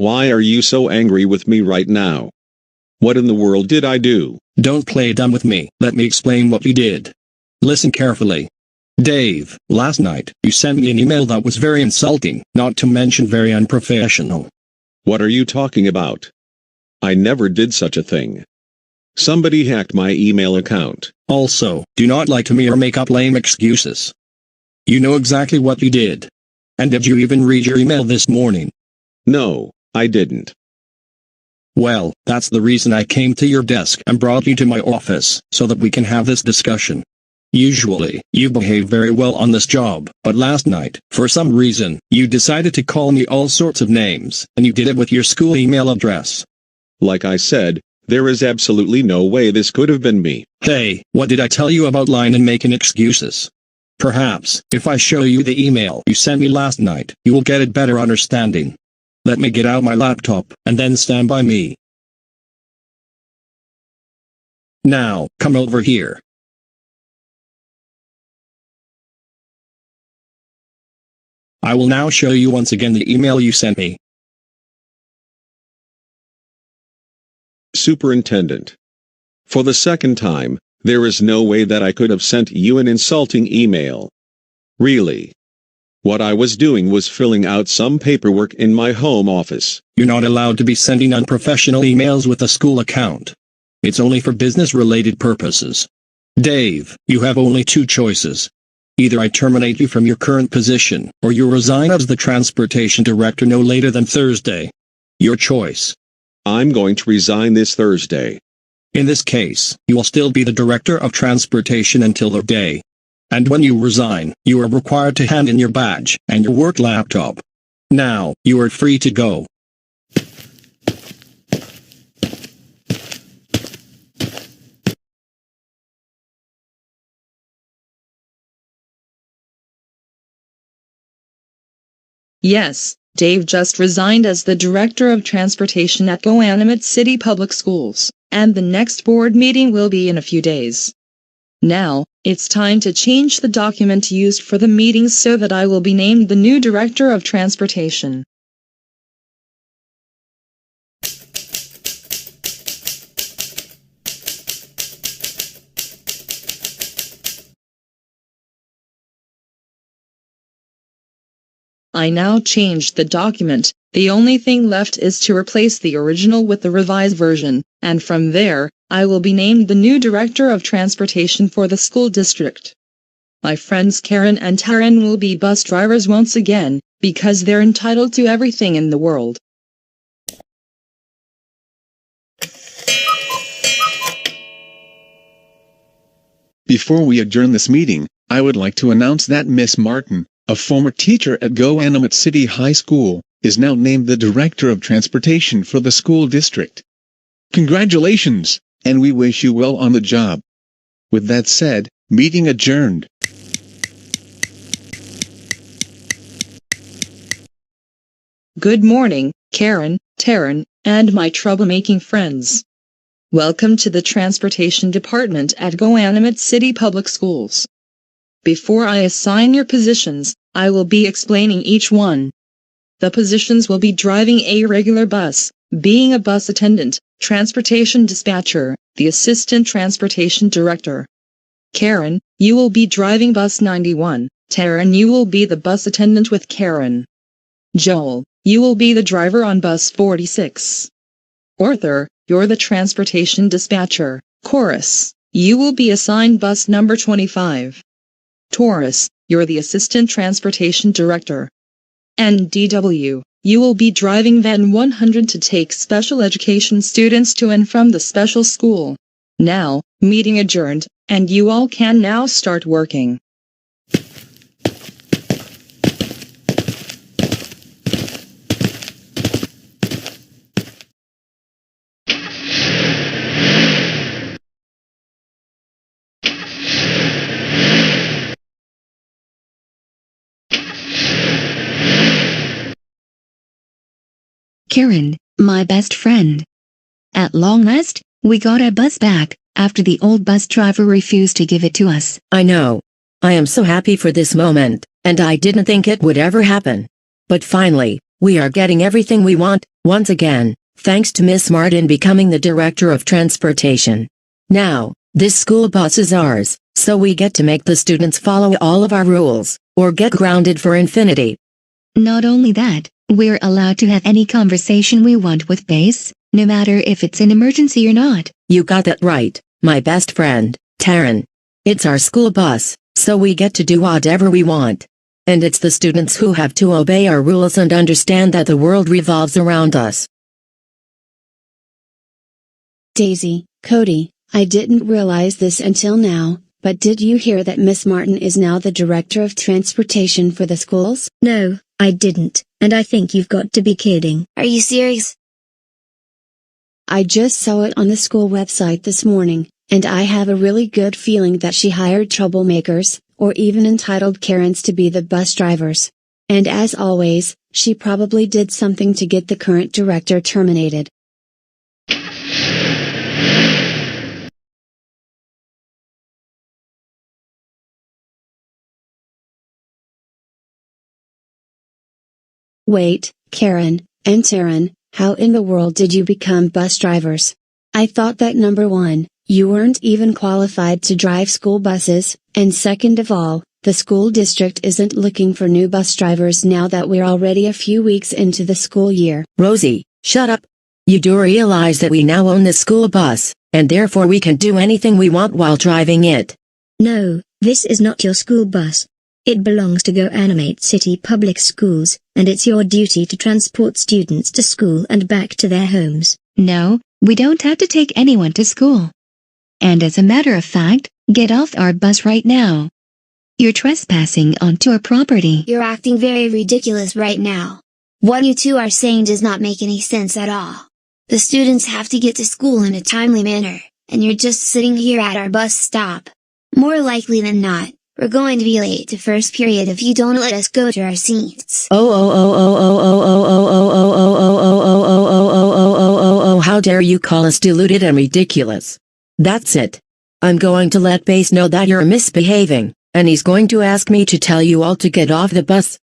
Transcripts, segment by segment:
Why are you so angry with me right now? What in the world did I do? Don't play dumb with me. Let me explain what you did. Listen carefully. Dave, last night, you sent me an email that was very insulting, not to mention very unprofessional. What are you talking about? I never did such a thing. Somebody hacked my email account. Also, do not lie to me or make up lame excuses. You know exactly what you did. And did you even read your email this morning? No, I didn't. Well, that's the reason I came to your desk and brought you to my office, so that we can have this discussion. Usually, you behave very well on this job, but last night, for some reason, you decided to call me all sorts of names, and you did it with your school email address. Like I said, there is absolutely no way this could have been me. Hey, what did I tell you about lying and making excuses? Perhaps, if I show you the email you sent me last night, you will get a better understanding. Let me get out my laptop, and then stand by me. Now, come over here. I will now show you once again the email you sent me. Superintendent. For the second time, there is no way that I could have sent you an insulting email. Really. What I was doing was filling out some paperwork in my home office. You're not allowed to be sending unprofessional emails with a school account. It's only for business-related purposes. Dave, you have only two choices. Either I terminate you from your current position, or you resign as the transportation director no later than Thursday. Your choice. I'm going to resign this Thursday. In this case, you will still be the director of transportation until the day. And when you resign, you are required to hand in your badge and your work laptop. Now, you are free to go. Yes, Dave just resigned as the Director of Transportation at Goanimate City Public Schools, and the next board meeting will be in a few days. Now, it's time to change the document used for the meetings so that I will be named the new Director of Transportation. I now changed the document. The only thing left is to replace the original with the revised version, and from there, I will be named the new Director of Transportation for the school district. My friends Karen and Taryn will be bus drivers once again, because they're entitled to everything in the world. Before we adjourn this meeting, I would like to announce that Miss Martin, a former teacher at Goanimate City High School, is now named the Director of Transportation for the school district. Congratulations, and we wish you well on the job. With that said, meeting adjourned. Good morning, Karen, Taryn, and my troublemaking friends. Welcome to the Transportation Department at Goanimate City Public Schools. Before I assign your positions, I will be explaining each one. The positions will be driving a regular bus, being a bus attendant, transportation dispatcher, the assistant transportation director. Karen, you will be driving bus 91. Taryn, you will be the bus attendant with Karen. Joel, you will be the driver on bus 46. Arthur, you're the transportation dispatcher. Chorus, you will be assigned bus number 25. Taurus, you're the assistant transportation director. And DW, you will be driving van 100 to take special education students to and from the special school. Now, meeting adjourned, and you all can now start working. Karen, my best friend. At long last, we got our bus back, after the old bus driver refused to give it to us. I know. I am so happy for this moment, and I didn't think it would ever happen. But finally, We are getting everything we want, once again, thanks to Miss Martin becoming the Director of Transportation. Now, this school bus is ours, so we get to make the students follow all of our rules, or get grounded for infinity. Not only that, we're allowed to have any conversation we want with Base, no matter if it's an emergency or not. You got that right, my best friend, Taryn. It's our school bus, so we get to do whatever we want. And it's the students who have to obey our rules and understand that the world revolves around us. Daisy, Cody, I didn't realize this until now, but did you hear that Miss Martin is now the Director of Transportation for the schools? No, I didn't, and I think you've got to be kidding. Are you serious? I just saw it on the school website this morning, and I have a really good feeling that she hired troublemakers, or even entitled Karens to be the bus drivers. And as always, she probably did something to get the current director terminated. Wait, Karen, and Taryn, how in the world did you become bus drivers? I thought that number one, you weren't even qualified to drive school buses, and second of all, the school district isn't looking for new bus drivers now that we're already a few weeks into the school year. Rosie, shut up. You do realize that we now own the school bus, and therefore we can do anything we want while driving it. No, this is not your school bus. It belongs to GoAnimate City Public Schools, and it's your duty to transport students to school and back to their homes. No, we don't have to take anyone to school. And as a matter of fact, get off our bus right now. You're trespassing onto our property. You're acting very ridiculous right now. What you two are saying does not make any sense at all. The students have to get to school in a timely manner, and you're just sitting here at our bus stop. More likely than not, we're going to be late to first period if you don't let us go to our seats. How dare you call us deluded and ridiculous? That's it. I'm going to let Base know that you're misbehaving, and he's going to ask me to tell you all to get off the bus.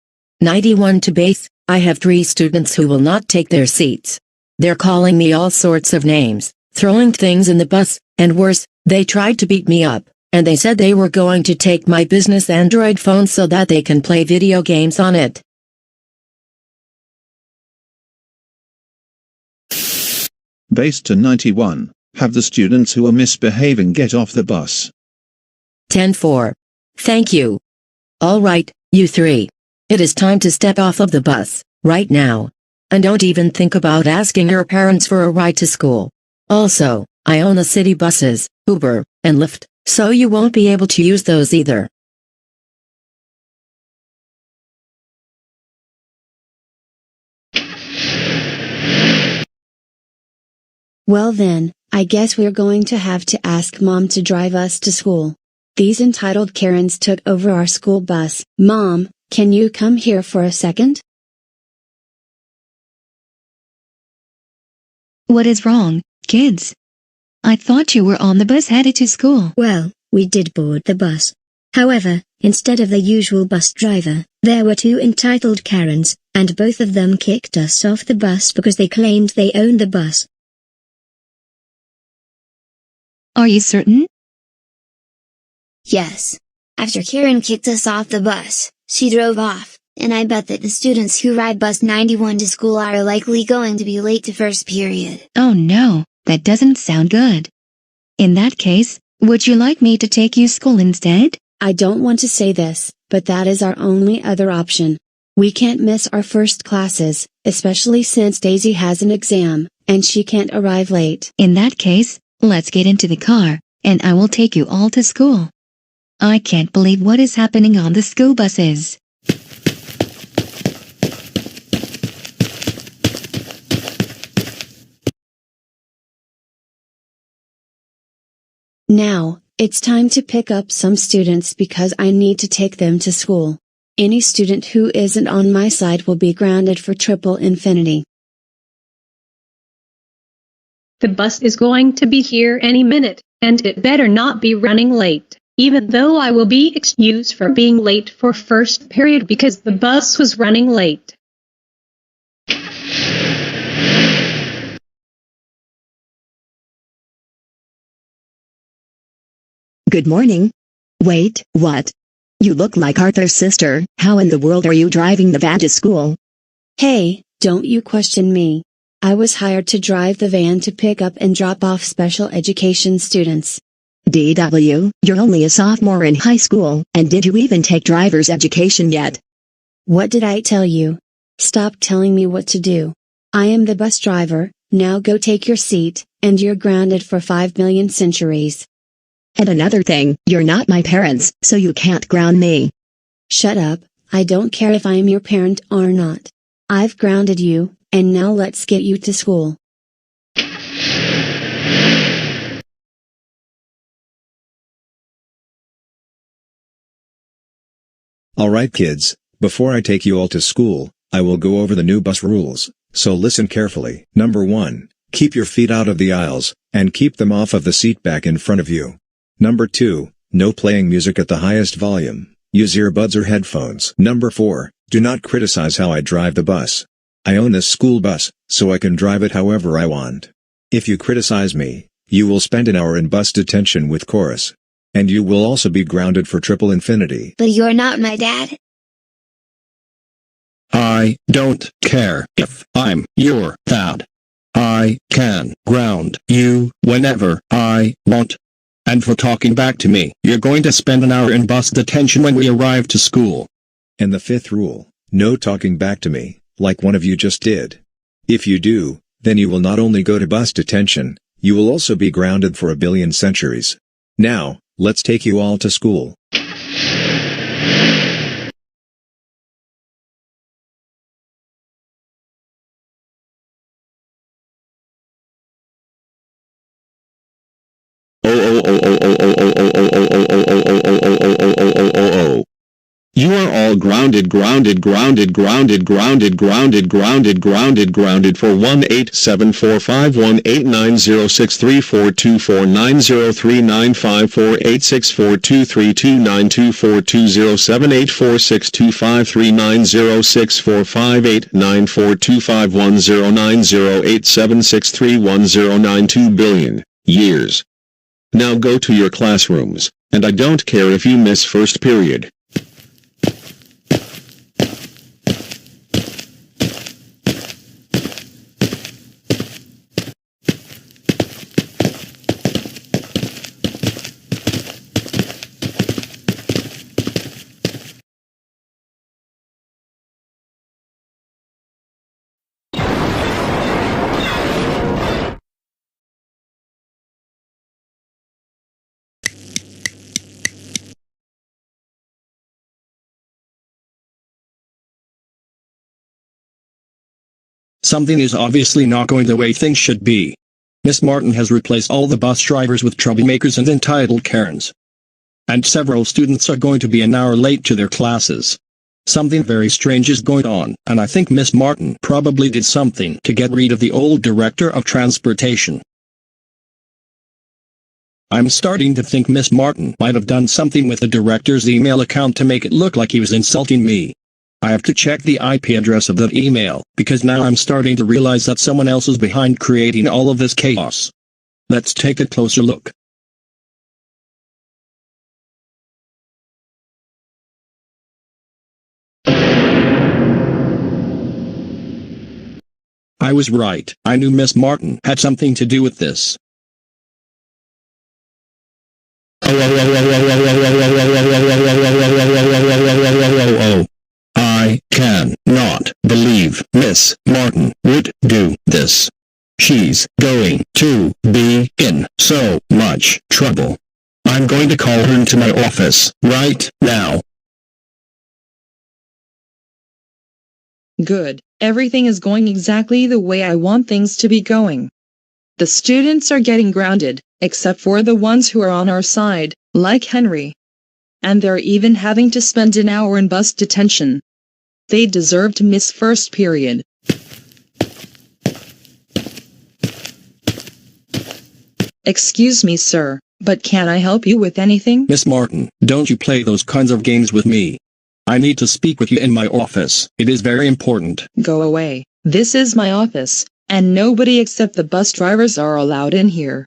91 to Base, I have 3 students who will not take their seats. They're calling me all sorts of names, throwing things in the bus, and worse, they tried to beat me up, and they said they were going to take my business Android phone so that they can play video games on it. Base to 91. Have the students who are misbehaving get off the bus. 10-4. Thank you. All right, you 3. It is time to step off of the bus, right now. And don't even think about asking your parents for a ride to school. Also, I own the city buses, Uber, and Lyft, so you won't be able to use those either. Well then, I guess we're going to have to ask Mom to drive us to school. These entitled Karens took over our school bus. Mom, can you come here for a second? What is wrong, kids? I thought you were on the bus headed to school. Well, we did board the bus. However, instead of the usual bus driver, there were 2 entitled Karens, and both of them kicked us off the bus because they claimed they owned the bus. Are you certain? Yes. After Karen kicked us off the bus, she drove off, and I bet that the students who ride bus 91 to school are likely going to be late to first period. Oh no, that doesn't sound good. In that case, would you like me to take you to school instead? I don't want to say this, but that is our only other option. We can't miss our first classes, especially since Daisy has an exam, and she can't arrive late. In that case, let's get into the car, and I will take you all to school. I can't believe what is happening on the school buses. Now, it's time to pick up some students because I need to take them to school. Any student who isn't on my side will be grounded for triple infinity. The bus is going to be here any minute, and it better not be running late, even though I will be excused for being late for first period because the bus was running late. Good morning. Wait, what? You look like Arthur's sister. How in the world are you driving the van to school? Hey, don't you question me. I was hired to drive the van to pick up and drop off special education students. DW, you're only a sophomore in high school, and did you even take driver's education yet? What did I tell you? Stop telling me what to do. I am the bus driver, now go take your seat, and you're grounded for 5 million centuries. And another thing, you're not my parents, so you can't ground me. Shut up, I don't care if I'm your parent or not. I've grounded you, and now let's get you to school. Alright kids, before I take you all to school, I will go over the new bus rules, so listen carefully. Number 1, keep your feet out of the aisles, and keep them off of the seat back in front of you. Number 2, no playing music at the highest volume, use earbuds or headphones. Number 4, do not criticize how I drive the bus. I own this school bus, so I can drive it however I want. If you criticize me, you will spend an hour in bus detention with chorus. And you will also be grounded for triple infinity. But you're not my dad. I don't care if I'm your dad. I can ground you whenever I want. And for talking back to me, you're going to spend an hour in bus detention when we arrive to school. And the 5th rule, no talking back to me, like one of you just did. If you do, then you will not only go to bus detention, you will also be grounded for 1 billion centuries. Now, let's take you all to school. You are all grounded for 1-877-451-8906-3429042642390425894251090876310992 billion years. Now go to your classrooms, and I don't care if you miss first period. Something is obviously not going the way things should be. Miss Martin has replaced all the bus drivers with troublemakers and entitled Karens. And several students are going to be an hour late to their classes. Something very strange is going on, and I think Miss Martin probably did something to get rid of the old director of transportation. I'm starting to think Miss Martin might have done something with the director's email account to make it look like he was insulting me. I have to check the IP address of that email, because now I'm starting to realize that someone else is behind creating all of this chaos. Let's take a closer look. I was right. I knew Miss Martin had something to do with this. I cannot believe Miss Martin would do this. She's going to be in so much trouble. I'm going to call her into my office right now. Good, everything is going exactly the way I want things to be going. The students are getting grounded, except for the ones who are on our side, like Henry. And they're even having to spend an hour in bus detention. They deserve to miss first period. Excuse me, sir, but can I help you with anything? Miss Martin, don't you play those kinds of games with me. I need to speak with you in my office. It is very important. Go away. This is my office, and nobody except the bus drivers are allowed in here.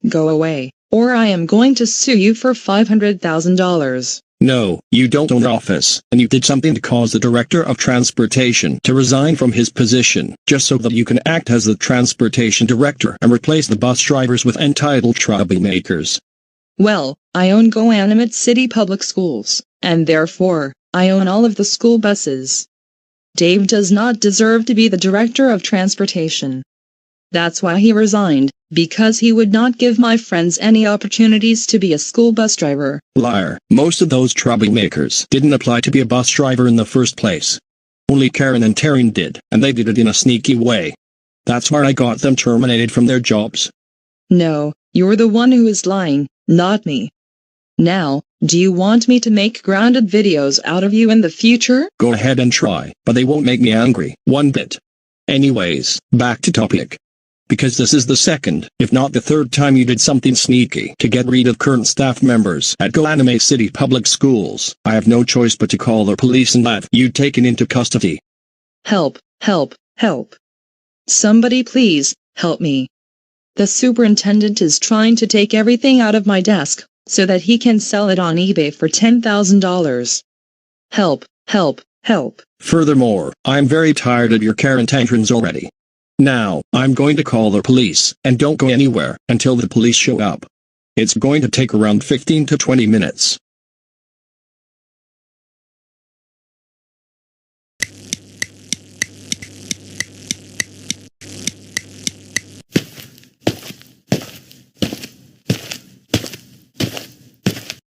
Go away. or I am going to sue you for $500,000. No, you don't own the office, and you did something to cause the Director of Transportation to resign from his position, just so that you can act as the Transportation Director and replace the bus drivers with entitled troublemakers. Well, I own Goanimate City Public Schools, and therefore, I own all of the school buses. Dave does not deserve to be the Director of Transportation. That's why he resigned, because he would not give my friends any opportunities to be a school bus driver. Liar. Most of those troublemakers didn't apply to be a bus driver in the first place. Only Karen and Taryn did, and they did it in a sneaky way. That's why I got them terminated from their jobs. No, you're the one who is lying, not me. Now, do you want me to make grounded videos out of you in the future? Go ahead and try, but they won't make me angry, one bit. Anyways, back to topic. Because this is the second, if not the third time you did something sneaky to get rid of current staff members at Goanimate City Public Schools, I have no choice but to call the police and have you taken into custody. Help, help, help. Somebody please, help me. The superintendent is trying to take everything out of my desk, so that he can sell it on eBay for $10,000. Help, help, help. Furthermore, I'm very tired of your Karen tantrums already. Now, I'm going to call the police, and don't go anywhere until the police show up. It's going to take around 15 to 20 minutes.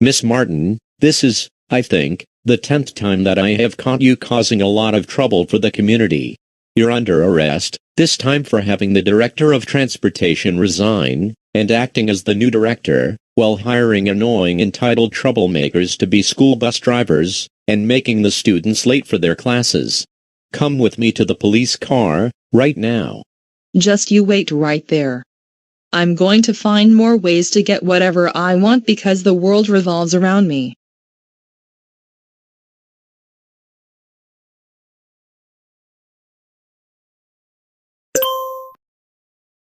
Miss Martin, this is, I think, the 10th time that I have caught you causing a lot of trouble for the community. You're under arrest, this time for having the Director of Transportation resign, and acting as the new director, while hiring annoying entitled troublemakers to be school bus drivers, and making the students late for their classes. Come with me to the police car, right now. Just you wait right there. I'm going to find more ways to get whatever I want because the world revolves around me.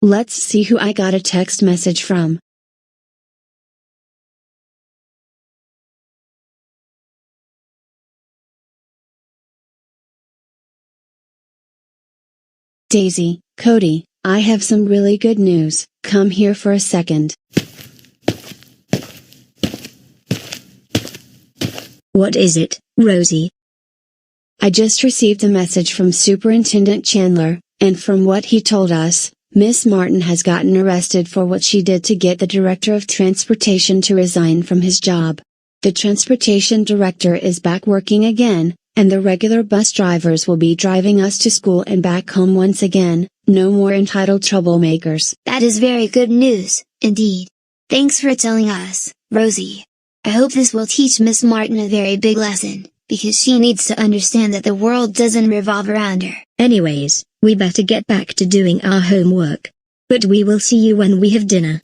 Let's see who I got a text message from. Daisy, Cody, I have some really good news, come here for a second. What is it, Rosie? I just received a message from Superintendent Chandler, and from what he told us, Miss Martin has gotten arrested for what she did to get the Director of Transportation to resign from his job. The Transportation Director is back working again, and the regular bus drivers will be driving us to school and back home once again, no more entitled troublemakers. That is very good news, indeed. Thanks for telling us, Rosie. I hope this will teach Miss Martin a very big lesson, because she needs to understand that the world doesn't revolve around her. Anyways, we better get back to doing our homework. But we will see you when we have dinner.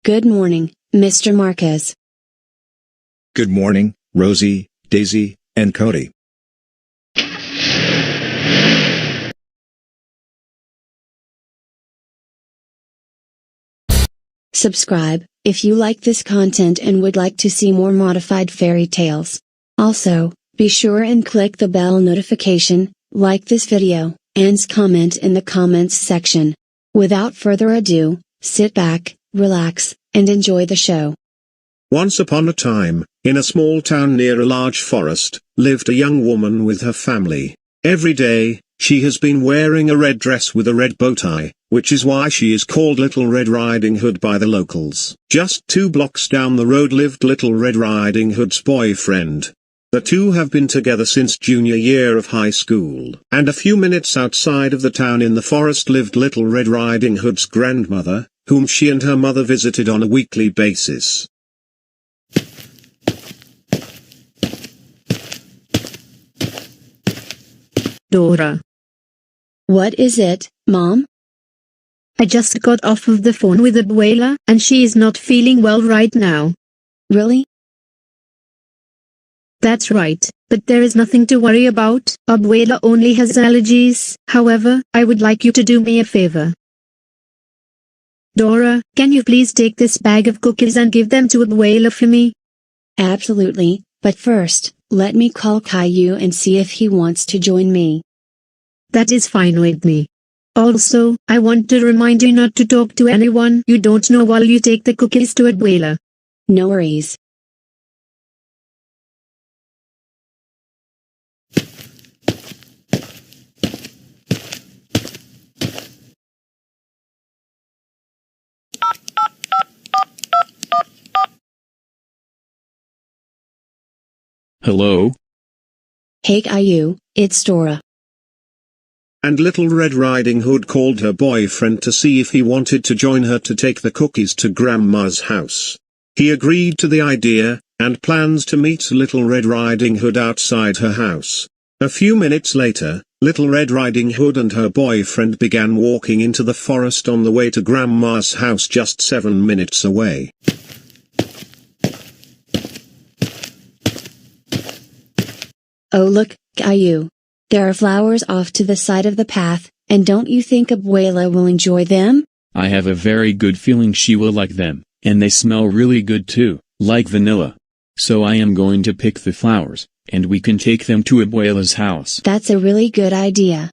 Good morning, Mr. Marquez. Good morning, Rosie, Daisy, and Cody. Subscribe, if you like this content and would like to see more modified fairy tales. Also, be sure and click the bell notification, like this video, and comment in the comments section. Without further ado, sit back, relax, and enjoy the show. Once upon a time, in a small town near a large forest, lived a young woman with her family. Every day, she has been wearing a red dress with a red bow tie, which is why she is called Little Red Riding Hood by the locals. Just 2 blocks down the road lived Little Red Riding Hood's boyfriend. The two have been together since junior year of high school. And a few minutes outside of the town in the forest lived Little Red Riding Hood's grandmother, whom she and her mother visited on a weekly basis. Dora. What is it, Mom? I just got off of the phone with Abuela, and she is not feeling well right now. Really? That's right, but there is nothing to worry about. Abuela only has allergies. However, I would like you to do me a favor. Dora, can you please take this bag of cookies and give them to Abuela for me? Absolutely, but first, let me call Caillou and see if he wants to join me. That is fine with me. Also, I want to remind you not to talk to anyone you don't know while you take the cookies to Abuela. No worries. Hello? Hey Caillou, it's Dora. And Little Red Riding Hood called her boyfriend to see if he wanted to join her to take the cookies to Grandma's house. He agreed to the idea, and plans to meet Little Red Riding Hood outside her house. A few minutes later, Little Red Riding Hood and her boyfriend began walking into the forest on the way to Grandma's house just 7 minutes away. Oh look, Caillou. There are flowers off to the side of the path, and don't you think Abuela will enjoy them? I have a very good feeling she will like them, and they smell really good too, like vanilla. So I am going to pick the flowers, and we can take them to Abuela's house. That's a really good idea.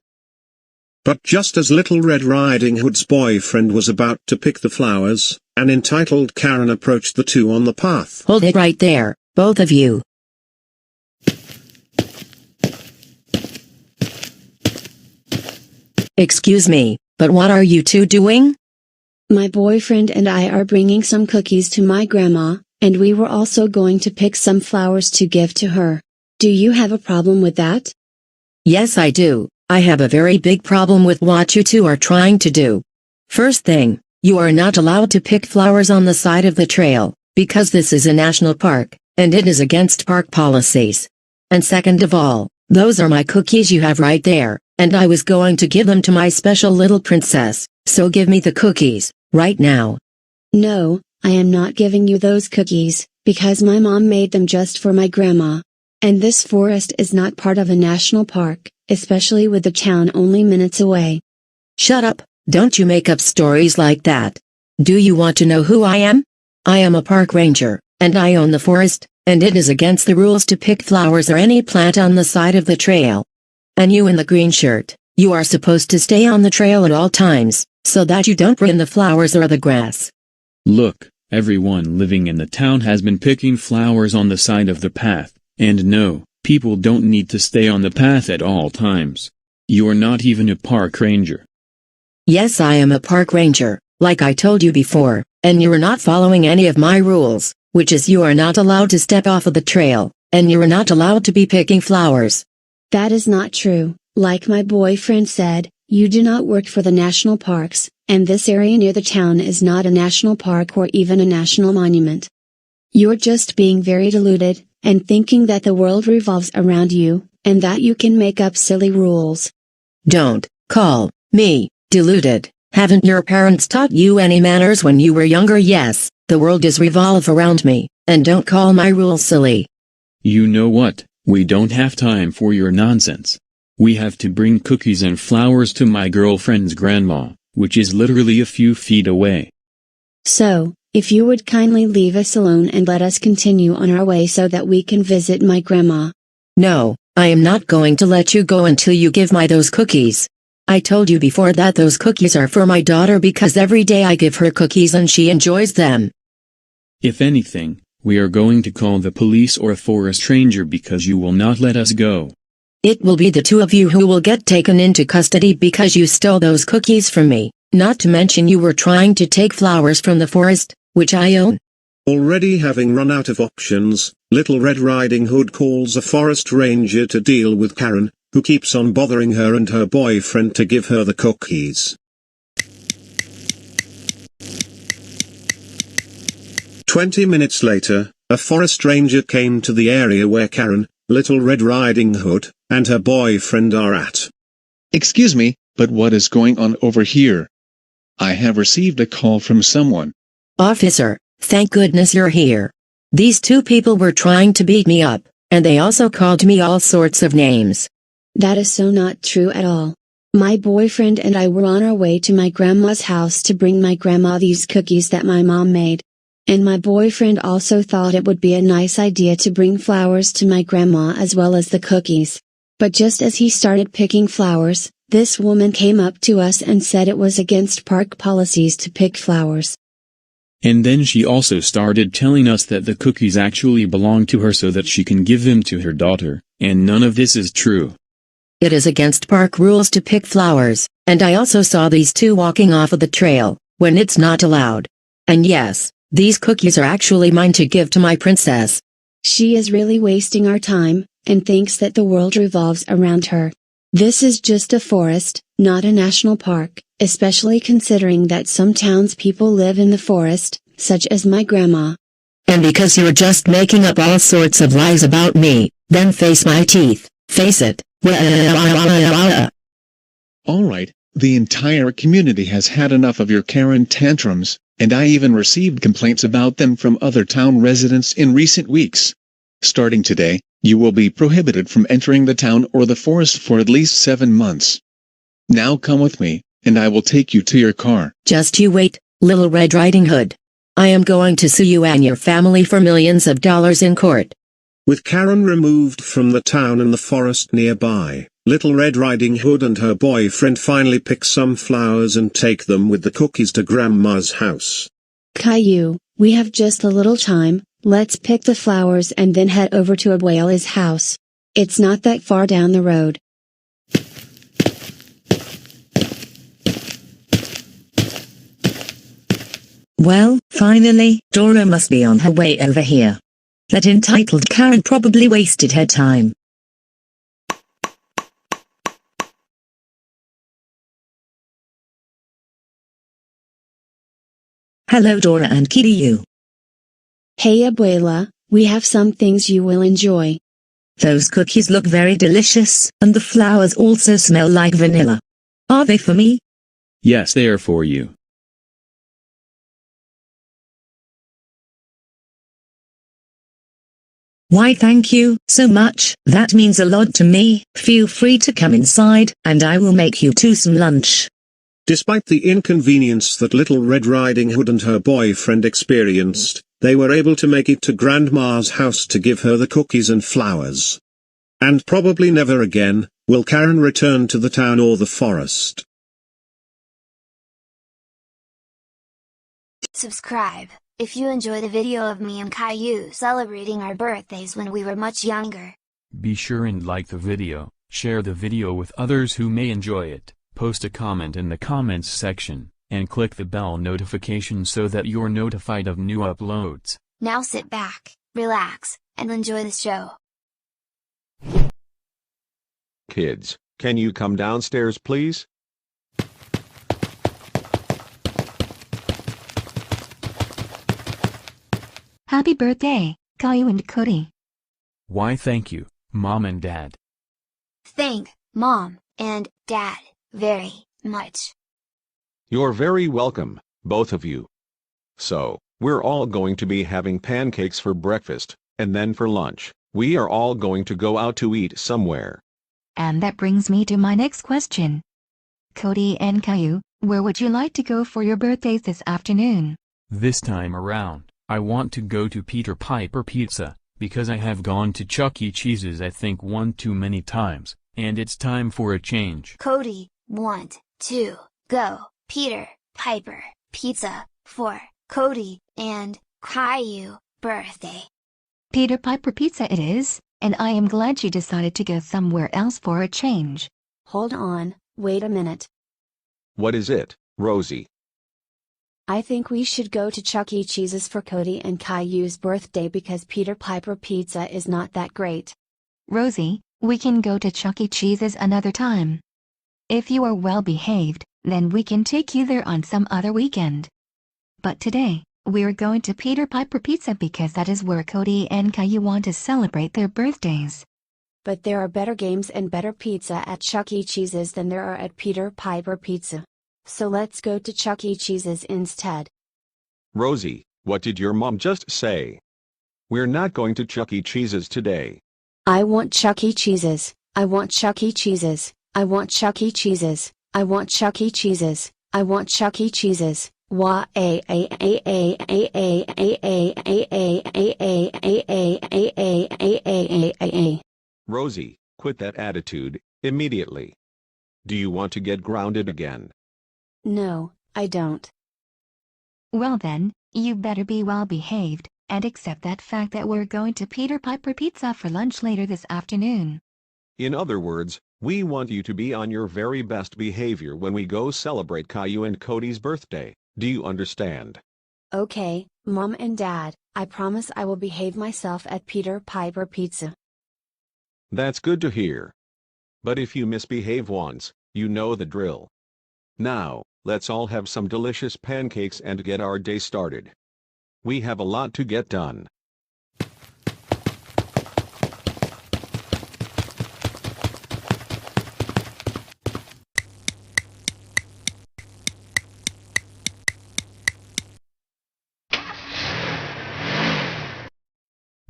But just as Little Red Riding Hood's boyfriend was about to pick the flowers, an entitled Karen approached the two on the path. Hold it right there, both of you. Excuse me, but what are you two doing? My boyfriend and I are bringing some cookies to my grandma, and we were also going to pick some flowers to give to her. Do you have a problem with that? Yes, I do. I have a very big problem with what you two are trying to do. First thing, you are not allowed to pick flowers on the side of the trail, because this is a national park, and it is against park policies. And second of all, those are my cookies you have right there, and I was going to give them to my special little princess, so give me the cookies, right now. No, I am not giving you those cookies, because my mom made them just for my grandma. And this forest is not part of a national park, especially with the town only minutes away. Shut up, don't you make up stories like that. Do you want to know who I am? I am a park ranger, and I own the forest, and it is against the rules to pick flowers or any plant on the side of the trail. And you in the green shirt, you are supposed to stay on the trail at all times, so that you don't ruin the flowers or the grass. Look, everyone living in the town has been picking flowers on the side of the path, and no, people don't need to stay on the path at all times. You are not even a park ranger. Yes, I am a park ranger, like I told you before, and you are not following any of my rules, which is you are not allowed to step off of the trail, and you are not allowed to be picking flowers. That is not true. Like my boyfriend said, you do not work for the national parks, and this area near the town is not a national park or even a national monument. You're just being very deluded, and thinking that the world revolves around you, and that you can make up silly rules. Don't call me deluded. Haven't your parents taught you any manners when you were younger? Yes, the world does revolve around me, and don't call my rules silly. You know what? We don't have time for your nonsense. We have to bring cookies and flowers to my girlfriend's grandma, which is literally a few feet away. So, if you would kindly leave us alone and let us continue on our way so that we can visit my grandma. No, I am not going to let you go until you give me those cookies. I told you before that those cookies are for my daughter because every day I give her cookies and she enjoys them. If anything, we are going to call the police or a forest ranger because you will not let us go. It will be the two of you who will get taken into custody because you stole those cookies from me, not to mention you were trying to take flowers from the forest, which I own. Already having run out of options, Little Red Riding Hood calls a forest ranger to deal with Karen, who keeps on bothering her and her boyfriend to give her the cookies. 20 minutes later, a forest ranger came to the area where Karen, Little Red Riding Hood, and her boyfriend are at. Excuse me, but what is going on over here? I have received a call from someone. Officer, thank goodness you're here. These two people were trying to beat me up, and they also called me all sorts of names. That is so not true at all. My boyfriend and I were on our way to my grandma's house to bring my grandma these cookies that my mom made. And my boyfriend also thought it would be a nice idea to bring flowers to my grandma as well as the cookies. But just as he started picking flowers, this woman came up to us and said it was against park policies to pick flowers. And then she also started telling us that the cookies actually belong to her so that she can give them to her daughter, and none of this is true. It is against park rules to pick flowers, and I also saw these two walking off of the trail, when it's not allowed. And yes, these cookies are actually mine to give to my princess. She is really wasting our time, and thinks that the world revolves around her. This is just a forest, not a national park, especially considering that some townspeople live in the forest, such as my grandma. And because you're just making up all sorts of lies about me, then face my teeth, face it. Alright, the entire community has had enough of your Karen tantrums, and I even received complaints about them from other town residents in recent weeks. Starting today, you will be prohibited from entering the town or the forest for at least 7 months. Now come with me, and I will take you to your car. Just you wait, Little Red Riding Hood. I am going to sue you and your family for millions of dollars in court. With Karen removed from the town and the forest nearby, Little Red Riding Hood and her boyfriend finally pick some flowers and take them with the cookies to Grandma's house. Caillou, we have just a little time, let's pick the flowers and then head over to Abuela's house. It's not that far down the road. Well, finally, Dora must be on her way over here. That entitled Karen probably wasted her time. Hello Dora and Caillou. Hey Abuela, we have some things you will enjoy. Those cookies look very delicious, and the flowers also smell like vanilla. Are they for me? Yes, they are for you. Why thank you so much, that means a lot to me. Feel free to come inside, and I will make you two some lunch. Despite the inconvenience that Little Red Riding Hood and her boyfriend experienced, they were able to make it to Grandma's house to give her the cookies and flowers. And probably never again, will Karen return to the town or the forest. Subscribe if you enjoy the video of me and Caillou celebrating our birthdays when we were much younger. Be sure and like the video, share the video with others who may enjoy it, post a comment in the comments section, and click the bell notification so that you're notified of new uploads. Now sit back, relax, and enjoy the show. Kids, can you come downstairs please? Happy birthday, Caillou and Cody. Why thank you, Mom and Dad. Thank Mom and Dad very much. You're very welcome, both of you. So, we're all going to be having pancakes for breakfast, and then for lunch, we are all going to go out to eat somewhere. And that brings me to my next question. Cody and Caillou, where would you like to go for your birthdays this afternoon? This time around, I want to go to Peter Piper Pizza, because I have gone to Chuck E. Cheese's I think one too many times, and it's time for a change. Cody, want to go Peter Piper Pizza for Cody and Caillou birthday. Peter Piper Pizza it is, and I am glad you decided to go somewhere else for a change. Hold on, wait a minute. What is it, Rosie? I think we should go to Chuck E. Cheese's for Cody and Caillou's birthday because Peter Piper Pizza is not that great. Rosie, we can go to Chuck E. Cheese's another time. If you are well behaved, then we can take you there on some other weekend. But today, we're going to Peter Piper Pizza because that is where Cody and Caillou want to celebrate their birthdays. But there are better games and better pizza at Chuck E. Cheese's than there are at Peter Piper Pizza. so let's go to Chuck E. Cheese's instead. Rosie, what did your mom just say? We're not going to Chuck E. Cheese's today. I want Chuck E. Cheese's. I want Chuck E. Cheese's. I want Chuck E. Cheese's. I want Chuck E. Cheese's. I want Chuck E. Cheese's. Rosie, quit that attitude, immediately. Do you want to get grounded again? No, I don't. Well then, you better be well behaved, and accept that fact that we're going to Peter Piper Pizza for lunch later this afternoon. In other words, we want you to be on your very best behavior when we go celebrate Caillou and Cody's birthday. Do you understand? Okay, Mom and Dad, I promise I will behave myself at Peter Piper Pizza. That's good to hear. But if you misbehave once, you know the drill. Now, let's all have some delicious pancakes and get our day started. We have a lot to get done.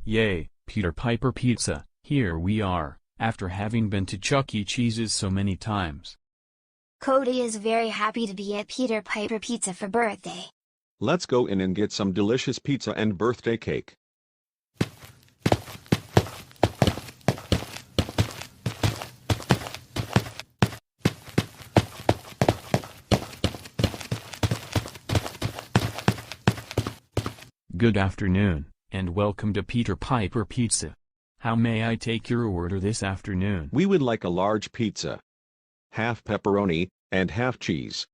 Yay, Peter Piper Pizza, here we are, after having been to Chuck E. Cheese's so many times. Cody is very happy to be at Peter Piper Pizza for birthday. Let's go in and get some delicious pizza and birthday cake. Good afternoon, and welcome to Peter Piper Pizza. How may I take your order this afternoon? We would like a large pizza. Half pepperoni, and half cheese.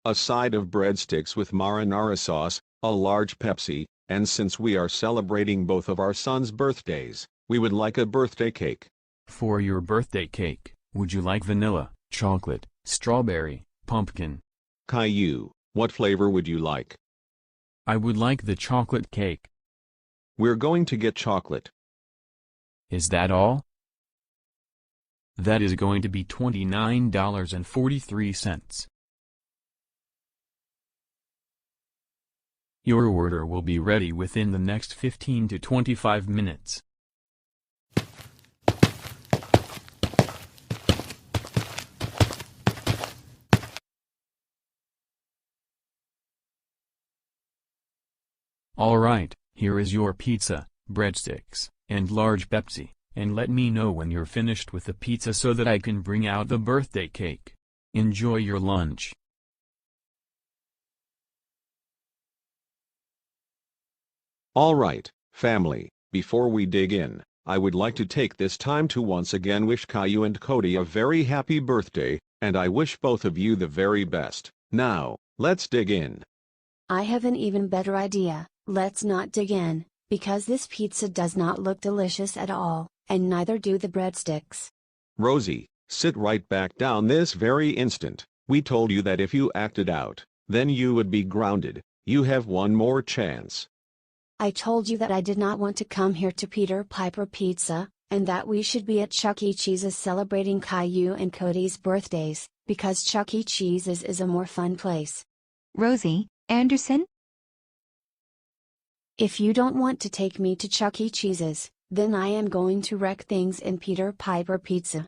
A side of breadsticks with marinara sauce, a large Pepsi, and since we are celebrating both of our sons' birthdays, we would like a birthday cake. For your birthday cake, would you like vanilla, chocolate, strawberry, pumpkin? Caillou, what flavor would you like? I would like the chocolate cake. We're going to get chocolate. Is that all? That is going to be $29.43. Your order will be ready within the next 15 to 25 minutes. Alright, here is your pizza, breadsticks, and large Pepsi, and let me know when you're finished with the pizza so that I can bring out the birthday cake. Enjoy your lunch. All right, family, before we dig in, I would like to take this time to once again wish Caillou and Cody a very happy birthday, and I wish both of you the very best. Now, let's dig in. I have an even better idea. Let's not dig in, because this pizza does not look delicious at all, and neither do the breadsticks. Rosie, sit right back down this very instant. We told you that if you acted out, then you would be grounded. You have one more chance. I told you that I did not want to come here to Peter Piper Pizza, and that we should be at Chuck E. Cheese's celebrating Caillou and Cody's birthdays, because Chuck E. Cheese's is a more fun place. Rosie, Anderson? If you don't want to take me to Chuck E. Cheese's, then I am going to wreck things in Peter Piper Pizza.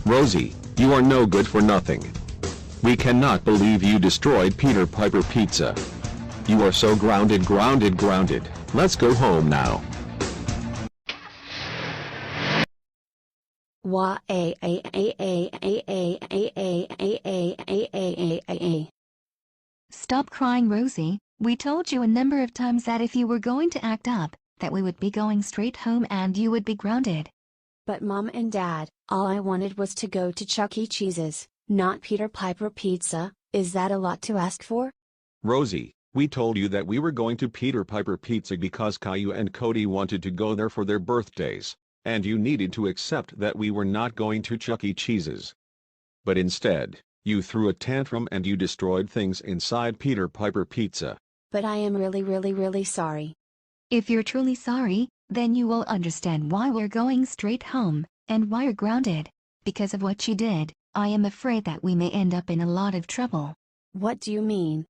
Rosie, you are no good for nothing. We cannot believe you destroyed Peter Piper Pizza. You are so grounded. Let's go home now. Stop crying, Rosie. We told you a number of times that if you were going to act up, that we would be going straight home and you would be grounded. But Mom and Dad, all I wanted was to go to Chuck E. Cheese's, not Peter Piper Pizza. Is that a lot to ask for? Rosie, we told you that we were going to Peter Piper Pizza because Caillou and Cody wanted to go there for their birthdays, and you needed to accept that we were not going to Chuck E. Cheese's. But instead, you threw a tantrum and you destroyed things inside Peter Piper Pizza. But I am really sorry. If you're truly sorry, then you will understand why we're going straight home, and why you're grounded. Because of what you did, I am afraid that we may end up in a lot of trouble. What do you mean?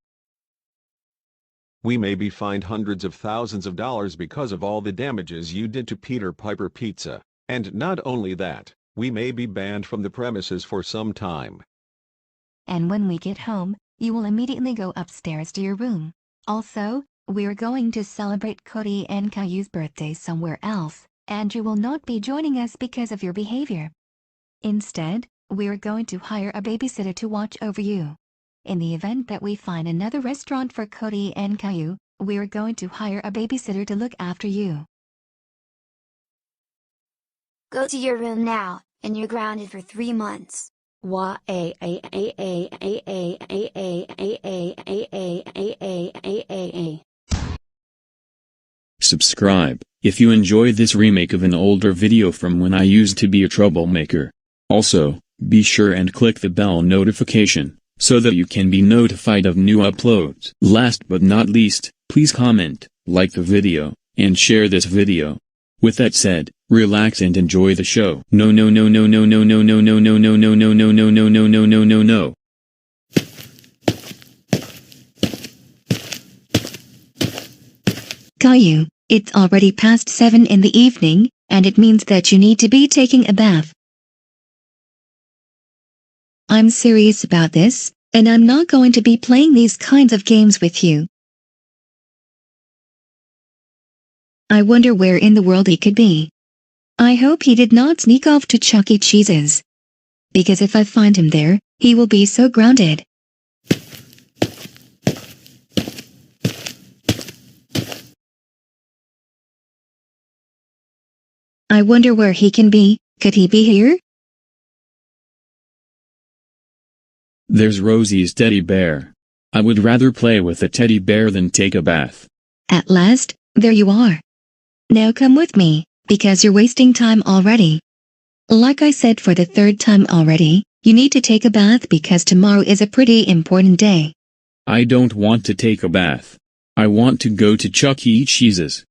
We may be fined hundreds of thousands of dollars because of all the damages you did to Peter Piper Pizza, and not only that, we may be banned from the premises for some time. And when we get home, you will immediately go upstairs to your room. Also, we're going to celebrate Cody and Caillou's birthday somewhere else, and you will not be joining us because of your behavior. Instead, we're going to hire a babysitter to watch over you. In the event that we find another restaurant for Cody and Caillou, we're going to hire a babysitter to look after you. Go to your room now, and you're grounded for 3 months. Subscribe, if you enjoy this remake of an older video from when I used to be a troublemaker. Also, be sure and click the bell notification, so that you can be notified of new uploads. Last but not least, please comment, like the video, and share this video. With that said, relax and enjoy the show. No. Caillou, it's already past 7 in the evening, and it means that you need to be taking a bath. I'm serious about this, and I'm not going to be playing these kinds of games with you. I wonder where in the world he could be. I hope he did not sneak off to Chuck E. Cheese's. Because if I find him there, he will be so grounded. I wonder where he can be. Could he be here? There's Rosie's teddy bear. I would rather play with a teddy bear than take a bath. At last, there you are. Now come with me, because you're wasting time already. Like I said for the 3rd time already, you need to take a bath because tomorrow is a pretty important day. I don't want to take a bath. I want to go to Chuck E. Cheese's.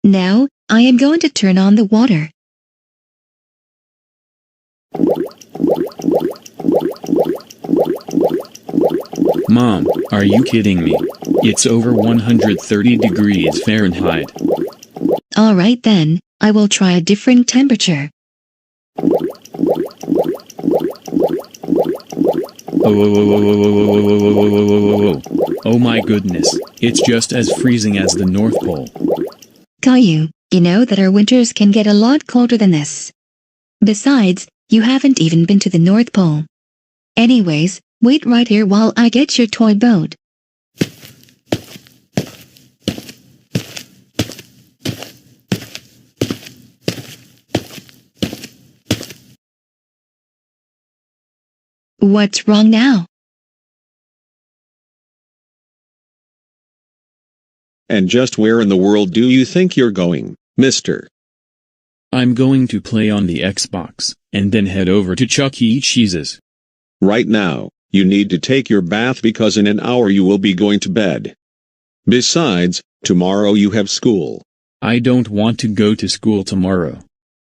Now, I am going to turn on the water. Mom, are you kidding me? It's over 130 degrees Fahrenheit. Alright then, I will try a different temperature. Oh my goodness, it's just as freezing as the North Pole. Caillou, you know that our winters can get a lot colder than this. Besides, you haven't even been to the North Pole. Anyways, wait right here while I get your toy boat. What's wrong now? And just where in the world do you think you're going, mister? I'm going to play on the Xbox, and then head over to Chuck E. Cheese's. Right now, you need to take your bath because in an hour you will be going to bed. Besides, tomorrow you have school. I don't want to go to school tomorrow.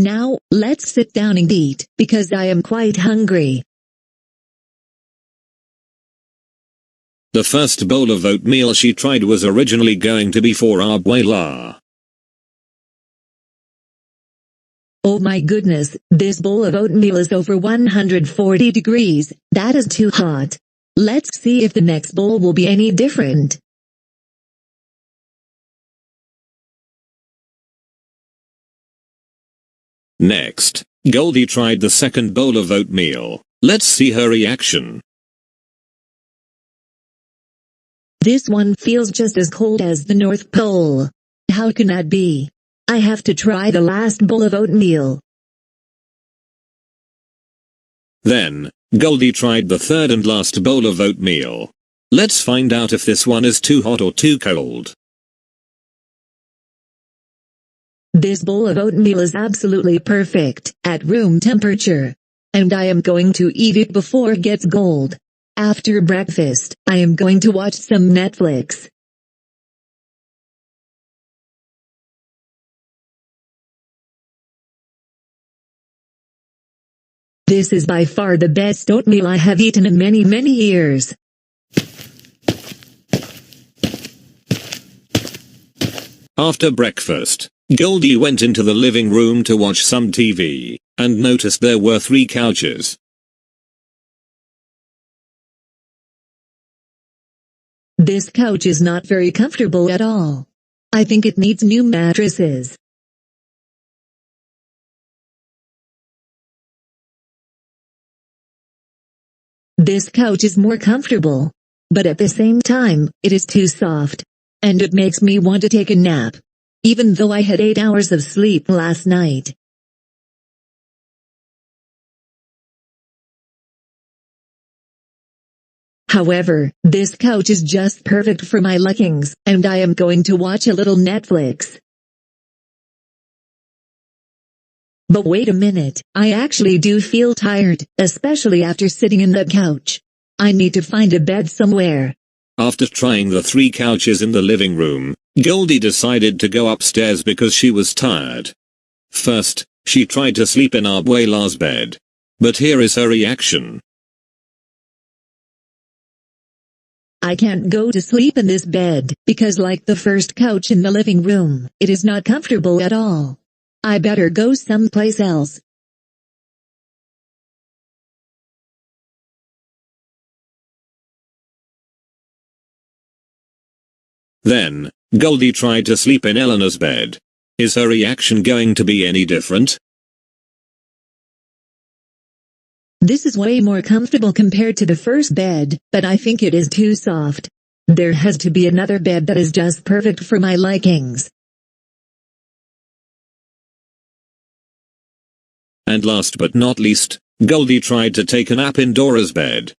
Now, let's sit down and eat, because I am quite hungry. The first bowl of oatmeal she tried was originally going to be for Abuela. Oh my goodness, this bowl of oatmeal is over 140 degrees, that is too hot. Let's see if the next bowl will be any different. Next, Goldie tried the second bowl of oatmeal. Let's see her reaction. This one feels just as cold as the North Pole. How can that be? I have to try the last bowl of oatmeal. Then, Goldie tried the third and last bowl of oatmeal. Let's find out if this one is too hot or too cold. This bowl of oatmeal is absolutely perfect, at room temperature. And I am going to eat it before it gets cold. After breakfast, I am going to watch some Netflix. This is by far the best oatmeal I have eaten in many, many years. After breakfast, Goldie went into the living room to watch some TV, and noticed there were 3 couches. This couch is not very comfortable at all. I think it needs new mattresses. This couch is more comfortable. But at the same time, it is too soft. And it makes me want to take a nap. Even though I had 8 hours of sleep last night. However, this couch is just perfect for my likings, and I am going to watch a little Netflix. But wait a minute, I actually do feel tired, especially after sitting in that couch. I need to find a bed somewhere. After trying the 3 couches in the living room, Goldie decided to go upstairs because she was tired. First, she tried to sleep in Abuela's bed. But here is her reaction. I can't go to sleep in this bed, because like the first couch in the living room, it is not comfortable at all. I better go someplace else. Then, Goldie tried to sleep in Eleanor's bed. Is her reaction going to be any different? This is way more comfortable compared to the first bed, but I think it is too soft. There has to be another bed that is just perfect for my likings. And last but not least, Goldie tried to take a nap in Dora's bed.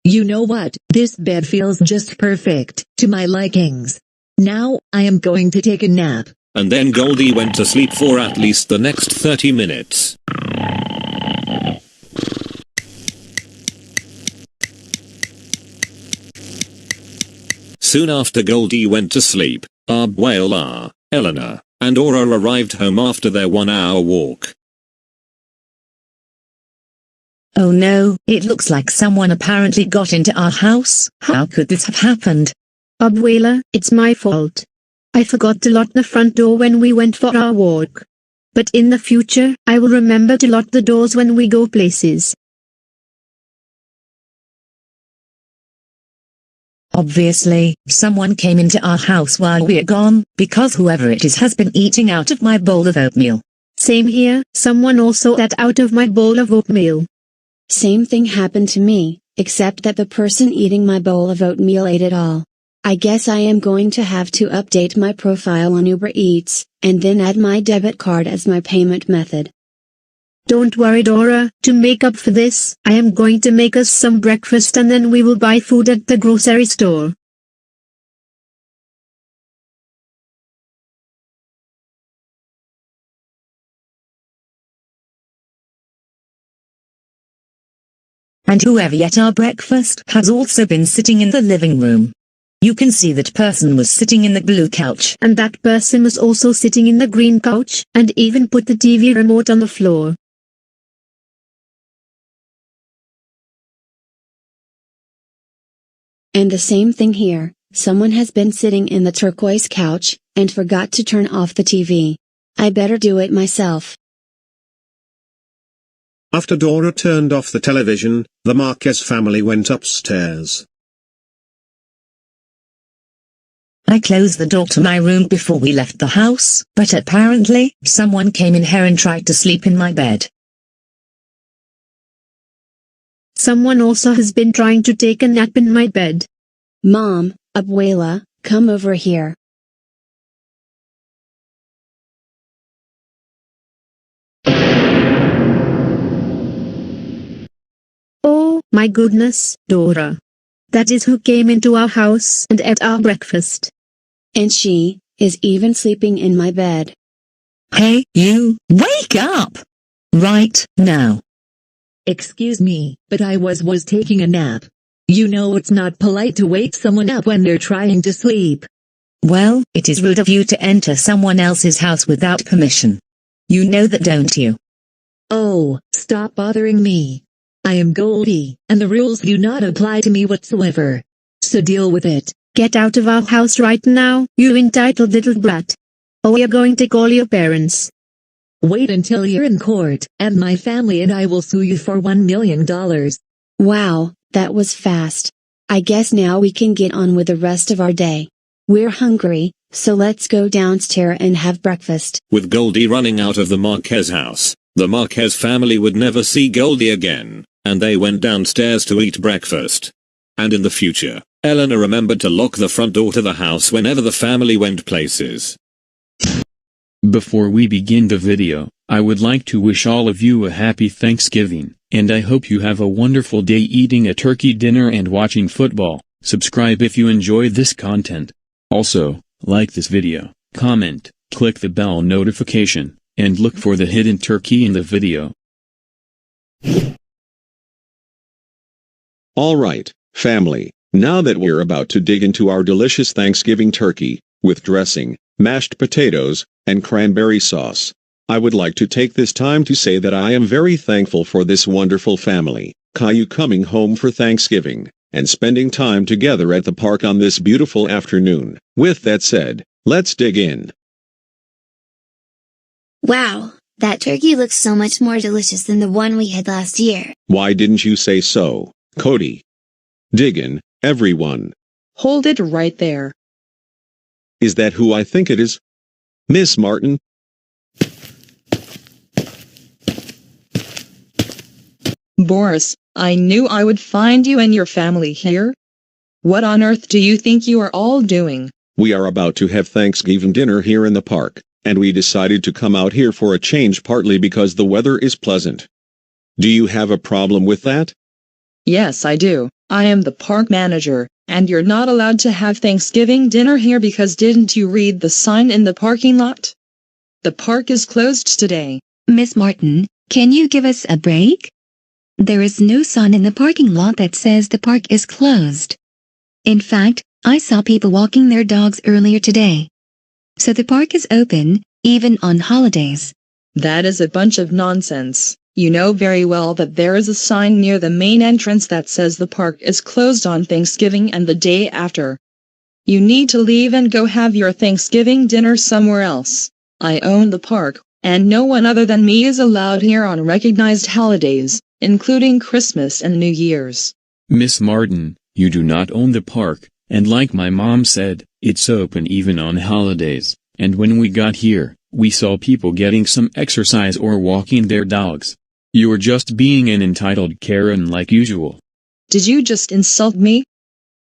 You know what, this bed feels just perfect, to my likings. Now, I am going to take a nap. And then Goldie went to sleep for at least the next 30 minutes. Soon after Goldie went to sleep, Abuela, Eleanor, and Aura arrived home after their 1-hour walk. Oh no, it looks like someone apparently got into our house. How could this have happened? Abuela, it's my fault. I forgot to lock the front door when we went for our walk. But in the future, I will remember to lock the doors when we go places. Obviously, someone came into our house while we're gone, because whoever it is has been eating out of my bowl of oatmeal. Same here, someone also ate out of my bowl of oatmeal. Same thing happened to me, except that the person eating my bowl of oatmeal ate it all. I guess I am going to have to update my profile on Uber Eats, and then add my debit card as my payment method. Don't worry Dora, to make up for this, I am going to make us some breakfast and then we will buy food at the grocery store. And whoever ate our breakfast has also been sitting in the living room. You can see that person was sitting in the blue couch. And that person was also sitting in the green couch, and even put the TV remote on the floor. And the same thing here, someone has been sitting in the turquoise couch, and forgot to turn off the TV. I better do it myself. After Dora turned off the television, the Marquez family went upstairs. I closed the door to my room before we left the house, but apparently, someone came in here and tried to sleep in my bed. Someone also has been trying to take a nap in my bed. Mom, Abuela, come over here. Oh, my goodness, Dora. That is who came into our house and ate our breakfast. And she is even sleeping in my bed. Hey, you, wake up! Right now. Excuse me, but I was taking a nap. You know it's not polite to wake someone up when they're trying to sleep. Well, it is rude of you to enter someone else's house without permission. You know that, don't you? Oh, stop bothering me. I am Goldie, and the rules do not apply to me whatsoever. So deal with it. Get out of our house right now, you entitled little brat. Or we are going to call your parents. Wait until you're in court, and my family and I will sue you for $1 million. Wow, that was fast. I guess now we can get on with the rest of our day. We're hungry, so let's go downstairs and have breakfast. With Goldie running out of the Marquez house, the Marquez family would never see Goldie again, and they went downstairs to eat breakfast. And in the future, Eleanor remembered to lock the front door to the house whenever the family went places. Before we begin the video, I would like to wish all of you a happy Thanksgiving, and I hope you have a wonderful day eating a turkey dinner and watching football. Subscribe if you enjoy this content. Also, like this video, comment, click the bell notification, and look for the hidden turkey in the video. Alright, family, now that we're about to dig into our delicious Thanksgiving turkey, with dressing, mashed potatoes, and cranberry sauce, I would like to take this time to say that I am very thankful for this wonderful family, Caillou, coming home for Thanksgiving, and spending time together at the park on this beautiful afternoon. With that said, let's dig in. Wow, that turkey looks so much more delicious than the one we had last year. Why didn't you say so, Cody? Dig in, everyone. Hold it right there. Is that who I think it is? Miss Martin? Boris, I knew I would find you and your family here. What on earth do you think you are all doing? We are about to have Thanksgiving dinner here in the park, and we decided to come out here for a change partly because the weather is pleasant. Do you have a problem with that? Yes, I do. I am the park manager, and you're not allowed to have Thanksgiving dinner here because didn't you read the sign in the parking lot? The park is closed today. Miss Martin, can you give us a break? There is no sign in the parking lot that says the park is closed. In fact, I saw people walking their dogs earlier today. So the park is open, even on holidays. That is a bunch of nonsense. You know very well that there is a sign near the main entrance that says the park is closed on Thanksgiving and the day after. You need to leave and go have your Thanksgiving dinner somewhere else. I own the park, and no one other than me is allowed here on recognized holidays, including Christmas and New Year's. Miss Martin, you do not own the park, and like my mom said, it's open even on holidays, and when we got here, we saw people getting some exercise or walking their dogs. You're just being an entitled Karen like usual. Did you just insult me?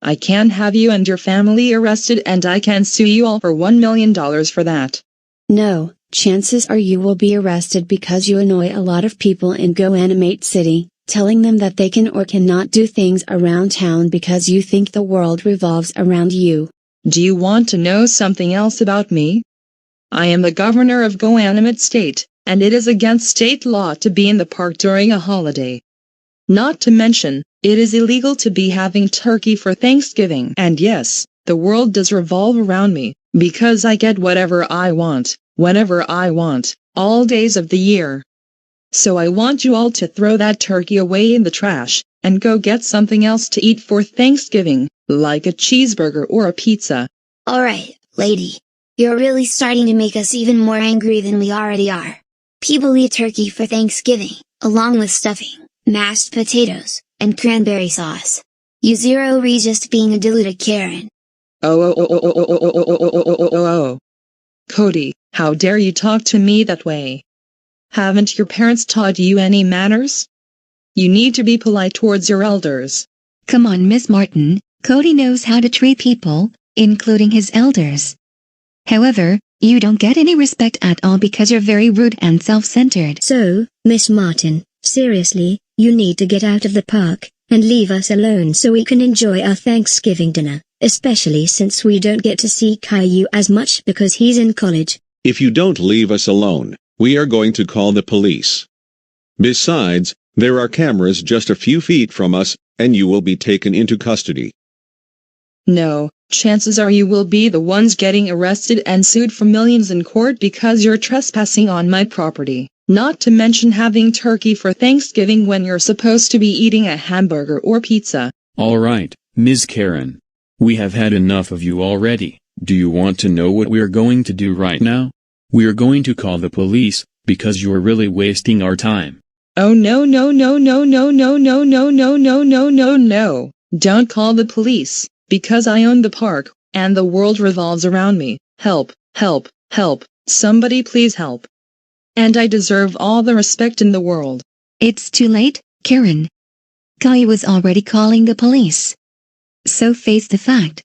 I can have you and your family arrested and I can sue you all for $1 million for that. No, chances are you will be arrested because you annoy a lot of people in GoAnimate City, telling them that they can or cannot do things around town because you think the world revolves around you. Do you want to know something else about me? I am the governor of GoAnimate State, and it is against state law to be in the park during a holiday. Not to mention, it is illegal to be having turkey for Thanksgiving. And yes, The world does revolve around me, because I get whatever I want, whenever I want, all days of the year. So I want you all to throw that turkey away in the trash, and go get something else to eat for Thanksgiving, like a cheeseburger or a pizza. Alright, lady. You're really starting to make us even more angry than we already are. People eat turkey for Thanksgiving, along with stuffing, mashed potatoes, and cranberry sauce. You zero re just being a deluded Karen. Oh. Cody, how dare you talk to me that way? Haven't your parents taught you any manners? You need to be polite towards your elders. Come on, Miss Martin, Cody knows how to treat people, including his elders. However, you don't get any respect at all because you're very rude and self-centered. So, Miss Martin, seriously, you need to get out of the park, and leave us alone so we can enjoy our Thanksgiving dinner, especially since we don't get to see Caillou as much because he's in college. If you don't leave us alone, we are going to call the police. Besides, there are cameras just a few feet from us, and you will be taken into custody. No, chances are you will be the ones getting arrested and sued for millions in court because you're trespassing on my property, not to mention having turkey for Thanksgiving when you're supposed to be eating a hamburger or pizza. All right, Ms. Karen. We have had enough of you already. Do you want to know what we're going to do right now? We're going to call the police, because you're really wasting our time. Oh no. Don't call the police, because I own the park, and the world revolves around me. Help, help, help, somebody please help. And I deserve all the respect in the world. It's too late, Karen. Caillou was already calling the police. So face the fact.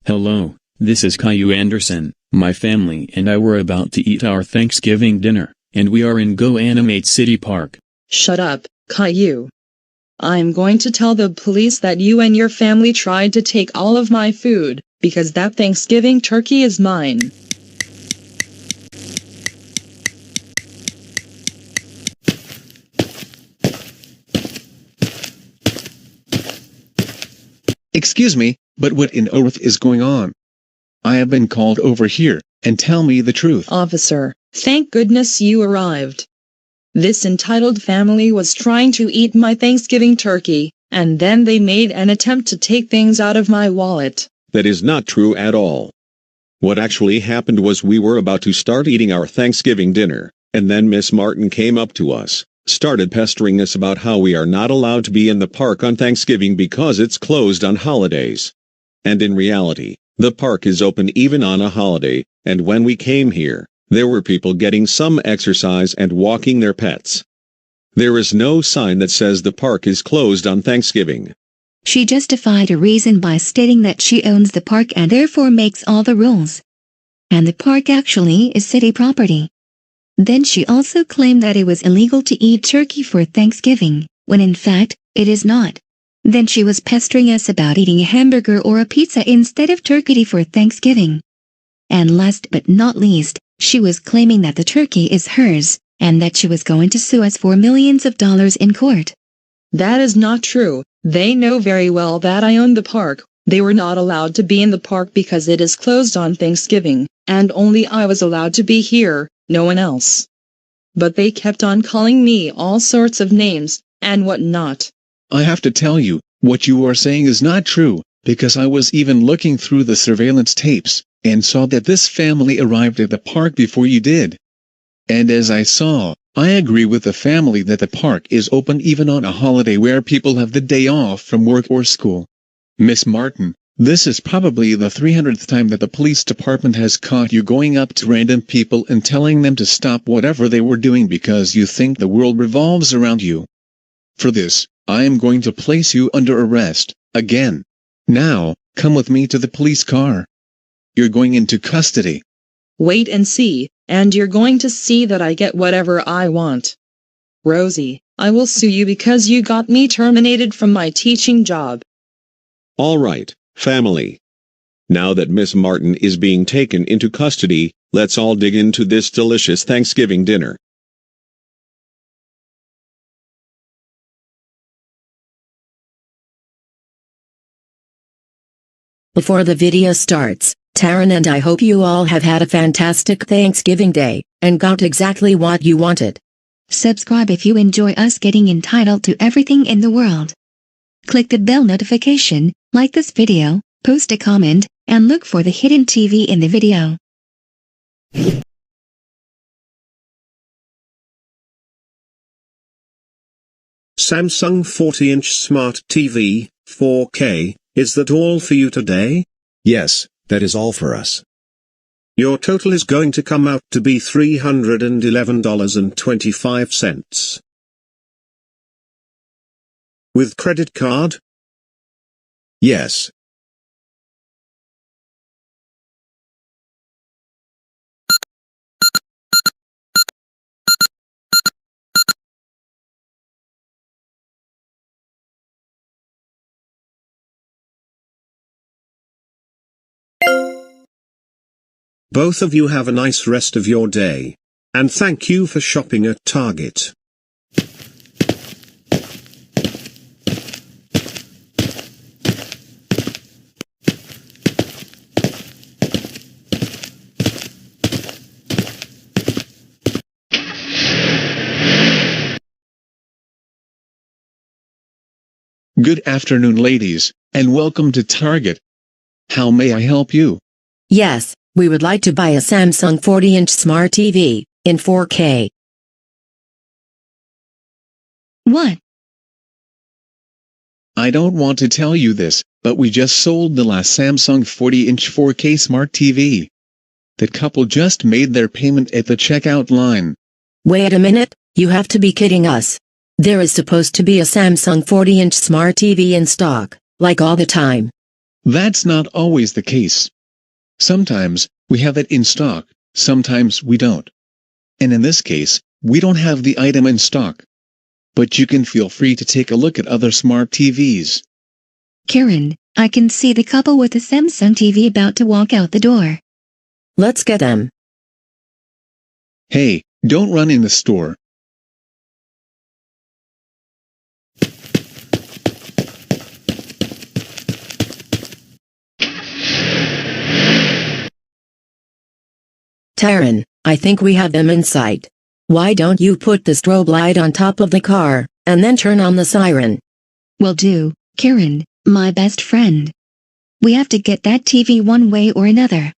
Hello, this is Caillou Anderson. My family and I were about to eat our Thanksgiving dinner, and we are in GoAnimate City Park. Shut up, Caillou. I'm going to tell the police that you and your family tried to take all of my food, because that Thanksgiving turkey is mine. Excuse me, but what in earth is going on? I have been called over here, and tell me the truth. Officer, thank goodness you arrived. This entitled family was trying to eat my Thanksgiving turkey, and then they made an attempt to take things out of my wallet. That is not true at all. What actually happened was we were about to start eating our Thanksgiving dinner, and then Miss Martin came up to us, started pestering us about how we are not allowed to be in the park on Thanksgiving because it's closed on holidays. And in reality, the park is open even on a holiday, and when we came here, there were people getting some exercise and walking their pets. There is no sign that says the park is closed on Thanksgiving. She justified her reason by stating that she owns the park and therefore makes all the rules. And the park actually is city property. Then she also claimed that it was illegal to eat turkey for Thanksgiving, when in fact, it is not. Then she was pestering us about eating a hamburger or a pizza instead of turkey for Thanksgiving. And last but not least, she was claiming that the turkey is hers, and that she was going to sue us for millions of dollars in court. That is not true. They know very well that I own the park. They were not allowed to be in the park because it is closed on Thanksgiving, and only I was allowed to be here, no one else. But they kept on calling me all sorts of names, and what not. I have to tell you, what you are saying is not true, because I was even looking through the surveillance tapes, and saw that this family arrived at the park before you did. And as I saw, I agree with the family that the park is open even on a holiday where people have the day off from work or school. Miss Martin, this is probably the 300th time that the police department has caught you going up to random people and telling them to stop whatever they were doing because you think the world revolves around you. For this, I am going to place you under arrest, again. Now, come with me to the police car. You're going into custody. Wait and see, and you're going to see that I get whatever I want. Rosie, I will sue you because you got me terminated from my teaching job. All right, family. Now that Miss Martin is being taken into custody, let's all dig into this delicious Thanksgiving dinner. Before the video starts, Taryn and I hope you all have had a fantastic Thanksgiving Day, and got exactly what you wanted. Subscribe if you enjoy us getting entitled to everything in the world. Click the bell notification, like this video, post a comment, and look for the hidden TV in the video. Samsung 40-inch Smart TV, 4K, is that all for you today? Yes, that is all for us. Your total is going to come out to be $311.25. With credit card? Yes. Both of you have a nice rest of your day. And thank you for shopping at Target. Good afternoon, ladies, and welcome to Target. How may I help you? Yes, we would like to buy a Samsung 40-inch Smart TV, in 4K. What? I don't want to tell you this, but we just sold the last Samsung 40-inch 4K Smart TV. The couple just made their payment at the checkout line. Wait a minute, you have to be kidding us. There is supposed to be a Samsung 40-inch Smart TV in stock, like all the time. That's not always the case. Sometimes, we have it in stock, sometimes we don't. And in this case, we don't have the item in stock. But you can feel free to take a look at other smart TVs. Karen, I can see the couple with the Samsung TV about to walk out the door. Let's get them. Hey, don't run in the store. Taryn, I think we have them in sight. Why don't you put the strobe light on top of the car, and then turn on the siren? Will do, Karen, my best friend. We have to get that TV one way or another.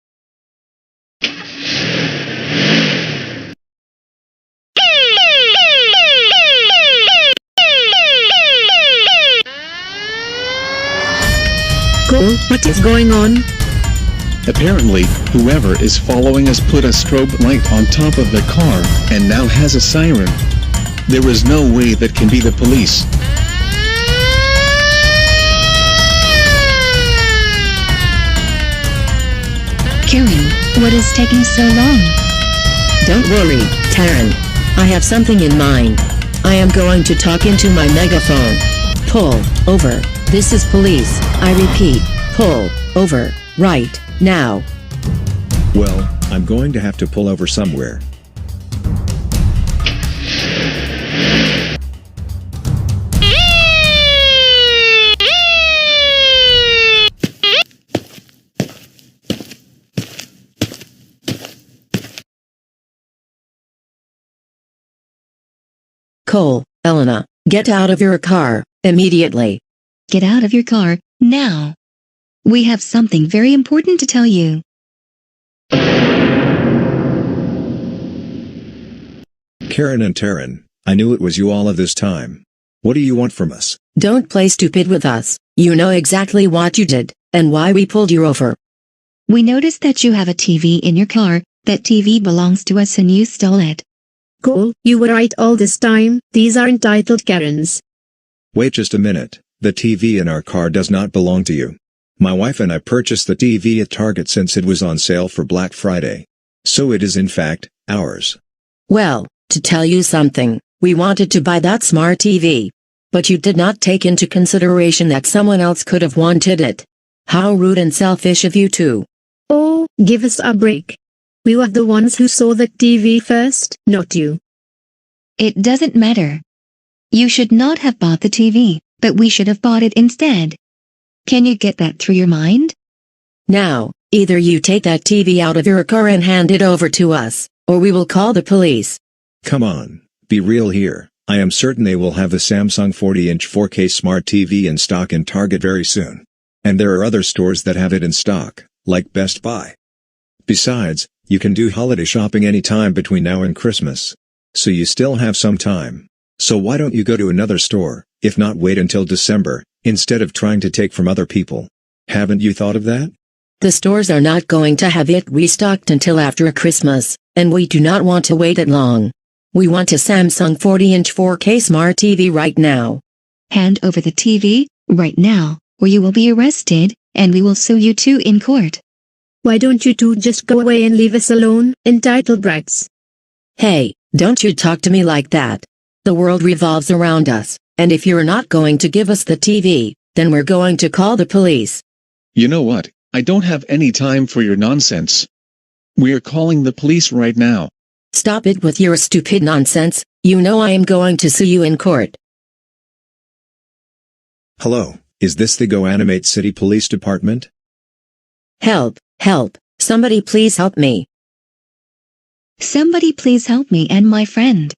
Cole, what is going on? Apparently, whoever is following us put a strobe light on top of the car, and now has a siren. There is no way that can be the police. Karen, what is taking so long? Don't worry, Taryn. I have something in mind. I am going to talk into my megaphone. Pull over. This is police. I repeat, pull over, right now. Well, I'm going to have to pull over somewhere. Cole, Elena, get out of your car, immediately. Get out of your car, now. We have something very important to tell you. Karen and Taryn, I knew it was you all of this time. What do you want from us? Don't play stupid with us. You know exactly what you did, and why we pulled you over. We noticed that you have a TV in your car. That TV belongs to us and you stole it. Cole, you were right all this time. These are entitled Karens. Wait just a minute. The TV in our car does not belong to you. My wife and I purchased the TV at Target since it was on sale for Black Friday. So it is in fact, ours. Well, to tell you something, we wanted to buy that smart TV. But you did not take into consideration that someone else could have wanted it. How rude and selfish of you two. Oh, give us a break. We were the ones who saw the TV first, not you. It doesn't matter. You should not have bought the TV, but we should have bought it instead. Can you get that through your mind? Now, either you take that TV out of your car and hand it over to us, or we will call the police. Come on, be real here. I am certain they will have the Samsung 40-inch 4K smart TV in stock in Target very soon. And there are other stores that have it in stock, like Best Buy. Besides, you can do holiday shopping anytime between now and Christmas. So you still have some time. So why don't you go to another store, if not wait until December, instead of trying to take from other people? Haven't you thought of that? The stores are not going to have it restocked until after Christmas, and we do not want to wait that long. We want a Samsung 40-inch 4K smart TV right now. Hand over the TV, right now, or you will be arrested, and we will sue you two in court. Why don't you two just go away and leave us alone, entitled brats? Hey, don't you talk to me like that. The world revolves around us, and if you're not going to give us the TV, then we're going to call the police. You know what? I don't have any time for your nonsense. We're calling the police right now. Stop it with your stupid nonsense. You know I am going to sue you in court. Hello, is this the GoAnimate City Police Department? Help, help, somebody please help me. Somebody please help me and my friend.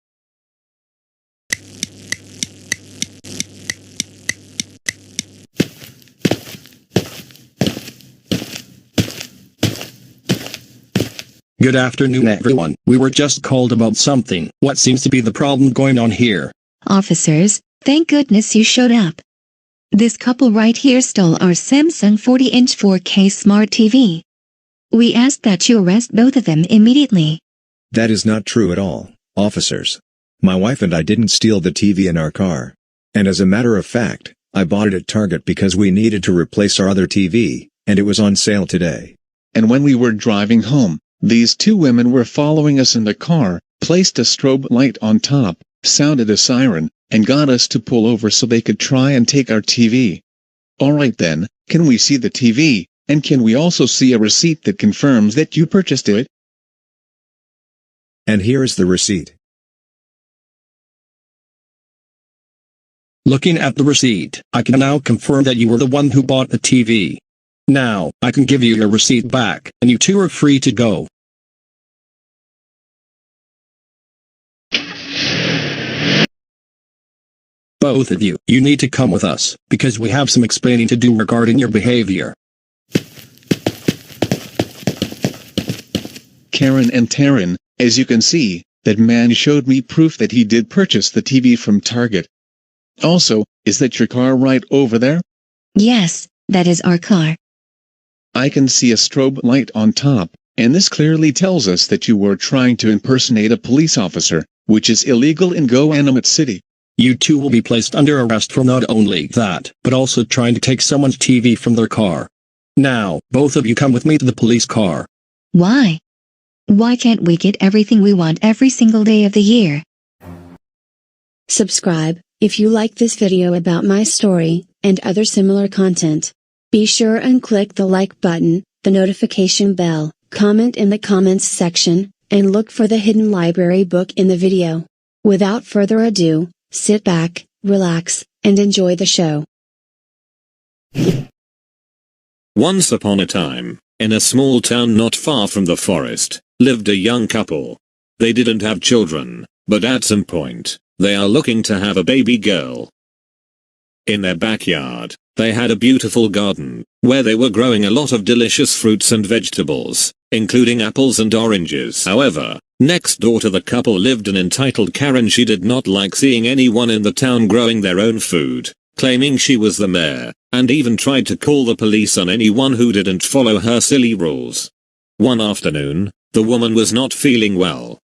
Good afternoon, everyone. We were just called about something. What seems to be the problem going on here? Officers, thank goodness you showed up. This couple right here stole our Samsung 40-inch 4K smart TV. We ask that you arrest both of them immediately. That is not true at all, officers. My wife and I didn't steal the TV in our car. And as a matter of fact, I bought it at Target because we needed to replace our other TV, and it was on sale today. And when we were driving home, these two women were following us in the car, placed a strobe light on top, sounded a siren, and got us to pull over so they could try and take our TV. Alright then, can we see the TV, and can we also see a receipt that confirms that you purchased it? And here is the receipt. Looking at the receipt, I can now confirm that you were the one who bought the TV. Now, I can give you your receipt back, and you two are free to go. Both of you need to come with us, because we have some explaining to do regarding your behavior. Karen and Taryn, as you can see, that man showed me proof that he did purchase the TV from Target. Also, is that your car right over there? Yes, that is our car. I can see a strobe light on top, and this clearly tells us that you were trying to impersonate a police officer, which is illegal in GoAnimate City. You two will be placed under arrest for not only that, but also trying to take someone's TV from their car. Now, both of you come with me to the police car. Why? Why can't we get everything we want every single day of the year? Subscribe, if you like this video about my story, and other similar content. Be sure and click the like button, the notification bell, comment in the comments section, and look for the hidden library book in the video. Without further ado, sit back, relax, and enjoy the show. Once upon a time, in a small town not far from the forest, lived a young couple. They didn't have children, but at some point, they are looking to have a baby girl. In their backyard, they had a beautiful garden, where they were growing a lot of delicious fruits and vegetables, including apples and oranges. However, next door to the couple lived an entitled Karen. She did not like seeing anyone in the town growing their own food, claiming she was the mayor, and even tried to call the police on anyone who didn't follow her silly rules. One afternoon, the woman was not feeling well.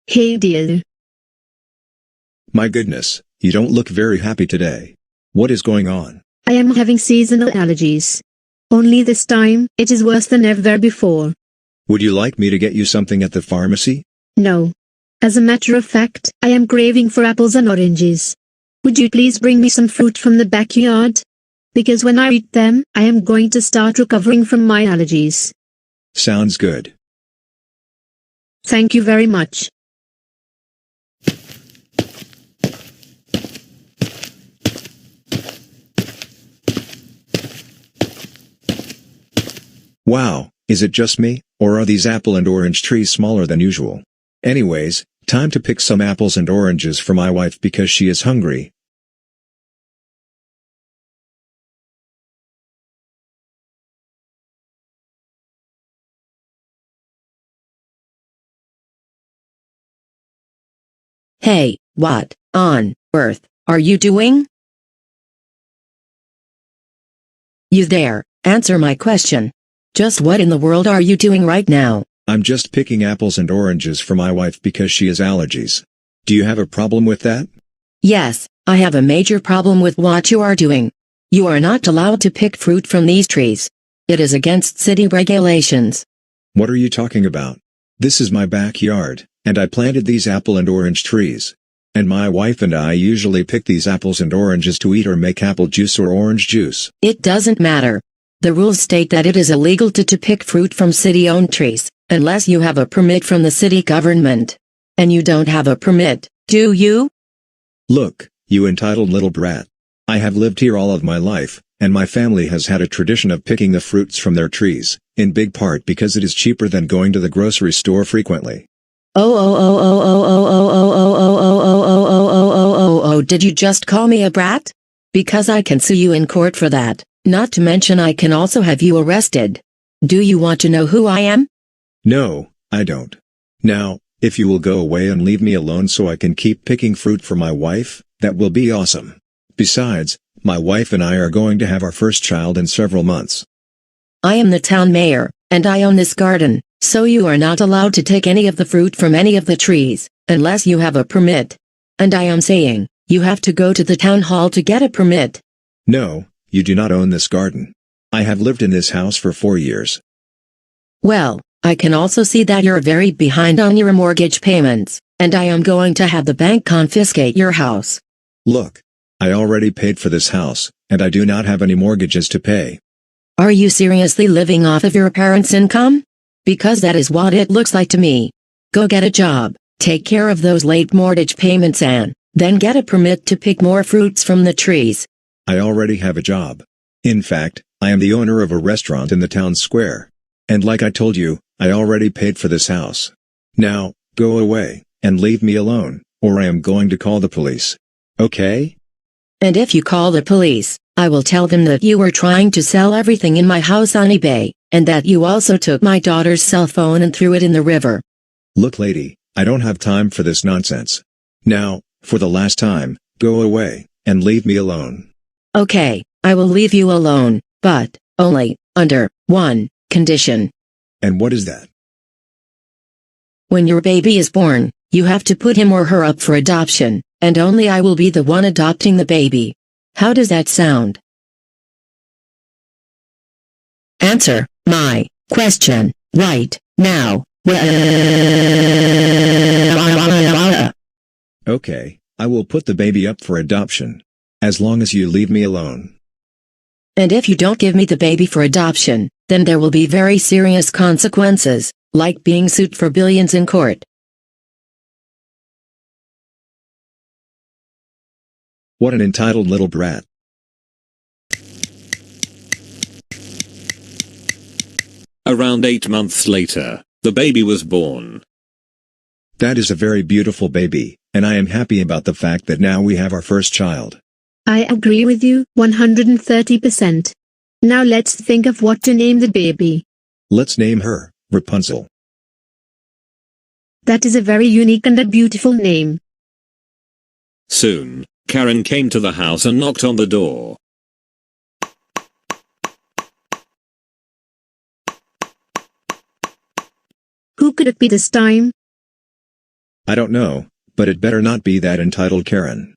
Hey dear. My goodness, you don't look very happy today. What is going on? I am having seasonal allergies. Only this time, it is worse than ever before. Would you like me to get you something at the pharmacy? No. As a matter of fact, I am craving for apples and oranges. Would you please bring me some fruit from the backyard? Because when I eat them, I am going to start recovering from my allergies. Sounds good. Thank you very much. Wow, is it just me, or are these apple and orange trees smaller than usual? Anyways, time to pick some apples and oranges for my wife because she is hungry. Hey, what on earth are you doing? You there, answer my question. Just what in the world are you doing right now? I'm just picking apples and oranges for my wife because she has allergies. Do you have a problem with that? Yes, I have a major problem with what you are doing. You are not allowed to pick fruit from these trees. It is against city regulations. What are you talking about? This is my backyard, and I planted these apple and orange trees. And my wife and I usually pick these apples and oranges to eat or make apple juice or orange juice. It doesn't matter. The rules state that it is illegal to pick fruit from city-owned trees, unless you have a permit from the city government. And you don't have a permit, do you? Look, you entitled little brat. I have lived here all of my life, and my family has had a tradition of picking the fruits from their trees, in big part because it is cheaper than going to the grocery store frequently. Did you just call me a brat? Because I can sue you in court for that, not to mention I can also have you arrested. Do you want to know who I am? No, I don't. Now, if you will go away and leave me alone so I can keep picking fruit for my wife, that will be awesome. Besides, my wife and I are going to have our first child in several months. I am the town mayor, and I own this garden, so you are not allowed to take any of the fruit from any of the trees, unless you have a permit. And I am saying, you have to go to the town hall to get a permit. No, you do not own this garden. I have lived in this house for 4 years. Well, I can also see that you're very behind on your mortgage payments, and I am going to have the bank confiscate your house. Look, I already paid for this house, and I do not have any mortgages to pay. Are you seriously living off of your parents' income? Because that is what it looks like to me. Go get a job, take care of those late mortgage payments and then get a permit to pick more fruits from the trees. I already have a job. In fact, I am the owner of a restaurant in the town square. And like I told you, I already paid for this house. Now, go away, and leave me alone, or I am going to call the police. Okay? And if you call the police, I will tell them that you were trying to sell everything in my house on eBay, and that you also took my daughter's cell phone and threw it in the river. Look, lady, I don't have time for this nonsense. Now, for the last time, go away, and leave me alone. Okay, I will leave you alone, but only under one condition. And what is that? When your baby is born, you have to put him or her up for adoption, and only I will be the one adopting the baby. How does that sound? Answer my question right now. Okay, I will put the baby up for adoption. As long as you leave me alone. And if you don't give me the baby for adoption, then there will be very serious consequences, like being sued for billions in court. What an entitled little brat. Around 8 months later, the baby was born. That is a very beautiful baby, and I am happy about the fact that now we have our first child. I agree with you 130%. Now let's think of what to name the baby. Let's name her Rapunzel. That is a very unique and a beautiful name. Soon, Karen came to the house and knocked on the door. Who could it be this time? I don't know, but it better not be that entitled Karen.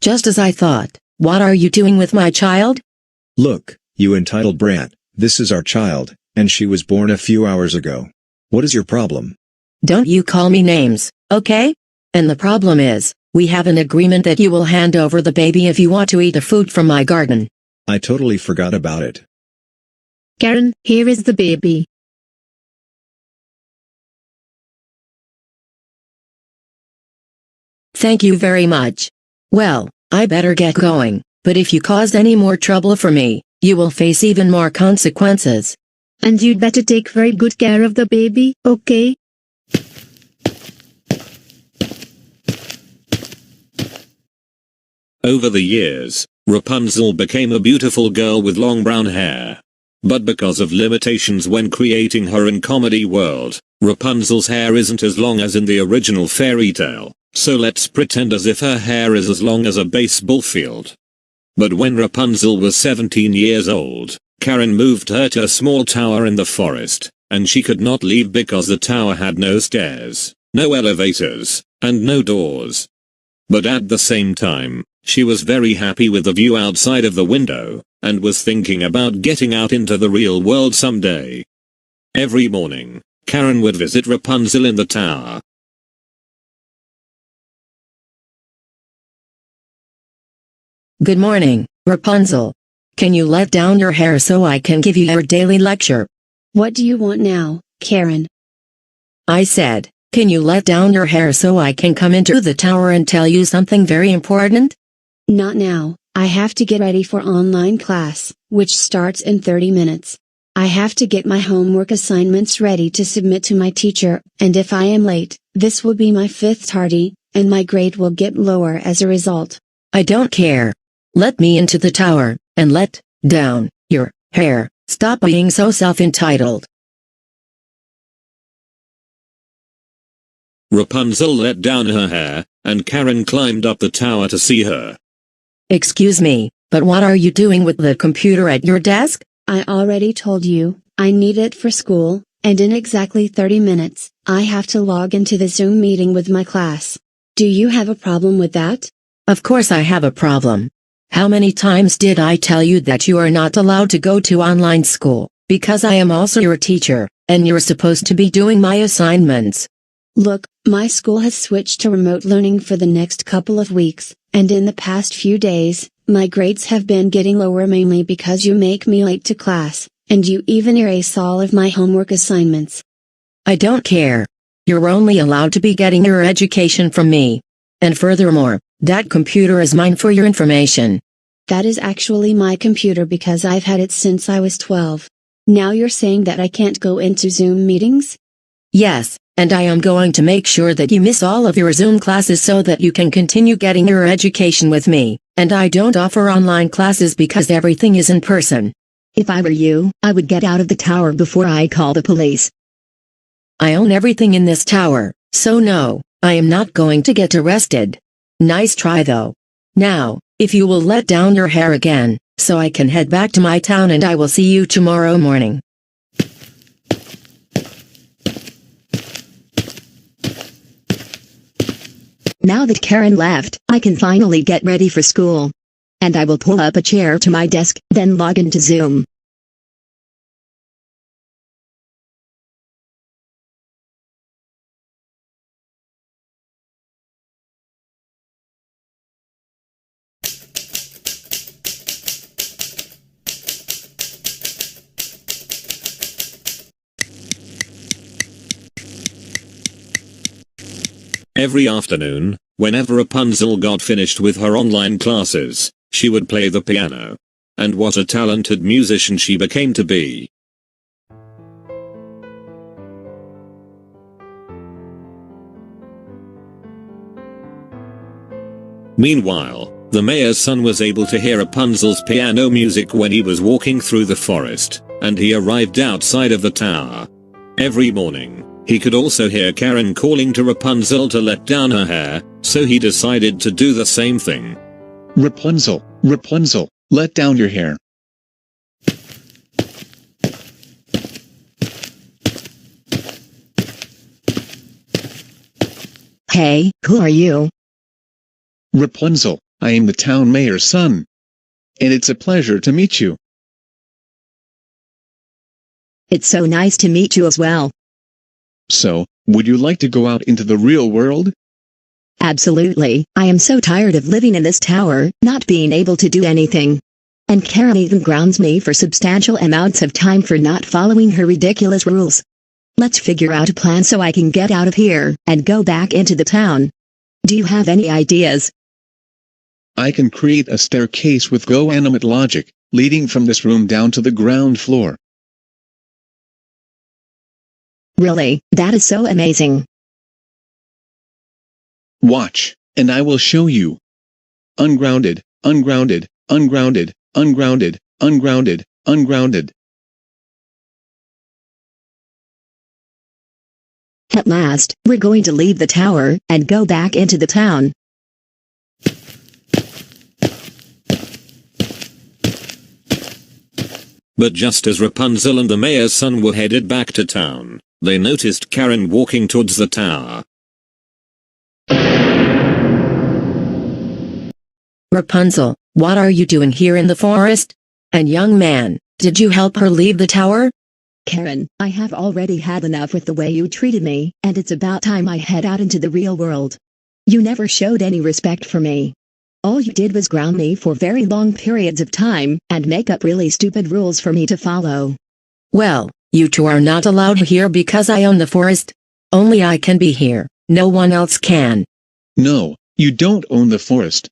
Just as I thought. What are you doing with my child? Look, you entitled brat, this is our child, and she was born a few hours ago. What is your problem? Don't you call me names, okay? And the problem is, we have an agreement that you will hand over the baby if you want to eat the food from my garden. I totally forgot about it. Karen, here is the baby. Thank you very much. Well, I better get going, but if you cause any more trouble for me, you will face even more consequences. And you'd better take very good care of the baby, okay? Over the years, Rapunzel became a beautiful girl with long brown hair. But because of limitations when creating her in Comedy World, Rapunzel's hair isn't as long as in the original fairy tale, so let's pretend as if her hair is as long as a baseball field. But when Rapunzel was 17 years old, Karen moved her to a small tower in the forest, and she could not leave because the tower had no stairs, no elevators, and no doors. But at the same time, she was very happy with the view outside of the window, and was thinking about getting out into the real world someday. Every morning, Karen would visit Rapunzel in the tower. Good morning, Rapunzel. Can you let down your hair so I can give you your daily lecture? What do you want now, Karen? I said, can you let down your hair so I can come into the tower and tell you something very important? Not now. I have to get ready for online class, which starts in 30 minutes. I have to get my homework assignments ready to submit to my teacher, and if I am late, this will be my 5th tardy, and my grade will get lower as a result. I don't care. Let me into the tower, and let down your hair. Stop being so self-entitled. Rapunzel let down her hair, and Karen climbed up the tower to see her. Excuse me, but what are you doing with the computer at your desk? I already told you, I need it for school, and in exactly 30 minutes, I have to log into the Zoom meeting with my class. Do you have a problem with that? Of course I have a problem. How many times did I tell you that you are not allowed to go to online school, because I am also your teacher, and you're supposed to be doing my assignments? Look, my school has switched to remote learning for the next couple of weeks, and in the past few days, my grades have been getting lower mainly because you make me late to class, and you even erase all of my homework assignments. I don't care. You're only allowed to be getting your education from me. And furthermore, that computer is mine for your information. That is actually my computer because I've had it since I was 12. Now you're saying that I can't go into Zoom meetings? Yes, and I am going to make sure that you miss all of your Zoom classes so that you can continue getting your education with me, and I don't offer online classes because everything is in person. If I were you, I would get out of the tower before I call the police. I own everything in this tower, so no, I am not going to get arrested. Nice try though. Now, if you will let down your hair again, so I can head back to my town and I will see you tomorrow morning. Now that Karen left, I can finally get ready for school. And I will pull up a chair to my desk, then log into Zoom. Every afternoon, whenever Rapunzel got finished with her online classes, she would play the piano. And what a talented musician she became to be. Meanwhile, the mayor's son was able to hear Rapunzel's piano music when he was walking through the forest, and he arrived outside of the tower. Every morning, he could also hear Karen calling to Rapunzel to let down her hair, so he decided to do the same thing. Rapunzel, Rapunzel, let down your hair. Hey, who are you? Rapunzel, I am the town mayor's son. And it's a pleasure to meet you. It's so nice to meet you as well. So, would you like to go out into the real world? Absolutely. I am so tired of living in this tower, not being able to do anything. And Karen even grounds me for substantial amounts of time for not following her ridiculous rules. Let's figure out a plan so I can get out of here and go back into the town. Do you have any ideas? I can create a staircase with GoAnimate logic, leading from this room down to the ground floor. Really, that is so amazing. Watch, and I will show you. Ungrounded, ungrounded, ungrounded, ungrounded, ungrounded, ungrounded. At last, we're going to leave the tower and go back into the town. But just as Rapunzel and the mayor's son were headed back to town, they noticed Karen walking towards the tower. Rapunzel, what are you doing here in the forest? And young man, did you help her leave the tower? Karen, I have already had enough with the way you treated me, and it's about time I head out into the real world. You never showed any respect for me. All you did was ground me for very long periods of time, and make up really stupid rules for me to follow. Well, you two are not allowed here because I own the forest. Only I can be here, no one else can. No, you don't own the forest.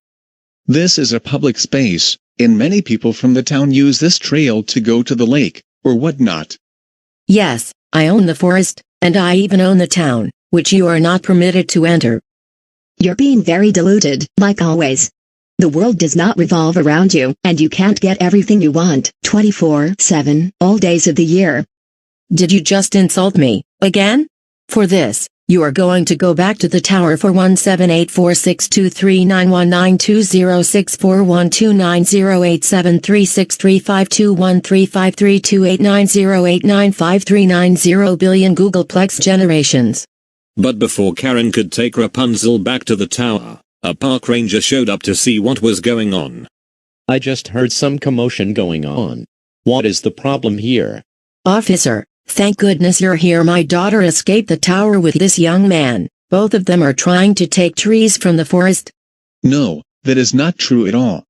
This is a public space, and many people from the town use this trail to go to the lake, or whatnot. Yes, I own the forest, and I even own the town, which you are not permitted to enter. You're being very deluded, like always. The world does not revolve around you, and you can't get everything you want, 24/7, all days of the year. Did you just insult me, again? For this, you are going to go back to the tower for 1784623919206412908735213532890895390 billion Googleplex generations. But before Karen could take Rapunzel back to the tower, a park ranger showed up to see what was going on. I just heard some commotion going on. What is the problem here? Officer, thank goodness you're here. My daughter escaped the tower with this young man. Both of them are trying to take trees from the forest. No, that is not true at all.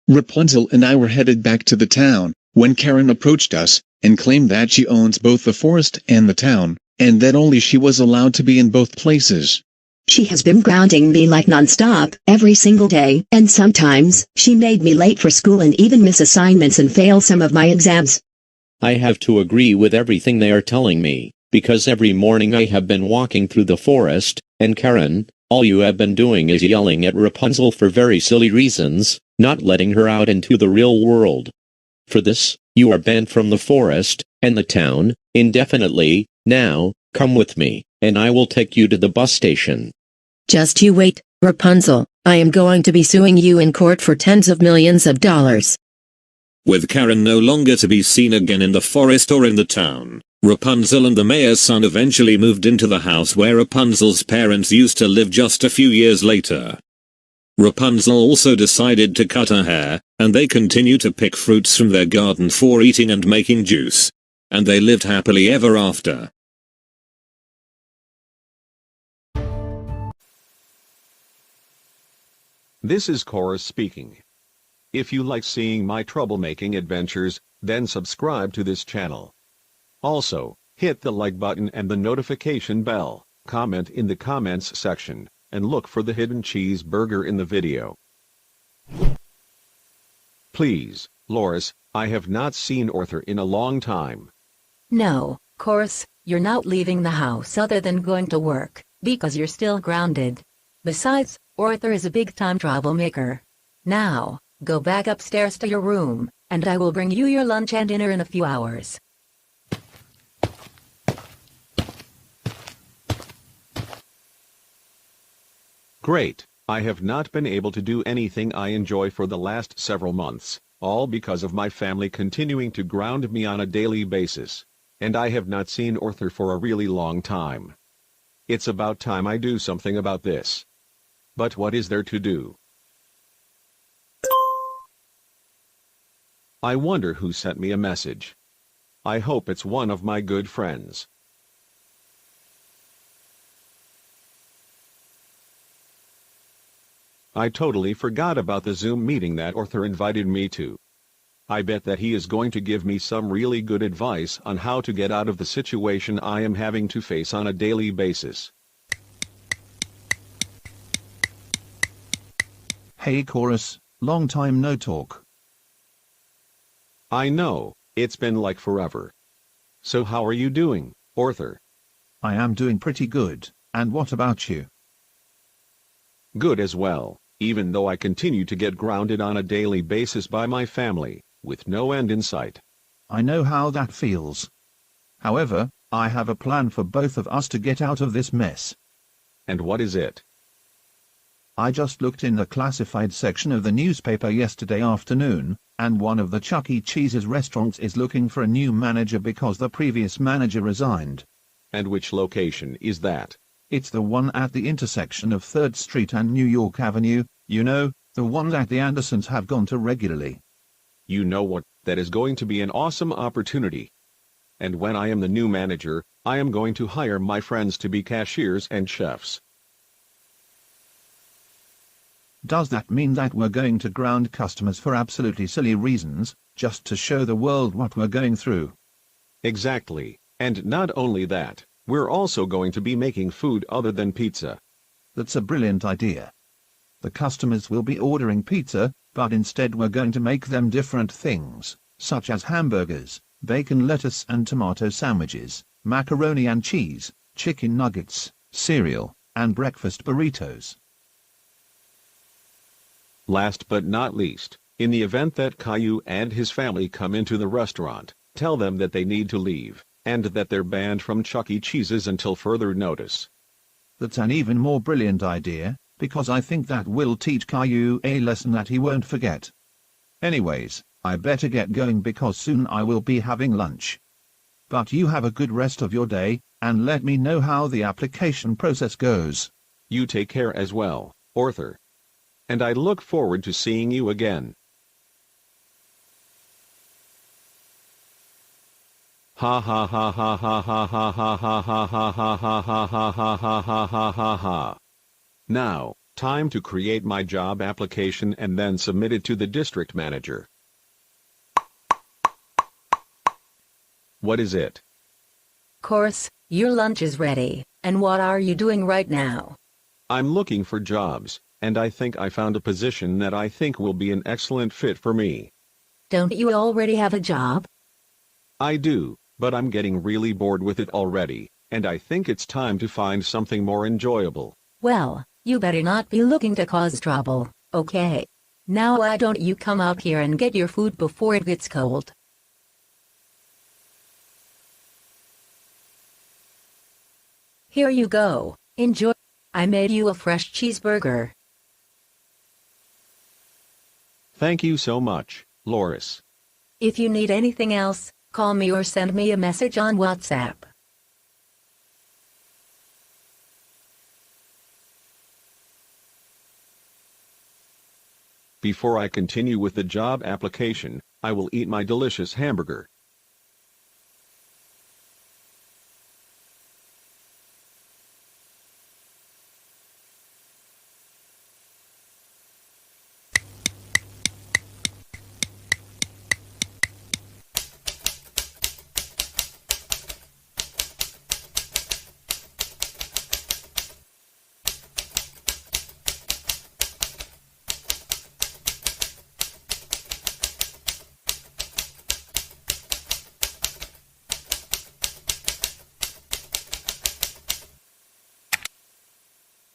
Rapunzel and I were headed back to the town, when Karen approached us, and claimed that she owns both the forest and the town, and that only she was allowed to be in both places. She has been grounding me like non-stop, every single day, and sometimes, she made me late for school and even miss assignments and fail some of my exams. I have to agree with everything they are telling me, because every morning I have been walking through the forest, and Karen, all you have been doing is yelling at Rapunzel for very silly reasons, not letting her out into the real world. For this, you are banned from the forest, and the town, indefinitely. Now, come with me, and I will take you to the bus station. Just you wait, Rapunzel, I am going to be suing you in court for tens of millions of dollars. With Karen no longer to be seen again in the forest or in the town, Rapunzel and the mayor's son eventually moved into the house where Rapunzel's parents used to live just a few years later. Rapunzel also decided to cut her hair, and they continue to pick fruits from their garden for eating and making juice. And they lived happily ever after. This is Chorus speaking. If you like seeing my troublemaking adventures, then subscribe to this channel. Also, hit the like button and the notification bell, comment in the comments section, and look for the hidden cheeseburger in the video. Please, Loris, I have not seen Arthur in a long time. No, Chorus, you're not leaving the house other than going to work, because you're still grounded. Besides, Arthur is a big-time troublemaker. Now, go back upstairs to your room, and I will bring you your lunch and dinner in a few hours. Great, I have not been able to do anything I enjoy for the last several months, all because of my family continuing to ground me on a daily basis. And I have not seen Arthur for a really long time. It's about time I do something about this. But what is there to do? I wonder who sent me a message. I hope it's one of my good friends. I totally forgot about the Zoom meeting that Arthur invited me to. I bet that he is going to give me some really good advice on how to get out of the situation I am having to face on a daily basis. Hey Chorus, long time no talk. I know, it's been like forever. So how are you doing, Arthur? I am doing pretty good, and what about you? Good as well, even though I continue to get grounded on a daily basis by my family, with no end in sight. I know how that feels. However, I have a plan for both of us to get out of this mess. And what is it? I just looked in the classified section of the newspaper yesterday afternoon, and one of the Chuck E. Cheese's restaurants is looking for a new manager because the previous manager resigned. And which location is that? It's the one at the intersection of 3rd Street and New York Avenue, you know, the one that the Andersons have gone to regularly. You know what, that is going to be an awesome opportunity. And when I am the new manager, I am going to hire my friends to be cashiers and chefs. Does that mean that we're going to ground customers for absolutely silly reasons, just to show the world what we're going through? Exactly, and not only that, we're also going to be making food other than pizza. That's a brilliant idea. The customers will be ordering pizza, but instead we're going to make them different things, such as hamburgers, bacon, lettuce and tomato sandwiches, macaroni and cheese, chicken nuggets, cereal, and breakfast burritos. Last but not least, in the event that Caillou and his family come into the restaurant, tell them that they need to leave, and that they're banned from Chuck E. Cheese's until further notice. That's an even more brilliant idea, because I think that will teach Caillou a lesson that he won't forget. Anyways, I better get going because soon I will be having lunch. But you have a good rest of your day, and let me know how the application process goes. You take care as well, Arthur. And I look forward to seeing you again. Ha ha ha ha ha ha ha ha ha ha ha ha ha ha ha ha ha ha ha ha. Now, time to create my job application and then submit it to the district manager. What is it? Course, your lunch is ready, and what are you doing right now? I'm looking for jobs, and I think I found a position that I think will be an excellent fit for me. Don't you already have a job? I do, but I'm getting really bored with it already, and I think it's time to find something more enjoyable. Well, you better not be looking to cause trouble, okay? Now why don't you come out here and get your food before it gets cold? Here you go, enjoy. I made you a fresh cheeseburger. Thank you so much, Loris. If you need anything else, call me or send me a message on WhatsApp. Before I continue with the job application, I will eat my delicious hamburger.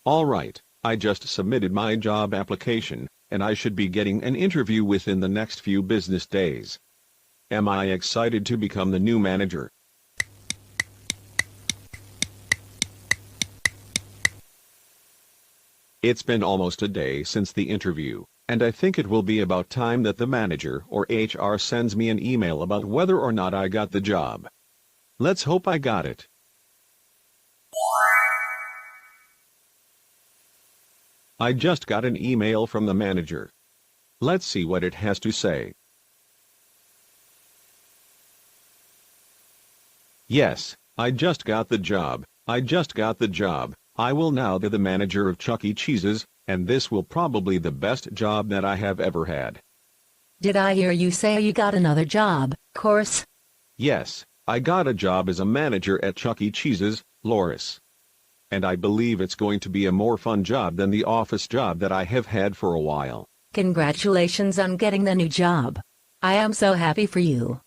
Alright, I just submitted my job application, and I should be getting an interview within the next few business days. Am I excited to become the new manager? It's been almost a day since the interview, and I think it will be about time that the manager or HR sends me an email about whether or not I got the job. Let's hope I got it. I just got an email from the manager. Let's see what it has to say. Yes, I just got the job. I just got the job. I will now be the manager of Chuck E. Cheese's, and this will probably be the best job that I have ever had. Did I hear you say you got another job, Course? Yes, I got a job as a manager at Chuck E. Cheese's, Loris. and I believe it's going to be a more fun job than the office job that I have had for a while. Congratulations on getting the new job. I am so happy for you.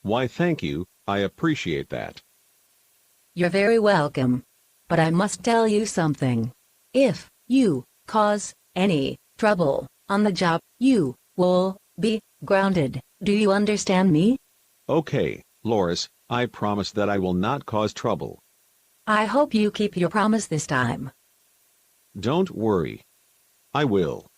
Why, thank you, I appreciate that. You're very welcome. But I must tell you something. If you cause any trouble on the job, you will be grounded. Do you understand me? Okay, Loris, I promise that I will not cause trouble. I hope you keep your promise this time. Don't worry. I will.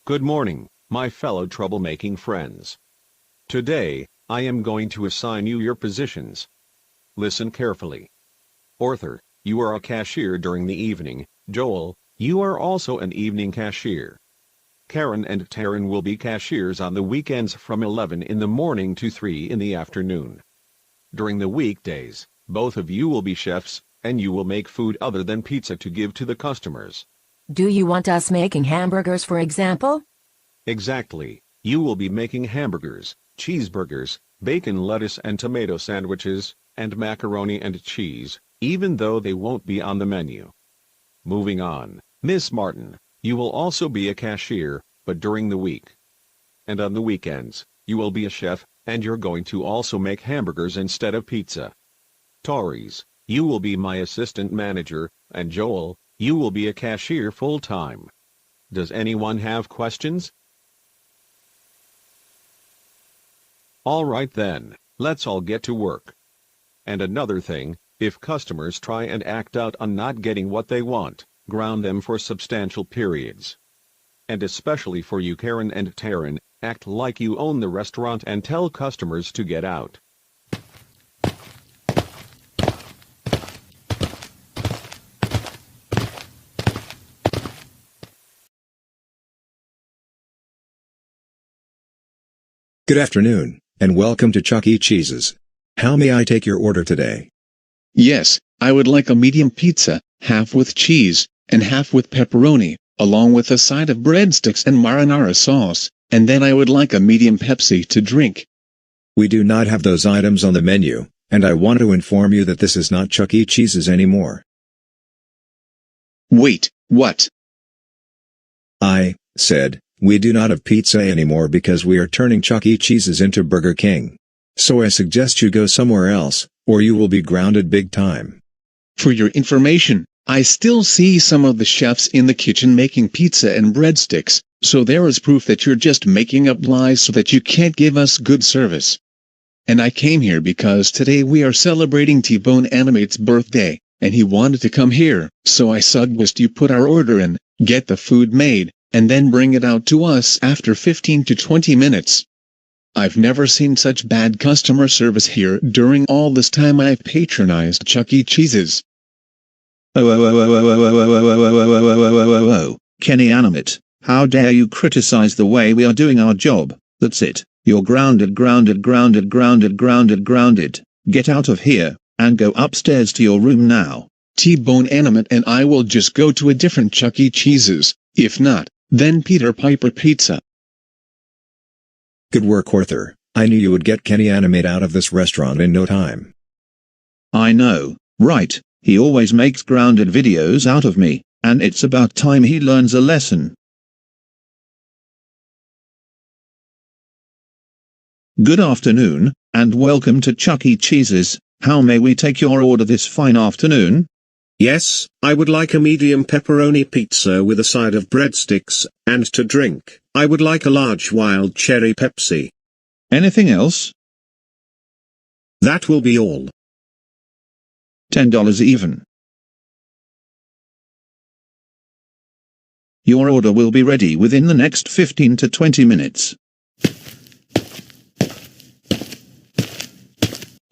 Good morning, my fellow troublemaking friends. Today, I am going to assign you your positions. Listen carefully. Arthur, you are a cashier during the evening. Joel, you are also an evening cashier. Karen and Taryn will be cashiers on the weekends from 11 in the morning to 3 in the afternoon. During the weekdays, both of you will be chefs, and you will make food other than pizza to give to the customers. Do you want us making hamburgers, for example? Exactly. You will be making hamburgers, cheeseburgers, bacon, lettuce and tomato sandwiches, and macaroni and cheese, even though they won't be on the menu. Moving on, Miss Martin, you will also be a cashier, but during the week. And on the weekends, you will be a chef, and you're going to also make hamburgers instead of pizza. Tauris, you will be my assistant manager, and Joel, you will be a cashier full-time. Does anyone have questions? All right then, let's all get to work. And another thing, if customers try and act out on not getting what they want, ground them for substantial periods. And especially for you Karen and Taryn, act like you own the restaurant and tell customers to get out. Good afternoon, and welcome to Chuck E. Cheese's. How may I take your order today? Yes, I would like a medium pizza, half with cheese, and half with pepperoni, along with a side of breadsticks and marinara sauce, and then I would like a medium Pepsi to drink. We do not have those items on the menu, and I want to inform you that this is not Chuck E. Cheese's anymore. Wait, what? I said, we do not have pizza anymore because we are turning Chuck E. Cheese's into Burger King. So I suggest you go somewhere else, or you will be grounded big time. For your information, I still see some of the chefs in the kitchen making pizza and breadsticks, so there is proof that you're just making up lies so that you can't give us good service. And I came here because today we are celebrating T-Bone Animate's birthday, and he wanted to come here, so I suggest you put our order in, get the food made, and then bring it out to us after 15 to 20 minutes. I've never seen such bad customer service here during all this time I've patronized Chuck E. Cheese's. Oh, Kenny Animate, how dare you criticize the way we are doing our job? That's it, you're grounded. Get out of here, and go upstairs to your room now. T-Bone Animate and I will just go to a different Chuck E. Cheese's, if not, then Peter Piper Pizza. Good work, Arthur. I knew you would get Kenny Animate out of this restaurant in no time. I know, right, he always makes grounded videos out of me, and it's about time he learns a lesson. Good afternoon, and welcome to Chuck E. Cheese's. How may we take your order this fine afternoon? Yes, I would like a medium pepperoni pizza with a side of breadsticks, and to drink, I would like a large wild cherry Pepsi. Anything else? That will be all. $10 even. Your order will be ready within the next 15 to 20 minutes.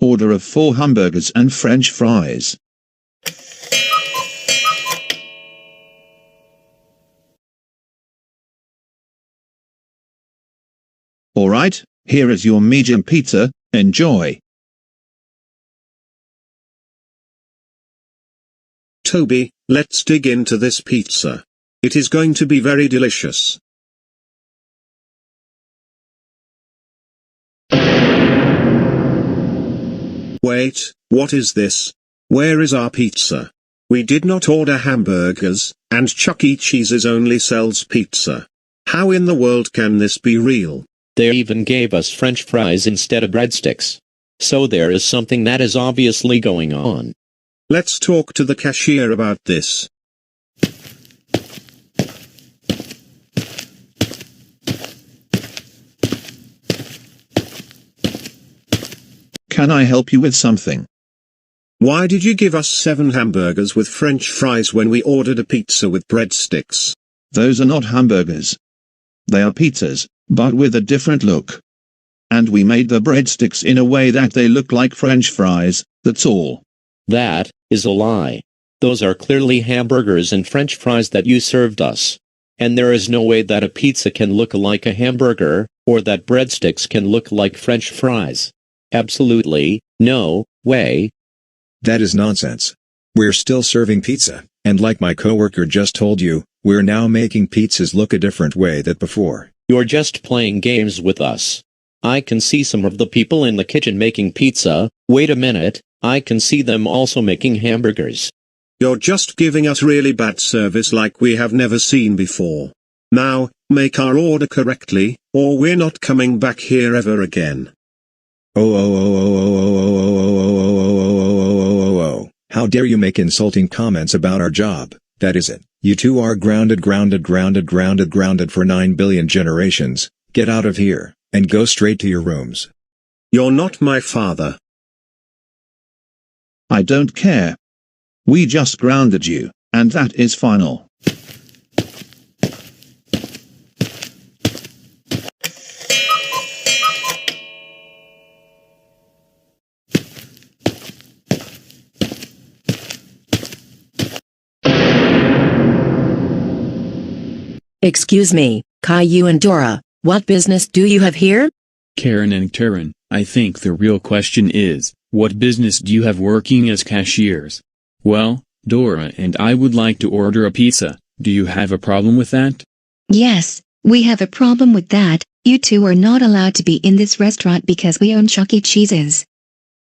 Order of 4 hamburgers and French fries. Alright, here is your medium pizza, enjoy. Toby, let's dig into this pizza. It is going to be very delicious. Wait, what is this? Where is our pizza? We did not order hamburgers, and Chuck E. Cheese's only sells pizza. How in the world can this be real? They even gave us French fries instead of breadsticks. So there is something that is obviously going on. Let's talk to the cashier about this. Can I help you with something? Why did you give us 7 hamburgers with French fries when we ordered a pizza with breadsticks? Those are not hamburgers. They are pizzas, but with a different look. And we made the breadsticks in a way that they look like French fries, that's all. That is a lie. Those are clearly hamburgers and French fries that you served us. And there is no way that a pizza can look like a hamburger, or that breadsticks can look like French fries. Absolutely, no way. That is nonsense. We're still serving pizza, and like my coworker just told you, we're now making pizzas look a different way than before. You're just playing games with us. I can see some of the people in the kitchen making pizza. Wait a minute, I can see them also making hamburgers. You're just giving us really bad service like we have never seen before. Now, make our order correctly, or we're not coming back here ever again. How dare you make insulting comments about our job? That is it. You two are grounded for 9 billion generations. Get out of here, and go straight to your rooms. You're not my father. I don't care. We just grounded you, and that is final. Excuse me, Caillou and Dora, what business do you have here? Karen and Taryn, I think the real question is, what business do you have working as cashiers? Well, Dora and I would like to order a pizza. Do you have a problem with that? Yes, we have a problem with that. You two are not allowed to be in this restaurant because we own Chuck E. Cheese's.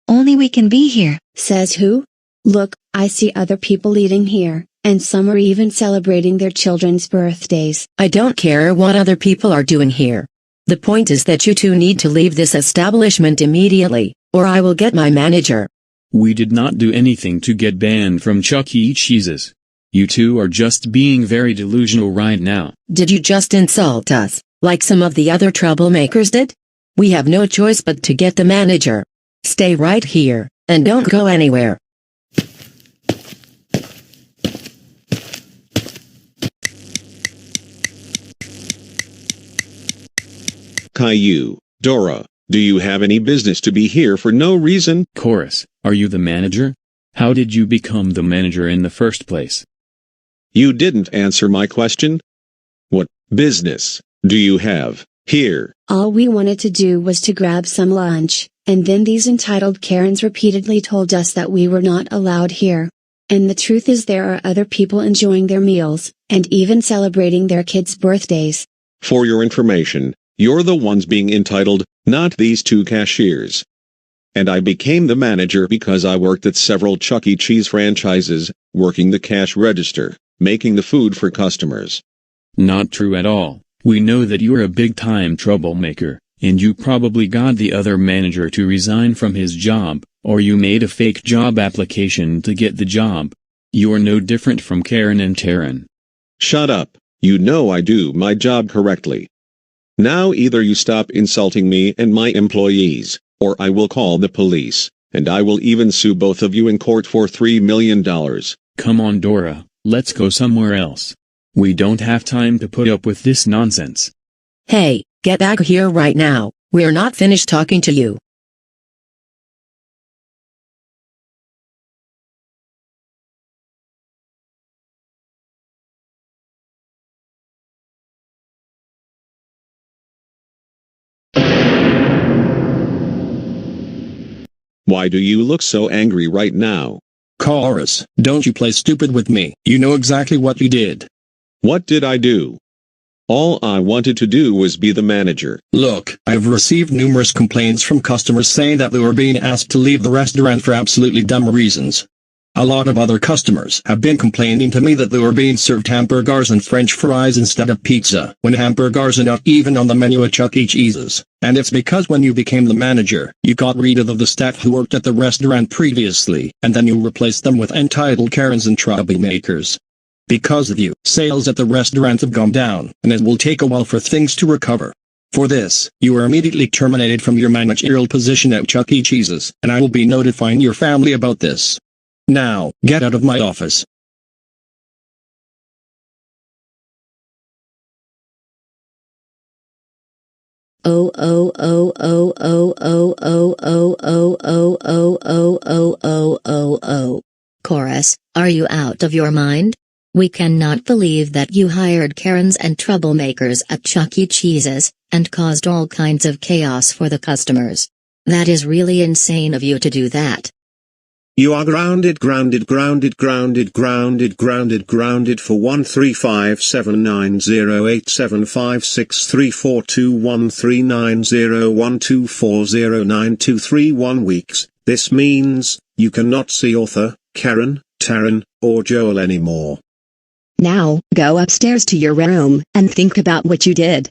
Only we can be here. Says who? Look, I see other people eating here, and some are even celebrating their children's birthdays. I don't care what other people are doing here. The point is that you two need to leave this establishment immediately, or I will get my manager. We did not do anything to get banned from Chuck E. Cheese's. You two are just being very delusional right now. Did you just insult us, like some of the other troublemakers did? We have no choice but to get the manager. Stay right here, and don't go anywhere. Caillou, Dora, do you have any business to be here for no reason? Chorus, are you the manager? How did you become the manager in the first place? You didn't answer my question. What business do you have here? All we wanted to do was to grab some lunch, and then these entitled Karens repeatedly told us that we were not allowed here. And the truth is there are other people enjoying their meals, and even celebrating their kids' birthdays. For your information, you're the ones being entitled, not these two cashiers. And I became the manager because I worked at several Chuck E. Cheese franchises, working the cash register, making the food for customers. Not true at all. We know that you're a big-time troublemaker, and you probably got the other manager to resign from his job, or you made a fake job application to get the job. You're no different from Karen and Taryn. Shut up. You know I do my job correctly. Now either you stop insulting me and my employees, or I will call the police, and I will even sue both of you in court for $3 million. Come on, Dora, let's go somewhere else. We don't have time to put up with this nonsense. Hey, get back here right now. We're not finished talking to you. Why do you look so angry right now? Chorus, don't you play stupid with me. You know exactly what you did. What did I do? All I wanted to do was be the manager. Look, I've received numerous complaints from customers saying that they were being asked to leave the restaurant for absolutely dumb reasons. A lot of other customers have been complaining to me that they were being served hamburgers and french fries instead of pizza, when hamburgers are not even on the menu at Chuck E. Cheese's. And it's because when you became the manager, you got rid of the staff who worked at the restaurant previously, and then you replaced them with entitled Karens and troublemakers. Because of you, sales at the restaurant have gone down, and it will take a while for things to recover. For this, you are immediately terminated from your managerial position at Chuck E. Cheese's, and I will be notifying your family about this. Now, get out of my office. Oh oh oh oh oh oh oh oh oh oh oh oh oh oh oh oh. Chorus, are you out of your mind? We cannot believe that you hired Karens and troublemakers at Chuck E. Cheese's, and caused all kinds of chaos for the customers. That is really insane of you to do that. You are grounded for 1357908756342124092409231 weeks. This means, you cannot see Arthur, Karen, Taryn, or Joel anymore. Now, go upstairs to your room, and think about what you did.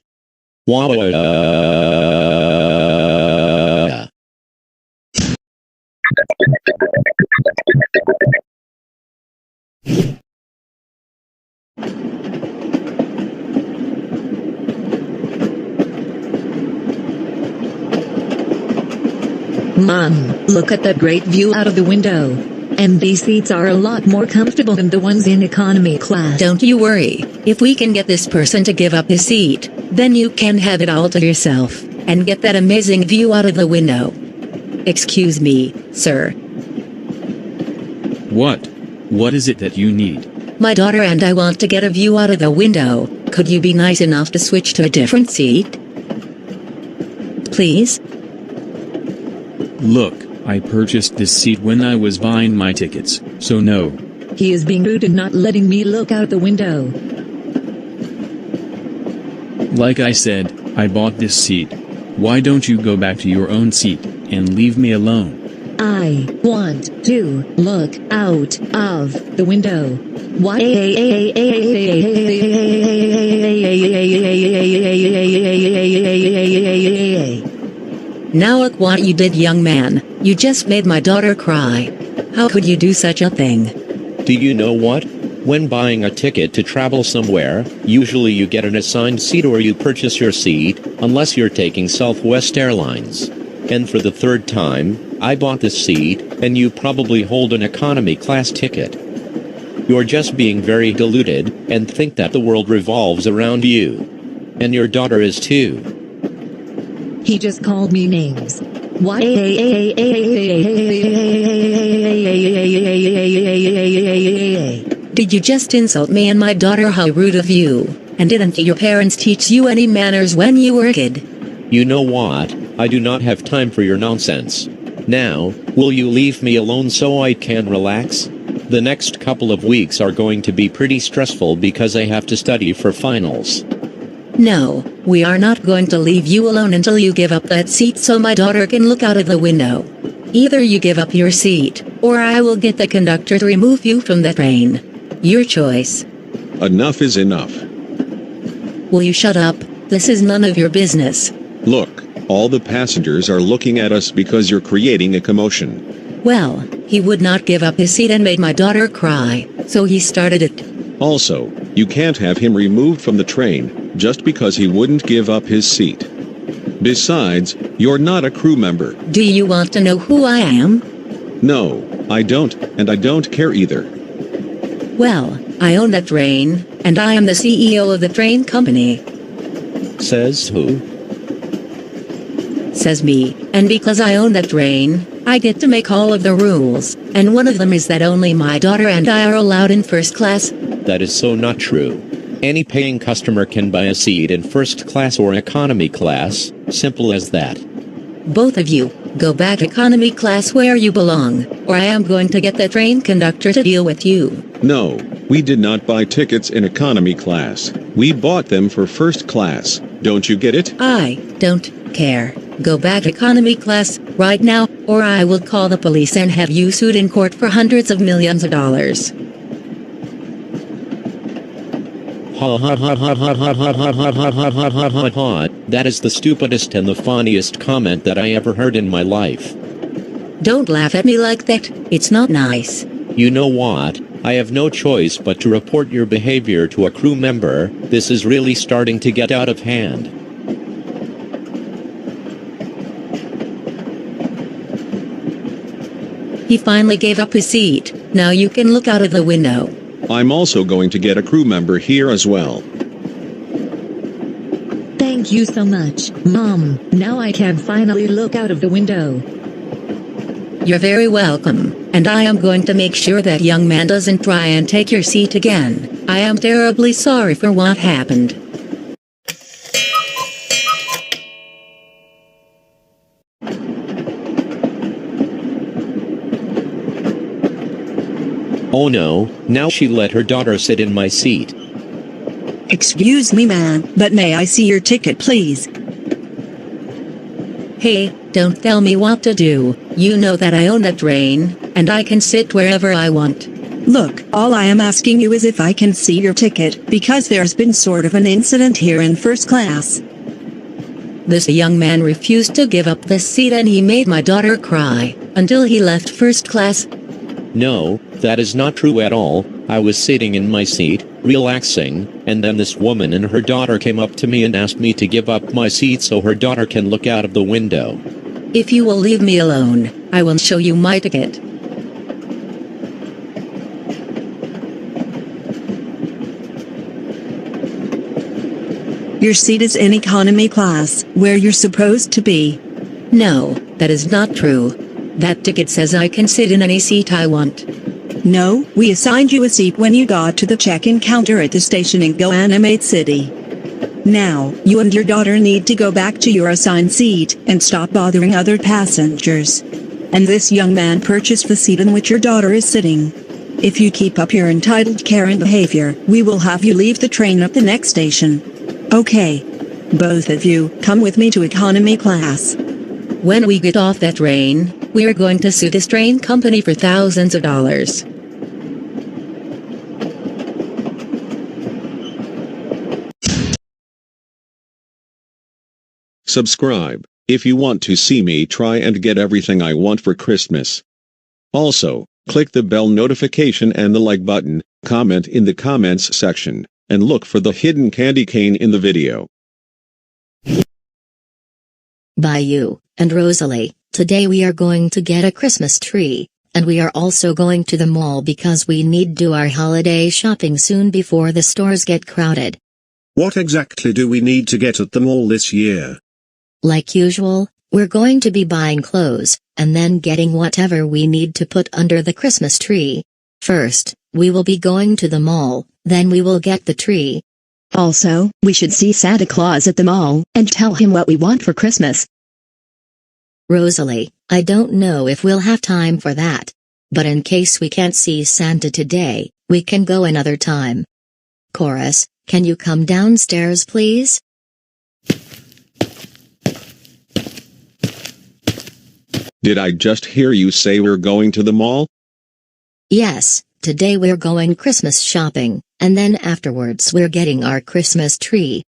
Mom, look at that great view out of the window. And these seats are a lot more comfortable than the ones in economy class. Don't you worry, if we can get this person to give up his seat, then you can have it all to yourself, and get that amazing view out of the window. Excuse me, sir. What? What is it that you need? My daughter and I want to get a view out of the window. Could you be nice enough to switch to a different seat? Please? Look, I purchased this seat when I was buying my tickets, so no. He is being rude and not letting me look out the window. Like I said, I bought this seat. Why don't you go back to your own seat, and leave me alone? I want to look out of the window. Why? Now look what you did, young man. You just made my daughter cry. How could you do such a thing? Do you know what? When buying a ticket to travel somewhere, usually you get an assigned seat or you purchase your seat, unless you're taking Southwest Airlines. And for the third time, I bought this seat, and you probably hold an economy class ticket. You're just being very deluded, and think that the world revolves around you. And your daughter is too. He just called me names. Why? Did you just insult me and my daughter? How rude of you. And didn't your parents teach you any manners when you were a kid? You know what? I do not have time for your nonsense. Now, will you leave me alone so I can relax? The next couple of weeks are going to be pretty stressful because I have to study for finals. No, we are not going to leave you alone until you give up that seat so my daughter can look out of the window. Either you give up your seat, or I will get the conductor to remove you from the train. Your choice. Enough is enough. Will you shut up? This is none of your business. Look, all the passengers are looking at us because you're creating a commotion. Well, he would not give up his seat and made my daughter cry, so he started it. Also, you can't have him removed from the train, just because he wouldn't give up his seat. Besides, you're not a crew member. Do you want to know who I am? No, I don't, and I don't care either. Well, I own the train, and I am the CEO of the train company. Says who? Says me, and because I own the train, I get to make all of the rules, and one of them is that only my daughter and I are allowed in first class. That is so not true. Any paying customer can buy a seat in first class or economy class, simple as that. Both of you, go back economy class where you belong, or I am going to get the train conductor to deal with you. No, We did not buy tickets in economy class. We bought them for first class. Don't you get it? I don't care. Go back economy class right now, or I will call the police and have you sued in court for hundreds of millions of dollars. That is the stupidest and the funniest comment that I ever heard in my life. Don't laugh at me like that, it's not nice. You know what? I have no choice but to report your behavior to a crew member. This is really starting to get out of hand. He finally gave up his seat. Now you can look out of the window. I'm also going to get a crew member here as well. Thank you so much, Mom. Now I can finally look out of the window. You're very welcome, and I am going to make sure that young man doesn't try and take your seat again. I am terribly sorry for what happened. Oh no, now she let her daughter sit in my seat. Excuse me, ma'am, but may I see your ticket, please? Hey, don't tell me what to do. You know that I own a train, and I can sit wherever I want. Look, all I am asking you is if I can see your ticket, because there's been sort of an incident here in first class. This young man refused to give up the seat and he made my daughter cry, until he left first class. No, that is not true at all. I was sitting in my seat, relaxing, and then this woman and her daughter came up to me and asked me to give up my seat so her daughter can look out of the window. If you will leave me alone, I will show you my ticket. Your seat is in economy class, where you're supposed to be. No, that is not true. That ticket says I can sit in any seat I want. No, we assigned you a seat when you got to the check-in counter at the station in GoAnimate City. Now, you and your daughter need to go back to your assigned seat and stop bothering other passengers. And this young man purchased the seat in which your daughter is sitting. If you keep up your entitled Karen behavior, we will have you leave the train at the next station. Okay. Both of you, come with me to economy class. When we get off that train, we are going to sue this train company for thousands of dollars. Subscribe, if you want to see me try and get everything I want for Christmas. Also, click the bell notification and the like button, comment in the comments section, and look for the hidden candy cane in the video. By you and Rosalie, today we are going to get a Christmas tree, and we are also going to the mall because we need to do our holiday shopping soon before the stores get crowded. What exactly do we need to get at the mall this year? Like usual, we're going to be buying clothes, and then getting whatever we need to put under the Christmas tree. First, we will be going to the mall, then we will get the tree. Also, we should see Santa Claus at the mall, and tell him what we want for Christmas. Rosalie, I don't know if we'll have time for that. But in case we can't see Santa today, we can go another time. Chorus, can you come downstairs please? Did I just hear you say we're going to the mall? Yes, today we're going Christmas shopping, and then afterwards we're getting our Christmas tree.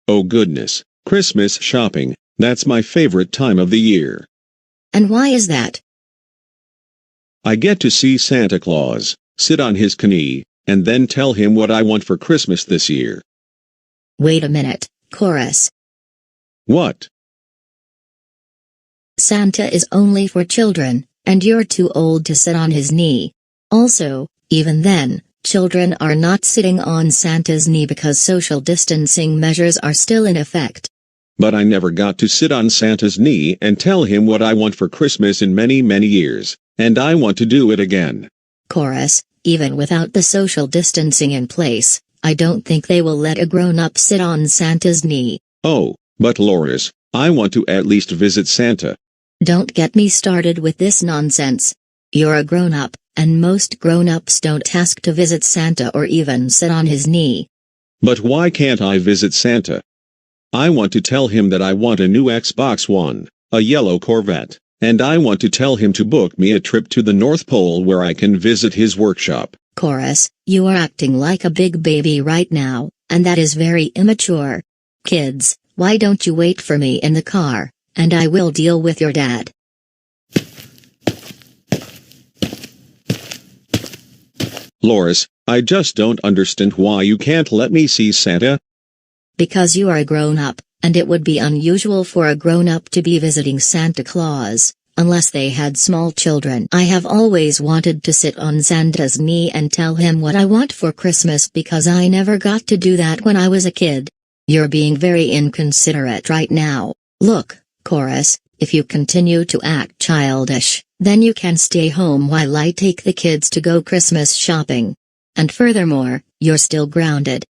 Oh goodness, Christmas shopping, that's my favorite time of the year. And why is that? I get to see Santa Claus, sit on his knee, and then tell him what I want for Christmas this year. Wait a minute, Chorus. What? Santa is only for children, and you're too old to sit on his knee. Also, even then, children are not sitting on Santa's knee because social distancing measures are still in effect. But I never got to sit on Santa's knee and tell him what I want for Christmas in many, many years, and I want to do it again. Chorus, even without the social distancing in place, I don't think they will let a grown-up sit on Santa's knee. Oh, but Loris, I want to at least visit Santa. Don't get me started with this nonsense. You're a grown-up, and most grown-ups don't ask to visit Santa or even sit on his knee. But why can't I visit Santa? I want to tell him that I want a new Xbox One, a yellow Corvette, and I want to tell him to book me a trip to the North Pole where I can visit his workshop. Chorus, you are acting like a big baby right now, and that is very immature. Kids, why don't you wait for me in the car, and I will deal with your dad. Loris, I just don't understand why you can't let me see Santa. Because you are a grown-up, and it would be unusual for a grown-up to be visiting Santa Claus, unless they had small children. I have always wanted to sit on Santa's knee and tell him what I want for Christmas because I never got to do that when I was a kid. You're being very inconsiderate right now. Look, Chorus, if you continue to act childish, then you can stay home while I take the kids to go Christmas shopping. And furthermore, you're still grounded.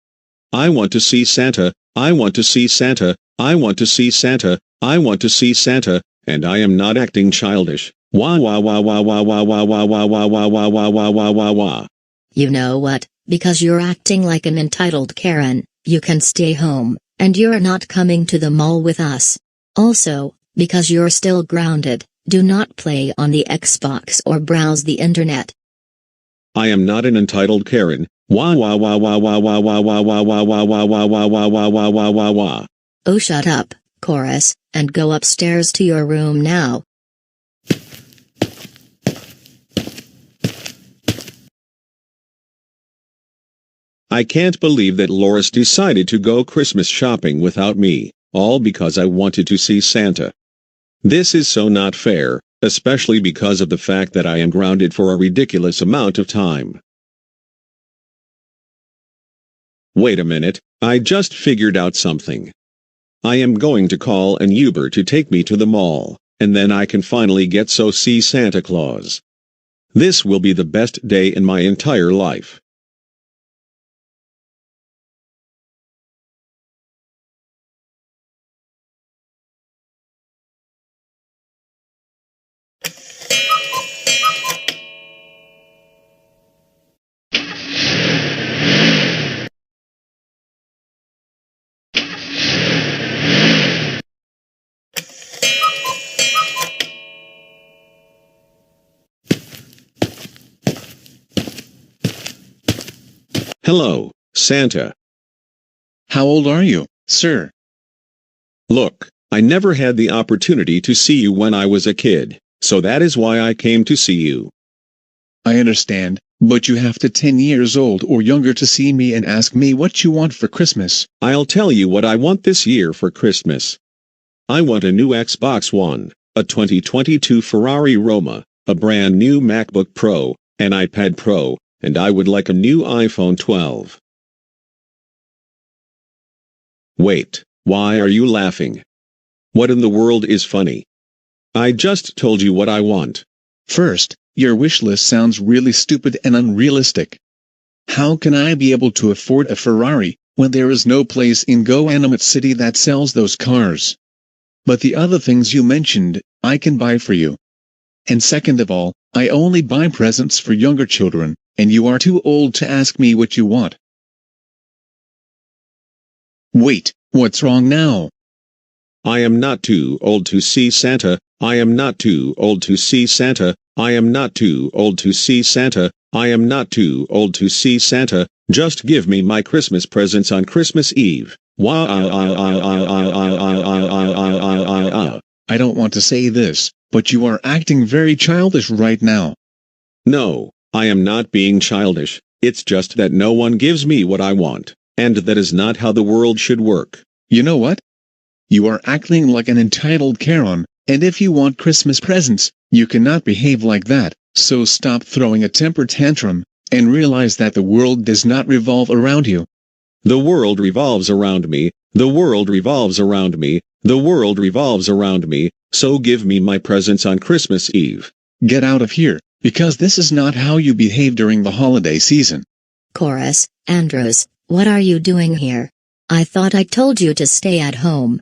I want to see Santa, I want to see Santa, I want to see Santa, I want to see Santa, and I am not acting childish. Wah wah wah wah wah wah wah wah wah wah wah wah wah wah wah wah wah. You know what, because you're acting like an entitled Karen, you can stay home, and you're not coming to the mall with us. Also, because you're still grounded, do not play on the Xbox or browse the internet. I am not an entitled Karen. Wah wah wah wah wah wah wah wah wah wah wah wah wah wah wah wah wah wah wah wah. Oh, shut up, Chorus, and go upstairs to your room now. I can't believe that Loris decided to go Christmas shopping without me, all because I wanted to see Santa. This is so not fair, especially because of the fact that I am grounded for a ridiculous amount of time. Wait a minute, I just figured out something. I am going to call an Uber to take me to the mall, and then I can finally get to see Santa Claus. This will be the best day in my entire life. Hello, Santa. How old are you, sir? Look, I never had the opportunity to see you when I was a kid, so that is why I came to see you. I understand, but you have to 10 years old or younger to see me and ask me what you want for Christmas. I'll tell you what I want this year for Christmas. I want a new Xbox One, a 2022 Ferrari Roma, a brand new MacBook Pro, an iPad Pro, and I would like a new iPhone 12. Wait, why are you laughing? What in the world is funny? I just told you what I want. First, your wish list sounds really stupid and unrealistic. How can I be able to afford a Ferrari when there is no place in GoAnimate City that sells those cars? But the other things you mentioned, I can buy for you. And second of all, I only buy presents for younger children, and you are too old to ask me what you want. Wait, what's wrong now? I am not too old to see Santa, I am not too old to see Santa, I am not too old to see Santa, I am not too old to see Santa, just give me my Christmas presents on Christmas Eve. I don't want to say this, but you are acting very childish right now. No, I am not being childish, it's just that no one gives me what I want, and that is not how the world should work. You know what? You are acting like an entitled Karen, and if you want Christmas presents, you cannot behave like that, so stop throwing a temper tantrum, and realize that the world does not revolve around you. The world revolves around me, the world revolves around me, the world revolves around me, so give me my presents on Christmas Eve. Get out of here, because this is not how you behave during the holiday season. Chorus, Andrews, what are you doing here? I thought I told you to stay at home.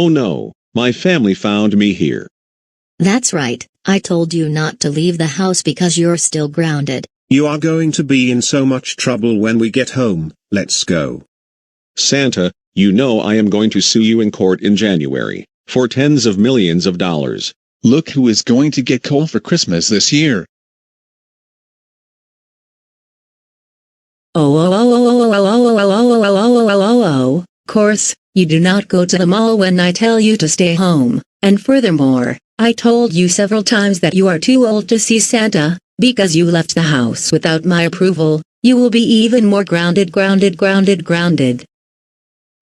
Oh no, my family found me here. That's right, I told you not to leave the house because you're still grounded. You are going to be in so much trouble when we get home. Let's go. Santa, you know I am going to sue you in court in January, for tens of millions of dollars. Look who is going to get coal for Christmas this year. Course, you do not go to the mall when I tell you to stay home, and furthermore, I told you several times that you are too old to see Santa, because you left the house without my approval. You will be even more grounded.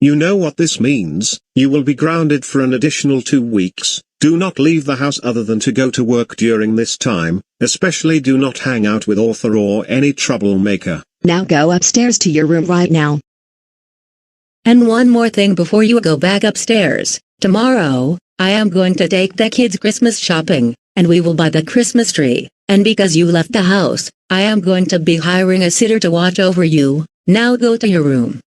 You know what this means, you will be grounded for an additional 2 weeks. Do not leave the house other than to go to work during this time, especially do not hang out with author or any troublemaker. Now go upstairs to your room right now. And one more thing before you go back upstairs. Tomorrow, I am going to take the kids Christmas shopping, and we will buy the Christmas tree. And because you left the house, I am going to be hiring a sitter to watch over you. Now go to your room.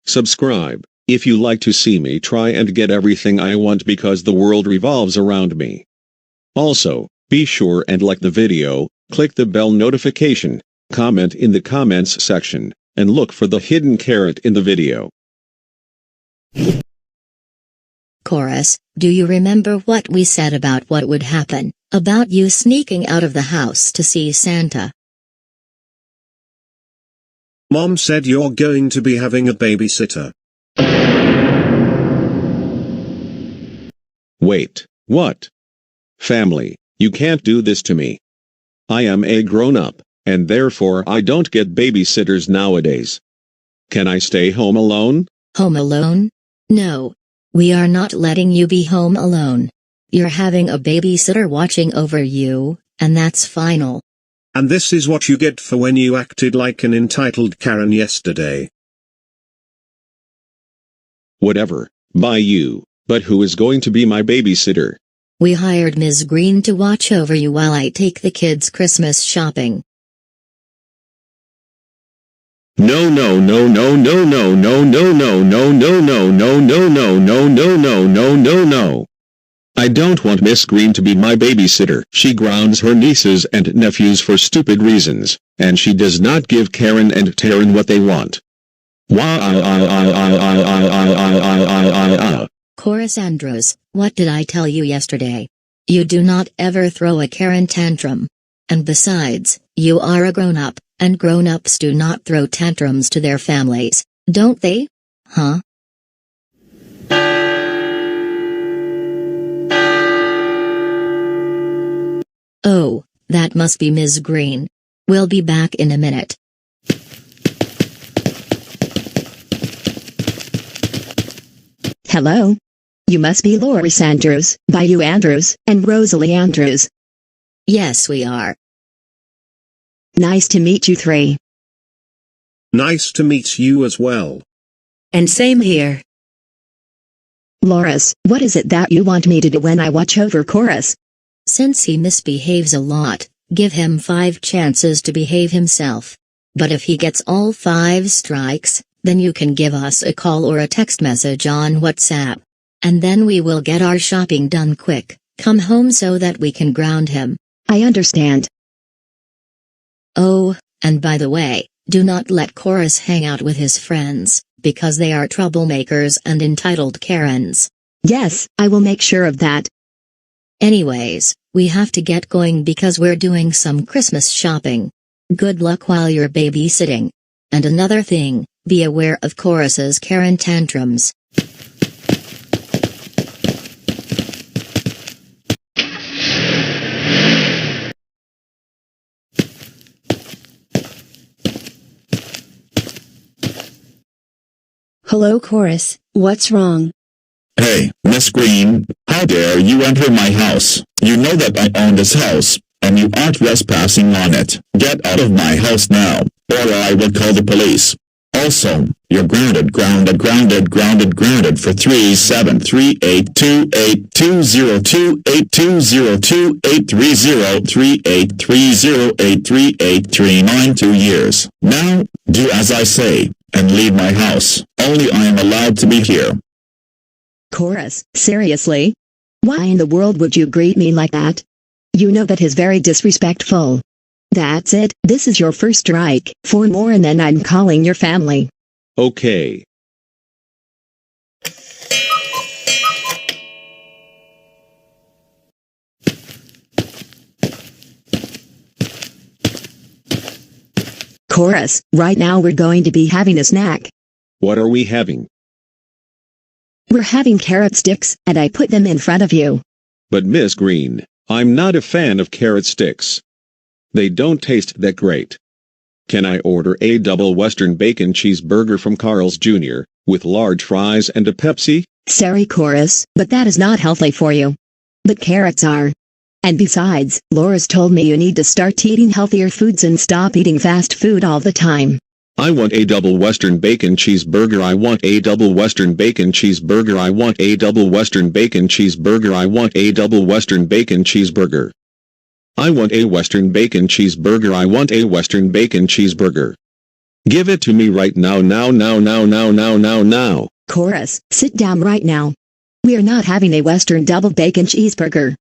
Subscribe, if you like to see me try and get everything I want because the world revolves around me. Also, be sure and like the video, click the bell notification, comment in the comments section, and look for the hidden carrot in the video. Chorus, do you remember what we said about what would happen, about you sneaking out of the house to see Santa? Mom said you're going to be having a babysitter. Wait, what? Family, you can't do this to me. I am a grown-up, and therefore I don't get babysitters nowadays. Can I stay home alone? Home alone? No. We are not letting you be home alone. You're having a babysitter watching over you, and that's final. And this is what you get for when you acted like an entitled Karen yesterday. Whatever, by you, but who is going to be my babysitter? We hired Ms. Green to watch over you while I take the kids Christmas shopping. No. I don't want Miss Green to be my babysitter. She grounds her nieces and nephews for stupid reasons, and she does not give Karen and Taryn what they want. Chorus Andrews, what did I tell you yesterday? You do not ever throw a Karen tantrum. And besides, you are a grown-up, and grown-ups do not throw tantrums to their families, don't they? Huh? Oh, that must be Ms. Green. We'll be back in a minute. Hello? You must be Loris Andrews, Bayou Andrews, and Rosalie Andrews. Yes, we are. Nice to meet you three. Nice to meet you as well. And same here. Loris, what is it that you want me to do when I watch over Chorus? Since he misbehaves a lot, give him 5 chances to behave himself. But if he gets all 5 strikes, then you can give us a call or a text message on WhatsApp. And then we will get our shopping done quick, come home so that we can ground him. I understand. Oh, and by the way, do not let Chorus hang out with his friends, because they are troublemakers and entitled Karens. Yes, I will make sure of that. Anyways, we have to get going because we're doing some Christmas shopping. Good luck while you're babysitting. And another thing, be aware of Chorus's Karen tantrums. Hello, Chorus, what's wrong? Hey, Miss Green, how dare you enter my house? You know that I own this house, and you are trespassing on it. Get out of my house now, or I will call the police. Also, you're grounded for 37382820283038303833830838392 years. Now, do as I say, and leave my house. Only I am allowed to be here. Chorus, seriously? Why in the world would you greet me like that? You know that is very disrespectful. That's it, this is your first strike. 4 more and then I'm calling your family. Okay. Chorus, right now we're going to be having a snack. What are we having? We're having carrot sticks, and I put them in front of you. But Miss Green, I'm not a fan of carrot sticks. They don't taste that great. Can I order a double Western bacon cheeseburger from Carl's Jr., with large fries and a Pepsi? Sorry, Chorus, but that is not healthy for you. But carrots are. And besides, Laura's told me you need to start eating healthier foods and stop eating fast food all the time. I want a double Western bacon cheeseburger. I want a double Western bacon cheeseburger. I want a double Western bacon cheeseburger. I want a double Western bacon cheeseburger. I want a Western bacon cheeseburger. I want a Western bacon cheeseburger. Give it to me right now, now. Chorus, sit down right now. We are not having a Western double bacon cheeseburger.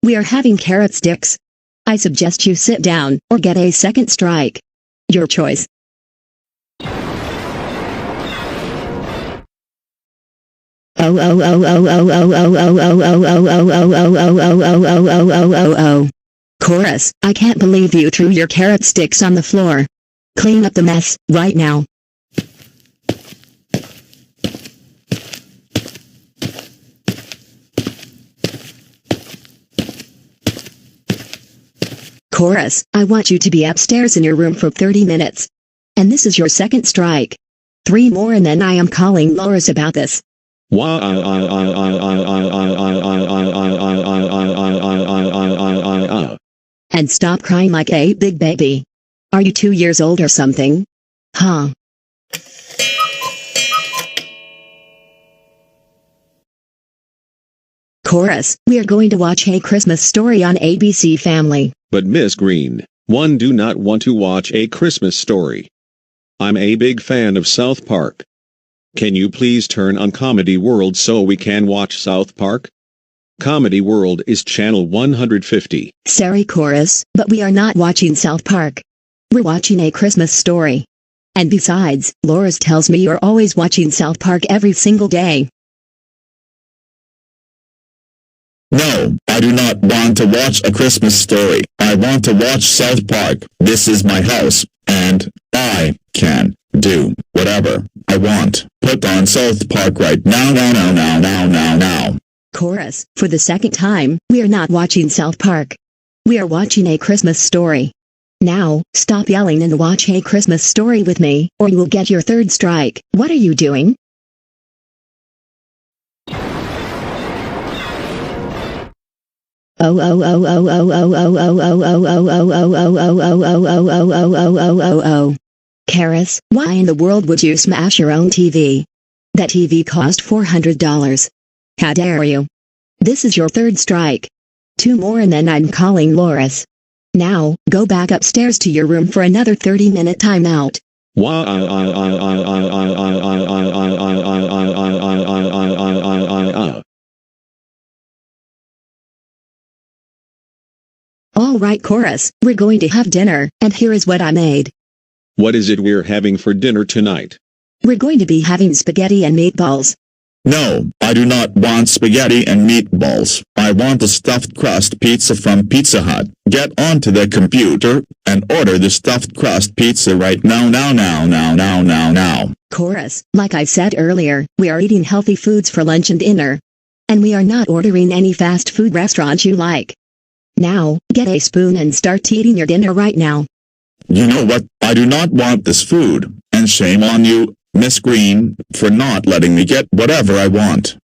We are having carrot sticks. I suggest you sit down, or get a second strike. Your choice. Chorus, I can't believe you threw your carrot sticks on the floor. Clean up the mess, right now. Chorus, I want you to be upstairs in your room for 30 minutes. And this is your second strike. 3 more and then I am calling Laura's about this. And stop crying like a big baby. Are you 2 years old or something? Huh? Chorus, we are going to watch A Christmas Story on ABC Family. But Miss Green, one do not want to watch A Christmas Story. I'm a big fan of South Park. Can you please turn on Comedy World so we can watch South Park? Comedy World is channel 150. Sorry, Chorus, but we are not watching South Park. We're watching A Christmas Story. And besides, Laura's tells me you're always watching South Park every single day. No, I do not want to watch A Christmas Story. I want to watch South Park. This is my house, and I can do whatever I want. Put on South Park right now. Chorus, for the second time, we are not watching South Park. We are watching A Christmas Story. Now, stop yelling and watch A Christmas Story with me, or you will get your third strike. What are you doing? Karis, why in the world would you smash your own TV? That TV cost $400. How dare you? This is your third strike. 2 more and then I'm calling Loris. Now, go back upstairs to your room for another 30-minute timeout. All right, Chorus, we're going to have dinner, and here is what I made. What is it we're having for dinner tonight? We're going to be having spaghetti and meatballs. No, I do not want spaghetti and meatballs. I want the stuffed crust pizza from Pizza Hut. Get onto the computer and order the stuffed crust pizza right now. Chorus, like I said earlier, we are eating healthy foods for lunch and dinner. And we are not ordering any fast food restaurant you like. Now, get a spoon and start eating your dinner right now. You know what? I do not want this food, and shame on you, Miss Green, for not letting me get whatever I want.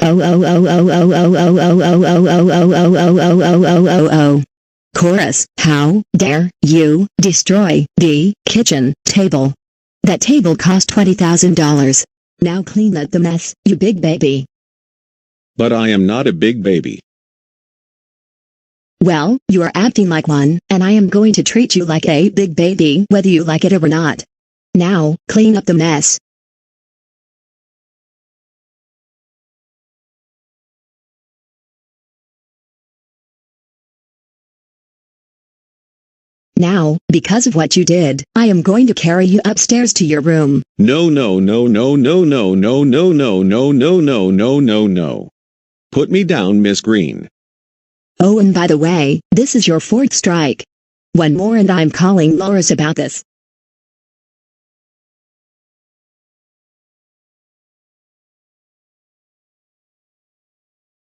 Oh oh oh oh oh oh oh oh oh oh oh oh oh oh oh oh oh oh oh. Chorus, how dare you destroy the kitchen table? That table cost $20,000. Now clean up the mess, you big baby. But I am not a big baby. Well, you are acting like one, and I am going to treat you like a big baby whether you like it or not. Now, clean up the mess. Now, because of what you did, I am going to carry you upstairs to your room. No no no no no no no no no no no no no no no. Put me down, Miss Green. Oh, and by the way, this is your 4th strike. One more and I'm calling Loris about this.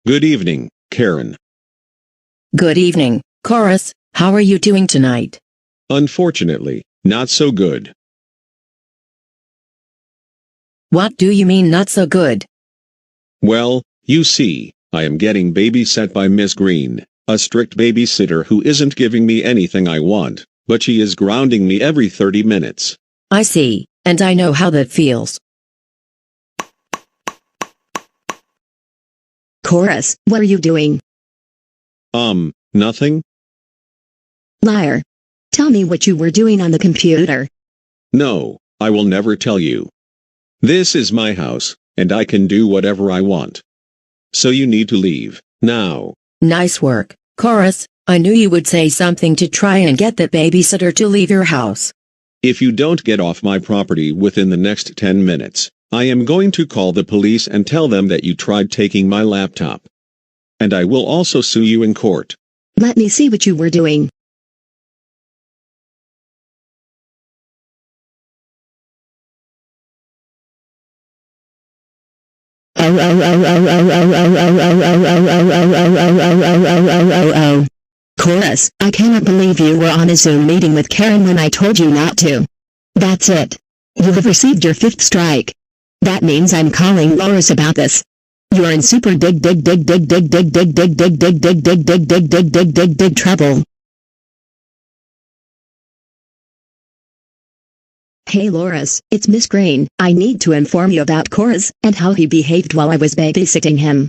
Good evening, Karen. Good evening, Chorus. How are you doing tonight? Unfortunately, not so good. What do you mean not so good? Well, you see, I am getting babysat by Miss Green, a strict babysitter who isn't giving me anything I want, but she is grounding me every 30 minutes. I see, and I know how that feels. Chorus, what are you doing? Nothing? Liar. Tell me what you were doing on the computer. No, I will never tell you. This is my house, and I can do whatever I want. So you need to leave, now. Nice work, Chorus. I knew you would say something to try and get the babysitter to leave your house. If you don't get off my property within the next 10 minutes, I am going to call the police and tell them that you tried taking my laptop. And I will also sue you in court. Let me see what you were doing. Oh oh oh oh oh oh oh oh oh oh oh oh oh oh oh oh oh oh. Chorus, I cannot believe you were on a Zoom meeting with Karen when I told you not to. That's it. You have received your 5th strike. That means I'm calling Loris about this. You are in super dig trouble. Hey Loris, it's Miss Green. I need to inform you about Chorus and how he behaved while I was babysitting him.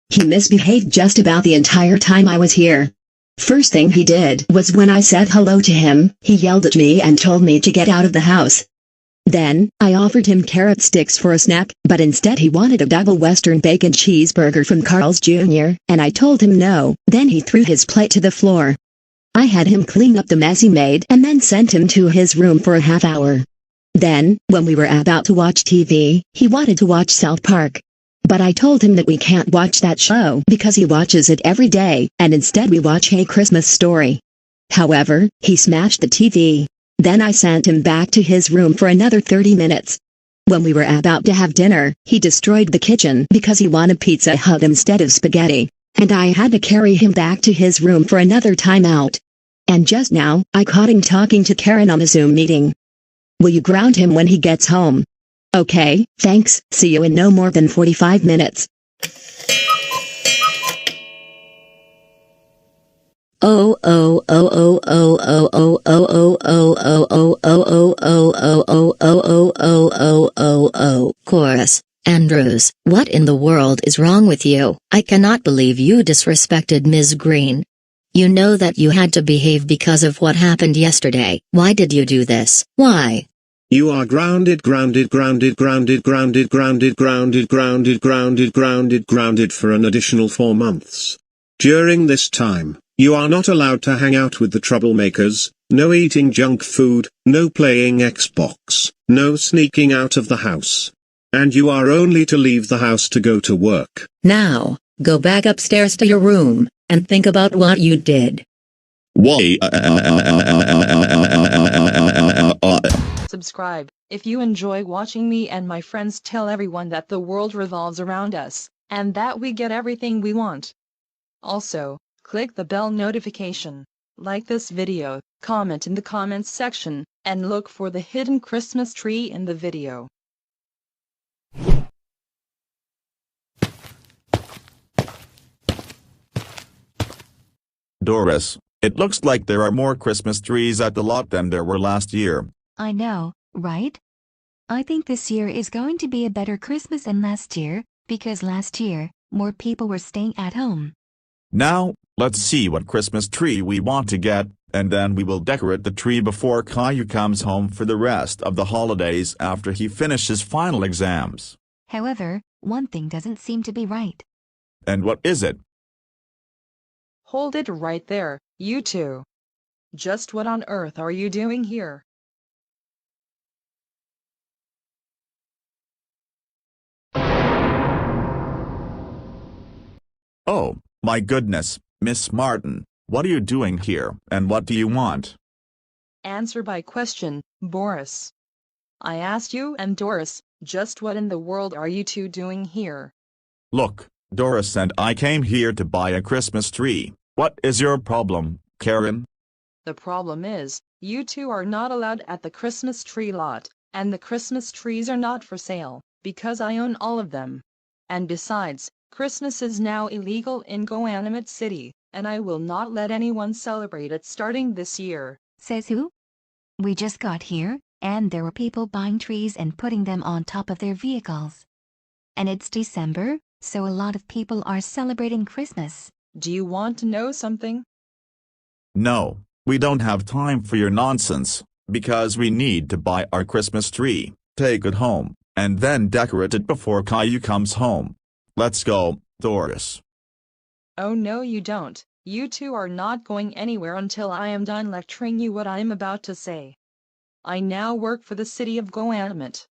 He misbehaved just about the entire time I was here. First thing he did was when I said hello to him, he yelled at me and told me to get out of the house. Then, I offered him carrot sticks for a snack, but instead he wanted a double Western bacon cheeseburger from Carl's Jr., and I told him no. Then he threw his plate to the floor. I had him clean up the mess he made and then sent him to his room for a half hour. Then, when we were about to watch TV, he wanted to watch South Park. But I told him that we can't watch that show because he watches it every day, and instead we watch A Christmas Story. However, he smashed the TV. Then I sent him back to his room for another 30 minutes. When we were about to have dinner, he destroyed the kitchen because he wanted Pizza Hut instead of spaghetti. And I had to carry him back to his room for another timeout. And just now, I caught him talking to Karen on a Zoom meeting. Will you ground him when he gets home? Okay, thanks, see you in no more than 45 minutes. Oh oh oh oh oh oh oh oh oh oh oh oh oh oh oh oh oh oh oh oh Chorus. Andrews, what in the world is wrong with you? I cannot believe you disrespected Ms. Green. You know that you had to behave because of what happened yesterday. Why did you do this? Why? You are grounded for an additional 4 months. During this time, you are not allowed to hang out with the troublemakers, no eating junk food, no playing Xbox, no sneaking out of the house. And you are only to leave the house to go to work. Now, go back upstairs to your room, and think about what you did. Why? Subscribe, if you enjoy watching me and my friends tell everyone that the world revolves around us, and that we get everything we want. Also, click the bell notification, like this video, comment in the comments section, and look for the hidden Christmas tree in the video. Doris, it looks like there are more Christmas trees at the lot than there were last year. I know, right? I think this year is going to be a better Christmas than last year, because last year, more people were staying at home. Now, let's see what Christmas tree we want to get, and then we will decorate the tree before Caillou comes home for the rest of the holidays after he finishes final exams. However, one thing doesn't seem to be right. And what is it? Hold it right there, you two. Just what on earth are you doing here? Oh, my goodness, Miss Martin, what are you doing here, and what do you want? Answer my question, Boris. I asked you and Doris, just what in the world are you two doing here? Look, Doris and I came here to buy a Christmas tree. What is your problem, Karen? The problem is, you two are not allowed at the Christmas tree lot, and the Christmas trees are not for sale, because I own all of them. And besides, Christmas is now illegal in Goanimate City, and I will not let anyone celebrate it starting this year. Says who? We just got here, and there were people buying trees and putting them on top of their vehicles. And it's December, so a lot of people are celebrating Christmas. Do you want to know something? No, we don't have time for your nonsense, because we need to buy our Christmas tree, take it home, and then decorate it before Caillou comes home. Let's go, Doris. Oh no you don't. You two are not going anywhere until I am done lecturing you what I am about to say. I now work for the city of Goanimate.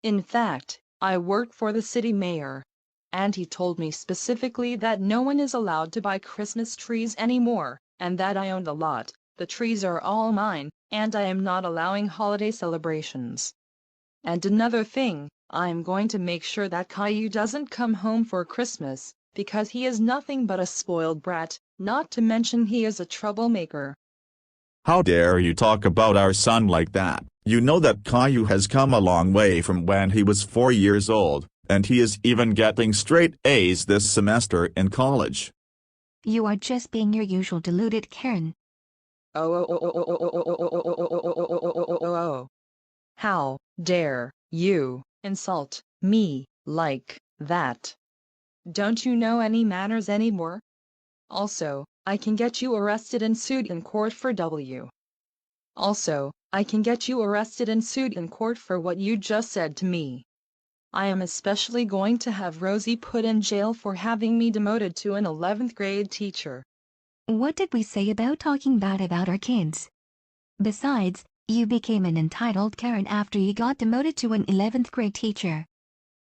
In fact, I work for the city mayor. And he told me specifically that no one is allowed to buy Christmas trees anymore, and that I own the lot. The trees are all mine, and I am not allowing holiday celebrations. And another thing, I am going to make sure that Caillou doesn't come home for Christmas, because he is nothing but a spoiled brat, not to mention he is a troublemaker. How dare you talk about our son like that? You know that Caillou has come a long way from when he was 4 years old, and he is even getting straight A's this semester in college. You are just being your usual deluded Karen. Oh. How dare you insult me like that? Don't you know any manners anymore? Also, I can get you arrested and sued in court for what you just said to me. I am especially going to have Rosie put in jail for having me demoted to an 11th grade teacher. What did we say about talking bad about our kids? Besides, you became an entitled Karen after you got demoted to an 11th grade teacher.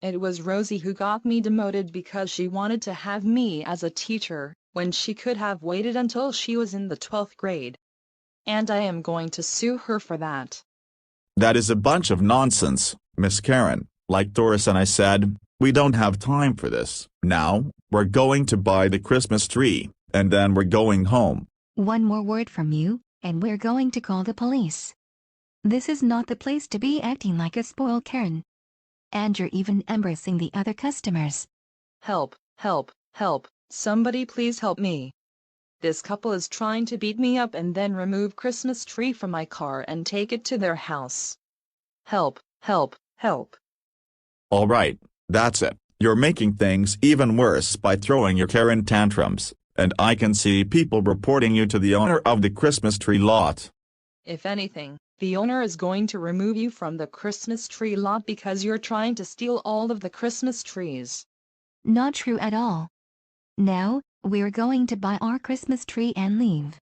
It was Rosie who got me demoted because she wanted to have me as a teacher, when she could have waited until she was in the 12th grade. And I am going to sue her for that. That is a bunch of nonsense, Miss Karen. Like Doris and I said, we don't have time for this. Now, we're going to buy the Christmas tree, and then we're going home. One more word from you, and we're going to call the police. This is not the place to be acting like a spoiled Karen. And you're even embarrassing the other customers. Help, help, help, somebody please help me. This couple is trying to beat me up and then remove Christmas tree from my car and take it to their house. Help, help, help. All right, that's it. You're making things even worse by throwing your Karen tantrums, and I can see people reporting you to the owner of the Christmas tree lot. If anything, the owner is going to remove you from the Christmas tree lot because you're trying to steal all of the Christmas trees. Not true at all. Now, we're going to buy our Christmas tree and leave.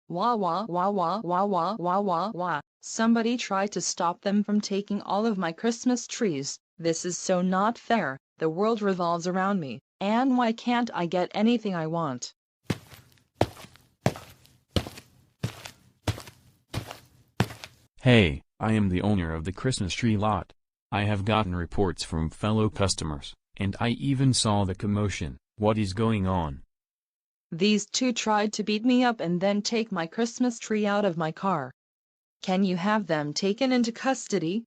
Wah wah wah wah wah wah wah wah wah. Somebody try to stop them from taking all of my Christmas trees. This is so not fair. The world revolves around me, and why can't I get anything I want? Hey, I am the owner of the Christmas tree lot. I have gotten reports from fellow customers, and I even saw the commotion. What is going on? These two tried to beat me up and then take my Christmas tree out of my car. Can you have them taken into custody?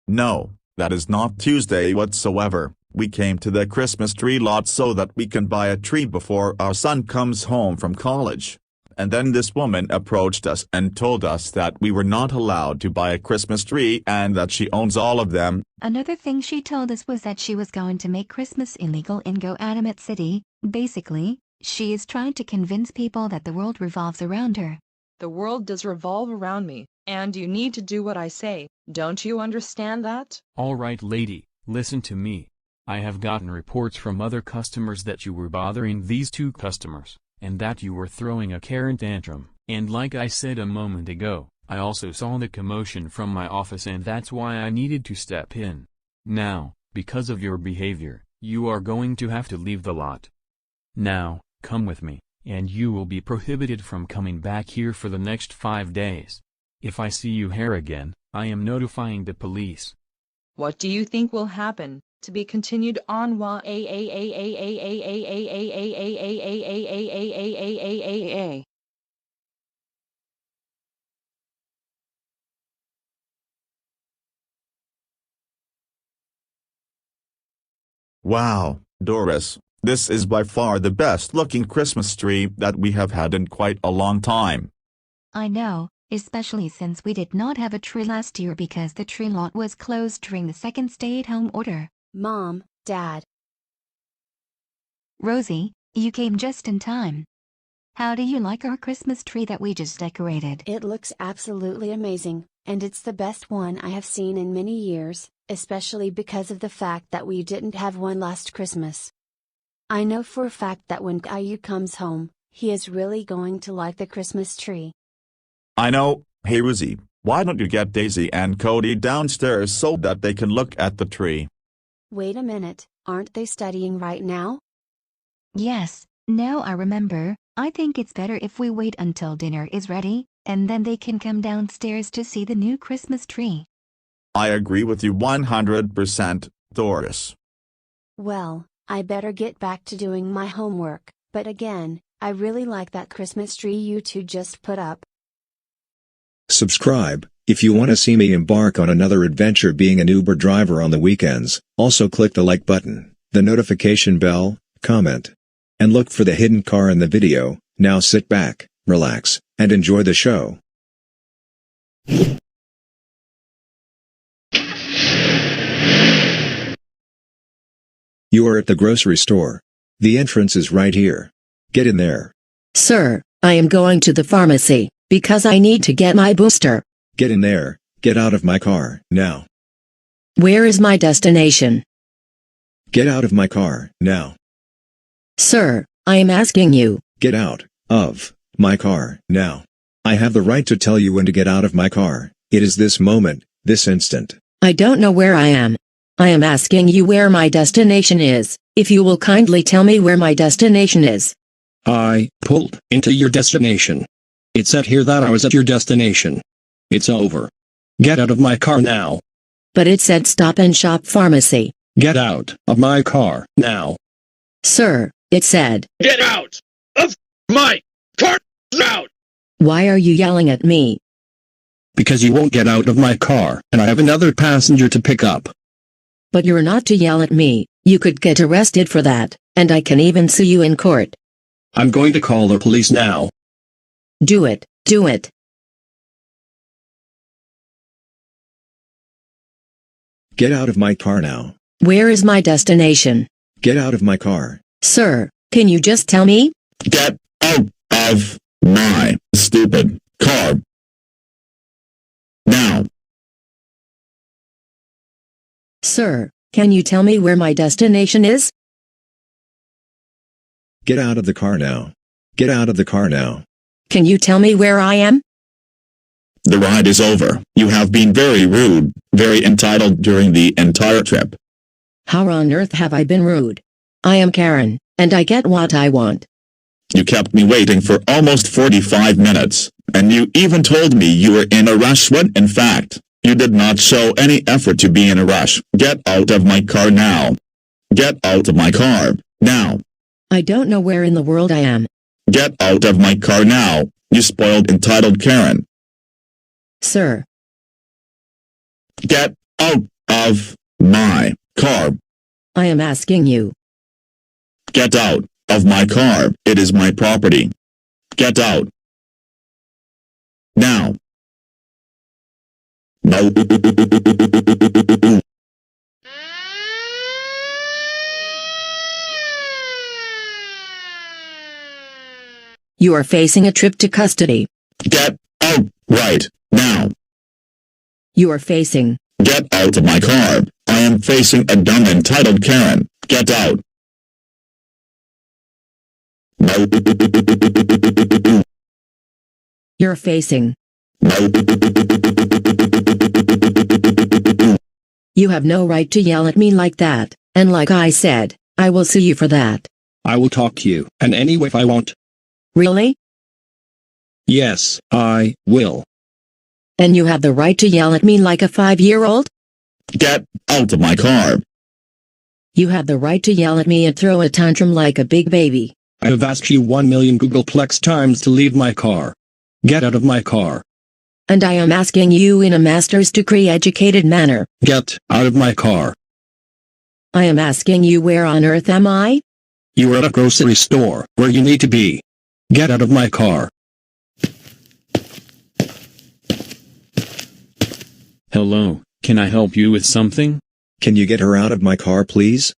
No, that is not Tuesday whatsoever. We came to the Christmas tree lot so that we can buy a tree before our son comes home from college. And then this woman approached us and told us that we were not allowed to buy a Christmas tree and that she owns all of them. Another thing she told us was that she was going to make Christmas illegal in GoAnimate City. Basically, she is trying to convince people that the world revolves around her. The world does revolve around me, and you need to do what I say. Don't you understand that? All right, lady, listen to me. I have gotten reports from other customers that you were bothering these two customers, and that you were throwing a Karen tantrum. And like I said a moment ago, I also saw the commotion from my office, and that's why I needed to step in. Now, because of your behavior, you are going to have to leave the lot. Now, come with me, and you will be prohibited from coming back here for the next 5 days. If I see you here again, I am notifying the police. What do you think will happen? To be continued on while Wow, Doris, this is by far the best looking Christmas tree that we have had in quite a long time. I know, especially since we did not have a tree last year because the tree lot was closed during the second stay-at-home order. Mom, Dad. Rosie, you came just in time. How do you like our Christmas tree that we just decorated? It looks absolutely amazing, and it's the best one I have seen in many years, especially because of the fact that we didn't have one last Christmas. I know for a fact that when Caillou comes home, he is really going to like the Christmas tree. I know. Hey Rosie, why don't you get Daisy and Cody downstairs so that they can look at the tree? Wait a minute, aren't they studying right now? Yes, now I remember. I think it's better if we wait until dinner is ready, and then they can come downstairs to see the new Christmas tree. I agree with you 100%, Doris. Well, I better get back to doing my homework, but again, I really like that Christmas tree you two just put up. Subscribe, if you want to see me embark on another adventure being an Uber driver on the weekends. Also click the like button, the notification bell, comment, and look for the hidden car in the video. Now sit back, relax, and enjoy the show. You are at the grocery store. The entrance is right here. Get in there. Sir, I am going to the pharmacy, because I need to get my booster. Get in there. Get out of my car, now. Where is my destination? Get out of my car, now. Sir, I am asking you. Get out of my car, now. I have the right to tell you when to get out of my car. It is this moment, this instant. I don't know where I am. I am asking you where my destination is. If you will kindly tell me where my destination is. I pulled into your destination. It said here that I was at your destination. It's over. Get out of my car now. But it said Stop and Shop Pharmacy. Get out of my car now. Sir, it said. Get out of my car now! Why are you yelling at me? Because you won't get out of my car, and I have another passenger to pick up. But you're not to yell at me. You could get arrested for that, and I can even sue you in court. I'm going to call the police now. Do it, do it. Get out of my car now. Where is my destination? Get out of my car. Sir, can you just tell me? Get out of my stupid car. Now. Sir, can you tell me where my destination is? Get out of the car now. Get out of the car now. Can you tell me where I am? The ride is over. You have been very rude, very entitled during the entire trip. How on earth have I been rude? I am Karen, and I get what I want. You kept me waiting for almost 45 minutes, and you even told me you were in a rush when in fact, you did not show any effort to be in a rush. Get out of my car now. Get out of my car, now. I don't know where in the world I am. Get out of my car now, you spoiled entitled Karen. Sir. Get out of my car. I am asking you. Get out of my car. It is my property. Get out. Now. No. You are facing a trip to custody. Get out right now. You are facing. Get out of my car. I am facing a dumb entitled Karen. Get out. No. You're facing. No. You have no right to yell at me like that, and like I said, I will sue you for that. I will talk to you, and anyway if I want. Really? Yes, I will. And you have the right to yell at me like a 5-year-old? Get out of my car. You have the right to yell at me and throw a tantrum like a big baby. I have asked you 1 million Googleplex times to leave my car. Get out of my car. And I am asking you in a master's degree educated manner. Get out of my car. I am asking you where on earth am I? You are at a grocery store, where you need to be. Get out of my car. Hello, can I help you with something? Can you get her out of my car, please?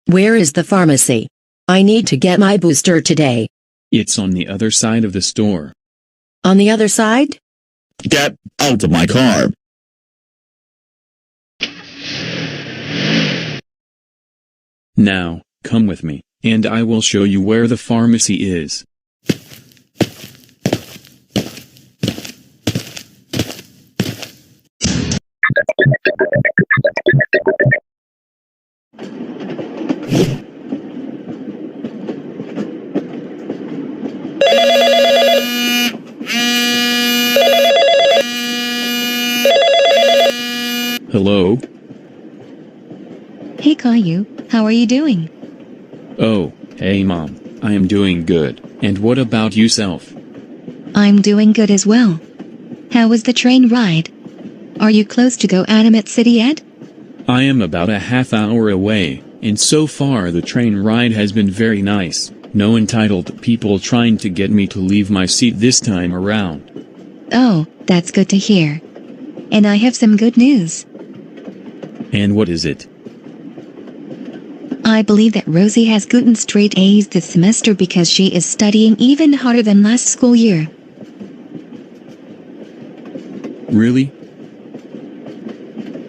Where is the pharmacy? I need to get my booster today. It's on the other side of the store. On the other side? Get out of my car. Now, come with me, and I will show you where the pharmacy is. Hello? Hey Caillou, how are you doing? Oh, hey Mom, I am doing good, and what about yourself? I'm doing good as well. How was the train ride? Are you close to GoAnimate City yet? I am about a half hour away, and so far the train ride has been very nice. No entitled people trying to get me to leave my seat this time around. Oh, that's good to hear. And I have some good news. And what is it? I believe that Rosie has gotten straight A's this semester because she is studying even harder than last school year. Really?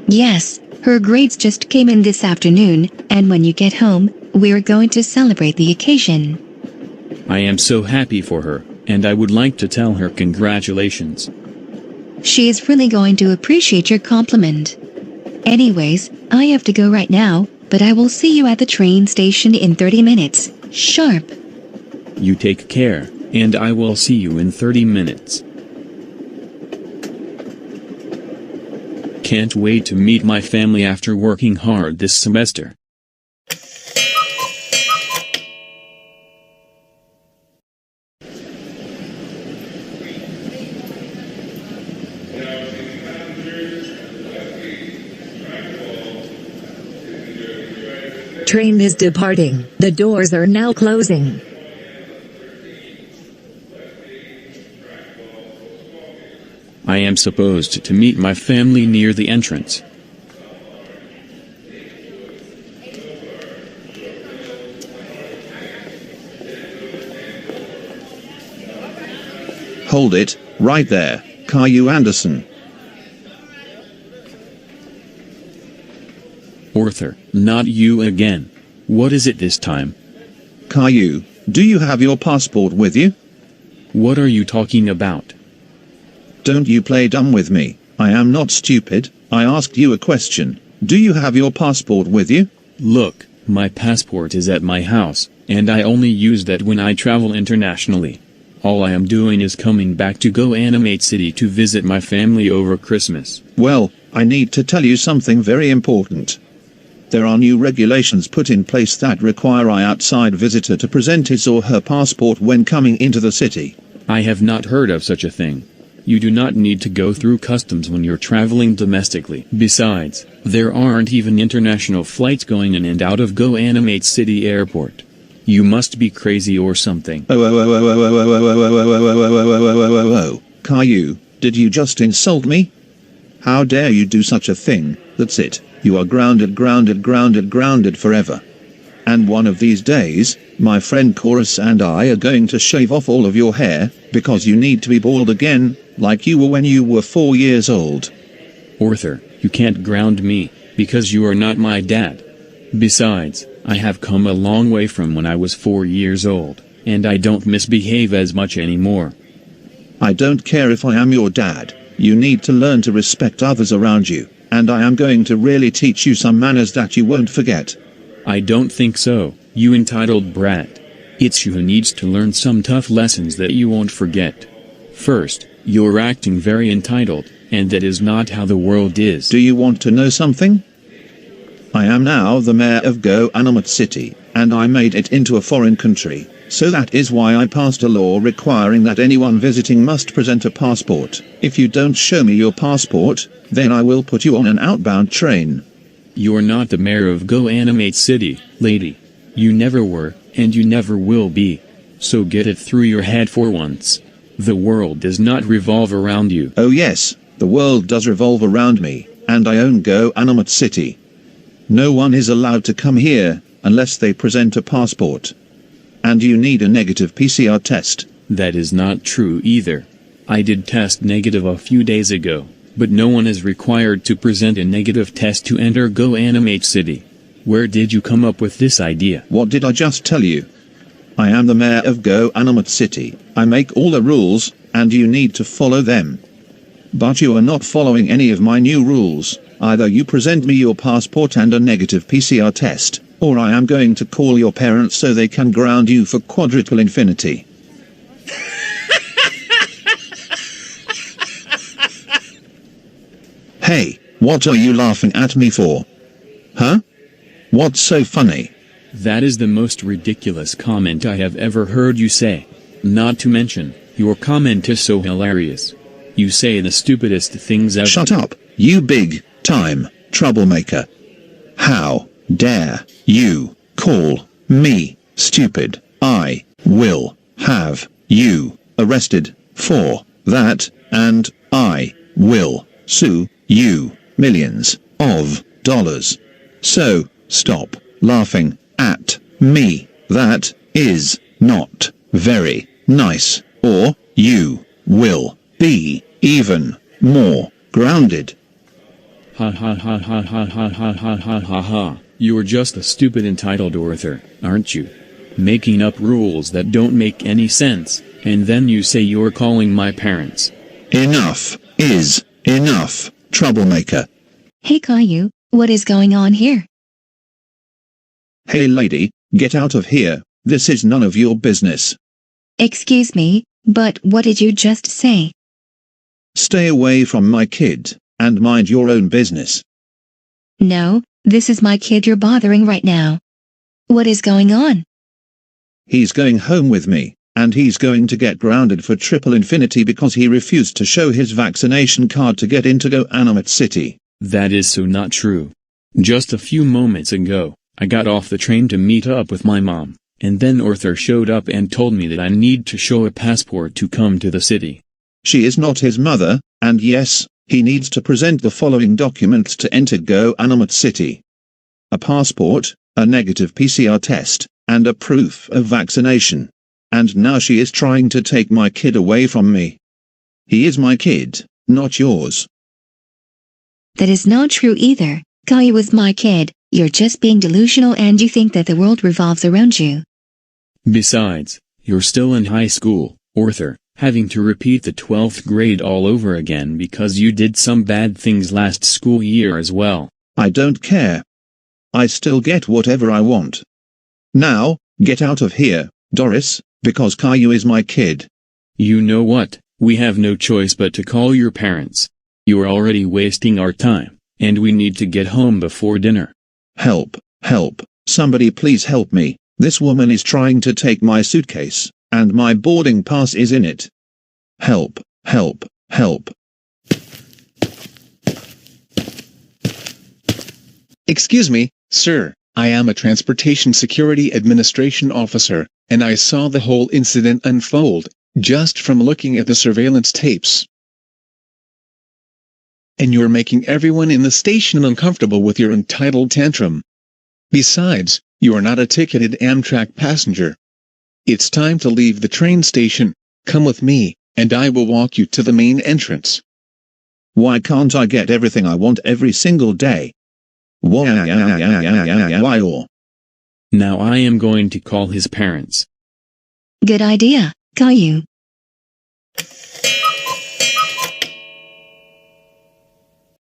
Yes, her grades just came in this afternoon, and when you get home, we're going to celebrate the occasion. I am so happy for her, and I would like to tell her congratulations. She is really going to appreciate your compliment. Anyways, I have to go right now, but I will see you at the train station in 30 minutes, sharp. You take care, and I will see you in 30 minutes. Can't wait to meet my family after working hard this semester. Train is departing. The doors are now closing. I am supposed to meet my family near the entrance. Hold it, right there, Caillou Anderson. Arthur, not you again. What is it this time? Caillou, do you have your passport with you? What are you talking about? Don't you play dumb with me. I am not stupid. I asked you a question. Do you have your passport with you? Look, my passport is at my house, and I only use that when I travel internationally. All I am doing is coming back to GoAnimate City to visit my family over Christmas. Well, I need to tell you something very important. There are new regulations put in place that require an outside visitor to present his or her passport when coming into the city. I have not heard of such a thing. You do not need to go through customs when you're traveling domestically. Besides, there aren't even international flights going in and out of GoAnimate City Airport. You must be crazy or something. Oh, Caillou, did you just insult me? How dare you do such a thing? That's it, you are grounded forever. And one of these days, my friend Chorus and I are going to shave off all of your hair, because you need to be bald again, like you were when you were 4 years old. Arthur, you can't ground me, because you are not my dad. Besides, I have come a long way from when I was 4 years old, and I don't misbehave as much anymore. I don't care if I am your dad, you need to learn to respect others around you, and I am going to really teach you some manners that you won't forget. I don't think so, you entitled brat. It's you who needs to learn some tough lessons that you won't forget. First, you're acting very entitled, and that is not how the world is. Do you want to know something? I am now the mayor of GoAnimate City, and I made it into a foreign country, so that is why I passed a law requiring that anyone visiting must present a passport. If you don't show me your passport, then I will put you on an outbound train. You're not the mayor of GoAnimate City, lady. You never were, and you never will be. So get it through your head for once. The world does not revolve around you. Oh yes, the world does revolve around me, and I own GoAnimate City. No one is allowed to come here, unless they present a passport. And you need a negative PCR test. That is not true either. I did test negative a few days ago, but no one is required to present a negative test to enter GoAnimate City. Where did you come up with this idea? What did I just tell you? I am the mayor of GoAnimate City. I make all the rules, and you need to follow them. But you are not following any of my new rules. Either you present me your passport and a negative PCR test, or I am going to call your parents so they can ground you for quadruple infinity. Hey, what are you laughing at me for? Huh? What's so funny? That is the most ridiculous comment I have ever heard you say. Not to mention, your comment is so hilarious. You say the stupidest things ever. Shut up, you big-time troublemaker. How dare you call me stupid? I will have you arrested for that, and I will sue you millions of dollars. So, stop laughing at me. That is not very nice, or you will be even more grounded. Ha ha ha ha ha ha ha ha ha ha ha. You're just a stupid entitled Arthur, aren't you? Making up rules that don't make any sense, and then you say you're calling my parents. Enough is enough, troublemaker. Hey Caillou, what is going on here? Hey lady, get out of here, this is none of your business. Excuse me, but what did you just say? Stay away from my kid, and mind your own business. No, this is my kid you're bothering right now. What is going on? He's going home with me, and he's going to get grounded for triple infinity because he refused to show his vaccination card to get into GoAnimate City. That is so not true. Just a few moments ago, I got off the train to meet up with my mom, and then Arthur showed up and told me that I need to show a passport to come to the city. She is not his mother, and yes, he needs to present the following documents to enter GoAnimate City: a passport, a negative PCR test, and a proof of vaccination. And now she is trying to take my kid away from me. He is my kid, not yours. That is not true either. Caillou was my kid. You're just being delusional and you think that the world revolves around you. Besides, you're still in high school, Arthur, having to repeat the 12th grade all over again because you did some bad things last school year as well. I don't care. I still get whatever I want. Now, get out of here, Doris, because Caillou is my kid. You know what, we have no choice but to call your parents. You're already wasting our time, and we need to get home before dinner. Help, help, somebody please help me. This woman is trying to take my suitcase, and my boarding pass is in it. Help, help, Help. Excuse me, sir, I am a Transportation Security Administration officer, and I saw the whole incident unfold, just from looking at the surveillance tapes. And you're making everyone in the station uncomfortable with your entitled tantrum. Besides, you are not a ticketed Amtrak passenger. It's time to leave the train station. Come with me, and I will walk you to the main entrance. Why can't I get everything I want every single day? Why? Now I am going to call his parents. Good idea, Caillou.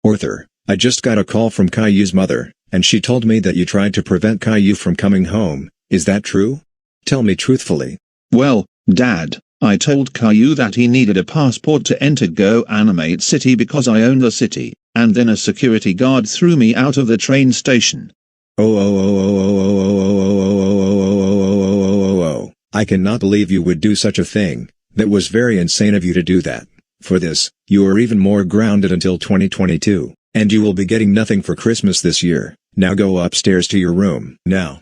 Arthur, I just got a call from Caillou's mother, and she told me that you tried to prevent Caillou from coming home. Is that true? Tell me truthfully. Well, Dad, I told Caillou that he needed a passport to enter GoAnimate City because I own the city, and then a security guard threw me out of the train station. I cannot believe you would do such a thing. That was very insane of you to do that. For this, you are even more grounded until 2022, and you will be getting nothing for Christmas this year. Now go upstairs to your room. Now.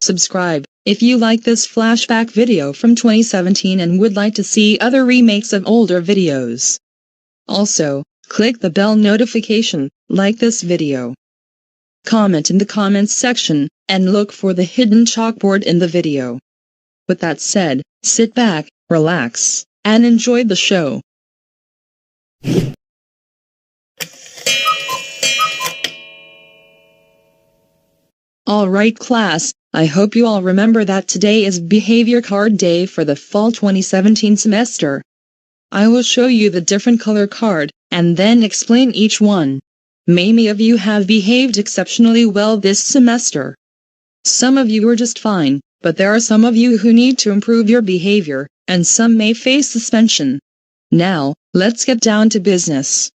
Subscribe if you like this flashback video from 2017 and would like to see other remakes of older videos. Also, click the bell notification, like this video. Comment in the comments section, and look for the hidden chalkboard in the video. With that said, sit back, relax, and enjoy the show. Alright class, I hope you all remember that today is Behavior Card Day for the Fall 2017 semester. I will show you the different color card, and then explain each one. Many of you have behaved exceptionally well this semester. Some of you are just fine, but there are some of you who need to improve your behavior, and some may face suspension. Now, let's get down to business.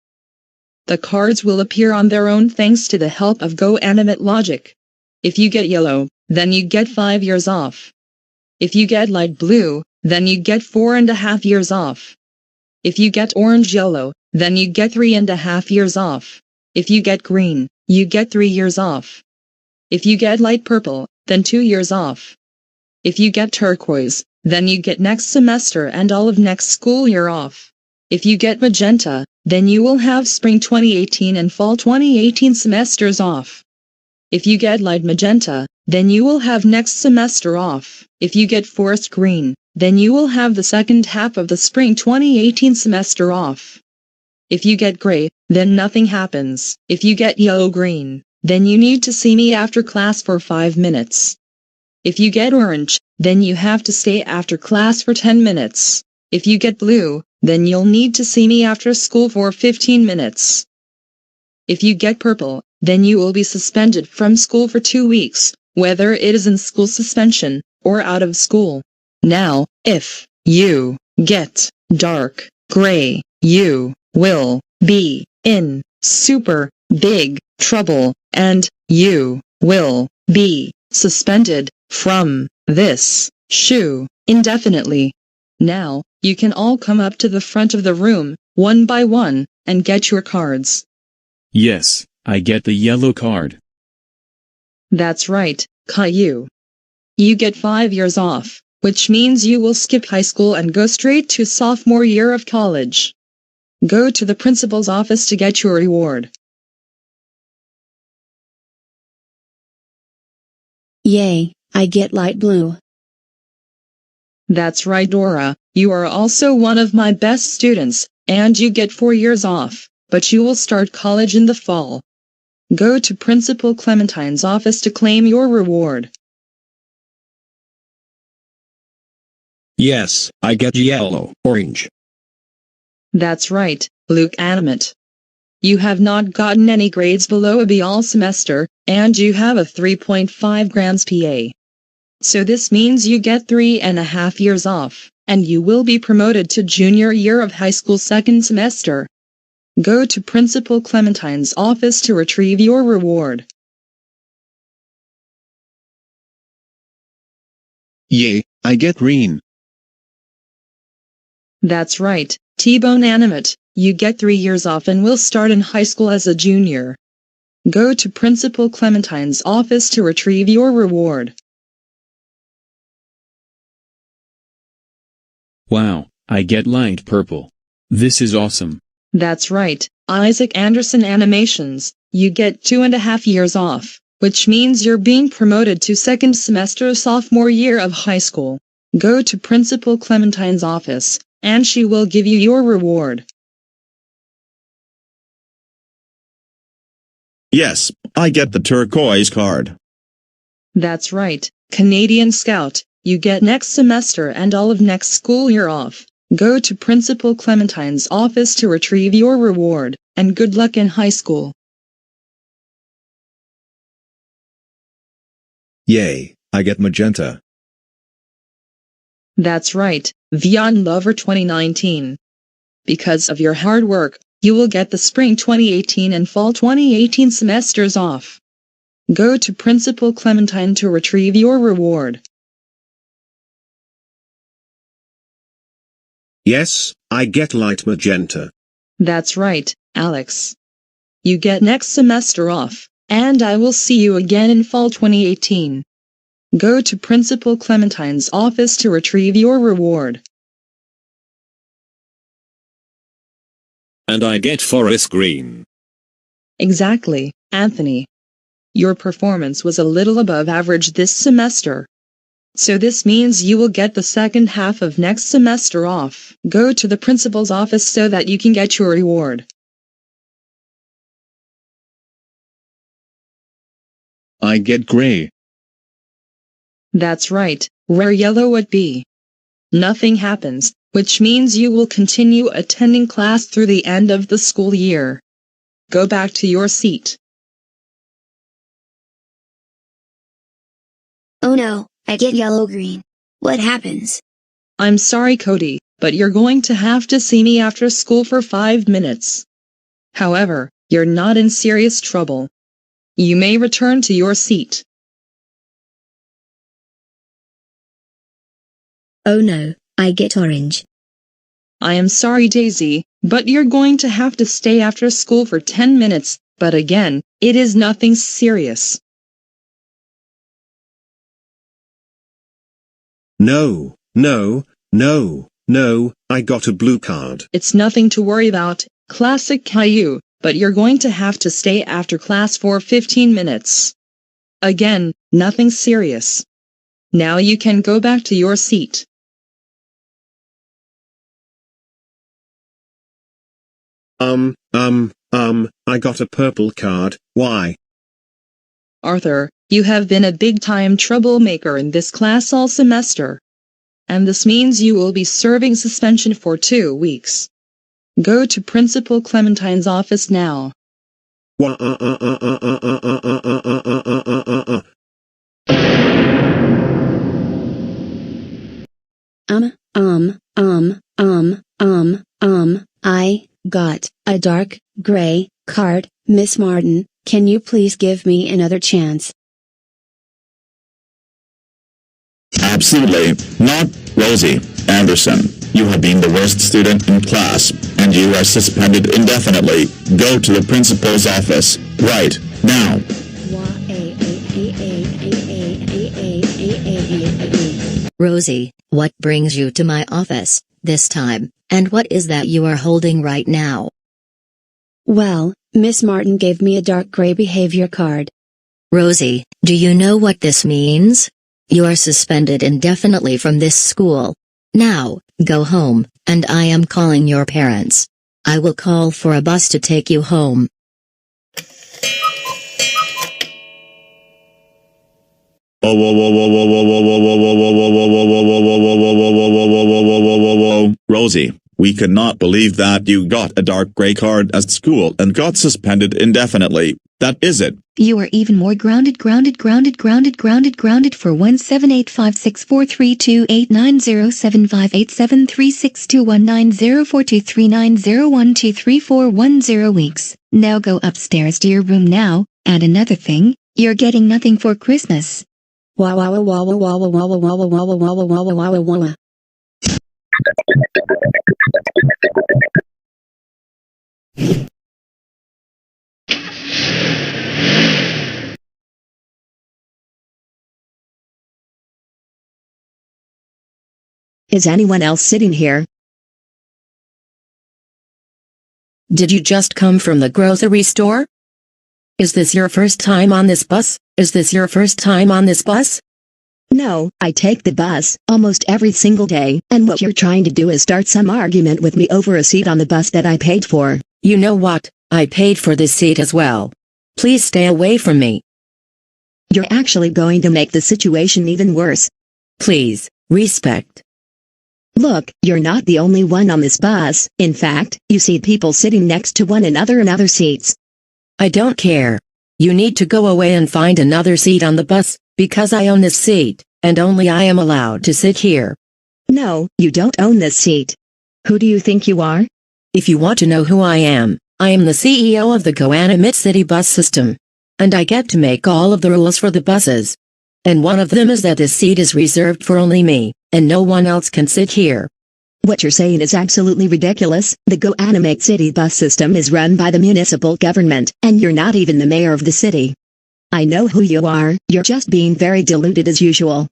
The cards will appear on their own thanks to the help of GoAnimate logic. If you get yellow, then you get 5 years off. If you get light blue, then you get 4.5 years off. If you get orange-yellow, then you get 3.5 years off. If you get green, you get 3 years off. If you get light purple, then 2 years off. If you get turquoise, then you get next semester and all of next school year off. If you get magenta, then you will have spring 2018 and fall 2018 semesters off. If you get light magenta, then you will have next semester off. If you get forest green, then you will have the second half of the spring 2018 semester off. If you get gray, then nothing happens. If you get yellow-green, then you need to see me after class for 5 minutes. If you get orange, then you have to stay after class for 10 minutes. If you get blue, then you'll need to see me after school for 15 minutes. If you get purple, then you will be suspended from school for 2 weeks, whether it is in school suspension or out of school. Now, if you get dark gray, you will be in super big trouble, and you will be suspended from this shoe indefinitely. Now, you can all come up to the front of the room, one by one, and get your cards. Yes, I get the yellow card. That's right, Caillou. You get 5 years off, which means you will skip high school and go straight to sophomore year of college. Go to the principal's office to get your reward. Yay, I get light blue. That's right, Dora, you are also one of my best students, and you get 4 years off, but you will start college in the fall. Go to Principal Clementine's office to claim your reward. Yes, I get yellow, orange. That's right, Luke Animate. You have not gotten any grades below a B all semester, and you have a 3.5 grams PA. So this means you get 3.5 years off, and you will be promoted to junior year of high school second semester. Go to Principal Clementine's office to retrieve your reward. Yay, I get green. That's right, T-Bone Animate, you get 3 years off and will start in high school as a junior. Go to Principal Clementine's office to retrieve your reward. Wow, I get light purple. This is awesome. That's right, Isaac Anderson Animations, you get 2.5 years off, which means you're being promoted to second semester sophomore year of high school. Go to Principal Clementine's office, and she will give you your reward. Yes, I get the turquoise card. That's right, Canadian Scout, you get next semester and all of next school year off. Go to Principal Clementine's office to retrieve your reward, and good luck in high school. Yay, I get magenta. That's right, Vion Lover 2019. Because of your hard work, you will get the spring 2018 and fall 2018 semesters off. Go to Principal Clementine to retrieve your reward. Yes, I get light magenta. That's right, Alex. You get next semester off, and I will see you again in fall 2018. Go to Principal Clementine's office to retrieve your reward. And I get forest green. Exactly, Anthony. Your performance was a little above average this semester. So this means you will get the second half of next semester off. Go to the principal's office so that you can get your reward. I get gray. That's right, rare yellow would be. Nothing happens, which means you will continue attending class through the end of the school year. Go back to your seat. Oh no, I get yellow-green. What happens? I'm sorry, Cody, but you're going to have to see me after school for 5 minutes. However, you're not in serious trouble. You may return to your seat. Oh no, I get orange. I am sorry, Daisy, but you're going to have to stay after school for 10 minutes, but again, it is nothing serious. No, I got a blue card. It's nothing to worry about, classic Caillou, but you're going to have to stay after class for 15 minutes. Again, nothing serious. Now you can go back to your seat. I got a purple card, why? Arthur, you have been a big-time troublemaker in this class all semester. And this means you will be serving suspension for 2 weeks. Go to Principal Clementine's office now. I got a dark gray card, Miss Martin, can you please give me another chance? Absolutely not, Rosie Anderson. You have been the worst student in class, and you are suspended indefinitely. Go to the principal's office, right now. Rosie, what brings you to my office this time, and what is that you are holding right now? Well, Miss Martin gave me a dark gray behavior card. Rosie, do you know what this means? You are suspended indefinitely from this school. Now, go home, and I am calling your parents. I will call for a bus to take you home. Rosie, we cannot believe that you got a dark gray card at school and got suspended indefinitely. That is it. You are even more grounded for 178564328907587362190423901234110 weeks. Now go upstairs to your room now, and another thing, you're getting nothing for Christmas. Wow wow wow wow wow wow wow wow wow wow wow wow wow wow wow. Is anyone else sitting here? Did you just come from the grocery store? Is this your first time on this bus? Is this your first time on this bus? No, I take the bus almost every single day, and what you're trying to do is start some argument with me over a seat on the bus that I paid for. You know what? I paid for this seat as well. Please stay away from me. You're actually going to make the situation even worse. Please, respect. Look, you're not the only one on this bus. In fact, you see people sitting next to one another in other seats. I don't care. You need to go away and find another seat on the bus, because I own this seat, and only I am allowed to sit here. No, you don't own this seat. Who do you think you are? If you want to know who I am the CEO of the Goanimate City bus system. And I get to make all of the rules for the buses. And one of them is that this seat is reserved for only me, and no one else can sit here. What you're saying is absolutely ridiculous. The Goanimate City bus system is run by the municipal government, and you're not even the mayor of the city. I know who you are, you're just being very deluded as usual.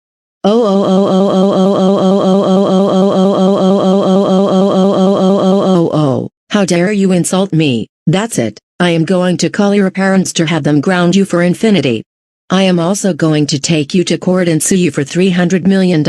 How dare you insult me? That's it. I am going to call your parents to have them ground you for infinity. I am also going to take you to court and sue you for $300 million.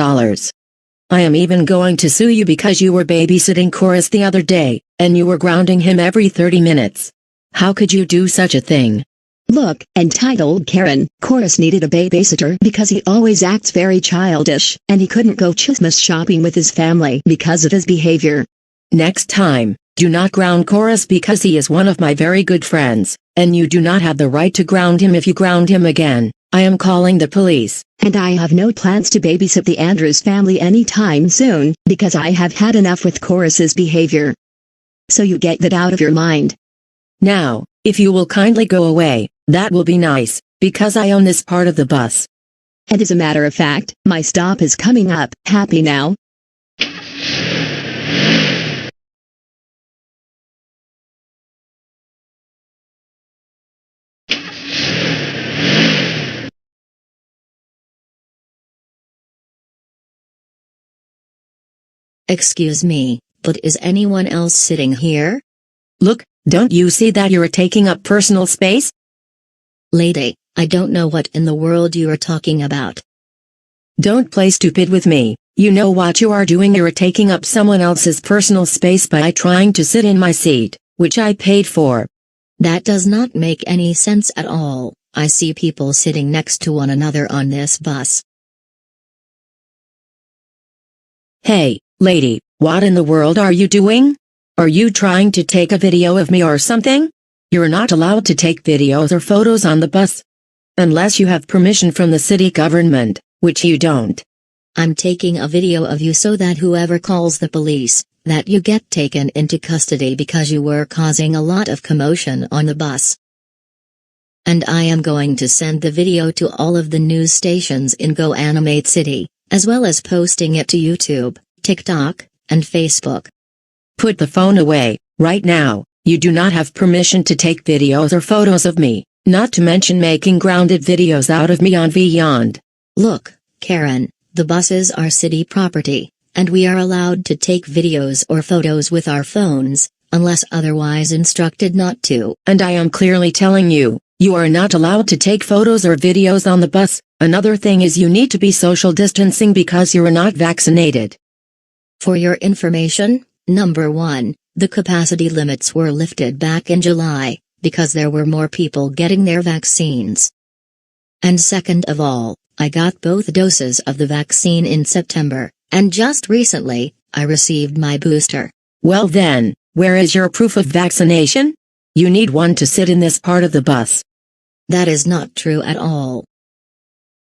I am even going to sue you because you were babysitting Chorus the other day, and you were grounding him every 30 minutes. How could you do such a thing? Look, entitled Karen, Chorus needed a babysitter because he always acts very childish, and he couldn't go Christmas shopping with his family because of his behavior. Next time, do not ground Chorus because he is one of my very good friends, and you do not have the right to ground him. If you ground him again, I am calling the police. And I have no plans to babysit the Andrews family anytime soon, because I have had enough with Chorus's behavior. So you get that out of your mind. Now, if you will kindly go away, that will be nice, because I own this part of the bus. And as a matter of fact, my stop is coming up. Happy now? Excuse me, but is anyone else sitting here? Look, don't you see that you're taking up personal space? Lady, I don't know what in the world you are talking about. Don't play stupid with me. You know what you are doing. You're taking up someone else's personal space by trying to sit in my seat, which I paid for. That does not make any sense at all. I see people sitting next to one another on this bus. Hey, lady, what in the world are you doing? Are you trying to take a video of me or something? You're not allowed to take videos or photos on the bus. Unless you have permission from the city government, which you don't. I'm taking a video of you so that whoever calls the police, that you get taken into custody because you were causing a lot of commotion on the bus. And I am going to send the video to all of the news stations in Goanimate City, as well as posting it to YouTube, TikTok, and Facebook. Put the phone away, right now. You do not have permission to take videos or photos of me, not to mention making grounded videos out of me on Beyond. Look, Karen, the buses are city property, and we are allowed to take videos or photos with our phones, unless otherwise instructed not to. And I am clearly telling you, you are not allowed to take photos or videos on the bus. Another thing is you need to be social distancing because you are not vaccinated. For your information, number 1, the capacity limits were lifted back in July, because there were more people getting their vaccines. And second of all, I got both doses of the vaccine in September, and just recently, I received my booster. Well then, where is your proof of vaccination? You need one to sit in this part of the bus. That is not true at all.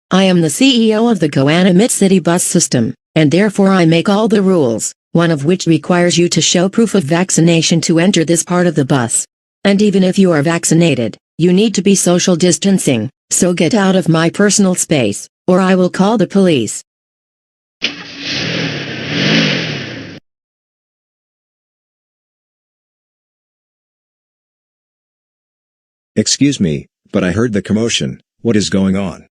I am the CEO of the Goanimate City bus system, and therefore I make all the rules, one of which requires you to show proof of vaccination to enter this part of the bus. And even if you are vaccinated, you need to be social distancing, so get out of my personal space, or I will call the police. Excuse me, but I heard the commotion. What is going on?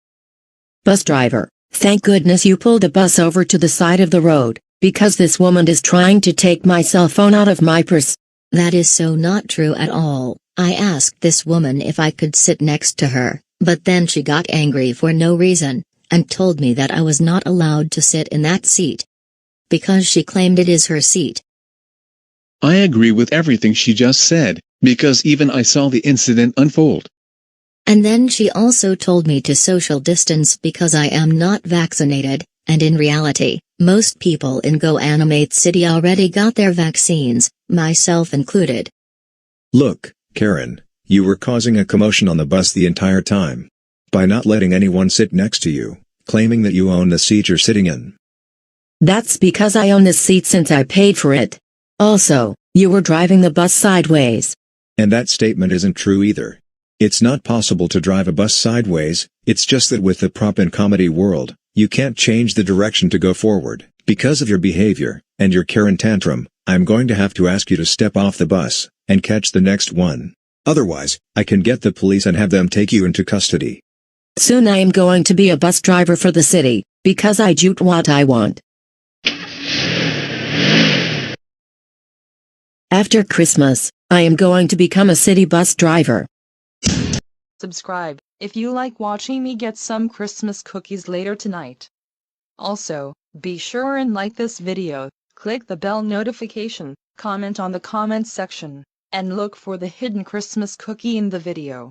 Bus driver, thank goodness you pulled the bus over to the side of the road, because this woman is trying to take my cell phone out of my purse. That is so not true at all. I asked this woman if I could sit next to her, but then she got angry for no reason, and told me that I was not allowed to sit in that seat. Because she claimed it is her seat. I agree with everything she just said, because even I saw the incident unfold. And then she also told me to social distance because I am not vaccinated, and in reality, most people in GoAnimate City already got their vaccines, myself included. Look, Karen, you were causing a commotion on the bus the entire time. By not letting anyone sit next to you, claiming that you own the seat you're sitting in. That's because I own this seat since I paid for it. Also, you were driving the bus sideways. And that statement isn't true either. It's not possible to drive a bus sideways, it's just that with the prop and comedy world, you can't change the direction to go forward. Because of your behavior, and your Karen tantrum, I'm going to have to ask you to step off the bus, and catch the next one. Otherwise, I can get the police and have them take you into custody. Soon I am going to be a bus driver for the city, because I do what I want. After Christmas, I am going to become a city bus driver. Subscribe if you like watching me get some Christmas cookies later tonight. Also, be sure and like this video, click the bell notification, comment on the comments section, and look for the hidden Christmas cookie in the video.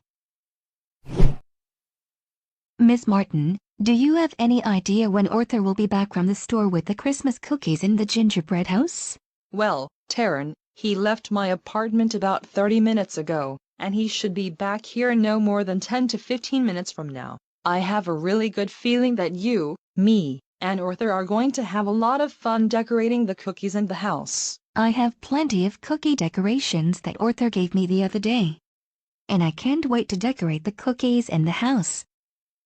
Miss Martin, do you have any idea when Arthur will be back from the store with the Christmas cookies in the gingerbread house? Well, Taryn, he left my apartment about 30 minutes ago, and he should be back here no more than 10 to 15 minutes from now. I have a really good feeling that you, me, and Arthur are going to have a lot of fun decorating the cookies in the house. I have plenty of cookie decorations that Arthur gave me the other day. And I can't wait to decorate the cookies in the house.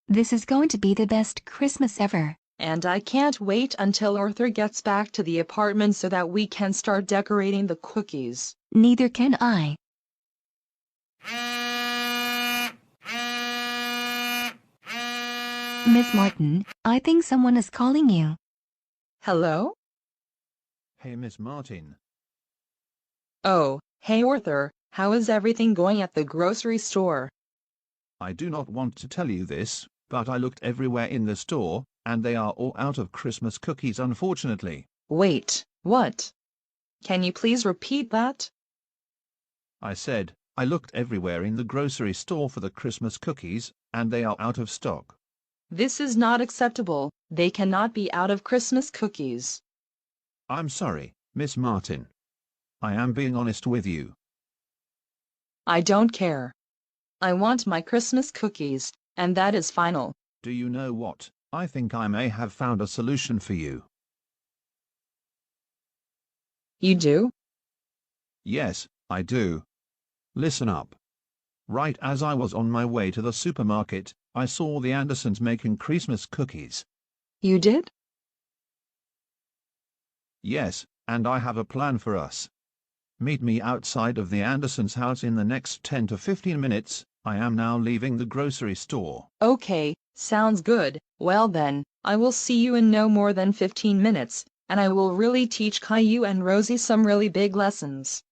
This is going to be the best Christmas ever. And I can't wait until Arthur gets back to the apartment so that we can start decorating the cookies. Neither can I. Miss Martin, I think someone is calling you. Hello? Hey, Miss Martin. Oh, hey Arthur, how is everything going at the grocery store? I do not want to tell you this, but I looked everywhere in the store, and they are all out of Christmas cookies unfortunately. Wait, what? Can you please repeat that? I said, I looked everywhere in the grocery store for the Christmas cookies, and they are out of stock. This is not acceptable. They cannot be out of Christmas cookies. I'm sorry, Miss Martin. I am being honest with you. I don't care. I want my Christmas cookies, and that is final. Do you know what? I think I may have found a solution for you. You do? Yes, I do. Listen up. Right as I was on my way to the supermarket, I saw the Andersons making Christmas cookies. You did? Yes, and I have a plan for us. Meet me outside of the Andersons' house in the next 10 to 15 minutes. I am now leaving the grocery store. Okay, sounds good. Well then, I will see you in no more than 15 minutes, and I will really teach Caillou and Rosie some really big lessons.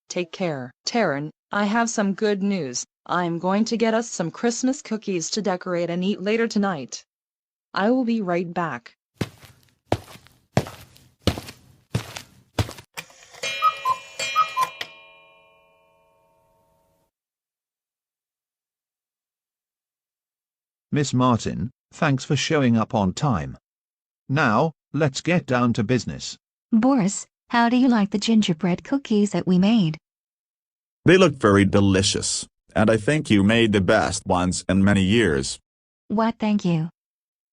Take care. Taryn, I have some good news. I'm going to get us some Christmas cookies to decorate and eat later tonight. I will be right back. Miss Martin, thanks for showing up on time. Now, let's get down to business. Boris, how do you like the gingerbread cookies that we made? They look very delicious, and I think you made the best ones in many years. What, thank you.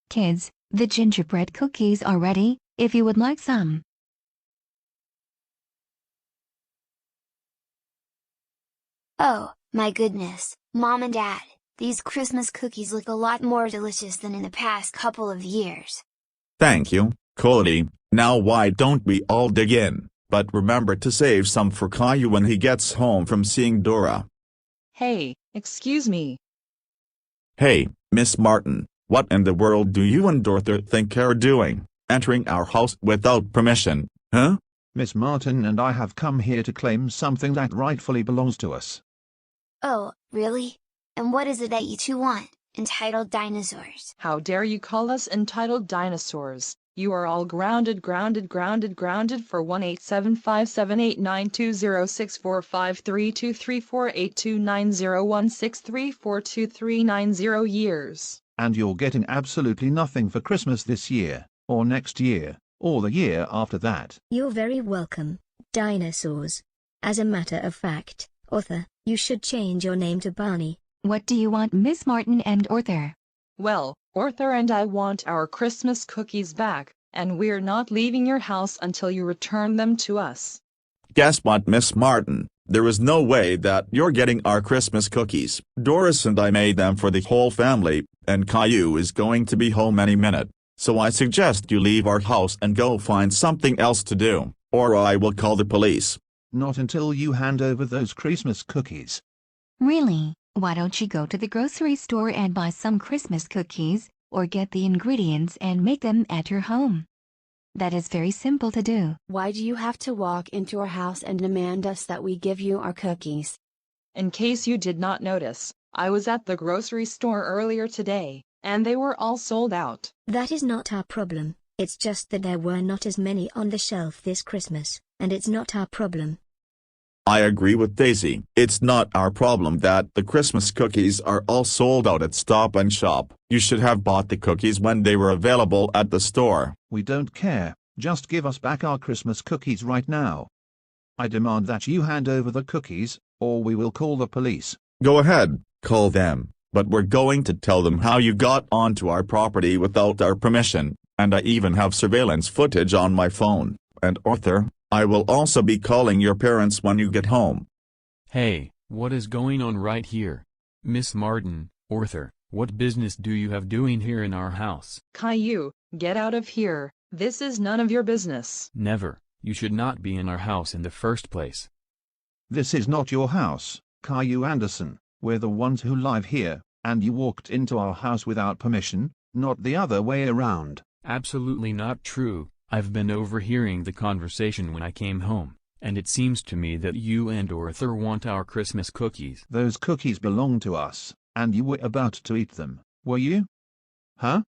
Kids, the gingerbread cookies are ready, if you would like some. Oh, my goodness, Mom and Dad, These Christmas cookies look a lot more delicious than in the past couple of years. Thank you, Cody. Now why don't we all dig in, but remember to save some for Caillou when he gets home from seeing Dora. Hey, excuse me. Hey, Miss Martin, what in the world do you and Arthur think you're doing, entering our house without permission, huh? Miss Martin and I have come here to claim something that rightfully belongs to us. Oh, really? And what is it that you two want, entitled dinosaurs? How dare you call us entitled dinosaurs? You are all grounded for 1-875-789206453234829016342390 years. And you're getting absolutely nothing for Christmas this year, or next year, or the year after that. You're very welcome, dinosaurs. As a matter of fact, Arthur, you should change your name to Barney. What do you want, Miss Martin and Arthur? Well, Arthur and I want our Christmas cookies back, and we're not leaving your house until you return them to us. Guess what, Miss Martin? There is no way that you're getting our Christmas cookies. Doris and I made them for the whole family, and Caillou is going to be home any minute. So I suggest you leave our house and go find something else to do, or I will call the police. Not until you hand over those Christmas cookies. Really? Why don't you go to the grocery store and buy some Christmas cookies, or get the ingredients and make them at your home? That is very simple to do. Why do you have to walk into our house and demand us that we give you our cookies? In case you did not notice, I was at the grocery store earlier today, and they were all sold out. That is not our problem. It's just that there were not as many on the shelf this Christmas, and it's not our problem. I agree with Daisy. It's not our problem that the Christmas cookies are all sold out at Stop and Shop. You should have bought the cookies when they were available at the store. We don't care. Just give us back our Christmas cookies right now. I demand that you hand over the cookies, or we will call the police. Go ahead, call them, but we're going to tell them how you got onto our property without our permission, and I even have surveillance footage on my phone. And Arthur, I will also be calling your parents when you get home. Hey, what is going on right here? Miss Martin, Arthur, what business do you have doing here in our house? Caillou, get out of here. This is none of your business. Never. You should not be in our house in the first place. This is not your house, Caillou Anderson. We're the ones who live here, and you walked into our house without permission, not the other way around. Absolutely not true. I've been overhearing the conversation when I came home, and it seems to me that you and Arthur want our Christmas cookies. Those cookies belong to us, and you were about to eat them, were you? Huh?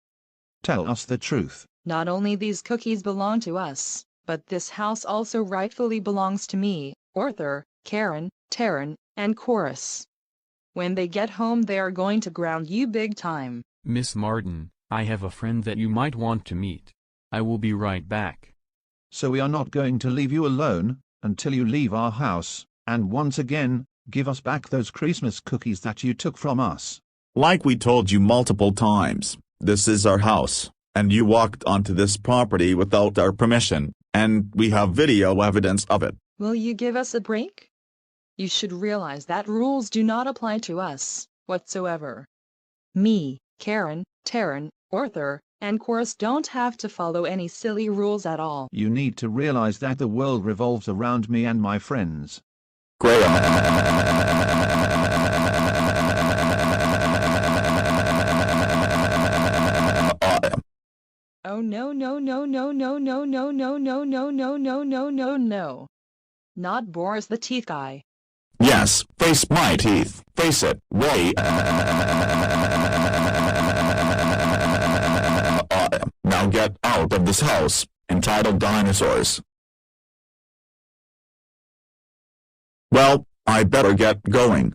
Tell us the truth. Not only these cookies belong to us, but this house also rightfully belongs to me, Arthur, Karen, Taryn, and Chorus. When they get home they are going to ground you big time. Miss Martin, I have a friend that you might want to meet. I will be right back. So we are not going to leave you alone, until you leave our house, and once again, give us back those Christmas cookies that you took from us. Like we told you multiple times, this is our house, and you walked onto this property without our permission, and we have video evidence of it. Will you give us a break? You should realize that rules do not apply to us, whatsoever. Me, Karen, Taryn, Arthur, and Chorus don't have to follow any silly rules at all. You need to realize that the world revolves around me and my friends. Graham. Oh no no no no no no no no no no no no no no no. Not Boris the teeth guy. Yes, face my teeth. Face it. Wait. Now get out of this house, entitled dinosaurs. Well, I better get going.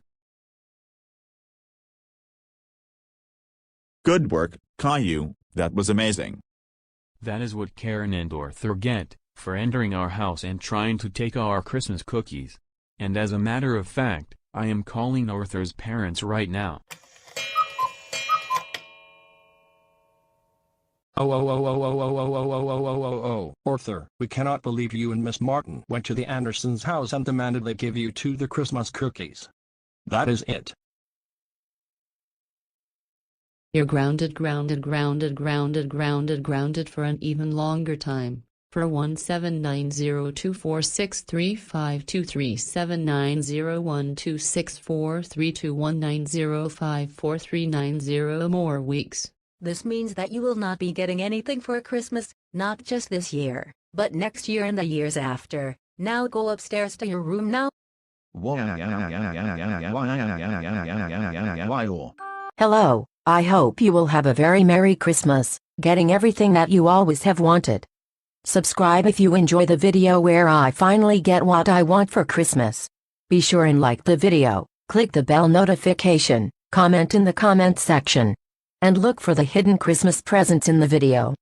Good work, Caillou, that was amazing. That is what Karen and Arthur get, for entering our house and trying to take our Christmas cookies. And as a matter of fact, I am calling Arthur's parents right now. Arthur, we cannot believe you and Miss Martin went to the Andersons' house and demanded they give you the Christmas cookies. That is it. You're grounded for an even longer time. For 179024635237901264321905439 more weeks. This means that you will not be getting anything for Christmas, not just this year, but next year and the years after. Now go upstairs to your room now. Hello, I hope you will have a very Merry Christmas, getting everything that you always have wanted. Subscribe if you enjoy the video where I finally get what I want for Christmas. Be sure and like the video, click the bell notification, comment in the comment section, and look for the hidden Christmas presents in the video.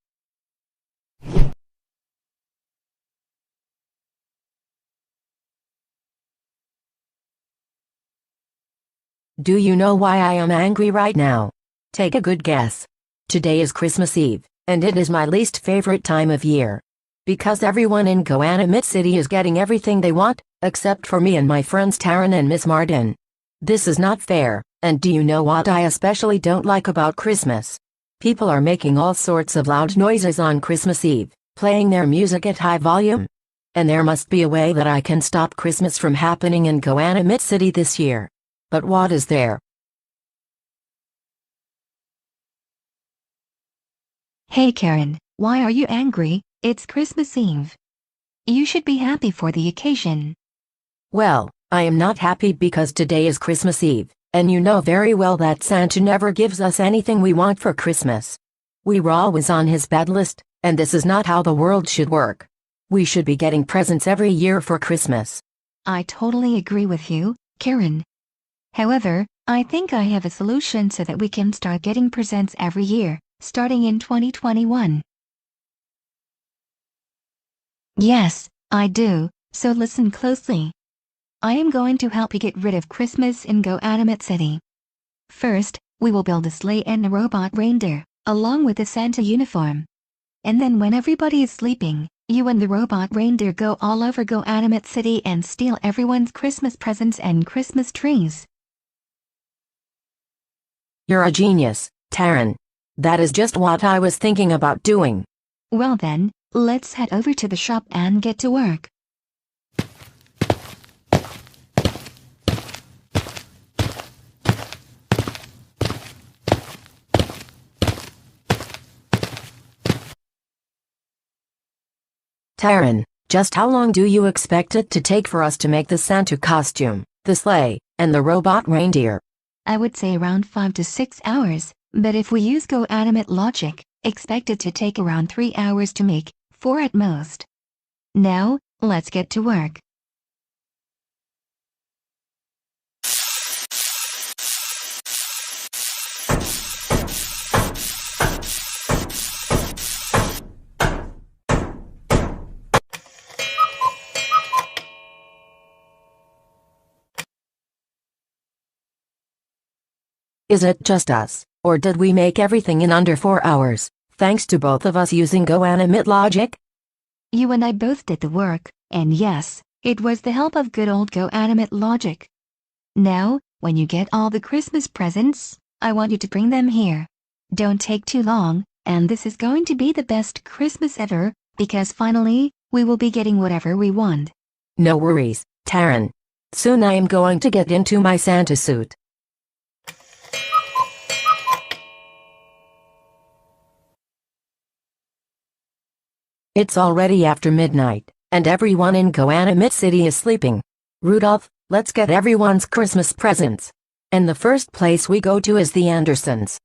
Do you know why I am angry right now? Take a good guess. Today is Christmas Eve, and it is my least favorite time of year. Because everyone in Goanimate City is getting everything they want, except for me and my friends Taryn and Miss Martin. This is not fair, and do you know what I especially don't like about Christmas? People are making all sorts of loud noises on Christmas Eve, playing their music at high volume. And there must be a way that I can stop Christmas from happening in Goanimate City this year. But what is there? Hey Karen, why are you angry? It's Christmas Eve. You should be happy for the occasion. Well, I am not happy because today is Christmas Eve, and you know very well that Santa never gives us anything we want for Christmas. We were always on his bad list, and this is not how the world should work. We should be getting presents every year for Christmas. I totally agree with you, Karen. However, I think I have a solution so that we can start getting presents every year, starting in 2021. Yes, I do, so listen closely. I am going to help you get rid of Christmas in Goanimate City. First, we will build a sleigh and a robot reindeer, along with a Santa uniform. And then when everybody is sleeping, you and the robot reindeer go all over Goanimate City and steal everyone's Christmas presents and Christmas trees. You're a genius, Taryn. That is just what I was thinking about doing. Well then, let's head over to the shop and get to work. Taryn, just how long do you expect it to take for us to make the Santa costume, the sleigh, and the robot reindeer? I would say around 5 to 6 hours, but if we use Goanimate logic, expect it to take around 3 hours to make, 4 at most. Now, let's get to work. Is it just us, or did we make everything in under 4 hours, thanks to both of us using Goanimate logic? You and I both did the work, and yes, it was the help of good old Goanimate logic. Now, when you get all the Christmas presents, I want you to bring them here. Don't take too long, and this is going to be the best Christmas ever, because finally, we will be getting whatever we want. No worries, Taryn. Soon I am going to get into my Santa suit. It's already after midnight, and everyone in Goanimate City is sleeping. Rudolph, let's get everyone's Christmas presents. And the first place we go to is the Andersons.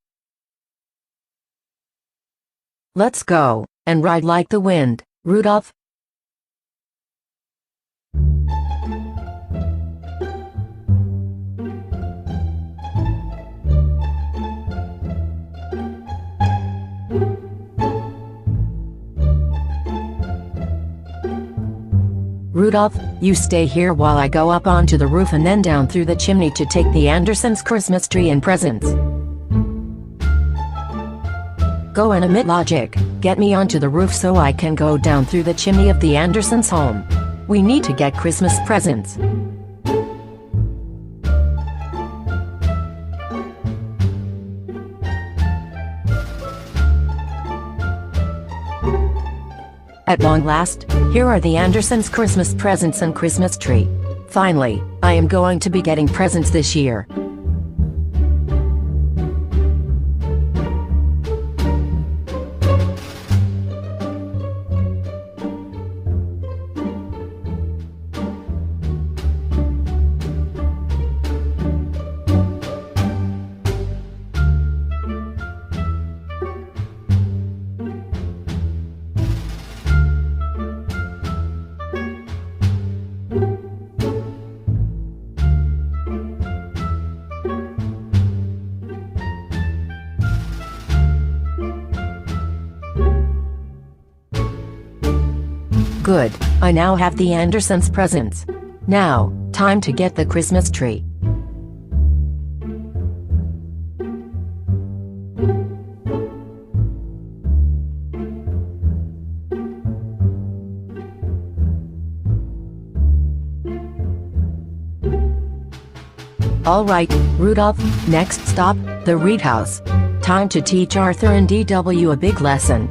Let's go, and ride like the wind, Rudolph. Rudolph, you stay here while I go up onto the roof and then down through the chimney to take the Andersons' Christmas tree and presents. Goanimate logic, get me onto the roof so I can go down through the chimney of the Andersons' home. We need to get Christmas presents. At long last, here are the Andersons' Christmas presents and Christmas tree. Finally, I am going to be getting presents this year. Good, I now have the Andersons' presents. Now, time to get the Christmas tree. Alright, Rudolph, next stop, the Reed House. Time to teach Arthur and DW a big lesson.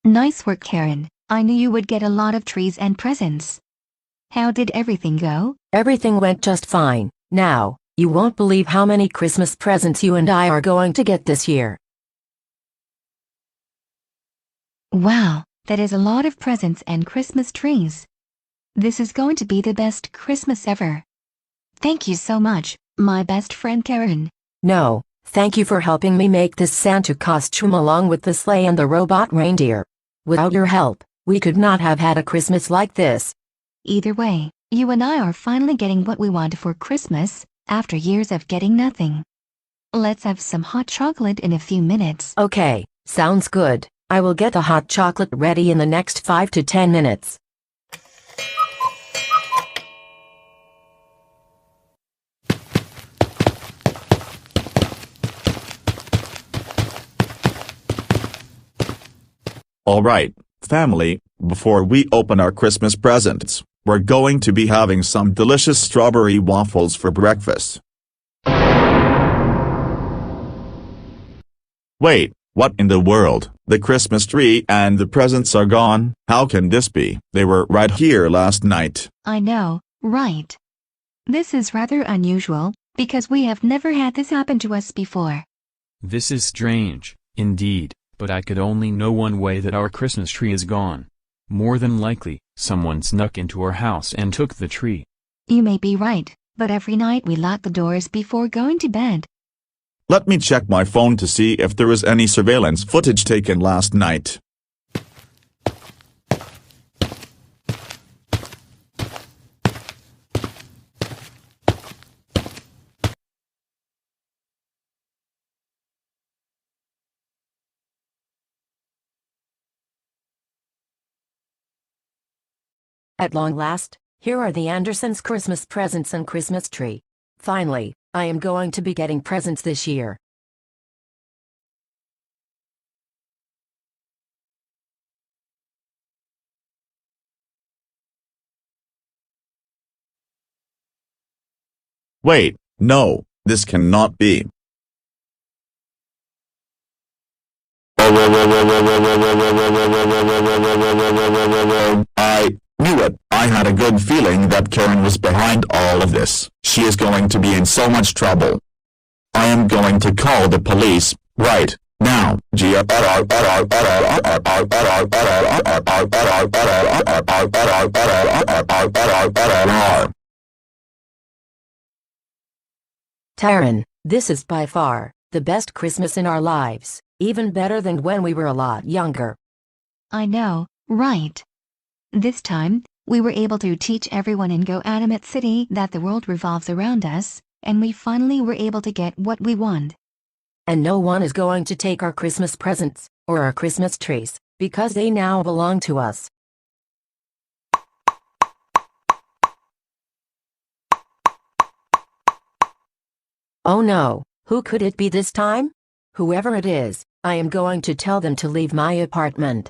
Nice work, Karen. I knew you would get a lot of trees and presents. How did everything go? Everything went just fine. Now, you won't believe how many Christmas presents you and I are going to get this year. Wow, that is a lot of presents and Christmas trees. This is going to be the best Christmas ever. Thank you so much, my best friend Karen. No, thank you for helping me make this Santa costume along with the sleigh and the robot reindeer. Without your help, we could not have had a Christmas like this. Either way, you and I are finally getting what we want for Christmas, after years of getting nothing. Let's have some hot chocolate in a few minutes. Okay, sounds good. I will get the hot chocolate ready in the next 5 to 10 minutes. Alright, family, before we open our Christmas presents, we're going to be having some delicious strawberry waffles for breakfast. Wait, what in the world? The Christmas tree and the presents are gone? How can this be? They were right here last night. I know, right? This is rather unusual, because we have never had this happen to us before. This is strange, indeed, but I could only know one way that our Christmas tree is gone. More than likely, someone snuck into our house and took the tree. You may be right, but every night we lock the doors before going to bed. Let me check my phone to see if there was any surveillance footage taken last night. At long last, here are the Andersons' Christmas presents and Christmas tree. Finally, I am going to be getting presents this year. Wait, no, this cannot be. I knew it. I had a good feeling that Karen was behind all of this. She is going to be in so much trouble. I am going to call the police, right now. Taryn, this is by far the best Christmas in our lives, even better than when we were a lot younger. I know, right? This time, we were able to teach everyone in GoAnimate City that the world revolves around us, and we finally were able to get what we want. And no one is going to take our Christmas presents, or our Christmas trees, because they now belong to us. Oh no, who could it be this time? Whoever it is, I am going to tell them to leave my apartment.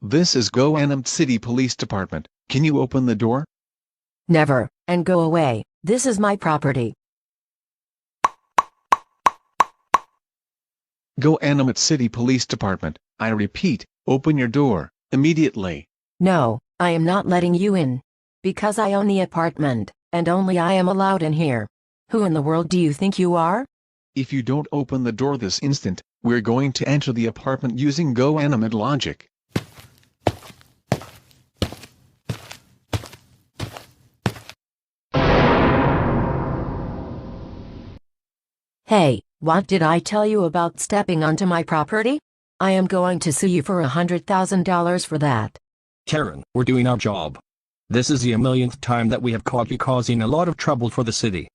This is Goanimate City Police Department. Can you open the door? Never, and go away. This is my property. Goanimate City Police Department, I repeat, open your door, immediately. No, I am not letting you in. Because I own the apartment, and only I am allowed in here. Who in the world do you think you are? If you don't open the door this instant, we're going to enter the apartment using Goanimate logic. Hey, what did I tell you about stepping onto my property? I am going to sue you for $100,000 for that. Karen, we're doing our job. This is the millionth time that we have caught you causing a lot of trouble for the city.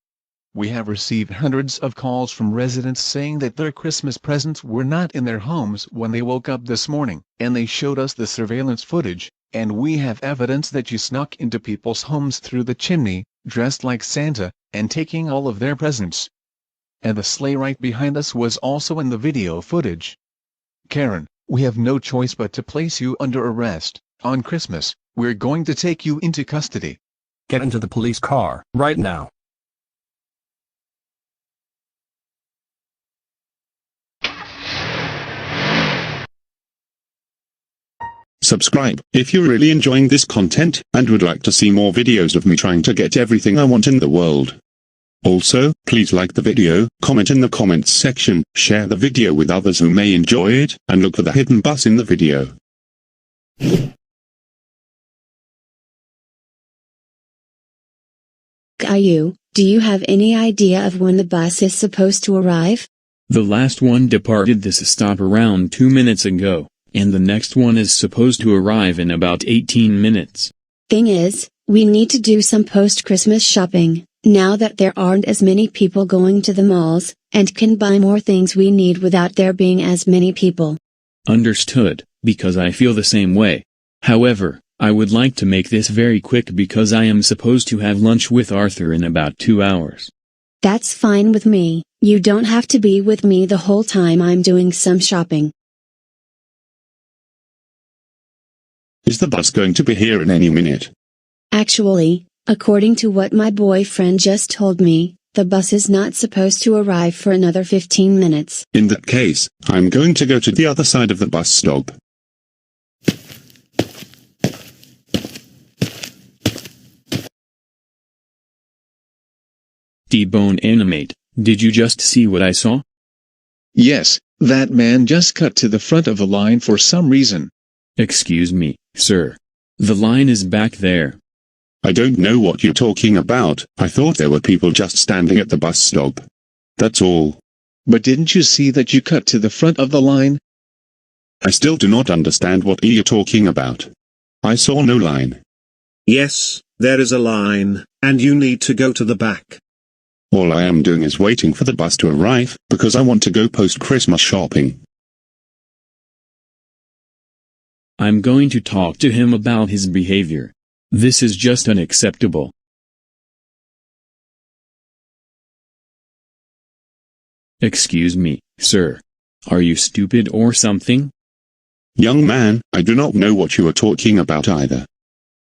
We have received hundreds of calls from residents saying that their Christmas presents were not in their homes when they woke up this morning, and they showed us the surveillance footage, and we have evidence that you snuck into people's homes through the chimney, dressed like Santa, and taking all of their presents. And the sleigh right behind us was also in the video footage. Karen, we have no choice but to place you under arrest. On Christmas, we're going to take you into custody. Get into the police car, right now. Subscribe if you're really enjoying this content and would like to see more videos of me trying to get everything I want in the world. Also, please like the video, comment in the comments section, share the video with others who may enjoy it, and look for the hidden bus in the video. Caillou, do you have any idea of when the bus is supposed to arrive? The last one departed this stop around 2 minutes ago, and the next one is supposed to arrive in about 18 minutes. Thing is, we need to do some post-Christmas shopping, now that there aren't as many people going to the malls, and can buy more things we need without there being as many people. Understood, because I feel the same way. However, I would like to make this very quick because I am supposed to have lunch with Arthur in about 2 hours. That's fine with me, you don't have to be with me the whole time I'm doing some shopping. Is the bus going to be here in any minute? Actually, according to what my boyfriend just told me, the bus is not supposed to arrive for another 15 minutes. In that case, I'm going to go to the other side of the bus stop. TheGoanimator, did you just see what I saw? Yes, that man just cut to the front of the line for some reason. Excuse me, sir. The line is back there. I don't know what you're talking about. I thought there were people just standing at the bus stop. That's all. But didn't you see that you cut to the front of the line? I still do not understand what you're talking about. I saw no line. Yes, there is a line, and you need to go to the back. All I am doing is waiting for the bus to arrive, because I want to go post-Christmas shopping. I'm going to talk to him about his behavior. This is just unacceptable. Excuse me, sir. Are you stupid or something? Young man, I do not know what you are talking about either.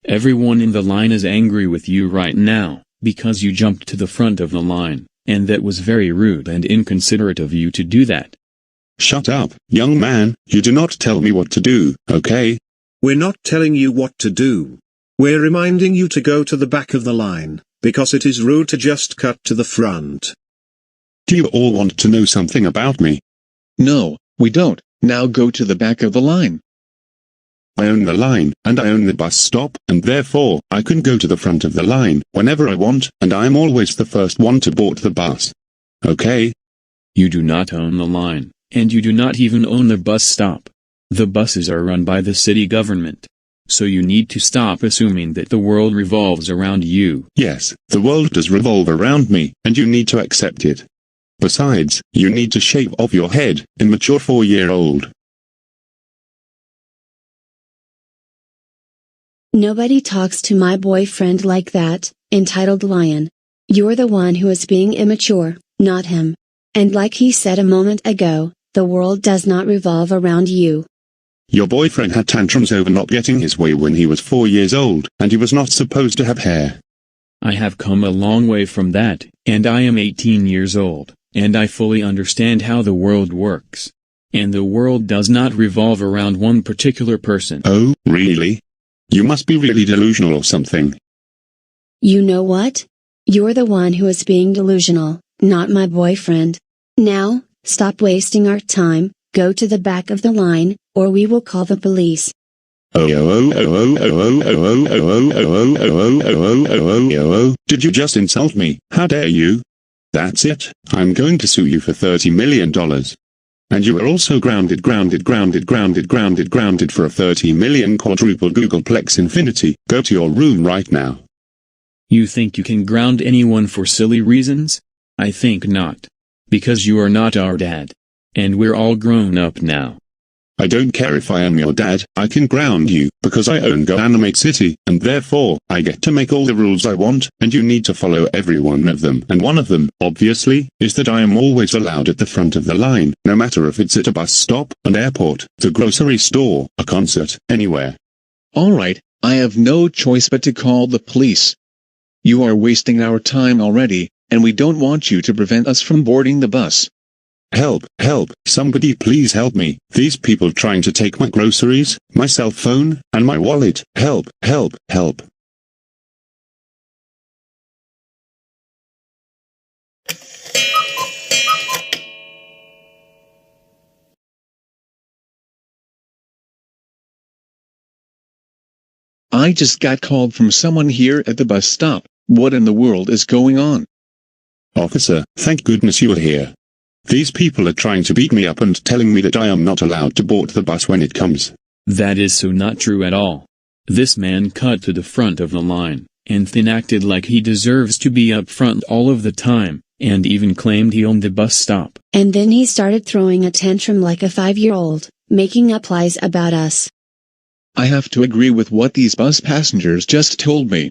Everyone in the line is angry with you right now, because you jumped to the front of the line, and that was very rude and inconsiderate of you to do that. Shut up, young man, you do not tell me what to do, okay? We're not telling you what to do. We're reminding you to go to the back of the line, because it is rude to just cut to the front. Do you all want to know something about me? No, we don't. Now go to the back of the line. I own the line, and I own the bus stop, and therefore, I can go to the front of the line whenever I want, and I'm always the first one to board the bus. Okay? You do not own the line, and you do not even own the bus stop. The buses are run by the city government. So you need to stop assuming that the world revolves around you. Yes, the world does revolve around me, and you need to accept it. Besides, you need to shave off your head, immature 4-year-old. Nobody talks to my boyfriend like that, entitled lion. You're the one who is being immature, not him. And like he said a moment ago, the world does not revolve around you. Your boyfriend had tantrums over not getting his way when he was 4 years old, and he was not supposed to have hair. I have come a long way from that, and I am 18 years old, and I fully understand how the world works. And the world does not revolve around one particular person. Oh, really? You must be really delusional or something. You know what? You're the one who is being delusional, not my boyfriend. Now, stop wasting our time, go to the back of the line, or we will call the police. Did you just insult me? How dare you? That's it, I'm going to sue you for $30 million. And you are also grounded for a 30 million quadruple Googleplex infinity. Go to your room right now. You think you can ground anyone for silly reasons? I think not. Because you are not our dad. And we're all grown up now. I don't care if I am your dad, I can ground you, because I own GoAnimate City, and therefore, I get to make all the rules I want, and you need to follow every one of them. And one of them, obviously, is that I am always allowed at the front of the line, no matter if it's at a bus stop, an airport, the grocery store, a concert, anywhere. Alright, I have no choice but to call the police. You are wasting our time already, and we don't want you to prevent us from boarding the bus. Help, help, somebody please help me. These people trying to take my groceries, my cell phone, and my wallet. Help, help, help. I just got called from someone here at the bus stop. What in the world is going on? Officer, thank goodness you are here. These people are trying to beat me up and telling me that I am not allowed to board the bus when it comes. That is so not true at all. This man cut to the front of the line, and then acted like he deserves to be up front all of the time, and even claimed he owned the bus stop. And then he started throwing a tantrum like a 5-year-old, making up lies about us. I have to agree with what these bus passengers just told me.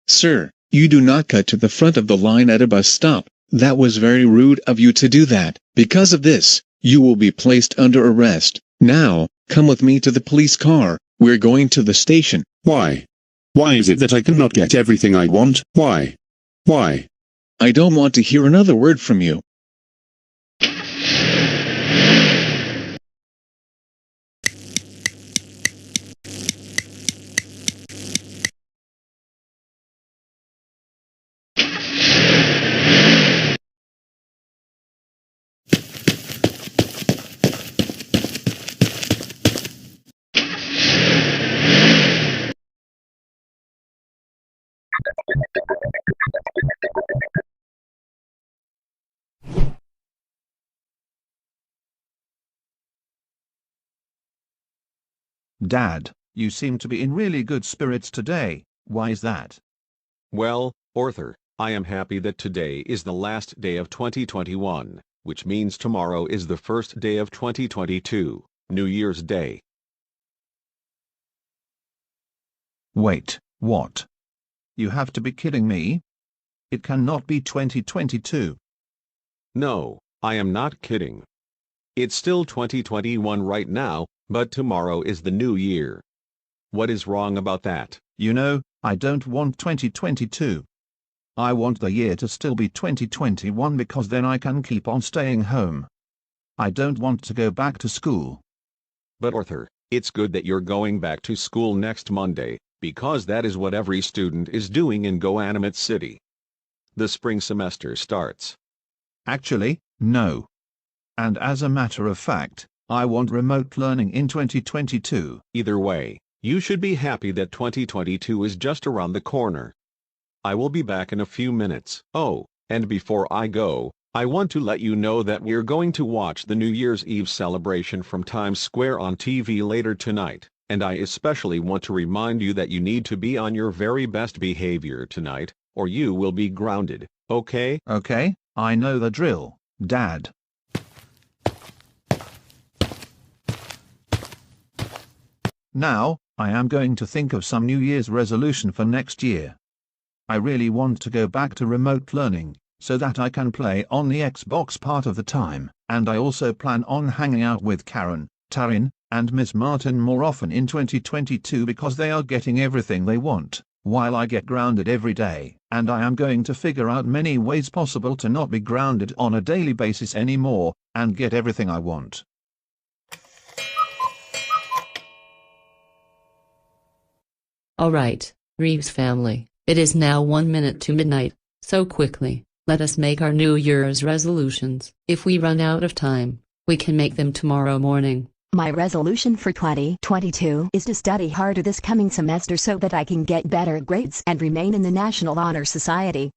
Sir, you do not cut to the front of the line at a bus stop. That was very rude of you to do that. Because of this, you will be placed under arrest. Now, come with me to the police car. We're going to the station. Why? Why is it that I cannot get everything I want? Why? Why? I don't want to hear another word from you. Dad, you seem to be in really good spirits today. Why is that? Well, Arthur, I am happy that today is the last day of 2021, which means tomorrow is the first day of 2022, New Year's Day. Wait, what? You have to be kidding me? It cannot be 2022. No, I am not kidding. It's still 2021 right now, but tomorrow is the new year. What is wrong about that? You know, I don't want 2022. I want the year to still be 2021 because then I can keep on staying home. I don't want to go back to school. But Arthur, it's good that you're going back to school next Monday, because that is what every student is doing in GoAnimate City. The spring semester starts. Actually, no. And as a matter of fact, I want remote learning in 2022. Either way, you should be happy that 2022 is just around the corner. I will be back in a few minutes. Oh, and before I go, I want to let you know that we're going to watch the New Year's Eve celebration from Times Square on TV later tonight, and I especially want to remind you that you need to be on your very best behavior tonight, or you will be grounded, okay? Okay, I know the drill, Dad. Now, I am going to think of some New Year's resolution for next year. I really want to go back to remote learning, so that I can play on the Xbox part of the time, and I also plan on hanging out with Karen, Taryn, and Miss Martin more often in 2022 because they are getting everything they want, while I get grounded every day, and I am going to figure out many ways possible to not be grounded on a daily basis anymore, and get everything I want. Alright, Reeves family, it is now 1 minute to midnight, so quickly, let us make our New Year's resolutions. If we run out of time, we can make them tomorrow morning. My resolution for 2022 is to study harder this coming semester so that I can get better grades and remain in the National Honor Society.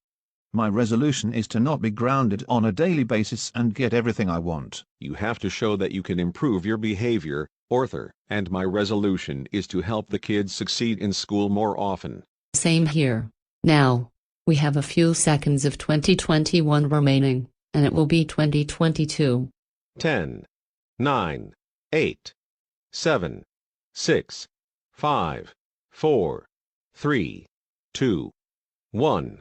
My resolution is to not be grounded on a daily basis and get everything I want. You have to show that you can improve your behavior, Arthur, and my resolution is to help the kids succeed in school more often. Same here. Now, we have a few seconds of 2021 remaining, and it will be 2022. 10, 9, 8, 7, 6, 5, 4, 3, 2, 1.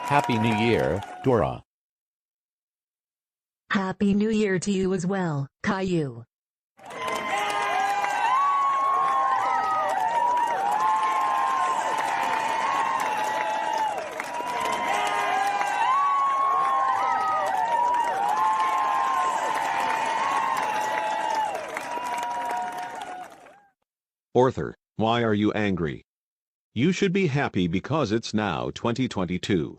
Happy New Year, Dora. Happy New Year to you as well, Caillou. Arthur, why are you angry? You should be happy because it's now 2022.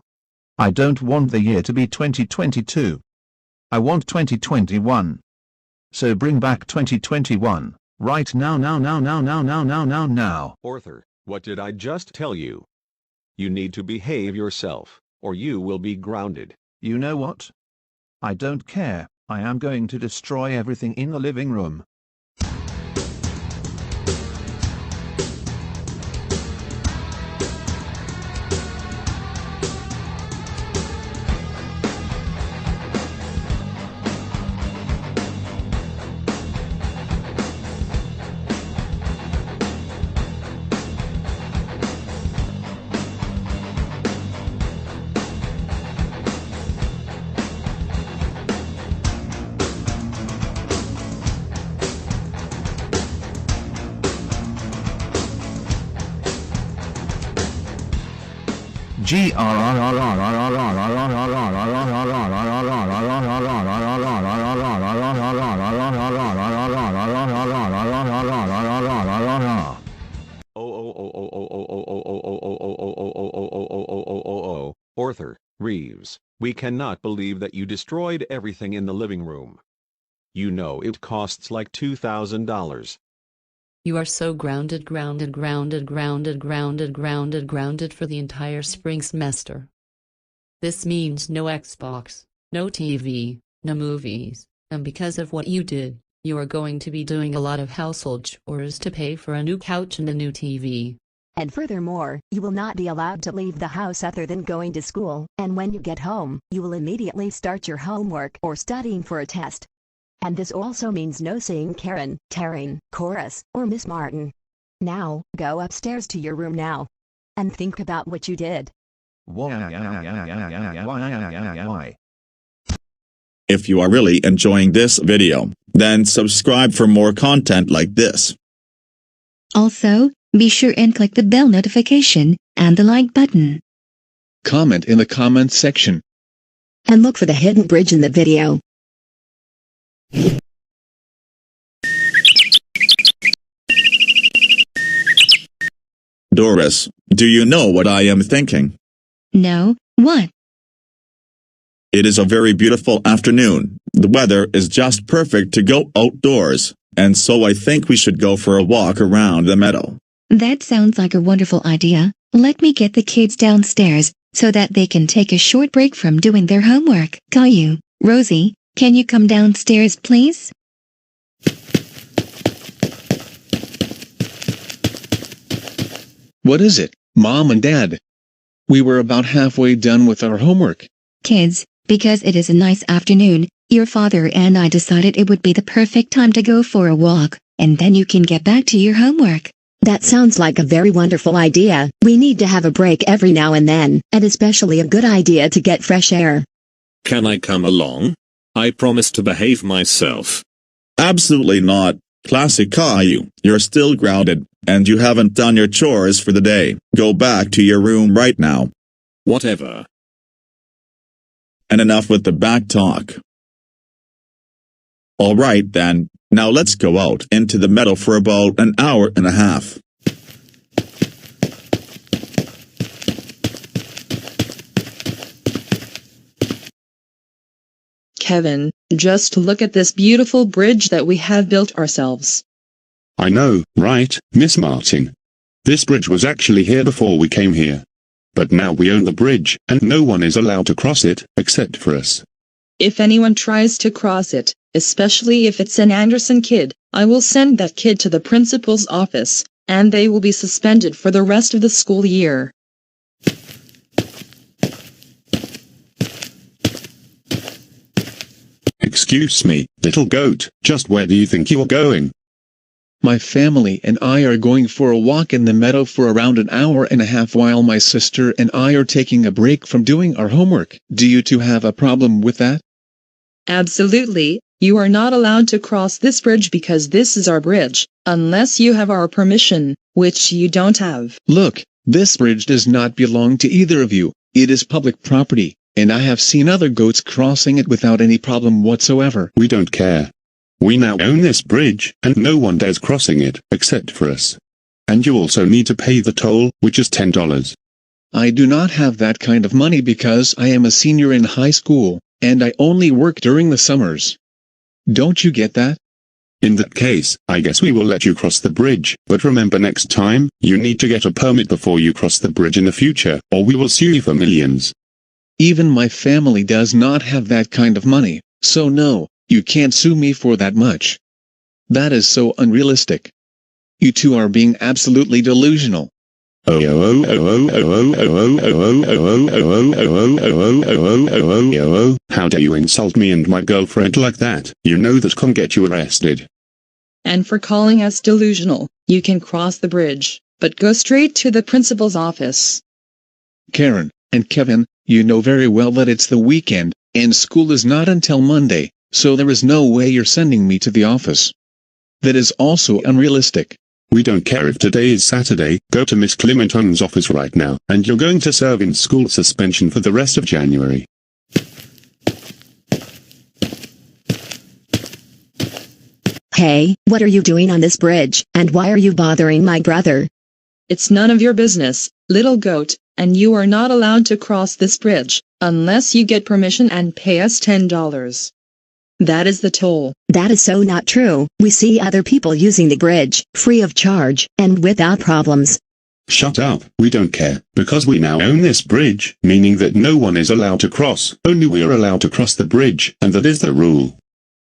I don't want the year to be 2022. I want 2021. So bring back 2021, right now. Arthur, what did I just tell you? You need to behave yourself, or you will be grounded. You know what? I don't care, I am going to destroy everything in the living room. Arthur, Reeves, we cannot believe that you destroyed everything in the living room. You know it costs like $2,000. You are so grounded for the entire spring semester. This means no Xbox, no TV, no movies, and because of what you did, you are going to be doing a lot of household chores to pay for a new couch and a new TV. And furthermore, you will not be allowed to leave the house other than going to school, and when you get home, you will immediately start your homework or studying for a test. And this also means no seeing Karen, Taryn, Chorus, or Miss Martin. Now, go upstairs to your room now. And think about what you did. If you are really enjoying this video, then subscribe for more content like this. Also, be sure and click the bell notification and the like button. Comment in the comments section. And look for the hidden bridge in the video. Doris, do you know what I am thinking? No, what? It is a very beautiful afternoon. The weather is just perfect to go outdoors, and so I think we should go for a walk around the meadow. That sounds like a wonderful idea. Let me get the kids downstairs, so that they can take a short break from doing their homework. Caillou, Rosie, can you come downstairs please? What is it, Mom and Dad? We were about halfway done with our homework. Kids, because it is a nice afternoon, Your father and I decided it would be the perfect time to go for a walk, and then you can get back to your homework. That sounds like a very wonderful idea. We need to have a break every now and then, and especially a good idea to get fresh air. Can I come along? I promise to behave myself. Absolutely not. Classic Caillou, you're still grounded, and you haven't done your chores for the day. Go back to your room right now. Whatever. And enough with the back talk. Alright then, now let's go out into the meadow for about an hour and a half. Kevin, just look at this beautiful bridge that we have built ourselves. I know, right, Miss Martin? This bridge was actually here before we came here. But now we own the bridge, and no one is allowed to cross it, except for us. If anyone tries to cross it, especially if it's an Anderson kid, I will send that kid to the principal's office, and they will be suspended for the rest of the school year. Excuse me, little goat, just where do you think you're going? My family and I are going for a walk in the meadow for around an hour and a half while my sister and I are taking a break from doing our homework. Do you two have a problem with that? Absolutely. You are not allowed to cross this bridge because this is our bridge, unless you have our permission, which you don't have. Look, this bridge does not belong to either of you. It is public property, and I have seen other goats crossing it without any problem whatsoever. We don't care. We now own this bridge, and no one dares crossing it, except for us. And you also need to pay the toll, which is $10. I do not have that kind of money because I am a senior in high school, and I only work during the summers. Don't you get that? In that case, I guess we will let you cross the bridge, but remember next time, you need to get a permit before you cross the bridge in the future, or we will sue you for millions. Even my family does not have that kind of money, so no, you can't sue me for that much. That is so unrealistic. You two are being absolutely delusional. How dare you insult me and my girlfriend like that? You know that can get you arrested. And for calling us delusional, you can cross the bridge, but go straight to the principal's office. Karen and Kevin, you know very well that it's the weekend, and school is not until Monday, so there is no way you're sending me to the office. That is also unrealistic. We don't care if today is Saturday, go to Miss Clementon's office right now, and you're going to serve in school suspension for the rest of January. Hey, what are you doing on this bridge, and why are you bothering my brother? It's none of your business, little goat, and you are not allowed to cross this bridge, unless you get permission and pay us $10. That is the toll. That is so not true. We see other people using the bridge, free of charge, and without problems. Shut up, we don't care, because we now own this bridge, meaning that no one is allowed to cross, only we are allowed to cross the bridge, and that is the rule.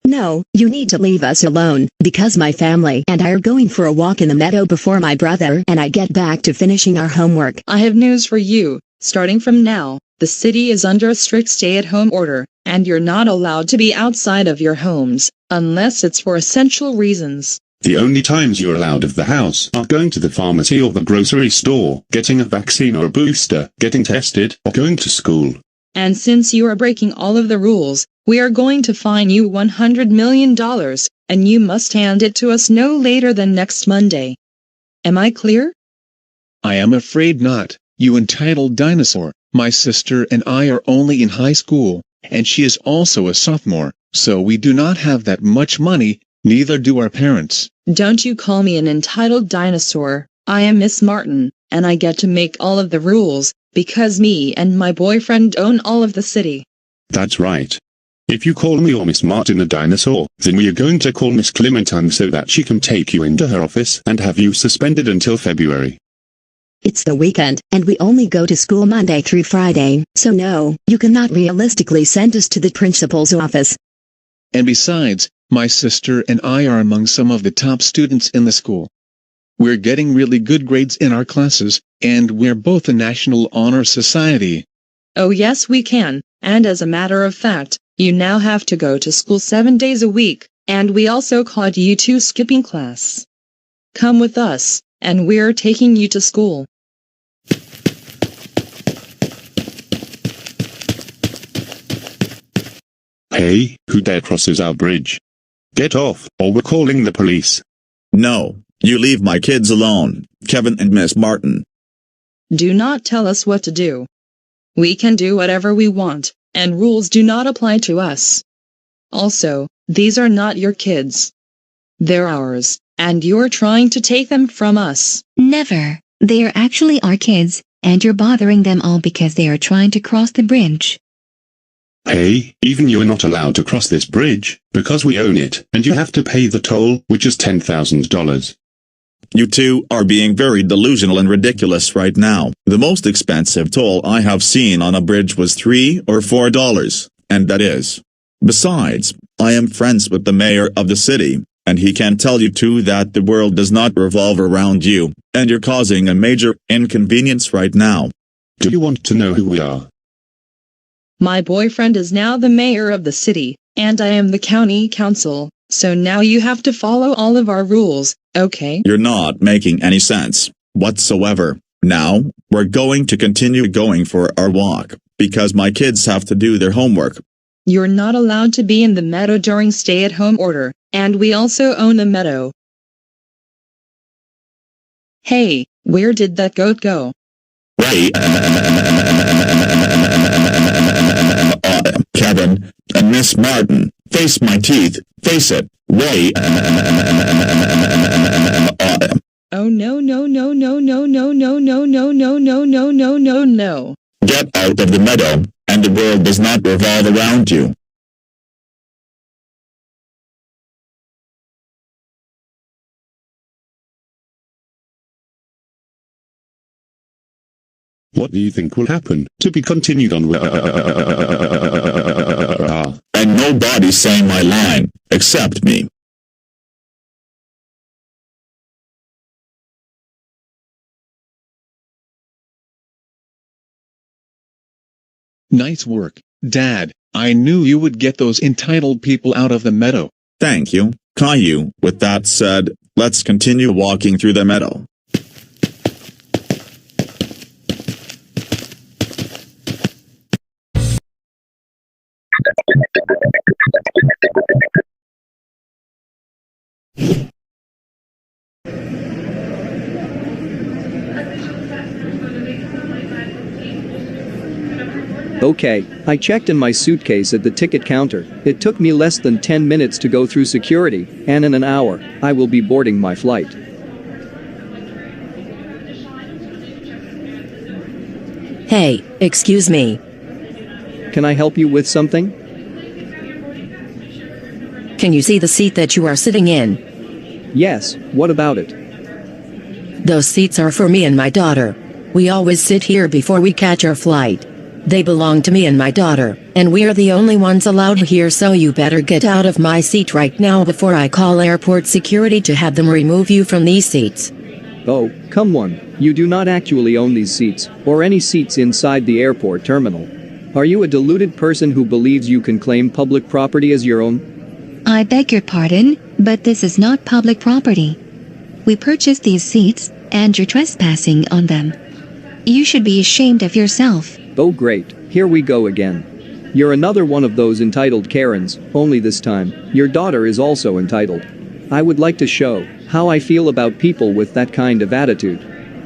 No, you need to leave us alone, because my family and I are going for a walk in the meadow before my brother and I get back to finishing our homework. I have news for you. Starting from now, the city is under a strict stay-at-home order, and you're not allowed to be outside of your homes, unless it's for essential reasons. The only times you're allowed of the house are going to the pharmacy or the grocery store, getting a vaccine or a booster, getting tested, or going to school. And since you are breaking all of the rules, we are going to fine you $100 million, and you must hand it to us no later than next Monday. Am I clear? I am afraid not, you entitled dinosaur. My sister and I are only in high school, and she is also a sophomore, so we do not have that much money, neither do our parents. Don't you call me an entitled dinosaur. I am Miss Martin, and I get to make all of the rules, because me and my boyfriend own all of the city. That's right. If you call me or Miss Martin a dinosaur, then we are going to call Miss Clementine so that she can take you into her office and have you suspended until February. It's the weekend, and we only go to school Monday through Friday, so no, you cannot realistically send us to the principal's office. And besides, my sister and I are among some of the top students in the school. We're getting really good grades in our classes, and we're both a National Honor Society. Oh yes we can, and as a matter of fact, You now have to go to school 7 days a week, and we also caught you two skipping class. Come with us, and we're taking you to school. Hey, who dare crosses our bridge? Get off, or we're calling the police. No, you leave my kids alone, Kevin and Miss Martin. Do not tell us what to do. We can do whatever we want, and rules do not apply to us. Also, these are not your kids. They're ours, and you're trying to take them from us. Never. They are actually our kids, and you're bothering them all because they are trying to cross the bridge. Hey, even you are not allowed to cross this bridge, because we own it, and you have to pay the toll, which is $10,000. You two are being very delusional and ridiculous right now. The most expensive toll I have seen on a bridge was $3 or $4, and that is. Besides, I am friends with the mayor of the city, and he can tell you too that the world does not revolve around you, and you're causing a major inconvenience right now. Do you want to know who we are? My boyfriend is now the mayor of the city, and I am the county council, so now you have to follow all of our rules, okay? You're not making any sense whatsoever. Now, we're going to continue going for our walk, because my kids have to do their homework. You're not allowed to be in the meadow during stay-at-home order, and we also own the meadow. Hey, where did that goat go? Wait. Kevin and Miss Martin, face my teeth, face it, wait. Oh no no no no no no no no no no no no no no no. Get out of the meadow, and the world does not revolve around you. What do you think will happen? To be continued on. And nobody's saying my line, except me. Nice work, Dad. I knew you would get those entitled people out of the meadow. Thank you, Caillou. With that said, let's continue walking through the meadow. Okay, I checked in my suitcase at the ticket counter. It took me less than 10 minutes to go through security, and in an hour, I will be boarding my flight. Hey, excuse me. Can I help you with something? Can you see the seat that you are sitting in? Yes, what about it? Those seats are for me and my daughter. We always sit here before we catch our flight. They belong to me and my daughter, and we're the only ones allowed here, so you better get out of my seat right now before I call airport security to have them remove you from these seats. Oh, come on, you do not actually own these seats, or any seats inside the airport terminal. Are you a deluded person who believes you can claim public property as your own? I beg your pardon, but this is not public property. We purchased these seats, and you're trespassing on them. You should be ashamed of yourself. Oh great, here we go again. You're another one of those entitled Karens, only this time, your daughter is also entitled. I would like to show how I feel about people with that kind of attitude.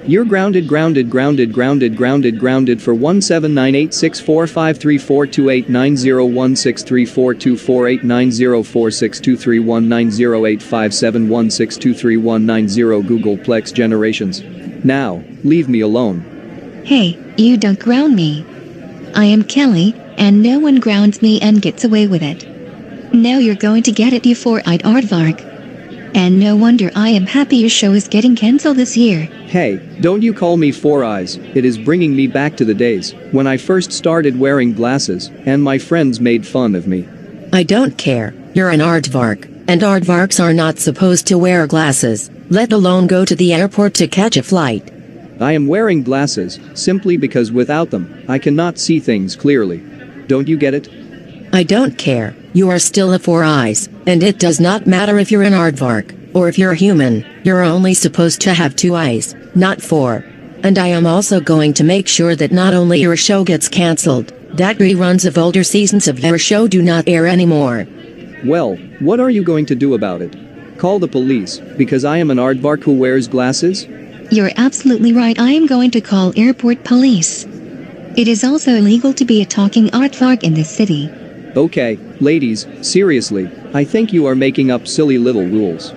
You're grounded for 179864534289016342904623190871623190857162319 Google Plex generations. Now, leave me alone. Hey, you don't ground me. I am Kelly, and no one grounds me and gets away with it. Now you're going to get it, you four-eyed aardvark. And no wonder I am happy your show is getting cancelled this year. Hey, don't you call me Four Eyes, it is bringing me back to the days when I first started wearing glasses, and my friends made fun of me. I don't care, you're an aardvark, and aardvarks are not supposed to wear glasses, let alone go to the airport to catch a flight. I am wearing glasses, simply because without them, I cannot see things clearly. Don't you get it? I don't care, you are still a Four Eyes, and it does not matter if you're an aardvark, or if you're a human, you're only supposed to have 2 eyes, not 4. And I am also going to make sure that not only your show gets cancelled, that reruns of older seasons of your show do not air anymore. Well, what are you going to do about it? Call the police, because I am an aardvark who wears glasses? You're absolutely right. I am going to call airport police. It is also illegal to be a talking aardvark in this city. Okay, ladies, seriously, I think you are making up silly little rules.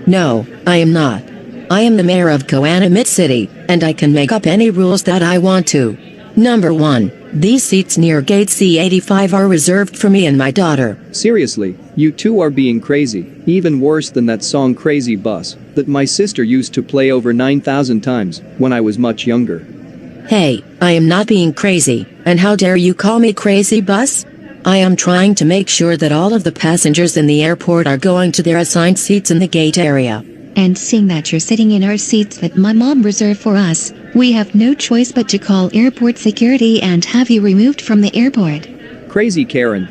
No, I am not. I am the mayor of Goanimate City, and I can make up any rules that I want to. Number 1, these seats near gate C85 are reserved for me and my daughter. Seriously, you two are being crazy, even worse than that song Crazy Bus, that my sister used to play over 9,000 times, when I was much younger. Hey, I am not being crazy, and how dare you call me Crazy Bus? I am trying to make sure that all of the passengers in the airport are going to their assigned seats in the gate area. And seeing that you're sitting in our seats that my mom reserved for us, we have no choice but to call airport security and have you removed from the airport. Crazy Karen,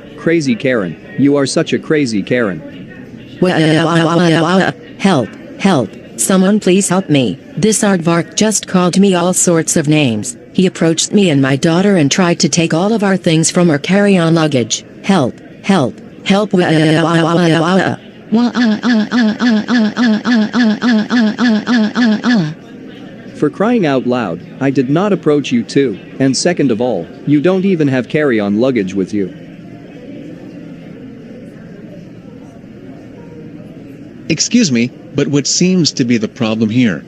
you are such a crazy Karen. Help, help, someone please help me. This aardvark just called me all sorts of names. He approached me and my daughter and tried to take all of our things from our carry-on luggage. Help, help, help. For crying out loud, I did not approach you too, and second of all, you don't even have carry-on luggage with you. Excuse me, but what seems to be the problem here?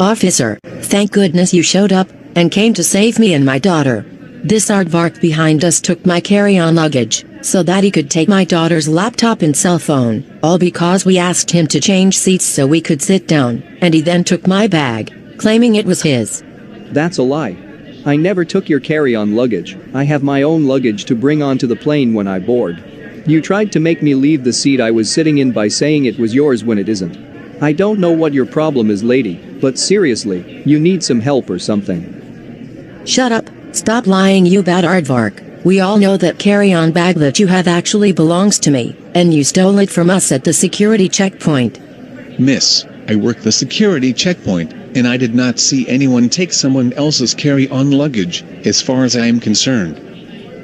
Officer, thank goodness you showed up, and came to save me and my daughter. This aardvark behind us took my carry-on luggage, so that he could take my daughter's laptop and cell phone, all because we asked him to change seats so we could sit down, and he then took my bag, claiming it was his. That's a lie. I never took your carry-on luggage. I have my own luggage to bring onto the plane when I board. You tried to make me leave the seat I was sitting in by saying it was yours when it isn't. I don't know what your problem is, lady, but seriously, you need some help or something. Shut up, stop lying, you bad aardvark. We all know that carry-on bag that you have actually belongs to me, and you stole it from us at the security checkpoint. Miss, I work the security checkpoint, and I did not see anyone take someone else's carry-on luggage, as far as I am concerned.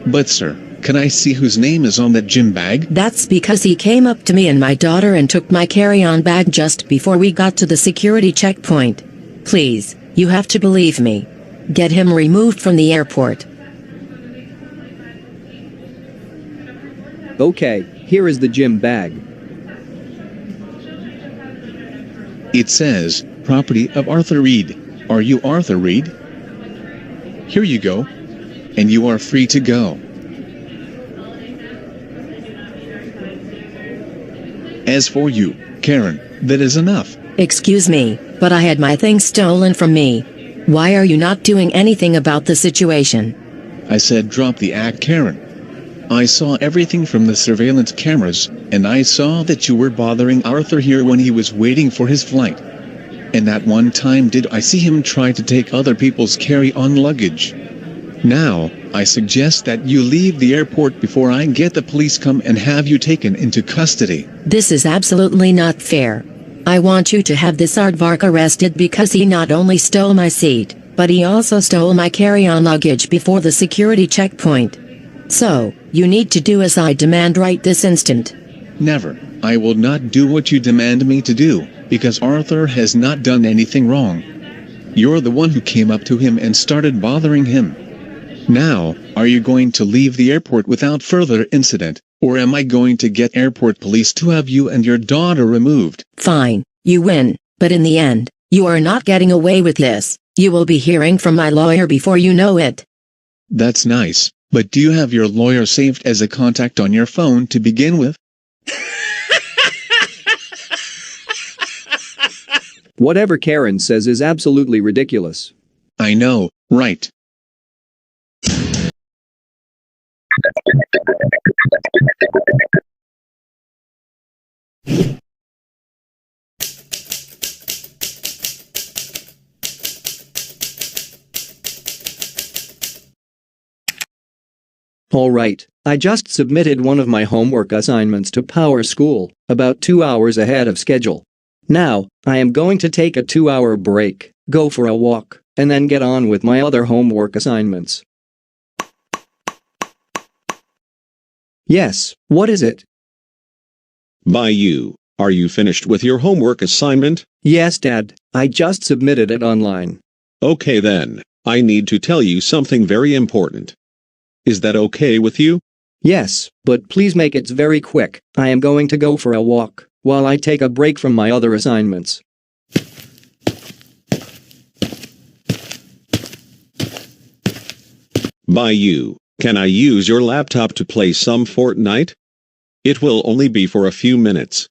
But sir, can I see whose name is on that gym bag? That's because he came up to me and my daughter and took my carry-on bag just before we got to the security checkpoint. Please, you have to believe me. Get him removed from the airport. Okay, here is the gym bag. It says, property of Arthur Reed. Are you Arthur Reed? Here you go. And you are free to go. As for you, Karen, that is enough. Excuse me, but I had my things stolen from me. Why are you not doing anything about the situation? I said drop the act, Karen. I saw everything from the surveillance cameras, and I saw that you were bothering Arthur here when he was waiting for his flight. And that one time did I see him try to take other people's carry-on luggage. Now, I suggest that you leave the airport before I get the police come and have you taken into custody. This is absolutely not fair. I want you to have this aardvark arrested because he not only stole my seat, but he also stole my carry-on luggage before the security checkpoint. So, you need to do as I demand right this instant. Never. I will not do what you demand me to do, because Arthur has not done anything wrong. You're the one who came up to him and started bothering him. Now, are you going to leave the airport without further incident, or am I going to get airport police to have you and your daughter removed? Fine, you win, but in the end, you are not getting away with this. You will be hearing from my lawyer before you know it. That's nice, but do you have your lawyer saved as a contact on your phone to begin with? Whatever Karen says is absolutely ridiculous. I know, right? Alright, I just submitted one of my homework assignments to Power School, about 2 hours ahead of schedule. Now, I am going to take a 2-hour break, go for a walk, and then get on with my other homework assignments. Yes, what is it? By you, are you finished with your homework assignment? Yes, Dad, I just submitted it online. Okay then, I need to tell you something very important. Is that okay with you? Yes, but please make it very quick. I am going to go for a walk while I take a break from my other assignments. By you, can I use your laptop to play some Fortnite? It will only be for a few minutes.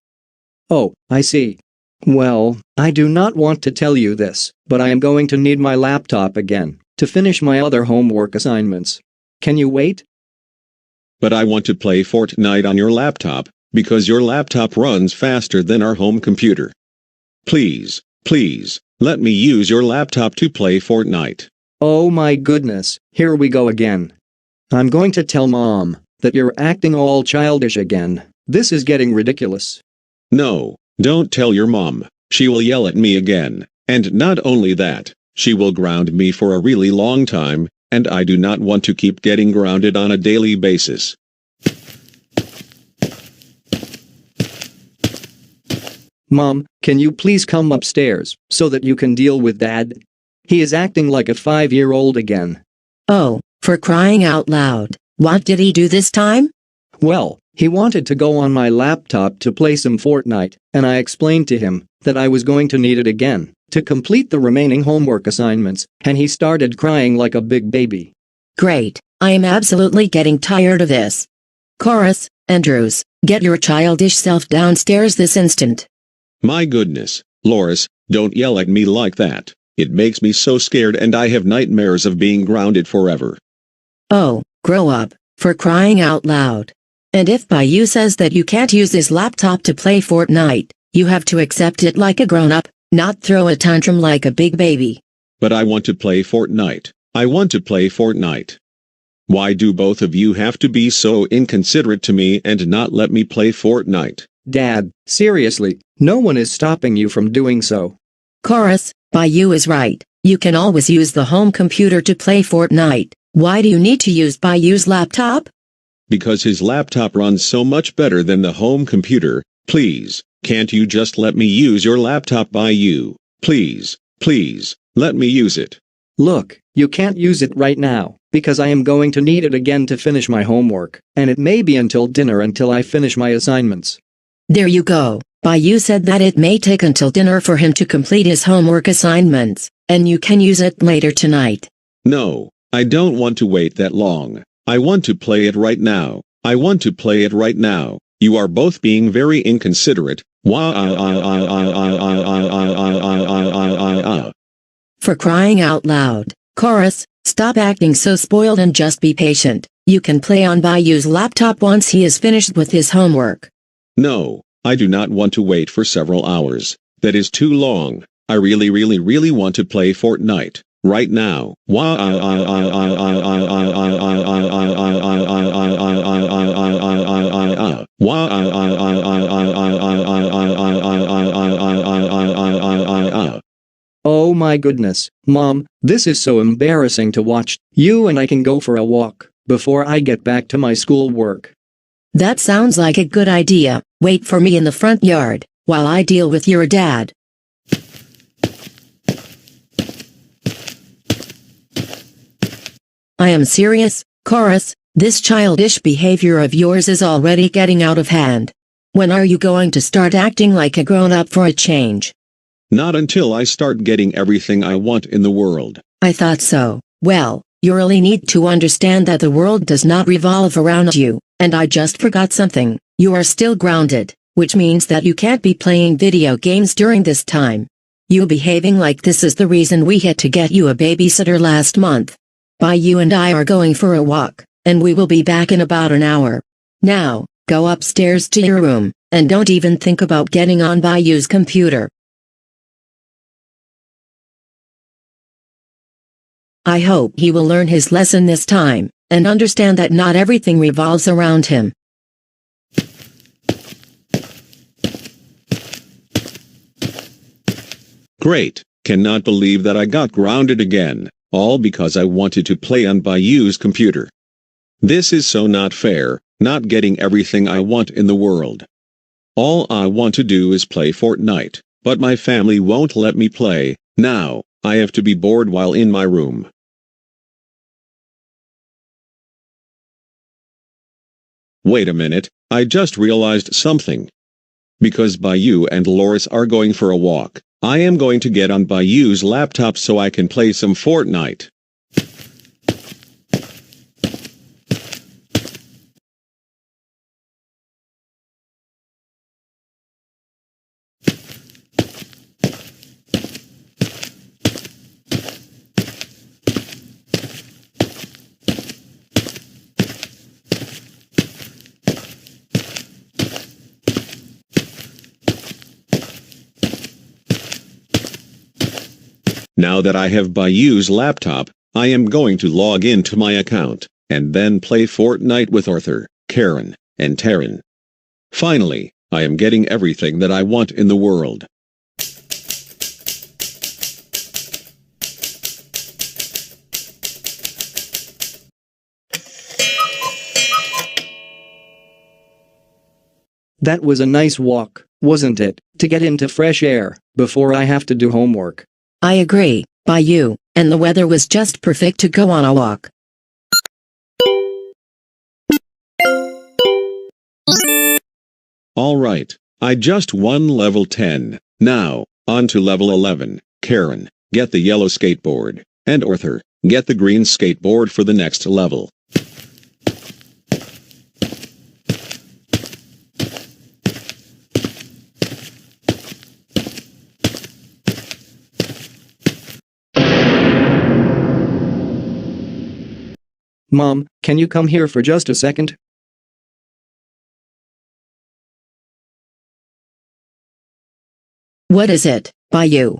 Oh, I see. Well, I do not want to tell you this, but I am going to need my laptop again to finish my other homework assignments. Can you wait? But I want to play Fortnite on your laptop, because your laptop runs faster than our home computer. Please, please, let me use your laptop to play Fortnite. Oh my goodness, here we go again. I'm going to tell Mom that you're acting all childish again. This is getting ridiculous. No, don't tell your mom. She will yell at me again, and not only that, she will ground me for a really long time, and I do not want to keep getting grounded on a daily basis. Mom, can you please come upstairs so that you can deal with Dad? He is acting like a 5-year-old again. Oh, for crying out loud, what did he do this time? Well, he wanted to go on my laptop to play some Fortnite, and I explained to him that I was going to need it again to complete the remaining homework assignments, and he started crying like a big baby. Great, I am absolutely getting tired of this. Chorus, Andrews, get your childish self downstairs this instant. My goodness, Loris, don't yell at me like that. It makes me so scared and I have nightmares of being grounded forever. Oh, grow up, for crying out loud. And if Bayou says that you can't use his laptop to play Fortnite, you have to accept it like a grown-up, not throw a tantrum like a big baby. But I want to play Fortnite. I want to play Fortnite. Why do both of you have to be so inconsiderate to me and not let me play Fortnite? Dad, seriously, no one is stopping you from doing so. Chorus, Bayou is right. You can always use the home computer to play Fortnite. Why do you need to use Bayou's laptop? Because his laptop runs so much better than the home computer. Please, can't you just let me use your laptop, Bayou? Please, please, let me use it. Look, you can't use it right now, because I am going to need it again to finish my homework, and it may be until dinner until I finish my assignments. There you go. Bayou said that it may take until dinner for him to complete his homework assignments, and you can use it later tonight. No, I don't want to wait that long. I want to play it right now. I want to play it right now. You are both being very inconsiderate. For crying out loud. Chorus, stop acting so spoiled and just be patient. You can play on Bayou's laptop once he is finished with his homework. No, I do not want to wait for several hours. That is too long. I really want to play Fortnite. Right now. Oh my goodness, Mom, this is so embarrassing to watch. You and I can go for a walk before I get back to my schoolwork. That sounds like a good idea. Wait for me in the front yard while I deal with your dad. I am serious, Chorus, this childish behavior of yours is already getting out of hand. When are you going to start acting like a grown-up for a change? Not until I start getting everything I want in the world. I thought so. Well, you really need to understand that the world does not revolve around you, and I just forgot something. You are still grounded, which means that you can't be playing video games during this time. You behaving like this is the reason we had to get you a babysitter last month. Bayou and I are going for a walk, and we will be back in about an hour. Now, go upstairs to your room, and don't even think about getting on Bayou's computer. I hope he will learn his lesson this time. and understand that not everything revolves around him. Great, cannot believe that I got grounded again, all because I wanted to play on Bayou's computer. This is so not fair, not getting everything I want in the world. All I want to do is play Fortnite, but my family won't let me play. Now, I have to be bored while in my room. Wait a minute, I just realized something. Because Bayou and Loris are going for a walk, I am going to get on Bayou's laptop so I can play some Fortnite. Now that I have Bayou's laptop, I am going to log into my account, and then play Fortnite with Arthur, Karen, and Taryn. Finally, I am getting everything that I want in the world. That was a nice walk, wasn't it, to get into fresh air, before I have to do homework. I agree, Bayou, and the weather was just perfect to go on a walk. Alright, I just won level 10. Now, on to level 11. Karen, get the yellow skateboard, and Arthur, get the green skateboard for the next level. Mom, can you come here for just a second? What is it, Bayou?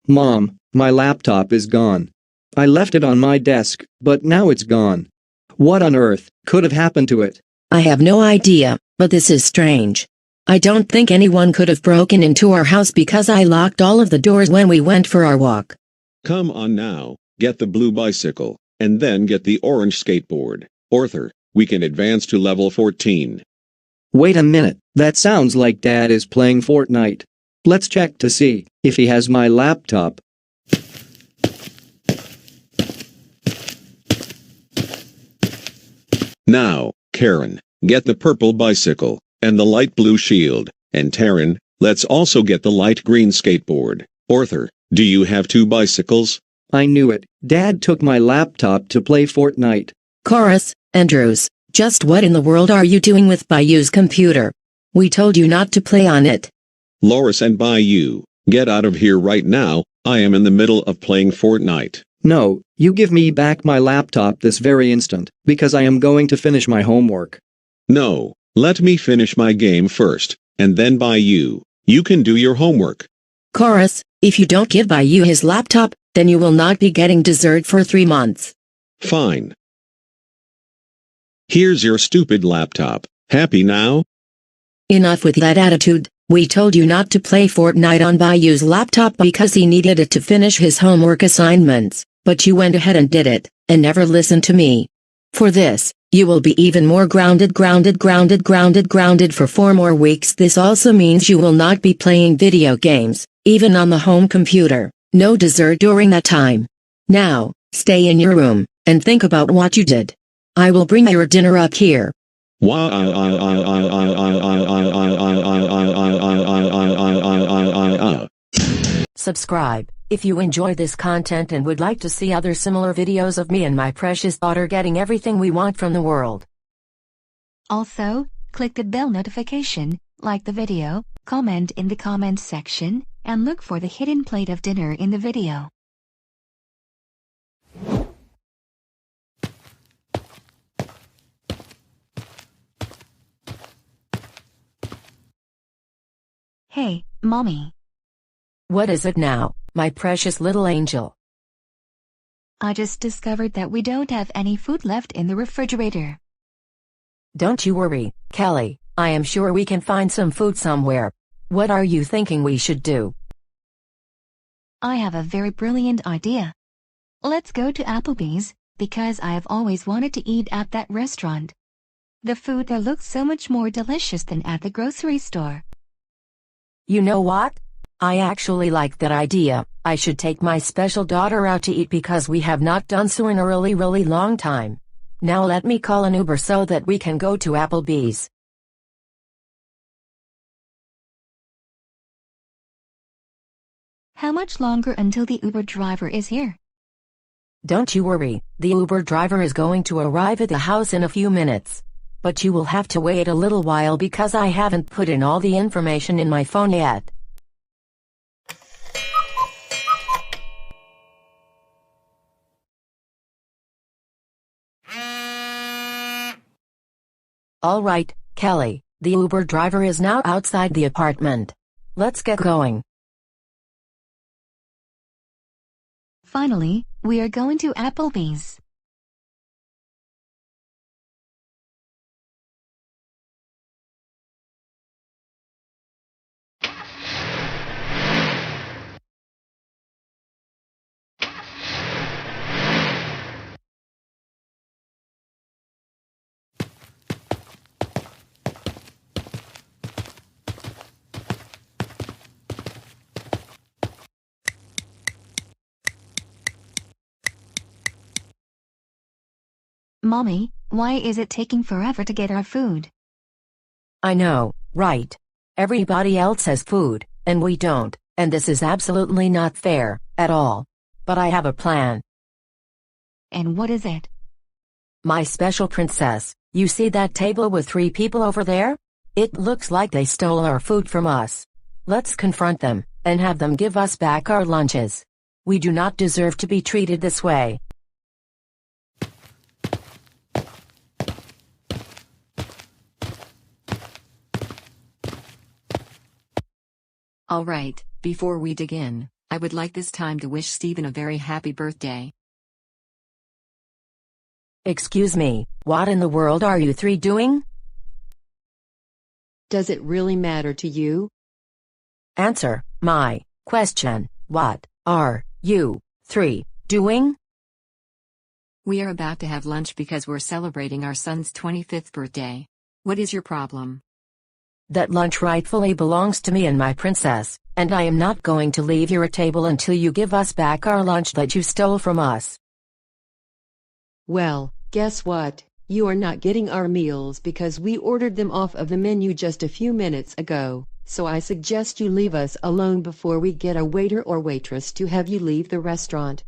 Mom, my laptop is gone. I left it on my desk, but now it's gone. What on earth could have happened to it? I have no idea, but this is strange. I don't think anyone could have broken into our house because I locked all of the doors when we went for our walk. Come on now, get the blue bicycle, and then get the orange skateboard. Arthur, we can advance to level 14. Wait a minute, that sounds like Dad is playing Fortnite. Let's check to see if he has my laptop. Now, Karen, get the purple bicycle, and the light blue shield, and Taryn, let's also get the light green skateboard. Arthur, do you have 2 bicycles? I knew it, Dad took my laptop to play Fortnite. Chorus, Andrews, just what in the world are you doing with Bayou's computer? We told you not to play on it. Loris and Bayou, get out of here right now, I am in the middle of playing Fortnite. No, you give me back my laptop this very instant, because I am going to finish my homework. No, let me finish my game first, and then Bayou, you can do your homework. Chorus, if you don't give Bayou his laptop, then you will not be getting dessert for 3 months. Fine. Here's your stupid laptop. Happy now? Enough with that attitude. We told you not to play Fortnite on Bayou's laptop because he needed it to finish his homework assignments, but you went ahead and did it, and never listened to me. For this, you will be even more grounded for 4 more weeks. This also means you will not be playing video games, even on the home computer. No dessert during that time. Now, stay in your room, and think about what you did. I will bring your dinner up here. Subscribe if you enjoy this content and would like to see other similar videos of me and my precious daughter getting everything we want from the world. Also, click the bell notification, like the video, comment in the comments section, and look for the hidden plate of dinner in the video. Hey, Mommy. What is it now, my precious little angel? I just discovered that we don't have any food left in the refrigerator. Don't you worry, Kelly, I am sure we can find some food somewhere. What are you thinking we should do? I have a very brilliant idea. Let's go to Applebee's, because I have always wanted to eat at that restaurant. The food there looks so much more delicious than at the grocery store. You know what? I actually like that idea. I should take my special daughter out to eat because we have not done so in a really long time. Now let me call an Uber so that we can go to Applebee's. How much longer until the Uber driver is here? Don't you worry, the Uber driver is going to arrive at the house in a few minutes. But you will have to wait a little while because I haven't put in all the information in my phone yet. All right, Kelly, the Uber driver is now outside the apartment. Let's get going. Finally, we are going to Applebee's. Mommy, why is it taking forever to get our food? I know, right? Everybody else has food, and we don't, and this is absolutely not fair, at all. But I have a plan. And what is it? My special princess, you see that table with 3 people over there? It looks like they stole our food from us. Let's confront them, and have them give us back our lunches. We do not deserve to be treated this way. All right, before we dig in, I would like this time to wish Stephen a very happy birthday. Excuse me, what in the world are you 3 doing? Does it really matter to you? Answer my question. What are you 3 doing? We are about to have lunch because we're celebrating our son's 25th birthday. What is your problem? That lunch rightfully belongs to me and my princess, and I am not going to leave your table until you give us back our lunch that you stole from us. Well, guess what? You are not getting our meals because we ordered them off of the menu just a few minutes ago, so I suggest you leave us alone before we get a waiter or waitress to have you leave the restaurant.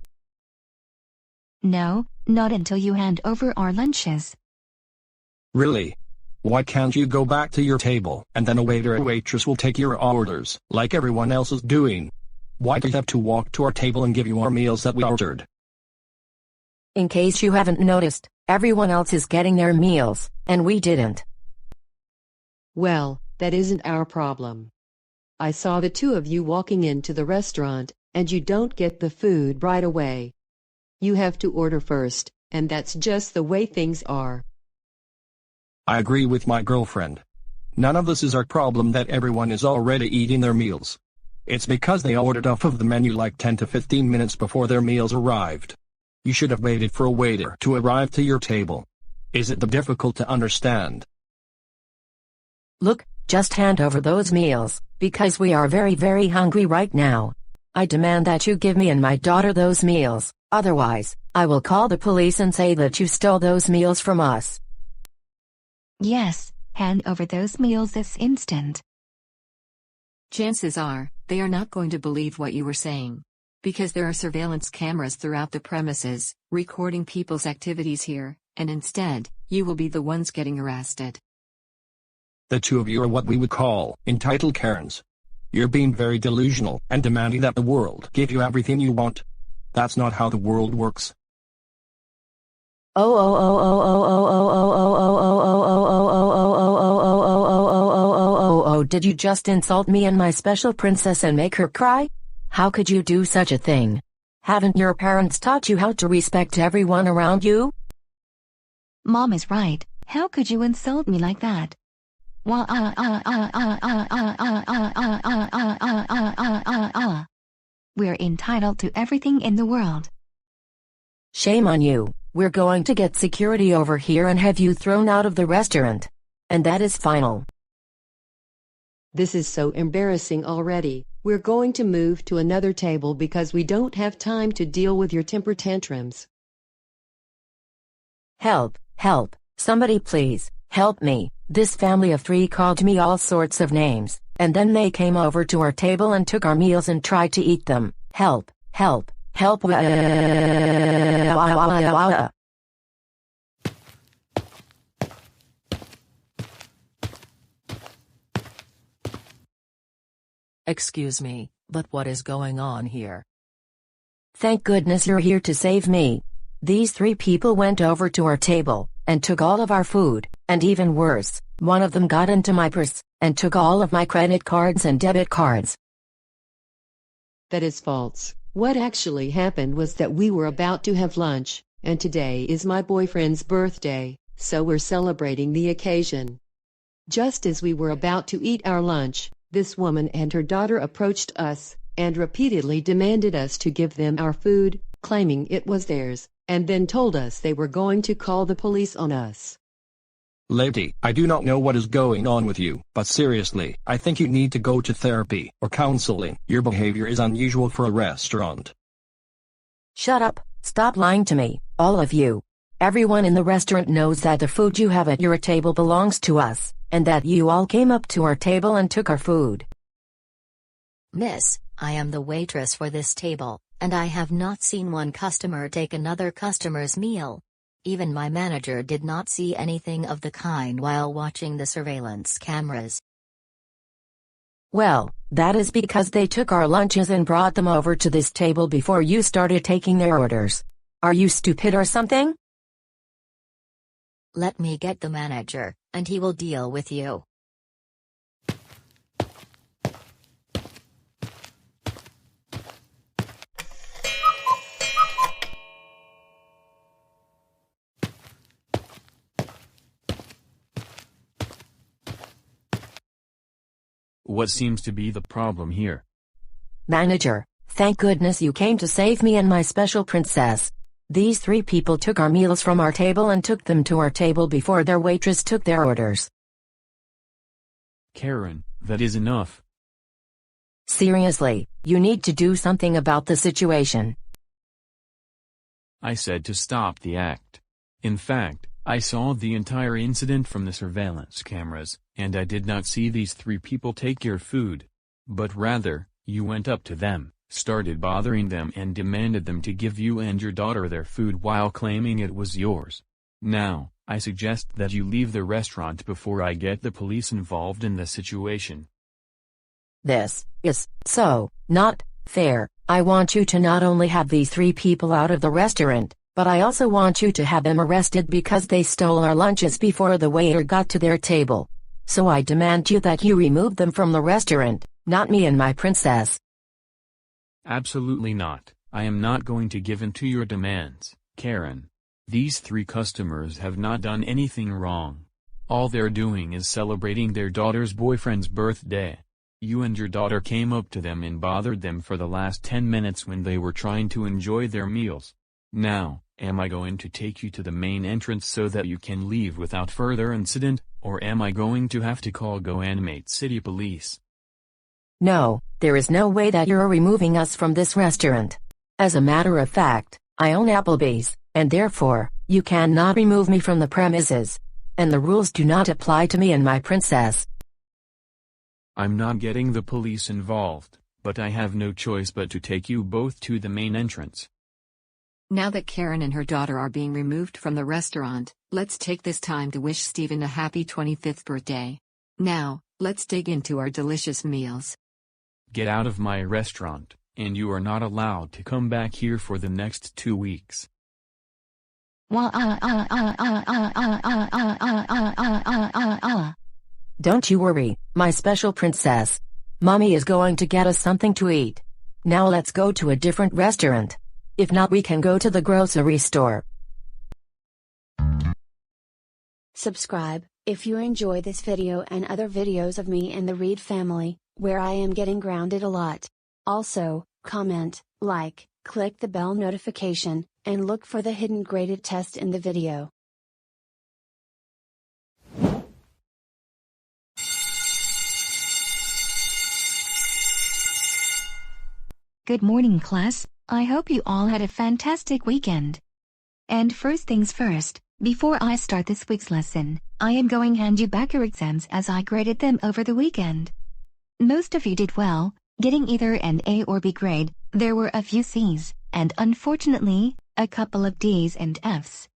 No, not until you hand over our lunches. Really? Why can't you go back to your table, and then a waiter or waitress will take your orders, like everyone else is doing? Why do you have to walk to our table and give you our meals that we ordered? In case you haven't noticed, everyone else is getting their meals, and we didn't. Well, that isn't our problem. I saw the 2 of you walking into the restaurant, and you don't get the food right away. You have to order first, and that's just the way things are. I agree with my girlfriend. None of this is our problem that everyone is already eating their meals. It's because they ordered off of the menu like 10 to 15 minutes before their meals arrived. You should have waited for a waiter to arrive to your table. Is it difficult to understand? Look, just hand over those meals, because we are very hungry right now. I demand that you give me and my daughter those meals, otherwise, I will call the police and say that you stole those meals from us. Yes, hand over those meals this instant. Chances are, they are not going to believe what you were saying. Because there are surveillance cameras throughout the premises, recording people's activities here, and instead, you will be the ones getting arrested. The 2 of you are what we would call entitled Karens. You're being very delusional and demanding that the world give you everything you want. That's not how the world works. Did you just insult me and my special princess and make her cry? How could you do such a thing? Haven't your parents taught you how to respect everyone around you? Mom is right. How could you insult me like that? We're entitled to everything in the world. Shame on you. We're going to get security over here and have you thrown out of the restaurant. And that is final. This is so embarrassing already. We're going to move to another table because we don't have time to deal with your temper tantrums. Help, help, somebody please, help me. This family of 3 called me all sorts of names, and then they came over to our table and took our meals and tried to eat them. Help, help, help. Excuse me, but what is going on here? Thank goodness you're here to save me. These 3 people went over to our table, and took all of our food, and even worse, one of them got into my purse, and took all of my credit cards and debit cards. That is false. What actually happened was that we were about to have lunch, and today is my boyfriend's birthday, so we're celebrating the occasion. Just as we were about to eat our lunch, this woman and her daughter approached us, and repeatedly demanded us to give them our food, claiming it was theirs, and then told us they were going to call the police on us. Lady, I do not know what is going on with you, but seriously, I think you need to go to therapy or counseling. Your behavior is unusual for a restaurant. Shut up, stop lying to me, all of you. Everyone in the restaurant knows that the food you have at your table belongs to us, and that you all came up to our table and took our food. Miss, I am the waitress for this table, and I have not seen one customer take another customer's meal. Even my manager did not see anything of the kind while watching the surveillance cameras. Well, that is because they took our lunches and brought them over to this table before you started taking their orders. Are you stupid or something? Let me get the manager, and he will deal with you. What seems to be the problem here? Manager, thank goodness you came to save me and my special princess. These 3 people took our meals from our table and took them to our table before their waitress took their orders. Karen, that is enough. Seriously, you need to do something about the situation. I said to stop the act. In fact, I saw the entire incident from the surveillance cameras, and I did not see these 3 people take your food. But rather, you went up to them, started bothering them and demanded them to give you and your daughter their food while claiming it was yours. Now, I suggest that you leave the restaurant before I get the police involved in the situation. This is so not fair. I want you to not only have these 3 people out of the restaurant, but I also want you to have them arrested because they stole our lunches before the waiter got to their table. So I demand you that you remove them from the restaurant, not me and my princess. Absolutely not. I am not going to give in to your demands, Karen. These 3 customers have not done anything wrong. All they're doing is celebrating their daughter's boyfriend's birthday. You and your daughter came up to them and bothered them for the last 10 minutes when they were trying to enjoy their meals. Now, am I going to take you to the main entrance so that you can leave without further incident, or am I going to have to call GoAnimate City Police? No, there is no way that you're removing us from this restaurant. As a matter of fact, I own Applebee's, and therefore, you cannot remove me from the premises. And the rules do not apply to me and my princess. I'm not getting the police involved, but I have no choice but to take you both to the main entrance. Now that Karen and her daughter are being removed from the restaurant, let's take this time to wish Stephen a happy 25th birthday. Now, let's dig into our delicious meals. Get out of my restaurant, and you are not allowed to come back here for the next 2 weeks. Don't you worry, my special princess. Mommy is going to get us something to eat. Now let's go to a different restaurant. If not, we can go to the grocery store. Subscribe if you enjoy this video and other videos of me and the Reed family, where I am getting grounded a lot. Also, comment, like, click the bell notification, and look for the hidden graded test in the video. Good morning, class. I hope you all had a fantastic weekend. And first things first, before I start this week's lesson, I am going to hand you back your exams as I graded them over the weekend. Most of you did well, getting either an A or B grade. There were a few C's, and unfortunately, a couple of D's and F's.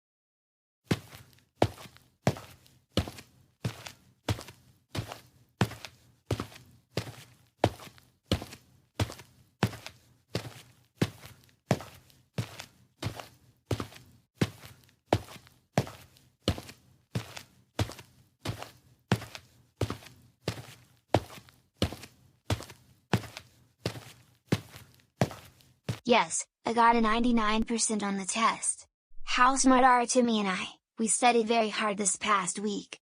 Yes, I got a 99% on the test. How smart are Timmy and I? We studied very hard this past week.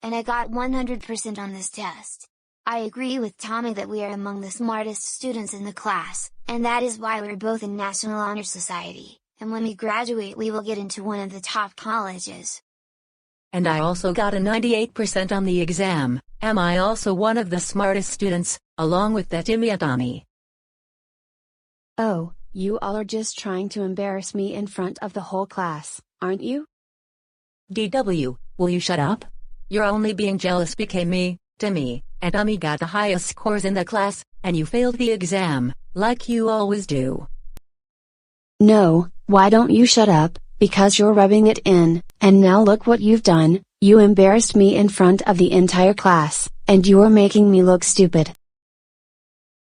And I got 100% on this test. I agree with Tommy that we are among the smartest students in the class, and that is why we're both in National Honor Society, and when we graduate we will get into one of the top colleges. And I also got a 98% on the exam. Am I also one of the smartest students, along with that Timmy and Tommy? Oh, you all are just trying to embarrass me in front of the whole class, aren't you? DW, will you shut up? You're only being jealous because me, Timmy, and Tommy got the highest scores in the class, and you failed the exam, like you always do. No, why don't you shut up, because you're rubbing it in, and now look what you've done, you embarrassed me in front of the entire class, and you're making me look stupid.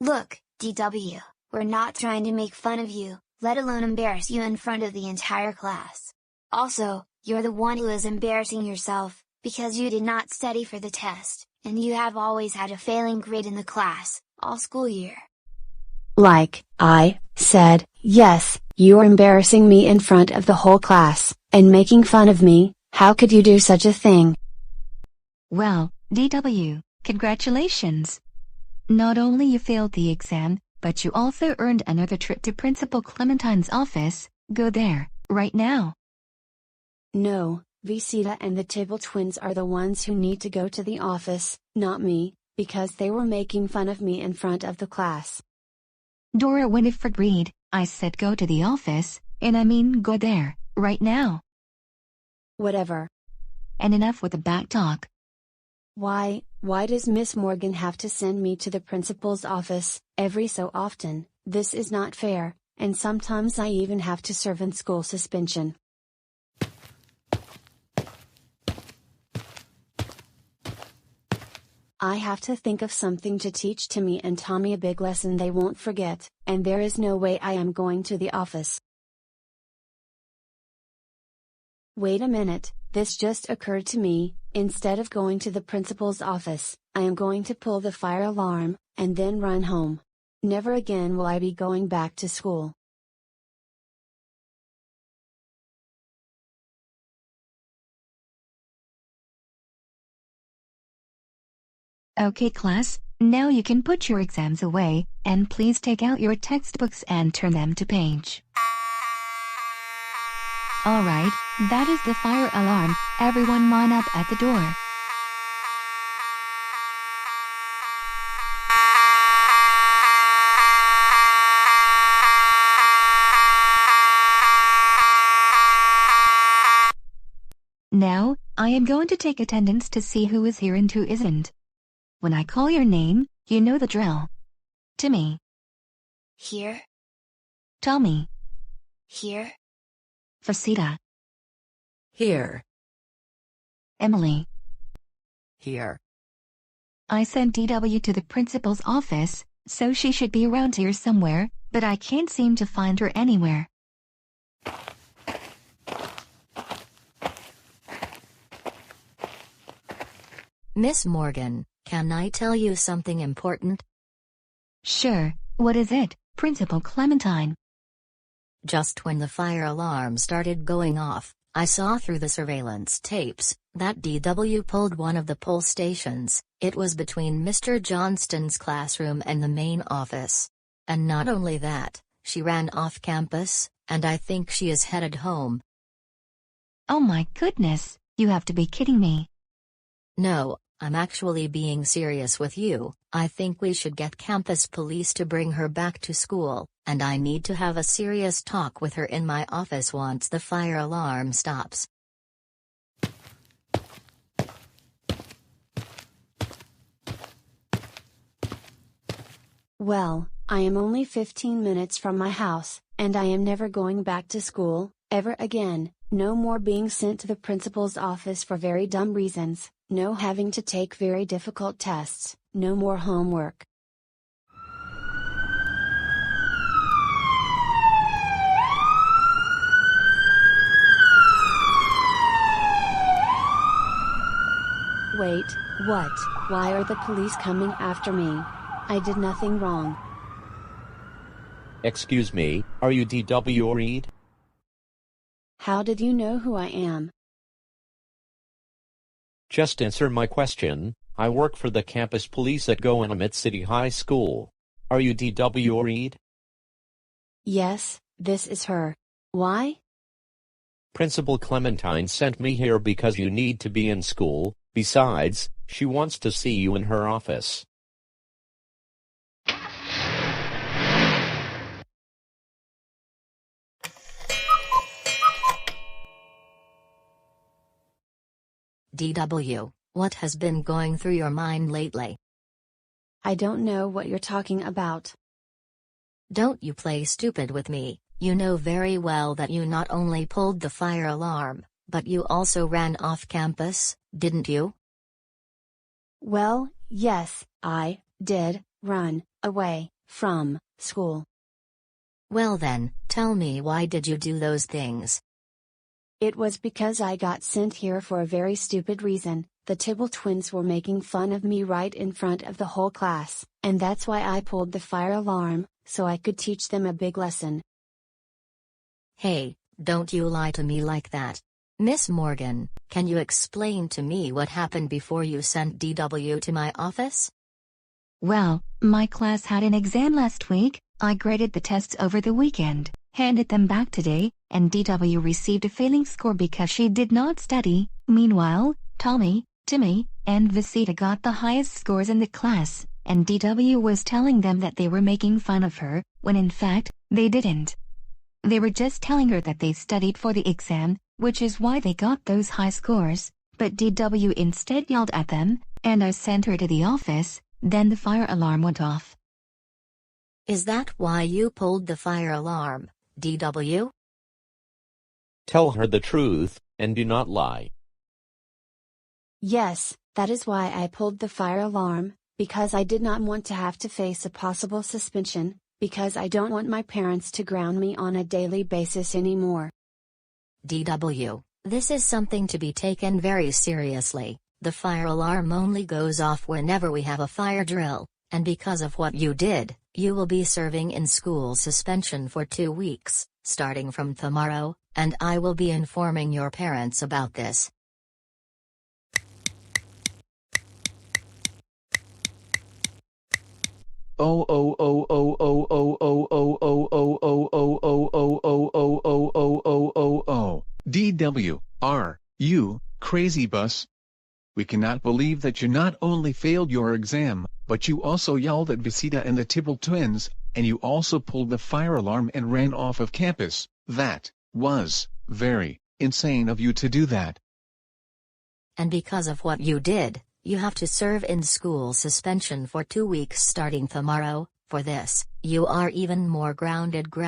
Look, DW. We're not trying to make fun of you, let alone embarrass you in front of the entire class. Also, you're the one who is embarrassing yourself, because you did not study for the test, and you have always had a failing grade in the class, all school year. Like I said, yes, you're embarrassing me in front of the whole class, and making fun of me. How could you do such a thing? Well, DW, congratulations! Not only you failed the exam, but you also earned another trip to Principal Clementine's office. Go there, right now. No, Visita and the Tibble twins are the ones who need to go to the office, not me, because they were making fun of me in front of the class. Dora Winifred Reed, I said go to the office, and I mean go there, right now. Whatever. And enough with the back talk. Why does Miss Morgan have to send me to the principal's office, every so often? This is not fair, and sometimes I even have to serve in school suspension. I have to think of something to teach Timmy and Tommy a big lesson they won't forget, and there is no way I am going to the office. Wait a minute, this just occurred to me. Instead of going to the principal's office, I am going to pull the fire alarm, and then run home. Never again will I be going back to school. Okay class, now you can put your exams away, and please take out your textbooks and turn them to page. Alright, that is the fire alarm. Everyone line up at the door. Now, I am going to take attendance to see who is here and who isn't. When I call your name, you know the drill. Timmy. Here. Tommy. Here. Visita. Here. Emily. Here. I sent DW to the principal's office, so she should be around here somewhere, but I can't seem to find her anywhere. Miss Morgan, can I tell you something important? Sure, what is it, Principal Clementine? Just when the fire alarm started going off, I saw through the surveillance tapes that DW pulled one of the pull stations. It was between Mr. Johnston's classroom and the main office. And not only that, she ran off campus, and I think she is headed home. Oh my goodness, you have to be kidding me. No, I'm actually being serious with you. I think we should get campus police to bring her back to school, and I need to have a serious talk with her in my office once the fire alarm stops. Well, I am only 15 minutes from my house, and I am never going back to school, ever again. No more being sent to the principal's office for very dumb reasons, no having to take very difficult tests, no more homework. Wait, what? Why are the police coming after me? I did nothing wrong. Excuse me, are you DW Reed? How did you know who I am? Just answer my question. I work for the campus police at TheGoanimator City High School. Are you DW Reed? Yes, this is her. Why? Principal Clementine sent me here because you need to be in school. Besides, she wants to see you in her office. DW, what has been going through your mind lately? I don't know what you're talking about. Don't you play stupid with me. You know very well that you not only pulled the fire alarm, but you also ran off campus, didn't you? Well, yes, I did run away from school. Well then, tell me, why did you do those things? It was because I got sent here for a very stupid reason. The Tibble twins were making fun of me right in front of the whole class, and that's why I pulled the fire alarm, so I could teach them a big lesson. Hey, don't you lie to me like that. Miss Morgan, can you explain to me what happened before you sent DW to my office? Well, my class had an exam last week. I graded the tests over the weekend, handed them back today, and DW received a failing score because she did not study. Meanwhile, Tommy, Timmy, and Visita got the highest scores in the class, and DW was telling them that they were making fun of her, when in fact, they didn't. They were just telling her that they studied for the exam, which is why they got those high scores, but DW instead yelled at them, and I sent her to the office. Then the fire alarm went off. Is that why you pulled the fire alarm, DW? Tell her the truth, and do not lie. Yes, that is why I pulled the fire alarm, because I did not want to have to face a possible suspension, because I don't want my parents to ground me on a daily basis anymore. DW, this is something to be taken very seriously. The fire alarm only goes off whenever we have a fire drill, and because of what you did, you will be serving in school suspension for 2 weeks, starting from tomorrow, and I will be informing your parents about this. DW, are you crazy, bus? We cannot believe that you not only failed your exam, but you also yelled at Visita and the Tibble twins, and you also pulled the fire alarm and ran off of campus. That was very insane of you to do that. And because of what you did, you have to serve in school suspension for 2 weeks starting tomorrow. For this, you are even more grounded for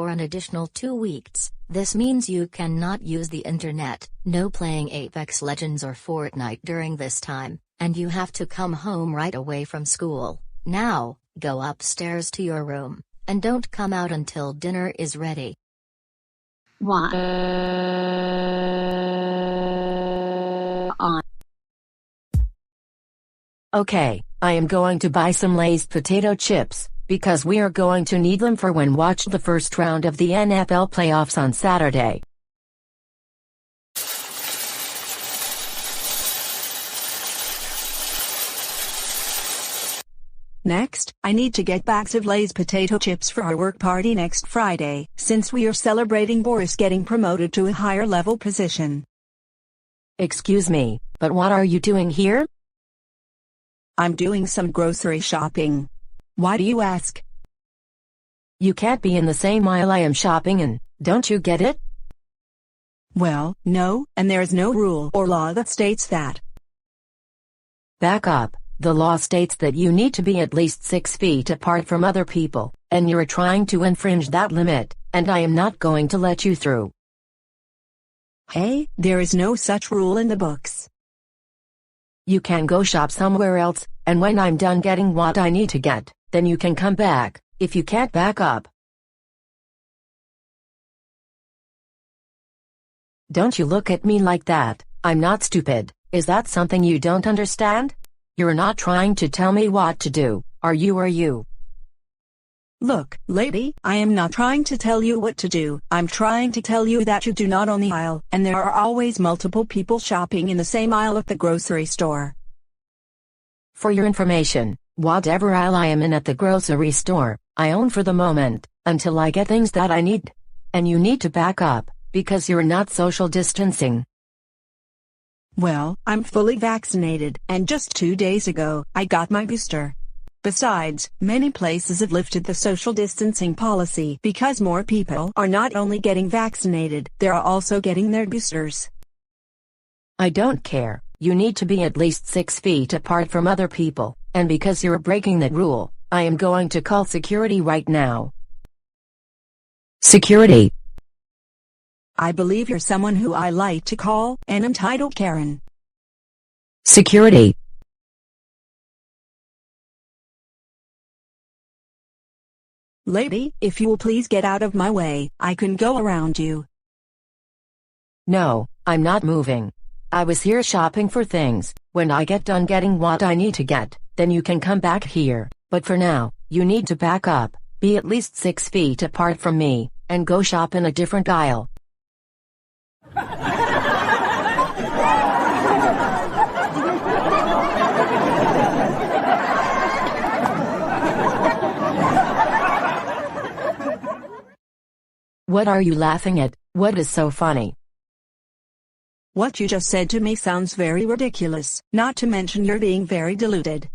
an additional 2 weeks. This means you cannot use the internet, no playing Apex Legends or Fortnite during this time, and you have to come home right away from school. Now, go upstairs to your room, and don't come out until dinner is ready. Why? Okay, I am going to buy some Lay's potato chips, because we are going to need them for when watch the first round of the NFL playoffs on Saturday. Next, I need to get bags of Lay's potato chips for our work party next Friday, since we are celebrating Boris getting promoted to a higher level position. Excuse me, but what are you doing here? I'm doing some grocery shopping. Why do you ask? You can't be in the same aisle I am shopping in, don't you get it? Well, no, and there is no rule or law that states that. Back up. The law states that you need to be at least 6 feet apart from other people, and you're trying to infringe that limit, and I am not going to let you through. Hey, there is no such rule in the books. You can go shop somewhere else, and when I'm done getting what I need to get, then you can come back, if you can't back up. Don't you look at me like that, I'm not stupid, is that something you don't understand? You're not trying to tell me what to do, are you? Look, lady, I am not trying to tell you what to do, I'm trying to tell you that you do not own the aisle, and there are always multiple people shopping in the same aisle at the grocery store. For your information, whatever aisle I am in at the grocery store, I own for the moment, until I get things that I need. And you need to back up, because you're not social distancing. Well, I'm fully vaccinated, and just 2 days ago, I got my booster. Besides, many places have lifted the social distancing policy because more people are not only getting vaccinated, they are also getting their boosters. I don't care, you need to be at least 6 feet apart from other people, and because you're breaking that rule, I am going to call security right now. Security. I believe you're someone who I like to call an entitled Karen. Security. Lady, if you will please get out of my way, I can go around you. No, I'm not moving. I was here shopping for things. When I get done getting what I need to get, then you can come back here, but for now, you need to back up, be at least 6 feet apart from me, and go shop in a different aisle. What are you laughing at? What is so funny? What you just said to me sounds very ridiculous, not to mention you're being very deluded.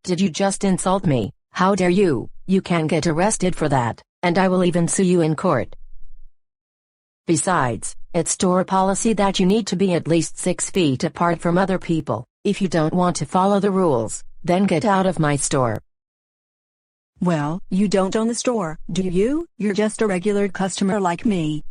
Did you just insult me? How dare you? You can get arrested for that, and I will even sue you in court. Besides, it's store policy that you need to be at least 6 feet apart from other people. If you don't want to follow the rules, then get out of my store. Well, you don't own the store, do you? You're just a regular customer like me.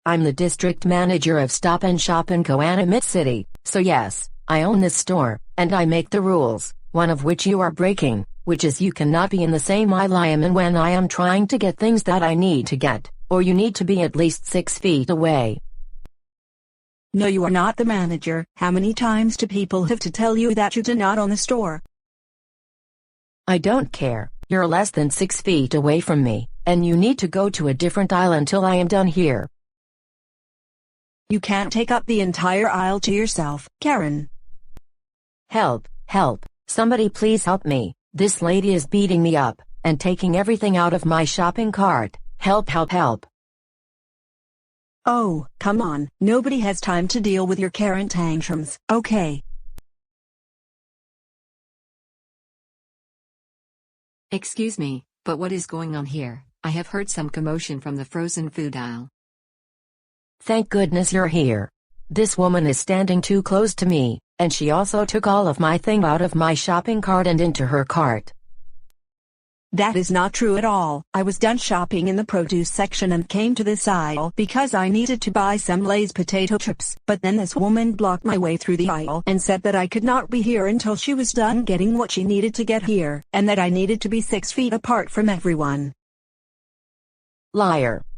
I'm the district manager of Stop and Shop in Goanimate City, so yes, I own this store, and I make the rules, one of which you are breaking, which is you cannot be in the same aisle I am in when I am trying to get things that I need to get, or you need to be at least 6 feet away. No, you are not the manager. How many times do people have to tell you that you do not own the store? I don't care, you're less than 6 feet away from me, and you need to go to a different aisle until I am done here. You can't take up the entire aisle to yourself, Karen. Help, help, somebody please help me, this lady is beating me up, and taking everything out of my shopping cart, help help help. Oh, come on, nobody has time to deal with your Karen tantrums, okay? Excuse me, but what is going on here? I have heard some commotion from the frozen food aisle. Thank goodness you're here. This woman is standing too close to me, and she also took all of my thing out of my shopping cart and into her cart. That is not true at all. I was done shopping in the produce section and came to this aisle because I needed to buy some Lay's potato chips, but then this woman blocked my way through the aisle and said that I could not be here until she was done getting what she needed to get here, and that I needed to be 6 feet apart from everyone. Liar,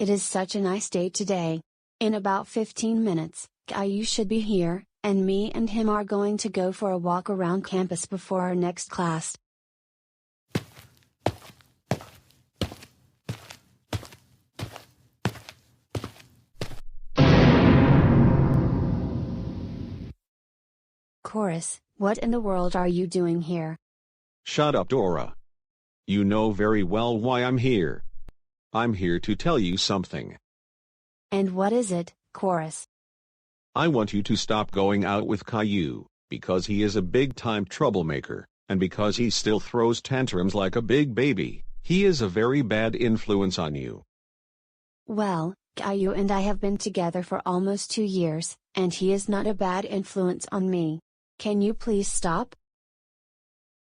It is such a nice day today. In about 15 minutes, Caillou should be here, and me and him are going to go for a walk around campus before our next class. Chorus, what in the world are you doing here? Shut up, Dora. You know very well why I'm here. I'm here to tell you something. And what is it, Chorus? I want you to stop going out with Caillou, because he is a big-time troublemaker, and because he still throws tantrums like a big baby. He is a very bad influence on you. Well, Caillou and I have been together for almost 2 years, and he is not a bad influence on me. Can you please stop?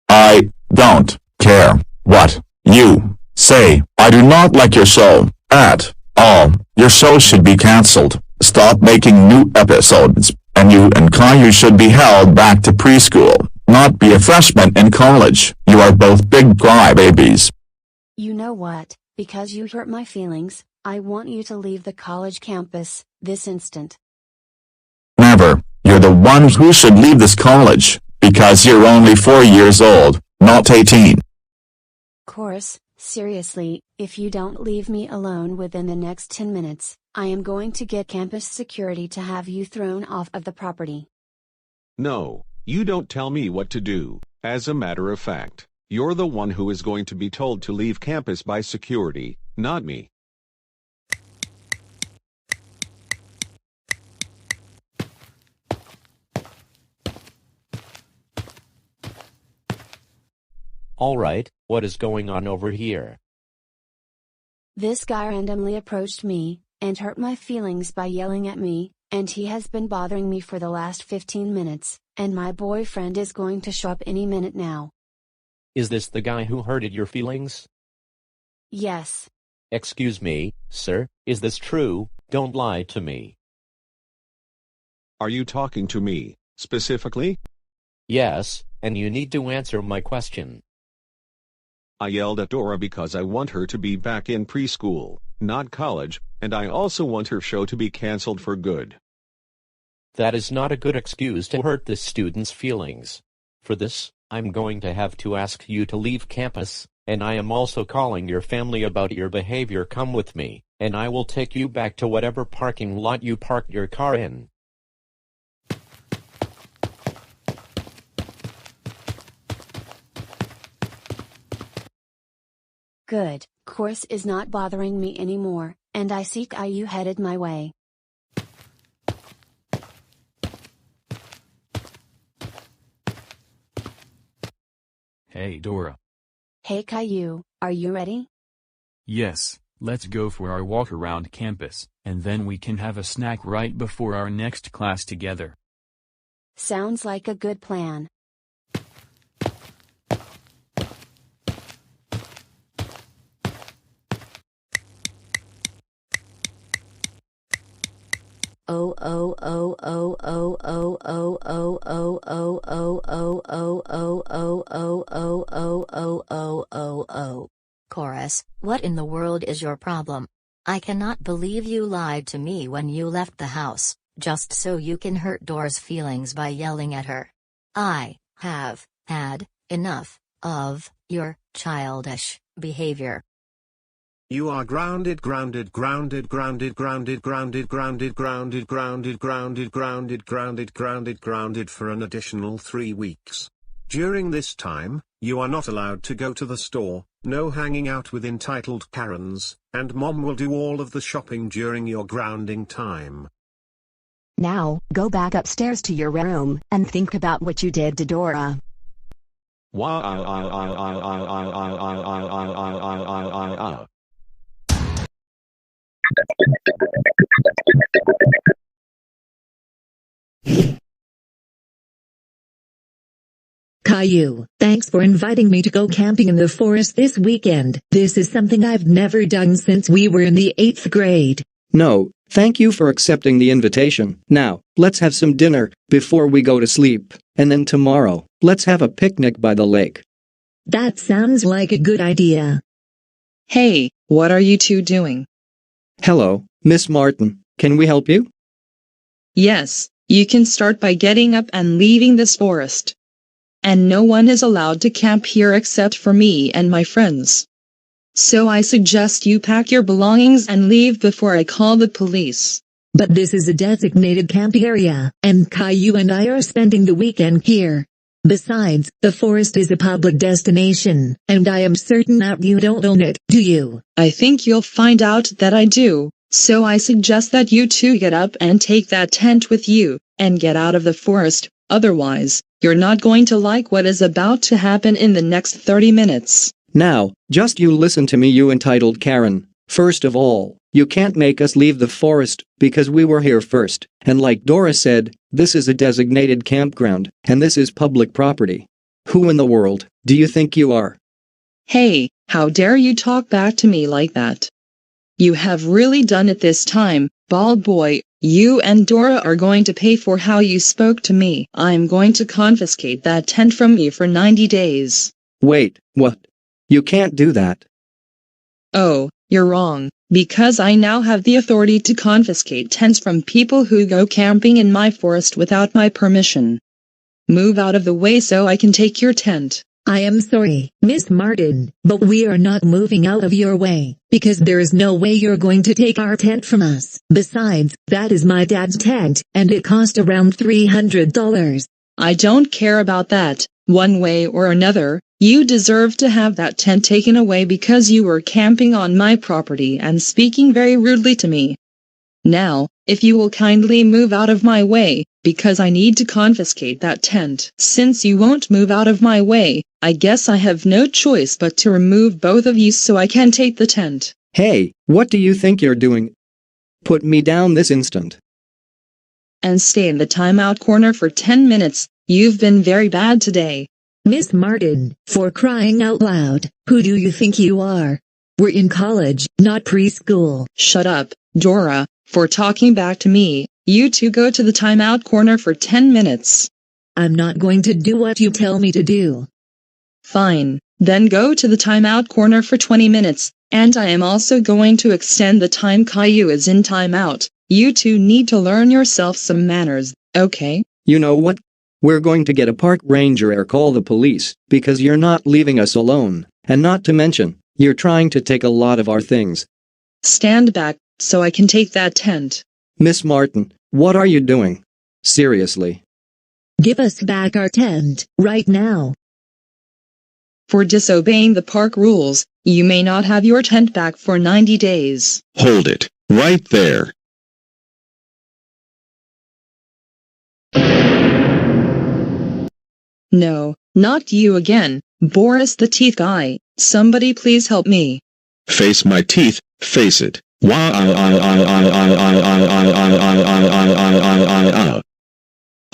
I don't care what you say. I do not like your show at all. Your show should be cancelled. Stop making new episodes, and you and Caillou should be held back to preschool, not be a freshman in college. You are both big crybabies. You know what, because you hurt my feelings, I want you to leave the college campus, this instant. Never. You're the one who should leave this college, because you're only 4 years old, not 18. Chorus, seriously, if you don't leave me alone within the next 10 minutes, I am going to get campus security to have you thrown off of the property. No, you don't tell me what to do. As a matter of fact, you're the one who is going to be told to leave campus by security, not me. Alright, what is going on over here? This guy randomly approached me, and hurt my feelings by yelling at me, and he has been bothering me for the last 15 minutes, and my boyfriend is going to show up any minute now. Is this the guy who hurted your feelings? Yes. Excuse me, sir, is this true? Don't lie to me. Are you talking to me, specifically? Yes, and you need to answer my question. I yelled at Dora because I want her to be back in preschool, not college, and I also want her show to be cancelled for good. That is not a good excuse to hurt the student's feelings. For this, I'm going to have to ask you to leave campus, and I am also calling your family about your behavior. Come with me, and I will take you back to whatever parking lot you parked your car in. Good, course is not bothering me anymore, and I see Caillou headed my way. Hey Dora. Hey Caillou, are you ready? Yes, let's go for our walk around campus, and then we can have a snack right before our next class together. Sounds like a good plan. Oh oh oh oh oh oh oh oh oh oh oh oh oh oh oh oh oh oh. Chorus, what in the world is your problem? I cannot believe you lied to me when you left the house, just so you can hurt Dora's feelings by yelling at her. I have had enough of your childish behavior. You are grounded for an additional 3 weeks. During this time, you are not allowed to go to the store, no hanging out with entitled Karens, and mom will do all of the shopping during your grounding time. Now, go back upstairs to your room, and think about what you did to Dora. Caillou, thanks for inviting me to go camping in the forest this weekend. This is something I've never done since we were in the 8th grade. No, thank you for accepting the invitation. Now, let's have some dinner before we go to sleep, and then tomorrow, let's have a picnic by the lake. That sounds like a good idea. Hey, what are you two doing? Hello, Miss Martin, can we help you? Yes, you can start by getting up and leaving this forest. And no one is allowed to camp here except for me and my friends. So I suggest you pack your belongings and leave before I call the police. But this is a designated camp area, and Caillou and I are spending the weekend here. Besides, the forest is a public destination, and I am certain that you don't own it, do you? I think you'll find out that I do, so I suggest that you two get up and take that tent with you, and get out of the forest, otherwise, you're not going to like what is about to happen in the next 30 minutes. Now, just you listen to me, you entitled Karen. First of all, you can't make us leave the forest, because we were here first, and like Dora said, this is a designated campground, and this is public property. Who in the world do you think you are? Hey, how dare you talk back to me like that? You have really done it this time, bald boy. You and Dora are going to pay for how you spoke to me. I'm going to confiscate that tent from you for 90 days. Wait, what? You can't do that. Oh, you're wrong, because I now have the authority to confiscate tents from people who go camping in my forest without my permission. Move out of the way so I can take your tent. I am sorry, Miss Martin, but we are not moving out of your way, because there is no way you're going to take our tent from us. Besides, that is my dad's tent, and it cost around $300. I don't care about that. One way or another, you deserve to have that tent taken away because you were camping on my property and speaking very rudely to me. Now, if you will kindly move out of my way, because I need to confiscate that tent. Since you won't move out of my way, I guess I have no choice but to remove both of you so I can take the tent. Hey, what do you think you're doing? Put me down this instant. And stay in the timeout corner for 10 minutes. You've been very bad today. Miss Martin, for crying out loud, who do you think you are? We're in college, not preschool. Shut up, Dora, for talking back to me. You two go to the timeout corner for 10 minutes. I'm not going to do what you tell me to do. Fine, then go to the timeout corner for 20 minutes, and I am also going to extend the time Caillou is in timeout. You two need to learn yourself some manners, okay? You know what? We're going to get a park ranger or call the police, because you're not leaving us alone, and not to mention, you're trying to take a lot of our things. Stand back, so I can take that tent. Miss Martin, what are you doing? Seriously. Give us back our tent, right now. For disobeying the park rules, you may not have your tent back for 90 days. Hold it, right there. No, not you again, Boris the teeth guy. Somebody please help me. Face my teeth, face it.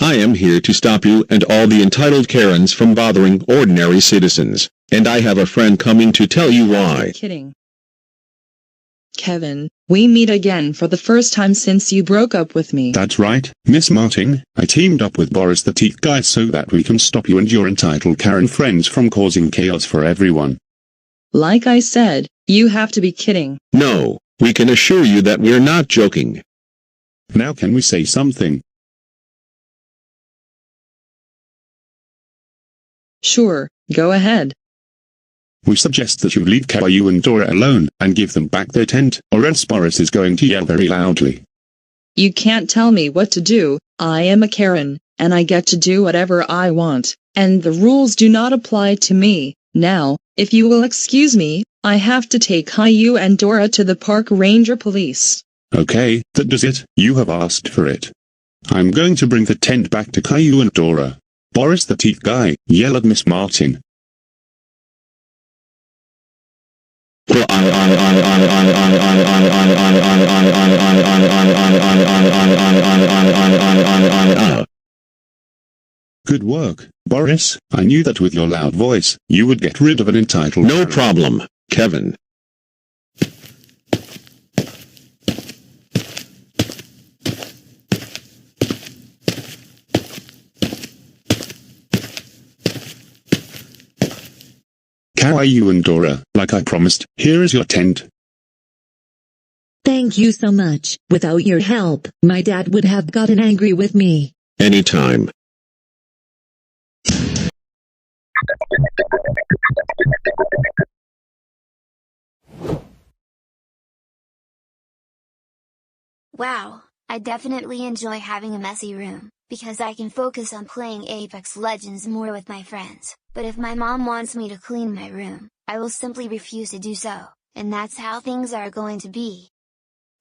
I am here to stop you and all the entitled Karens from bothering ordinary citizens, and I have a friend coming to tell you why. Kidding. Kevin, we meet again for the first time since you broke up with me. That's right, Miss Martin. I teamed up with Boris the Teeth Guy so that we can stop you and your entitled Karen friends from causing chaos for everyone. Like I said, you have to be kidding. No, we can assure you that we're not joking. Now can we say something? Sure, go ahead. We suggest that you leave Caillou and Dora alone, and give them back their tent, or else Boris is going to yell very loudly. You can't tell me what to do. I am a Karen, and I get to do whatever I want, and the rules do not apply to me. Now, if you will excuse me, I have to take Caillou and Dora to the park ranger police. Okay, that does it. You have asked for it. I'm going to bring the tent back to Caillou and Dora. Boris the Teeth Guy, yell at Miss Martin. Good work, Boris. I knew that with your loud voice, you would get rid of an entitled... No problem, Kevin. Caillou and Dora, like I promised, here is your tent. Thank you so much. Without your help, my dad would have gotten angry with me. Anytime. Wow, I definitely enjoy having a messy room, because I can focus on playing Apex Legends more with my friends, but if my mom wants me to clean my room, I will simply refuse to do so, and that's how things are going to be.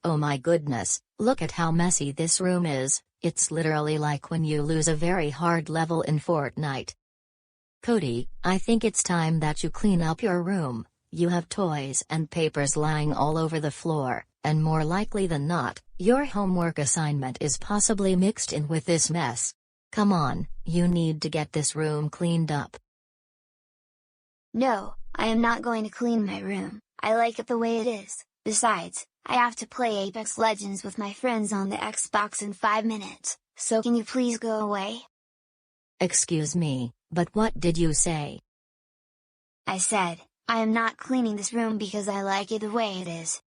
Oh my goodness, look at how messy this room is, it's literally like when you lose a very hard level in Fortnite. Cody, I think it's time that you clean up your room. You have toys and papers lying all over the floor, and more likely than not, your homework assignment is possibly mixed in with this mess. Come on, you need to get this room cleaned up. No, I am not going to clean my room, I like it the way it is. Besides, I have to play Apex Legends with my friends on the Xbox in 5 minutes, so can you please go away? Excuse me, but what did you say? I said, I am not cleaning this room because I like it the way it is.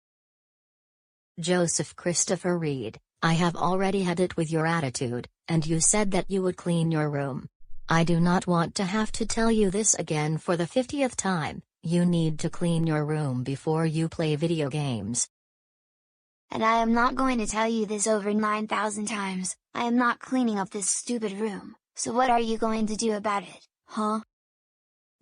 Joseph Christopher Reed, I have already had it with your attitude, and you said that you would clean your room. I do not want to have to tell you this again for the 50th time, you need to clean your room before you play video games. And I am not going to tell you this over 9,000 times, I am not cleaning up this stupid room, so what are you going to do about it, huh?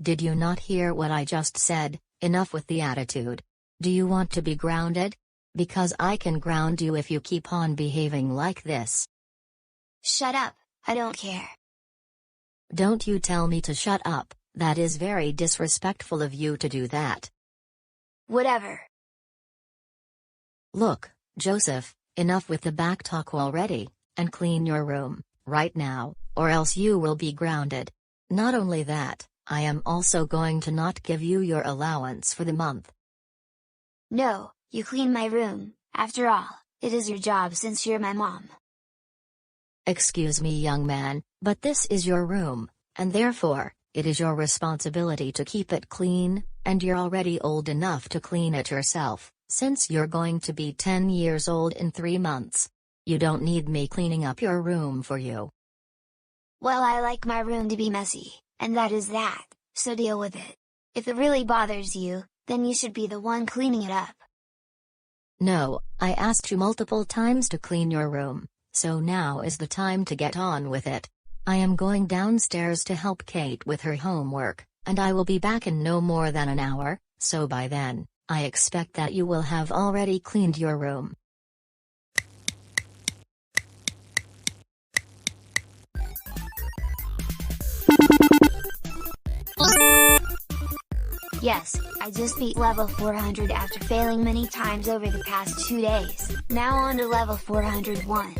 Did you not hear what I just said? Enough with the attitude. Do you want to be grounded? Because I can ground you if you keep on behaving like this. Shut up, I don't care. Don't you tell me to shut up, that is very disrespectful of you to do that. Whatever. Look, Joseph, enough with the back talk already, and clean your room, right now, or else you will be grounded. Not only that, I am also going to not give you your allowance for the month. No, you clean my room, after all, it is your job since you're my mom. Excuse me, young man, but this is your room, and therefore, it is your responsibility to keep it clean, and you're already old enough to clean it yourself, since you're going to be 10 years old in 3 months. You don't need me cleaning up your room for you. Well, I like my room to be messy, and that is that, so deal with it. If it really bothers you, then you should be the one cleaning it up. No, I asked you multiple times to clean your room, so now is the time to get on with it. I am going downstairs to help Kate with her homework, and I will be back in no more than an hour, so by then, I expect that you will have already cleaned your room. Yes, I just beat level 400 after failing many times over the past 2 days, now on to level 401.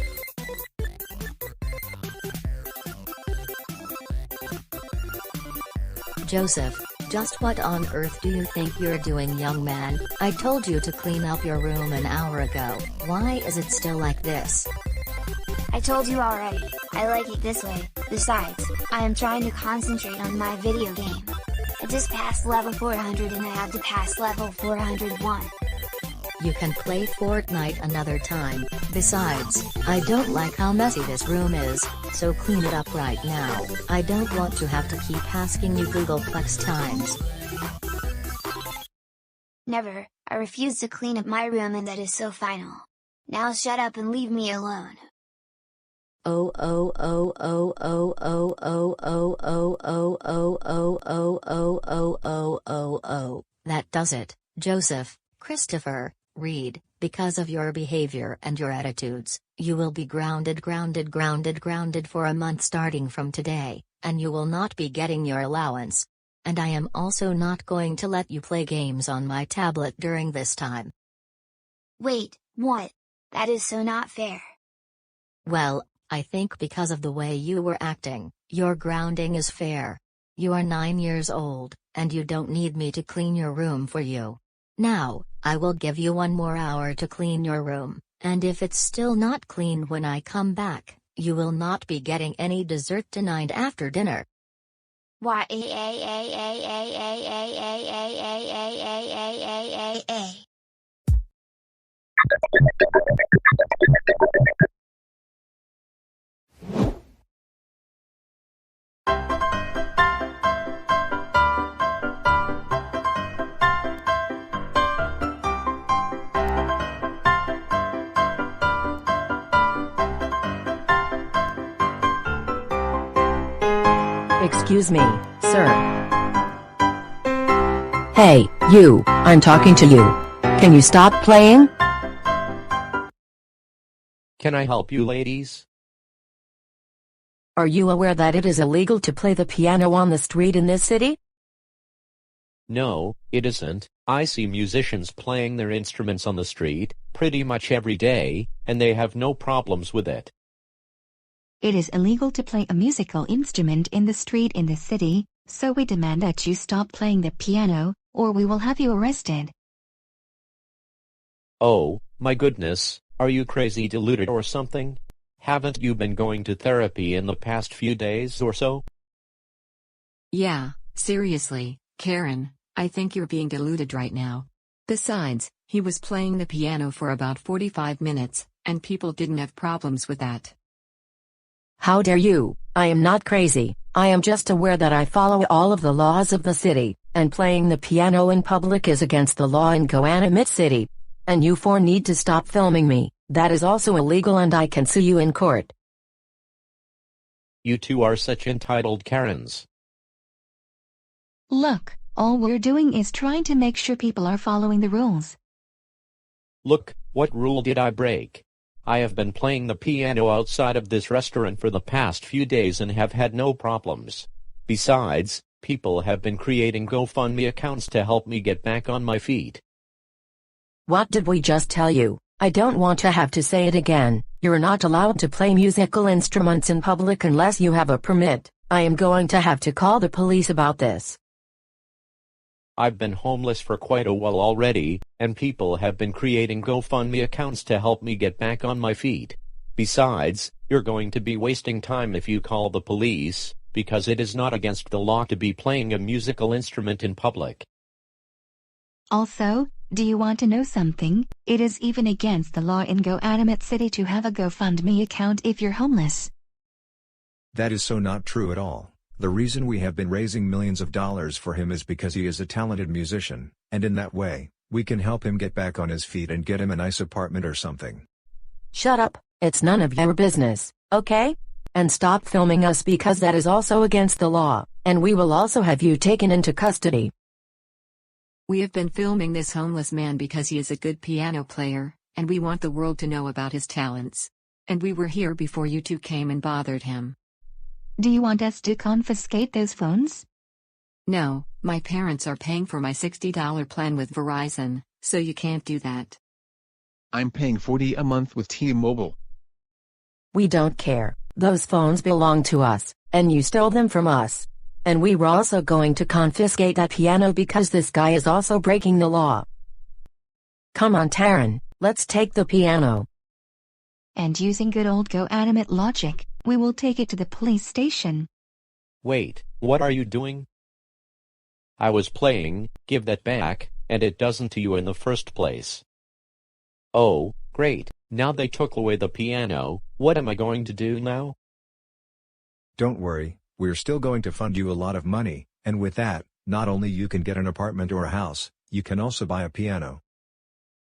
Joseph, just what on earth do you think you're doing, young man? I told you to clean up your room an hour ago, why is it still like this? I told you already, I like it this way. Besides, I am trying to concentrate on my video game. I just passed level 400 and I have to pass level 401. You can play Fortnite another time. Besides, I don't like how messy this room is, so clean it up right now. I don't want to have to keep asking you Googleplex times. Never, I refuse to clean up my room, and that is so final. Now shut up and leave me alone. Oh oh oh oh oh oh oh oh oh oh oh oh oh oh oh oh oh, that does it, Joseph, Christopher, Reed. Because of your behavior and your attitudes, you will be grounded for a month starting from today, and you will not be getting your allowance. And I am also not going to let you play games on my tablet during this time. Wait, what? That is so not fair. Well, I think because of the way you were acting, your grounding is fair. You are 9 years old, and you don't need me to clean your room for you. Now, I will give you 1 more hour to clean your room, and if it's still not clean when I come back, you will not be getting any dessert tonight after dinner. Why? Excuse me, sir. Hey, you, I'm talking to you. Can you stop playing? Can I help you, ladies? Are you aware that it is illegal to play the piano on the street in this city? No, it isn't. I see musicians playing their instruments on the street pretty much every day, and they have no problems with it. It is illegal to play a musical instrument in the street in the city, so we demand that you stop playing the piano, or we will have you arrested. Oh, my goodness, are you crazy deluded or something? Haven't you been going to therapy in the past few days or so? Yeah, seriously, Karen, I think you're being deluded right now. Besides, he was playing the piano for about 45 minutes, and people didn't have problems with that. How dare you? I am not crazy. I am just aware that I follow all of the laws of the city, and playing the piano in public is against the law in Goanimate City. And you four need to stop filming me. That is also illegal and I can sue you in court. You two are such entitled Karens. Look, all we're doing is trying to make sure people are following the rules. Look, what rule did I break? I have been playing the piano outside of this restaurant for the past few days and have had no problems. Besides, people have been creating GoFundMe accounts to help me get back on my feet. What did we just tell you? I don't want to have to say it again. You're not allowed to play musical instruments in public unless you have a permit. I am going to have to call the police about this. I've been homeless for quite a while already, and people have been creating GoFundMe accounts to help me get back on my feet. Besides, you're going to be wasting time if you call the police, because it is not against the law to be playing a musical instrument in public. Also, do you want to know something? It is even against the law in Goanimate City to have a GoFundMe account if you're homeless. That is so not true at all. The reason we have been raising millions of dollars for him is because he is a talented musician, and in that way, we can help him get back on his feet and get him a nice apartment or something. Shut up, it's none of your business, okay? And stop filming us because that is also against the law, and we will also have you taken into custody. We have been filming this homeless man because he is a good piano player, and we want the world to know about his talents. And we were here before you two came and bothered him. Do you want us to confiscate those phones? No, my parents are paying for my $60 plan with Verizon, so you can't do that. I'm paying $40 a month with T-Mobile. We don't care. Those phones belong to us, and you stole them from us. And we were also going to confiscate that piano because this guy is also breaking the law. Come on, Taryn, let's take the piano. And using good old Goanimate logic, we will take it to the police station. Wait, what are you doing? I was playing, give that back, and it doesn't to you in the first place. Oh, great, now they took away the piano, what am I going to do now? Don't worry, we're still going to fund you a lot of money, and with that, not only you can get an apartment or a house, you can also buy a piano.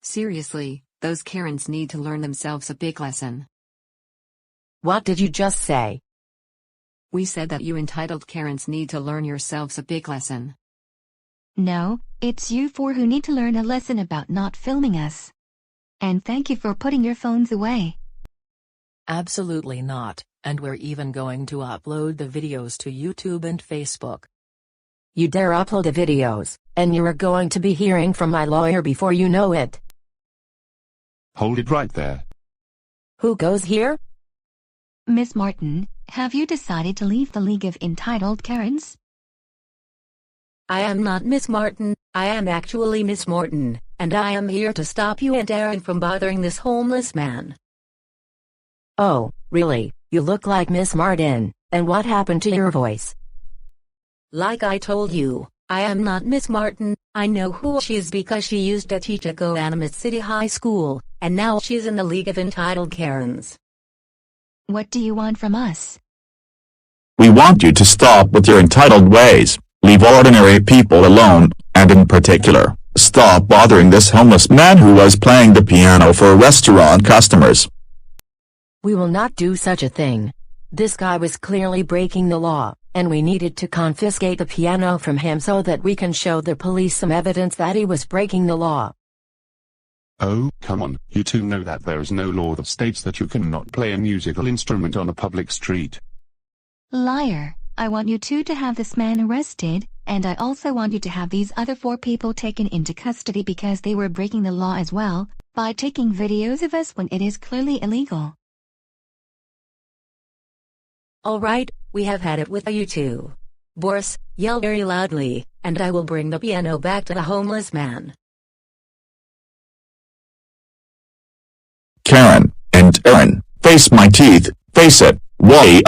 Seriously, those Karens need to learn themselves a big lesson. What did you just say? We said that you entitled Karens need to learn yourselves a big lesson. No, it's you four who need to learn a lesson about not filming us. And thank you for putting your phones away. Absolutely not, and we're even going to upload the videos to YouTube and Facebook. You dare upload the videos, and you are going to be hearing from my lawyer before you know it. Hold it right there. Who goes here? Miss Martin, have you decided to leave the League of Entitled Karens? I am not Miss Martin, I am actually Miss Morton, and I am here to stop you and Aaron from bothering this homeless man. Oh, really? You look like Miss Martin, and what happened to your voice? Like I told you, I am not Miss Martin. I know who she is because she used to teach at Goanimate City High School, and now she's in the League of Entitled Karens. What do you want from us? We want you to stop with your entitled ways, leave ordinary people alone, and in particular, stop bothering this homeless man who was playing the piano for restaurant customers. We will not do such a thing. This guy was clearly breaking the law, and we needed to confiscate the piano from him so that we can show the police some evidence that he was breaking the law. Oh, come on, you two know that there is no law that states that you cannot play a musical instrument on a public street. Liar. I want you two to have this man arrested, and I also want you to have these other 4 people taken into custody because they were breaking the law as well, by taking videos of us when it is clearly illegal. Alright, we have had it with you two. Boris, yell very loudly, and I will bring the piano back to the homeless man. Karen and Aaron, face my teeth, face it. Why?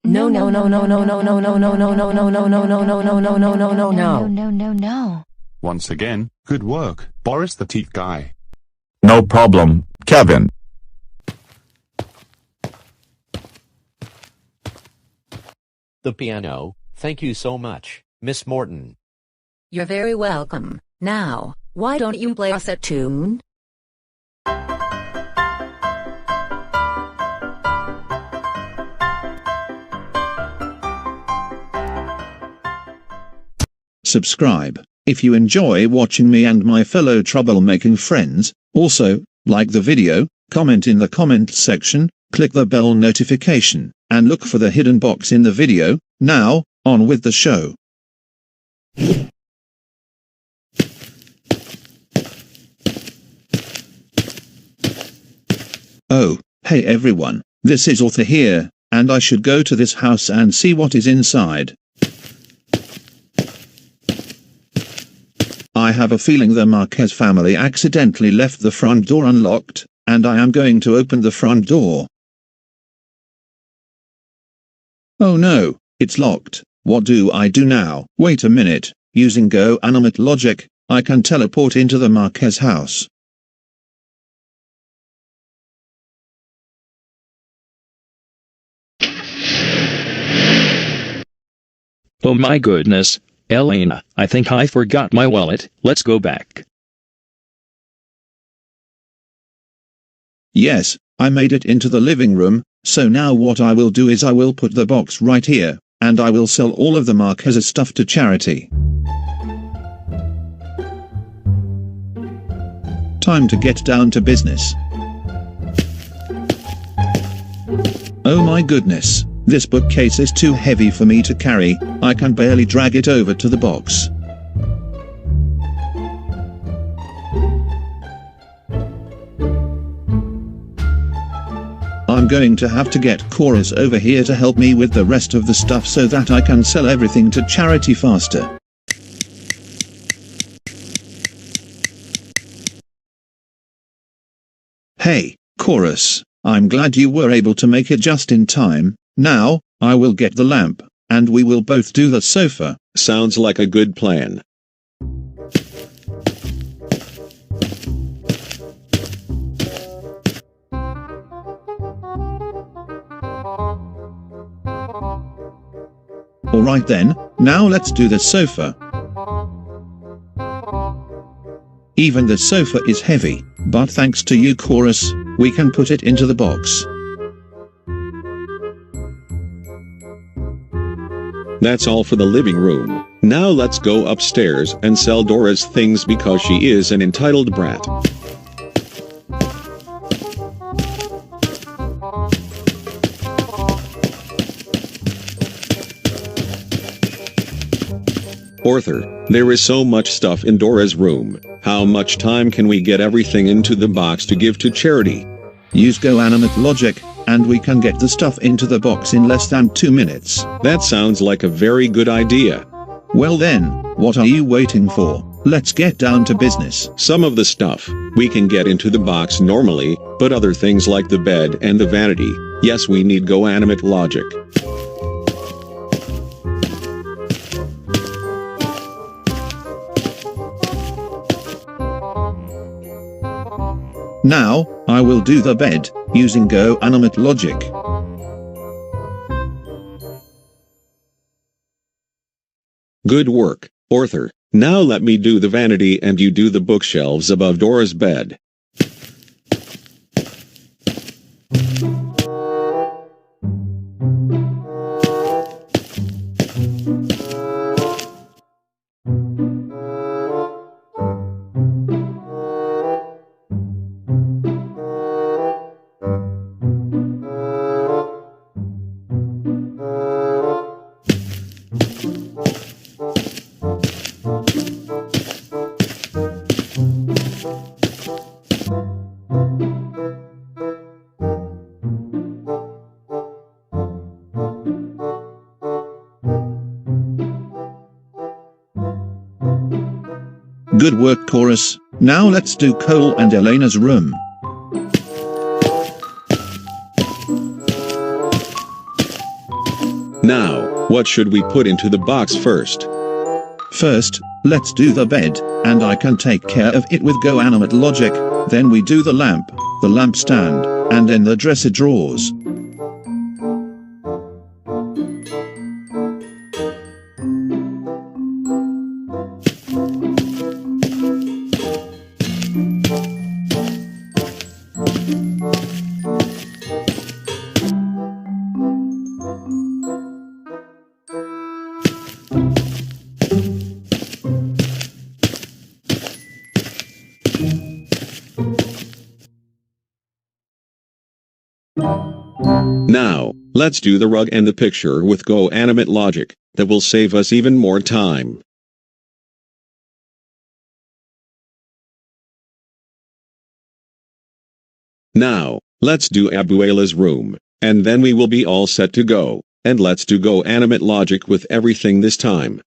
No. No. Once again, good work, Boris the teeth guy. No problem, Kevin. The piano, thank you so much, Miss Morton. You're very welcome. Now, why don't you play us a tune? Subscribe, if you enjoy watching me and my fellow troublemaking friends. Also, like the video, comment in the comment section, click the bell notification, and look for the hidden box in the video. Now, on with the show. Oh, hey everyone, this is Arthur here, and I should go to this house and see what is inside. I have a feeling the Marquez family accidentally left the front door unlocked, and I am going to open the front door. Oh no, it's locked. What do I do now? Wait a minute, using GoAnimate logic, I can teleport into the Marquez house. Oh my goodness, Elena, I think I forgot my wallet. Let's go back. Yes, I made it into the living room, so now what I will do is I will put the box right here, and I will sell all of the Marquez stuff to charity. Time to get down to business. Oh my goodness, this bookcase is too heavy for me to carry. I can barely drag it over to the box. I'm going to have to get Chorus over here to help me with the rest of the stuff so that I can sell everything to charity faster. Hey, Chorus, I'm glad you were able to make it just in time. Now, I will get the lamp, and we will both do the sofa. Sounds like a good plan. Alright then, now let's do the sofa. Even the sofa is heavy, but thanks to you Chorus, we can put it into the box. That's all for the living room. Now let's go upstairs and sell Dora's things because she is an entitled brat. Arthur, there is so much stuff in Dora's room. How much time can we get everything into the box to give to charity? Use GoAnimate logic, and we can get the stuff into the box in less than 2 minutes. That sounds like a very good idea. Well then, what are you waiting for? Let's get down to business. Some of the stuff we can get into the box normally, but other things like the bed and the vanity, yes, we need GoAnimate logic. Now, I will do the bed, using GoAnimate logic. Good work, Arthur. Now let me do the vanity and you do the bookshelves above Dora's bed. Good work, Chorus. Now let's do Cole and Elena's room. Now, what should we put into the box first? First, let's do the bed, and I can take care of it with GoAnimate logic. Then we do the lamp stand, and then the dresser drawers. Now, let's do the rug and the picture with GoAnimate logic. That will save us even more time. Now, let's do Abuela's room, and then we will be all set to go. And let's do GoAnimate logic with everything this time.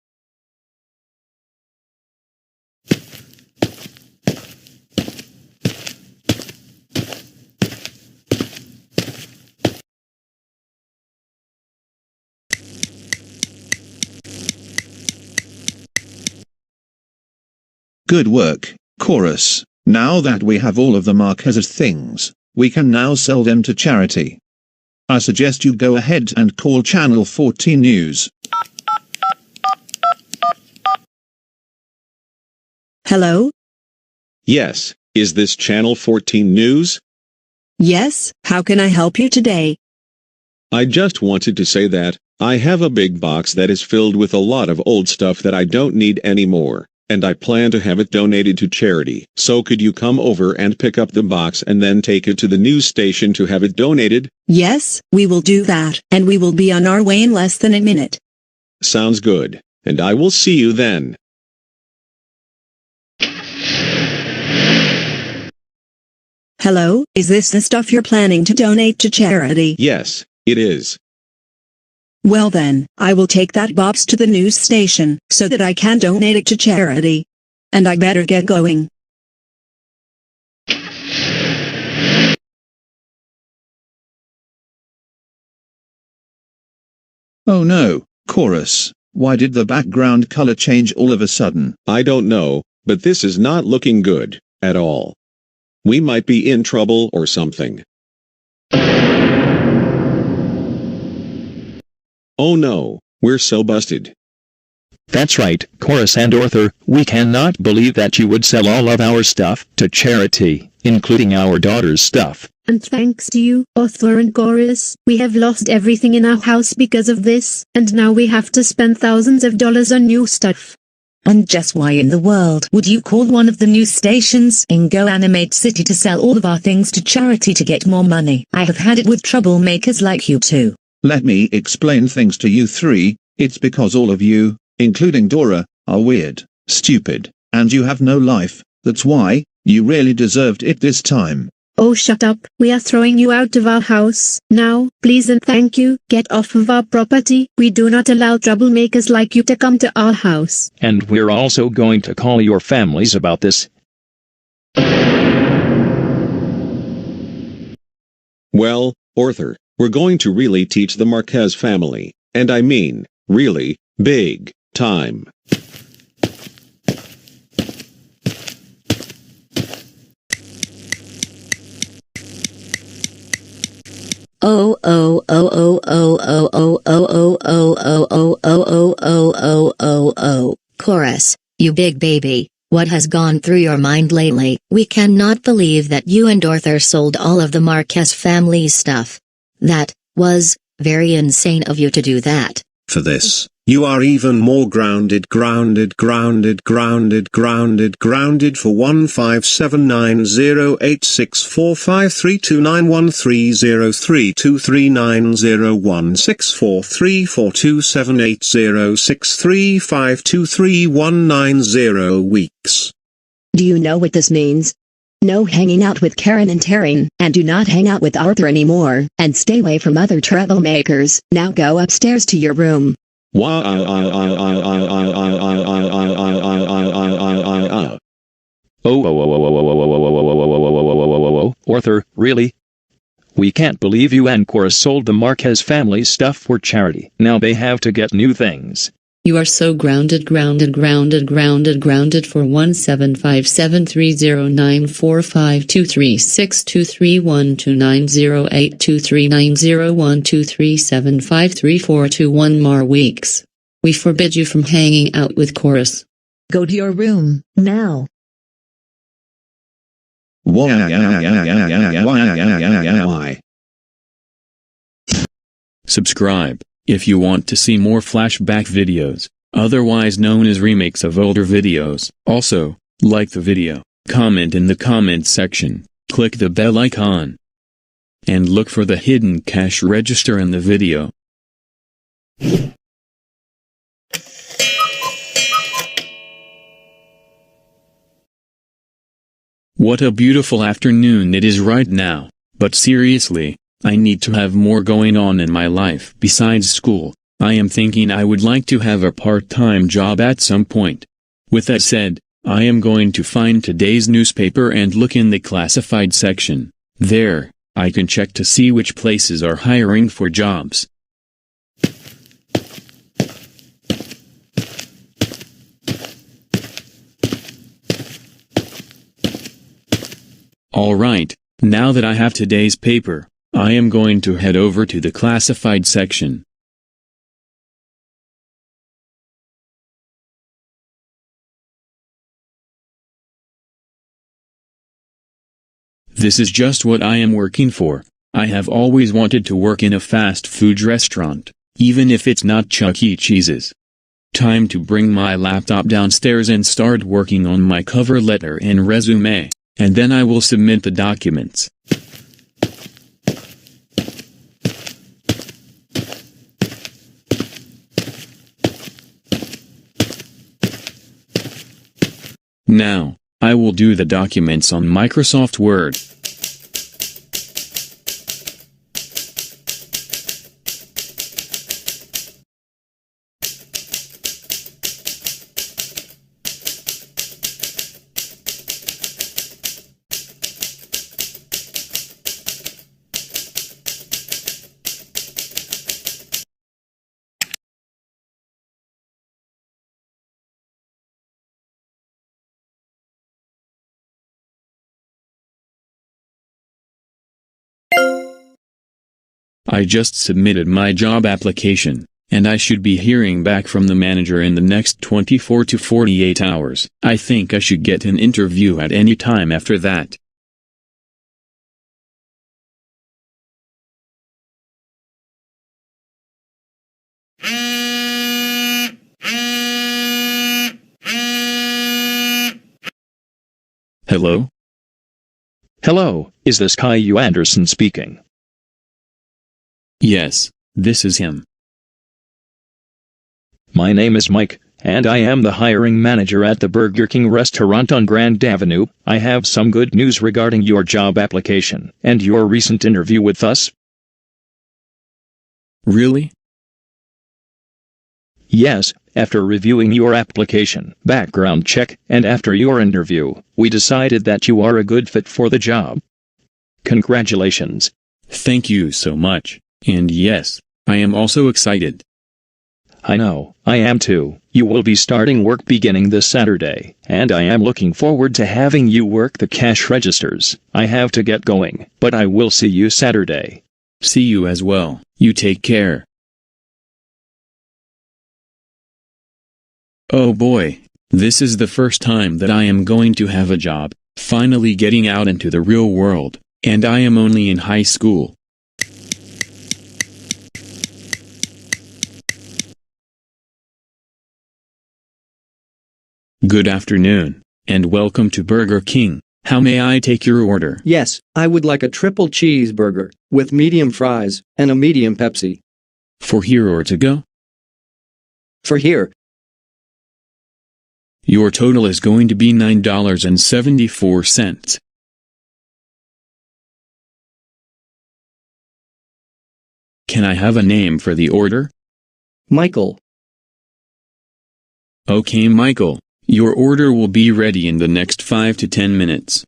Good work, Chorus. Now that we have all of the Marquez's things, we can now sell them to charity. I suggest you go ahead and call Channel 14 News. Hello? Yes, is this Channel 14 News? Yes, how can I help you today? I just wanted to say that I have a big box that is filled with a lot of old stuff that I don't need anymore. And I plan to have it donated to charity. So could you come over and pick up the box and then take it to the news station to have it donated? Yes, we will do that, and we will be on our way in less than a minute. Sounds good, and I will see you then. Hello, is this the stuff you're planning to donate to charity? Yes, it is. Well then, I will take that box to the news station, so that I can donate it to charity. And I better get going. Oh no, Chorus, why did the background color change all of a sudden? I don't know, but this is not looking good, at all. We might be in trouble or something. Oh no, we're so busted. That's right, Chorus and Arthur, we cannot believe that you would sell all of our stuff to charity, including our daughter's stuff. And thanks to you, Arthur and Chorus, we have lost everything in our house because of this, and now we have to spend thousands of dollars on new stuff. And just why in the world would you call one of the news stations in GoAnimate City to sell all of our things to charity to get more money? I have had it with troublemakers like you too. Let me explain things to you three. It's because all of you, including Dora, are weird, stupid, and you have no life. That's why you really deserved it this time. Oh, shut up. We are throwing you out of our house. Now, please and thank you, get off of our property. We do not allow troublemakers like you to come to our house. And we're also going to call your families about this. Well, Arthur, we're going to really teach the Marquez family, and I mean, really, big time. Oh oh oh oh oh oh oh oh oh oh oh oh oh oh oh oh oh. Chorus, you big baby, what has gone through your mind lately? We cannot believe that you and Arthur sold all of the Marquez family's stuff. That was very insane of you to do that. For this, you are even more grounded for 1579086453291303239016434278063523190 weeks. Do you know what this means? No hanging out with Karen and Taryn, and do not hang out with Arthur anymore, and stay away from other troublemakers. Now go upstairs to your room. Arthur, really? We can't believe you and Cora sold the Marquez family stuff for charity. Now they have to get new things. You are so grounded for 1757309452362312908239012375341 more weeks. We forbid you from hanging out with chorus. Go to your room, now. Subscribe if you want to see more flashback videos, otherwise known as remakes of older videos. Also, like the video, comment in the comment section, click the bell icon, and look for the hidden cash register in the video. What a beautiful afternoon it is right now, but seriously, I need to have more going on in my life besides school. I am thinking I would like to have a part-time job at some point. With that said, I am going to find today's newspaper and look in the classified section. There, I can check to see which places are hiring for jobs. Alright, now that I have today's paper, I am going to head over to the classified section. This is just what I am working for. I have always wanted to work in a fast food restaurant, even if it's not Chuck E. Cheese's. Time to bring my laptop downstairs and start working on my cover letter and resume, and then I will submit the documents. Now, I will do the documents on Microsoft Word. I just submitted my job application, and I should be hearing back from the manager in the next 24 to 48 hours. I think I should get an interview at any time after that. Hello? Hello, is this Caillou Anderson speaking? Yes, this is him. My name is Mike, and I am the hiring manager at the Burger King restaurant on Grand Avenue. I have some good news regarding your job application and your recent interview with us. Really? Yes, after reviewing your application, background check, and after your interview, we decided that you are a good fit for the job. Congratulations. Thank you so much. And yes, I am also excited. I know, I am too. You will be starting work beginning this Saturday, and I am looking forward to having you work the cash registers. I have to get going, but I will see you Saturday. See you as well. You take care. Oh boy, this is the first time that I am going to have a job, finally getting out into the real world, and I am only in high school. Good afternoon, and welcome to Burger King. How may I take your order? Yes, I would like a triple cheeseburger, with medium fries, and a medium Pepsi. For here or to go? For here. Your total is going to be $9.74. Can I have a name for the order? Michael. Okay, Michael. Your order will be ready in the next 5 to 10 minutes.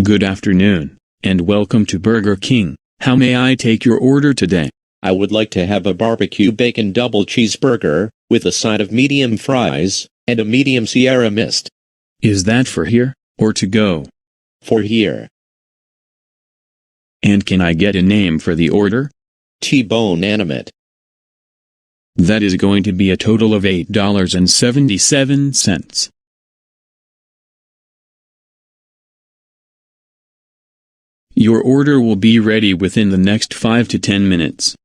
Good afternoon, and welcome to Burger King. How may I take your order today? I would like to have a barbecue bacon double cheeseburger, with a side of medium fries, and a medium Sierra Mist. Is that for here, or to go? For here. And can I get a name for the order? T-Bone Animate. That is going to be a total of $8.77. Your order will be ready within the next 5 to 10 minutes.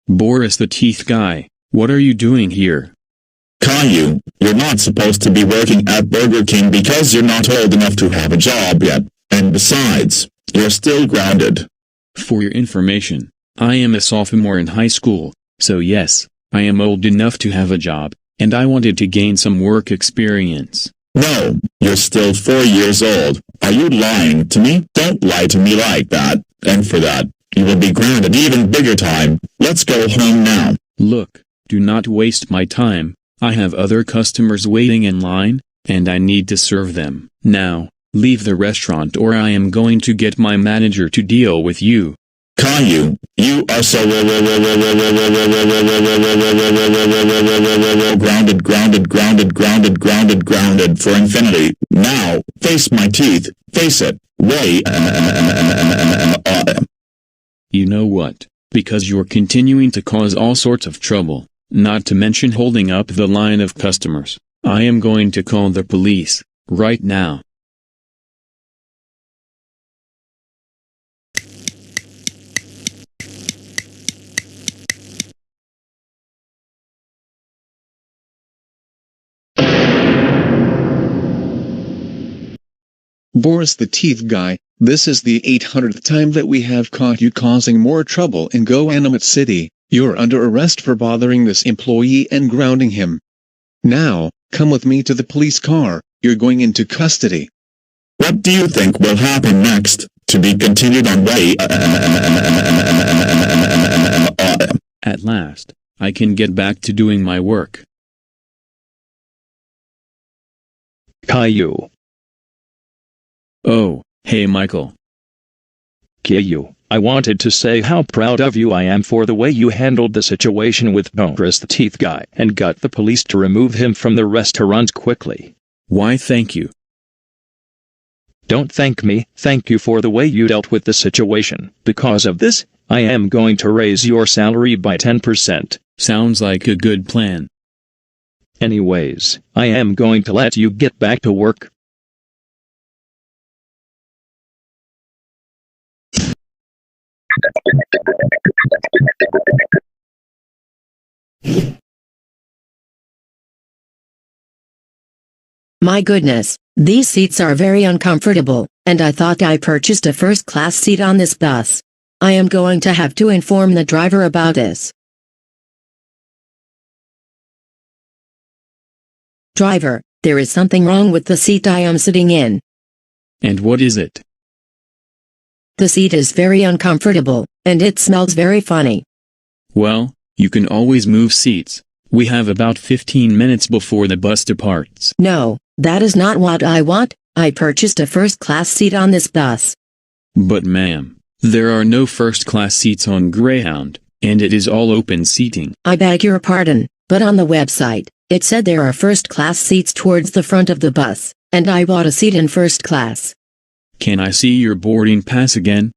Boris the Teeth Guy, what are you doing here? Caillou, you're not supposed to be working at Burger King because you're not old enough to have a job yet, and besides, you're still grounded. For your information, I am a sophomore in high school, so yes, I am old enough to have a job, and I wanted to gain some work experience. No, you're still 4 years old. Are you lying to me? Don't lie to me like that, and for that, you will be grounded even bigger time. Let's go home now. Look, do not waste my time. I have other customers waiting in line, and I need to serve them. Now, leave the restaurant or I am going to get my manager to deal with you. Caillou, you are so grounded for infinity. Now, face my teeth. Face it. You know what? Because you're continuing to cause all sorts of trouble, not to mention holding up the line of customers, I am going to call the police, right now. Boris the Teeth Guy, this is the 800th time that we have caught you causing more trouble in GoAnimate City. You're under arrest for bothering this employee and grounding him. Now, come with me to the police car. You're going into custody. What do you think will happen next? To be continued on way. At last, I can get back to doing my work. Caillou. Oh, hey Michael. Caillou, I wanted to say how proud of you I am for the way you handled the situation with Boris the Teeth Guy and got the police to remove him from the restaurant quickly. Why thank you. Don't thank me, thank you for the way you dealt with the situation. Because of this, I am going to raise your salary by 10%. Sounds like a good plan. Anyways, I am going to let you get back to work. My goodness, these seats are very uncomfortable, and I thought I purchased a first-class seat on this bus. I am going to have to inform the driver about this. Driver, there is something wrong with the seat I am sitting in. And what is it? The seat is very uncomfortable, and it smells very funny. Well, you can always move seats. We have about 15 minutes before the bus departs. No, that is not what I want. I purchased a first-class seat on this bus. But ma'am, there are no first-class seats on Greyhound, and it is all open seating. I beg your pardon, but on the website, it said there are first-class seats towards the front of the bus, and I bought a seat in first class. Can I see your boarding pass again?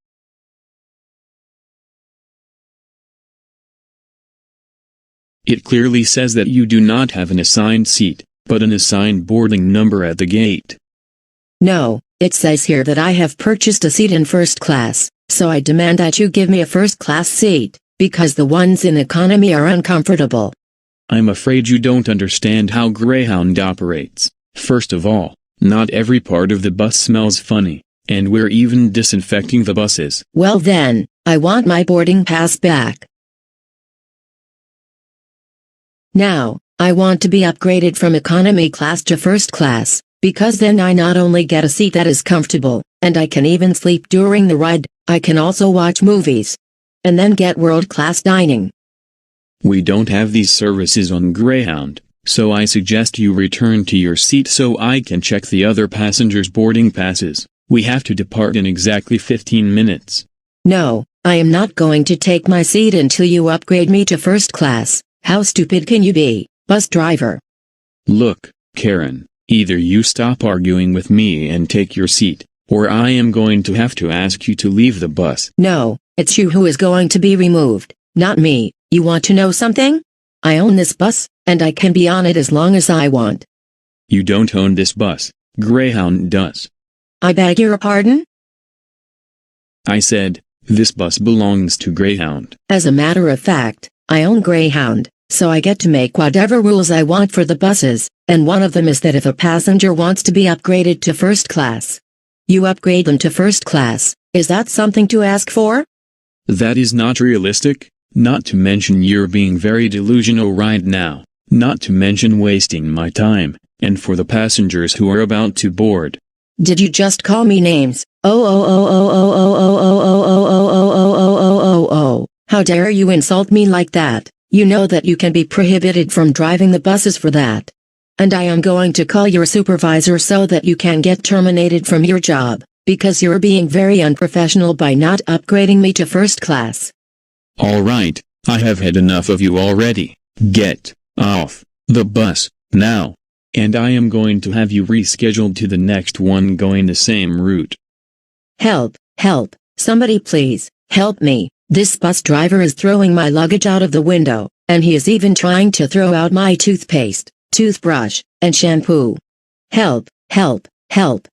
It clearly says that you do not have an assigned seat, but an assigned boarding number at the gate. No, it says here that I have purchased a seat in first class, so I demand that you give me a first-class seat, because the ones in economy are uncomfortable. I'm afraid you don't understand how Greyhound operates. First of all, not every part of the bus smells funny, and we're even disinfecting the buses. Well then, I want my boarding pass back. Now, I want to be upgraded from economy class to first class, because then I not only get a seat that is comfortable, and I can even sleep during the ride, I can also watch movies. And then get world-class dining. We don't have these services on Greyhound, so I suggest you return to your seat so I can check the other passengers' boarding passes. We have to depart in exactly 15 minutes. No, I am not going to take my seat until you upgrade me to first class. How stupid can you be, bus driver? Look, Karen, either you stop arguing with me and take your seat, or I am going to have to ask you to leave the bus. No, it's you who is going to be removed, not me. You want to know something? I own this bus, and I can be on it as long as I want. You don't own this bus, Greyhound does. I beg your pardon? I said, this bus belongs to Greyhound. As a matter of fact, I own Greyhound, so I get to make whatever rules I want for the buses, and one of them is that if a passenger wants to be upgraded to first class, you upgrade them to first class. Is that something to ask for? That is not realistic, not to mention you're being very delusional right now, not to mention wasting my time, and for the passengers who are about to board. Did you just call me names? Oh. How dare you insult me like that? You know that you can be prohibited from driving the buses for that. And I am going to call your supervisor so that you can get terminated from your job, because you're being very unprofessional by not upgrading me to first class. All right, I have had enough of you already. Get off the bus now. And I am going to have you rescheduled to the next one going the same route. Help, help, somebody please, help me. This bus driver is throwing my luggage out of the window, and he is even trying to throw out my toothpaste, toothbrush, and shampoo. Help, help, help.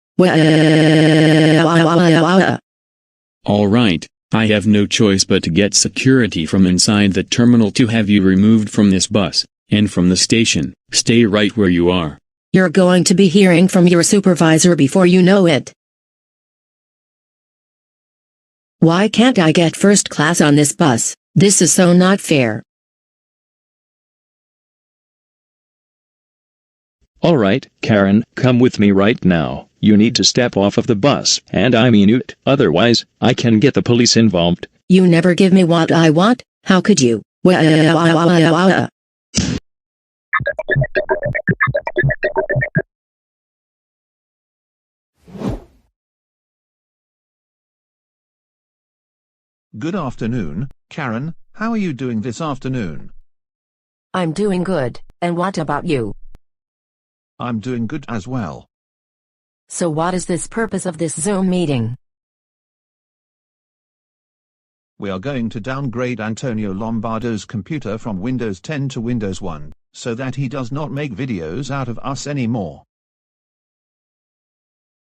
All right, I have no choice but to get security from inside the terminal to have you removed from this bus, and from the station. Stay right where you are. You're going to be hearing from your supervisor before you know it. Why can't I get first class on this bus? This is so not fair. All right, Karen, come with me right now. You need to step off of the bus, and I mean it, otherwise, I can get the police involved. You never give me what I want, how could you? Good afternoon, Karen. How are you doing this afternoon? I'm doing good, and what about you? I'm doing good as well. So what is this purpose of this Zoom meeting? We are going to downgrade Antonio Lombardo's computer from Windows 10 to Windows 1, so that he does not make videos out of us anymore.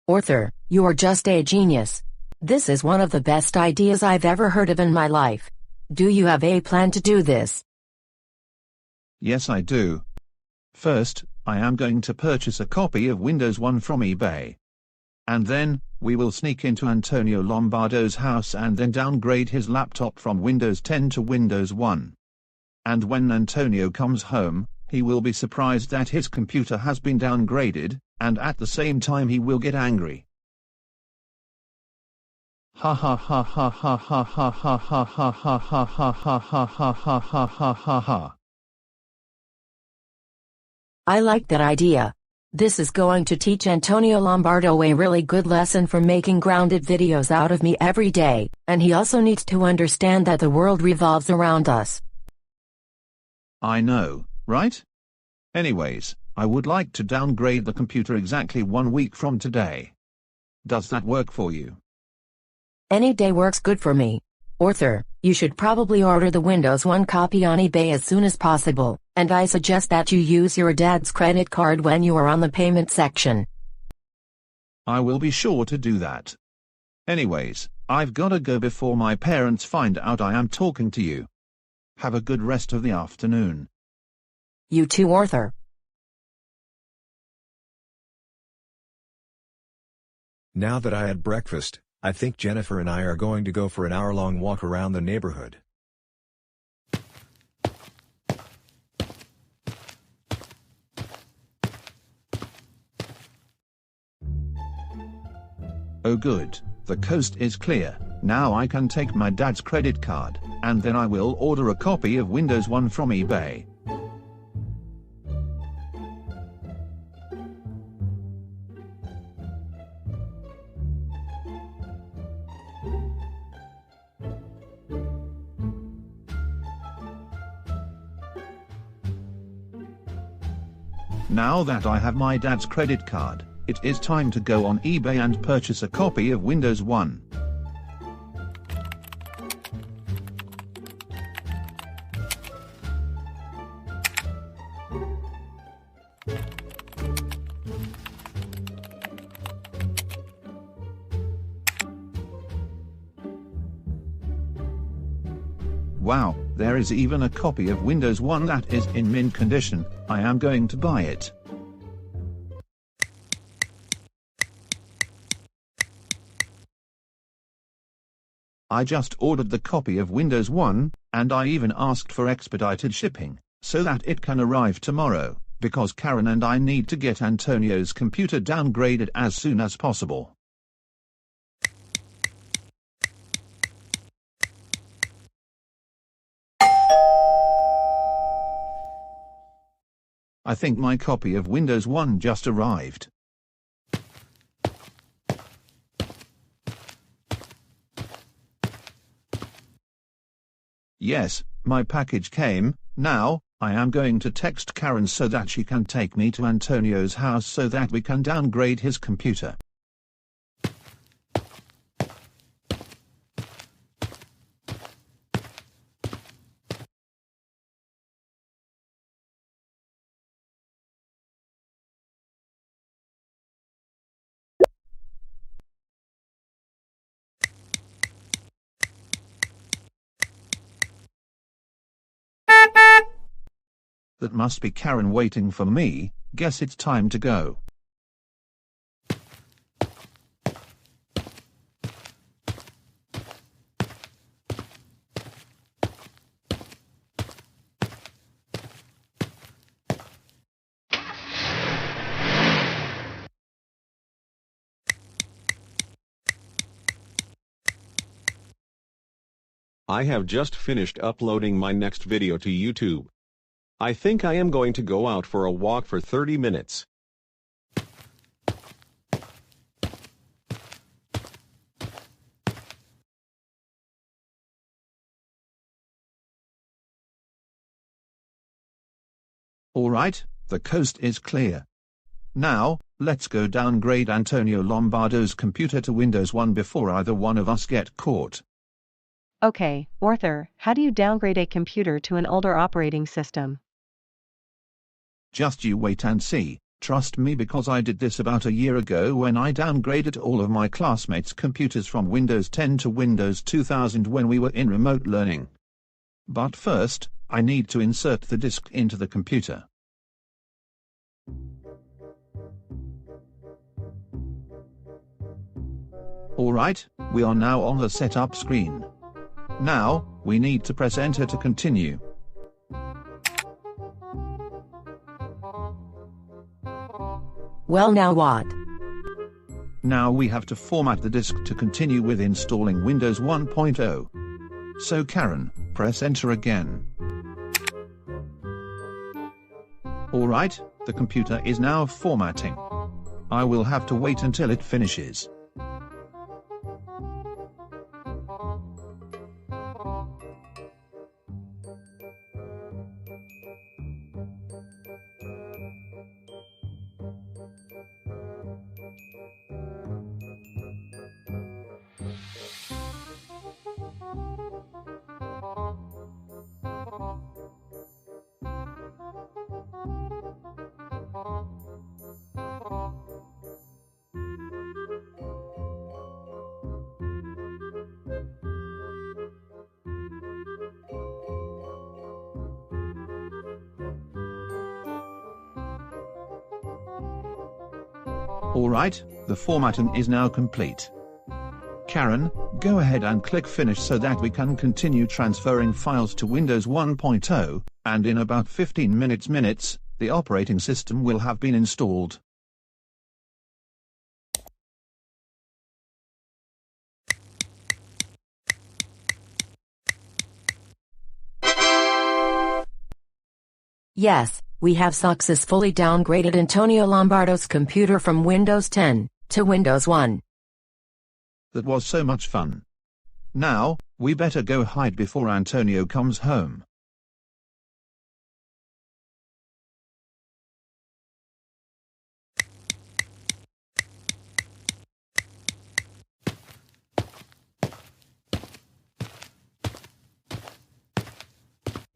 Arthur, you are just a genius. This is one of the best ideas I've ever heard of in my life. Do you have a plan to do this? Yes, I do. First, I am going to purchase a copy of Windows 1 from eBay. And then, we will sneak into Antonio Lombardo's house and then downgrade his laptop from Windows 10 to Windows 1. And when Antonio comes home, he will be surprised that his computer has been downgraded, and at the same time he will get angry. Ha ha ha ha ha ha ha ha ha ha ha ha ha ha ha ha ha ha ha. I like that idea. This is going to teach Antonio Lombardo a really good lesson for making grounded videos out of me every day, and he also needs to understand that the world revolves around us. I know, right? Anyways, I would like to downgrade the computer exactly 1 week from today. Does that work for you? Any day works good for me. Arthur, you should probably order the Windows 1 copy on eBay as soon as possible, and I suggest that you use your dad's credit card when you are on the payment section. I will be sure to do that. Anyways, I've gotta go before my parents find out I am talking to you. Have a good rest of the afternoon. You too, Arthur. Now that I had breakfast, I think Jennifer and I are going to go for an hour-long walk around the neighborhood. Oh good, the coast is clear. Now I can take my dad's credit card, and then I will order a copy of Windows 1 from eBay. Now that I have my dad's credit card, it is time to go on eBay and purchase a copy of Windows 1. Wow, there is even a copy of Windows 1 that is in mint condition. I am going to buy it. I just ordered the copy of Windows 1, and I even asked for expedited shipping, so that it can arrive tomorrow, because Karen and I need to get Antonio's computer downgraded as soon as possible. I think my copy of Windows 1 just arrived. Yes, my package came. Now, I am going to text Karen so that she can take me to Antonio's house so that we can downgrade his computer. That must be Karen waiting for me. Guess it's time to go. I have just finished uploading my next video to YouTube. I think I am going to go out for a walk for 30 minutes. Alright, the coast is clear. Now, let's go downgrade Antonio Lombardo's computer to Windows 1 before either one of us get caught. Okay, Arthur, how do you downgrade a computer to an older operating system? Just you wait and see. Trust me, because I did this about a year ago when I downgraded all of my classmates' computers from Windows 10 to Windows 2000 when we were in remote learning. But first, I need to insert the disk into the computer. Alright, we are now on the setup screen. Now, we need to press enter to continue. Well, now what? Now we have to format the disk to continue with installing Windows 1.0. So Karen, press enter again. Alright, The computer is now formatting. I will have to wait until it finishes. Alright, the formatting is now complete. Karen, go ahead and click Finish so that we can continue transferring files to Windows 1.0, and in about 15 minutes, the operating system will have been installed. Yes, we have successfully downgraded Antonio Lombardo's computer from Windows 10 to Windows 1. That was so much fun. Now, we better go hide before Antonio comes home.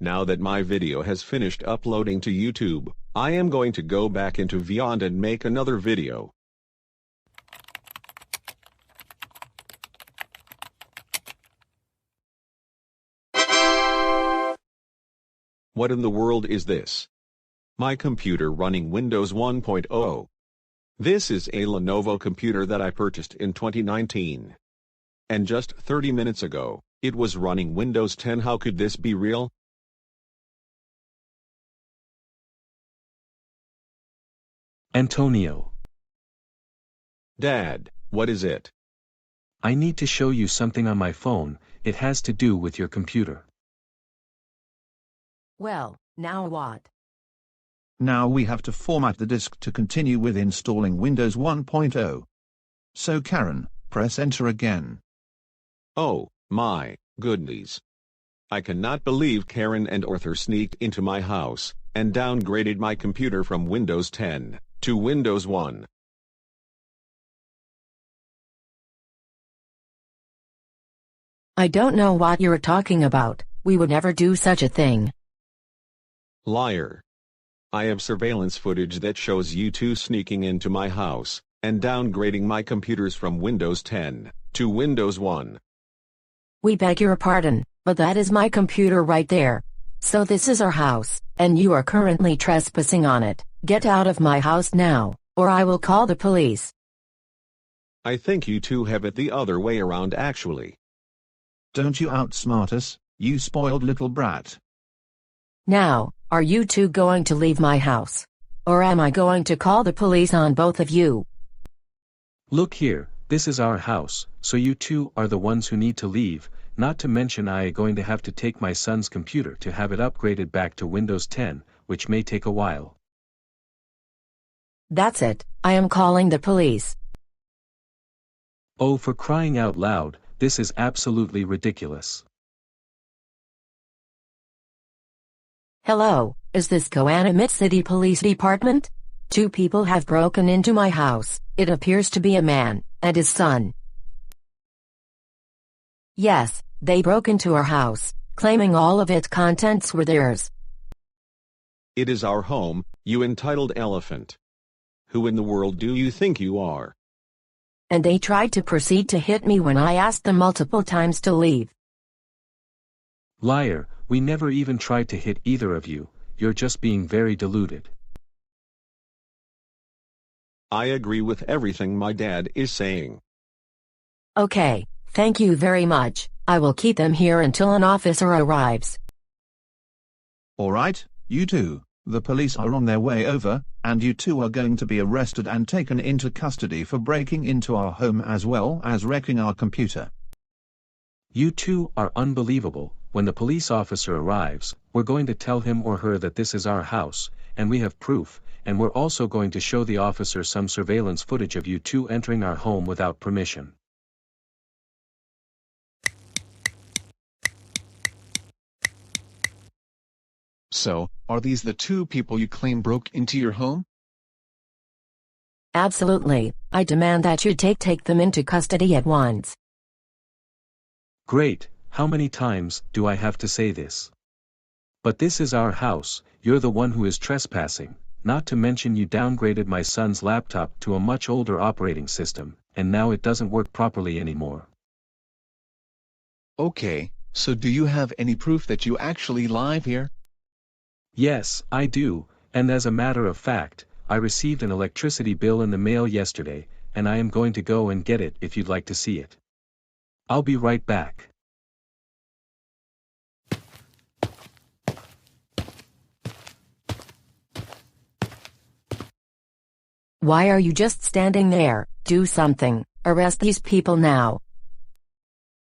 Now that my video has finished uploading to YouTube, I am going to go back into Vyond and make another video. What in the world is this? My computer running Windows 1.0. This is a Lenovo computer that I purchased in 2019. And just 30 minutes ago, it was running Windows 10. How could this be real? Antonio. Dad, what is it? I need to show you something on my phone. It has to do with your computer. Well, now what? Now we have to format the disk to continue with installing Windows 1.0. So Karen, press enter again. Oh, my goodness. I cannot believe Karen and Arthur sneaked into my house and downgraded my computer from Windows 10 to Windows 1. I don't know what you're talking about. We would never do such a thing. Liar. I have surveillance footage that shows you two sneaking into my house and downgrading my computers from Windows 10 to Windows 1. We beg your pardon, but that is my computer right there. So this is our house, and you are currently trespassing on it. Get out of my house now, or I will call the police. I think you two have it the other way around actually. Don't you outsmart us, you spoiled little brat. Now, are you two going to leave my house? Or am I going to call the police on both of you? Look here, this is our house, so you two are the ones who need to leave, not to mention I am going to have to take my son's computer to have it upgraded back to Windows 10, which may take a while. That's it, I am calling the police. Oh, for crying out loud, this is absolutely ridiculous. Hello, is this Goanimate City Police Department? Two people have broken into my house. It appears to be a man and his son. Yes, they broke into our house, claiming all of its contents were theirs. It is our home, you entitled elephant. Who in the world do you think you are? And they tried to proceed to hit me when I asked them multiple times to leave. Liar, we never even tried to hit either of you, you're just being very deluded. I agree with everything my dad is saying. Okay, thank you very much. I will keep them here until an officer arrives. Alright, you two, the police are on their way over, and you two are going to be arrested and taken into custody for breaking into our home as well as wrecking our computer. You two are unbelievable. When the police officer arrives, we're going to tell him or her that this is our house, and we have proof, and we're also going to show the officer some surveillance footage of you two entering our home without permission. So, are these the two people you claim broke into your home? Absolutely. I demand that you take them into custody at once. Great, how many times do I have to say this? But this is our house, you're the one who is trespassing, not to mention you downgraded my son's laptop to a much older operating system, and now it doesn't work properly anymore. Okay, so do you have any proof that you actually live here? Yes, I do, and as a matter of fact, I received an electricity bill in the mail yesterday, and I am going to go and get it if you'd like to see it. I'll be right back. Why are you just standing there? Do something. Arrest these people now.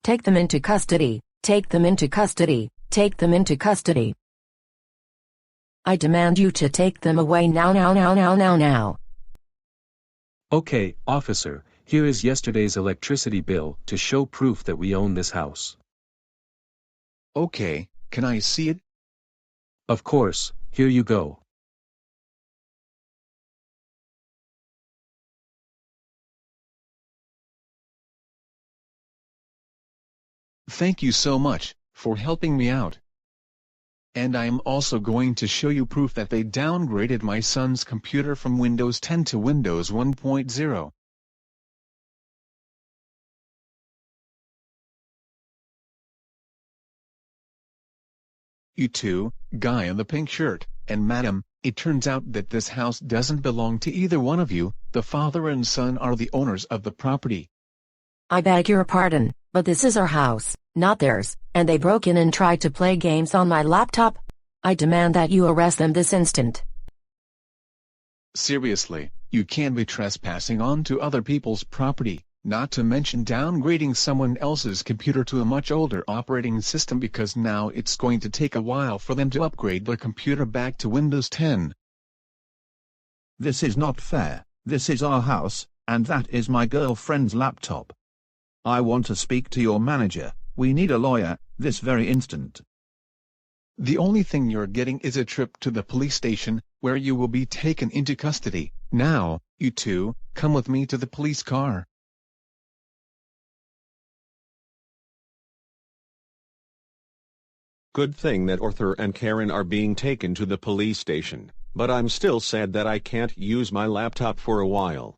Take them into custody. Take them into custody. Take them into custody. I demand you to take them away now. Okay, officer, here is yesterday's electricity bill to show proof that we own this house. Okay, can I see it? Of course, here you go. Thank you so much for helping me out. And I am also going to show you proof that they downgraded my son's computer from Windows 10 to Windows 1.0. You two, guy in the pink shirt, and madam, it turns out that this house doesn't belong to either one of you. The father and son are the owners of the property. I beg your pardon, but this is our house, not theirs, and they broke in and tried to play games on my laptop. I demand that you arrest them this instant. Seriously, you can't be trespassing onto other people's property, not to mention downgrading someone else's computer to a much older operating system because now it's going to take a while for them to upgrade their computer back to Windows 10. This is not fair. This is our house, and that is my girlfriend's laptop. I want to speak to your manager. We need a lawyer, this very instant. The only thing you're getting is a trip to the police station, where you will be taken into custody. Now, you two, come with me to the police car. Good thing that Arthur and Karen are being taken to the police station, but I'm still sad that I can't use my laptop for a while.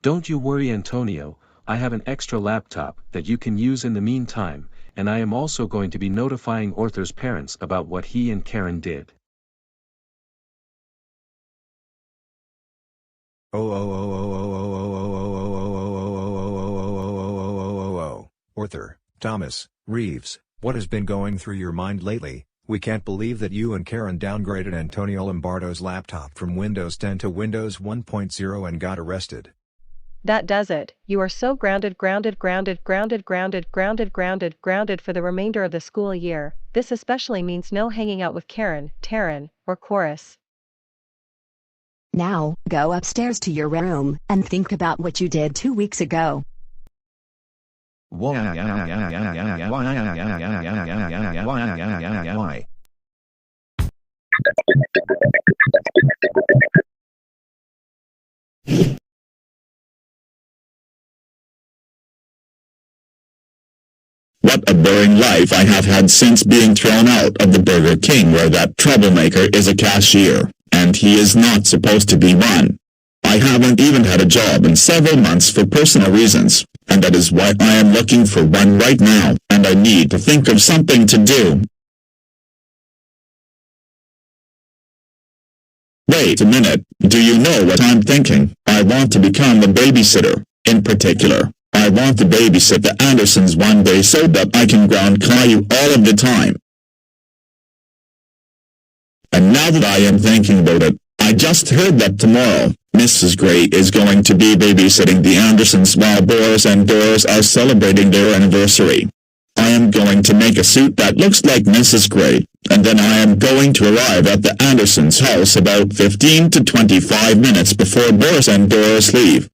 Don't you worry, Antonio, I have an extra laptop that you can use in the meantime, and I am also going to be notifying Arthur's parents about what he and Karen did. Arthur, Thomas, Reeves, what has been going through your mind lately? We can't believe that you and Karen downgraded Antonio Lombardo's laptop from Windows 10 to Windows 1.0 and got arrested. That does it. You are so grounded for the remainder of the school year. This especially means no hanging out with Karen, Taryn, or Chorus. Now, go upstairs to your room and think about what you did 2 weeks ago. Why? What a boring life I have had since being thrown out of the Burger King where that troublemaker is a cashier, and he is not supposed to be one. I haven't even had a job in several months for personal reasons, and that is why I am looking for one right now, and I need to think of something to do. Wait a minute, do you know what I'm thinking? I want to become a babysitter. In particular, I want to babysit the Andersons one day so that I can ground Caillou all of the time. And now that I am thinking about it, I just heard that tomorrow, Mrs. Gray is going to be babysitting the Andersons while Boris and Doris are celebrating their anniversary. I am going to make a suit that looks like Mrs. Gray, and then I am going to arrive at the Andersons' house about 15 to 25 minutes before Boris and Doris leave.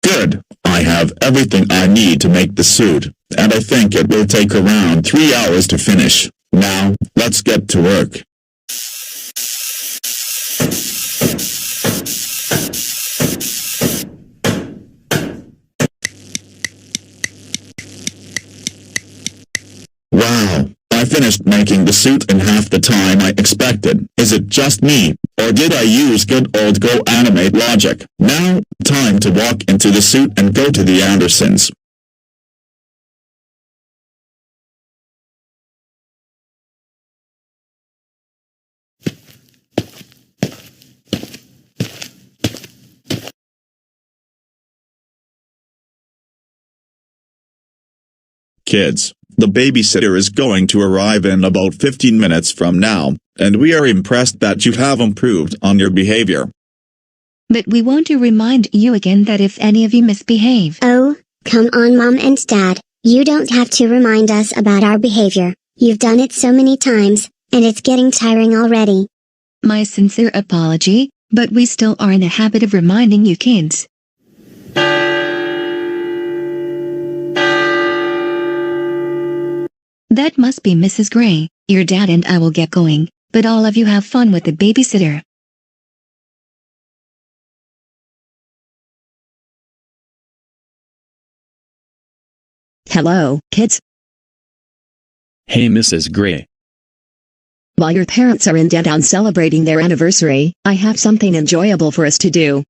Good. I have everything I need to make the suit, and I think it will take around 3 hours to finish. Now, let's get to work. Wow, I finished making the suit in half the time I expected. Is it just me, or did I use good old GoAnimate logic? Now, time to walk into the suit and go to the Andersons. Kids, the babysitter is going to arrive in about 15 minutes from now, and we are impressed that you have improved on your behavior. But we want to remind you again that if any of you misbehave... Oh, come on Mom and Dad, you don't have to remind us about our behavior. You've done it so many times, and it's getting tiring already. My sincere apology, but we still are in the habit of reminding you kids. That must be Mrs. Gray. Your dad and I will get going, but all of you have fun with the babysitter. Hello, kids. Hey Mrs. Gray. While your parents are in downtown celebrating their anniversary, I have something enjoyable for us to do.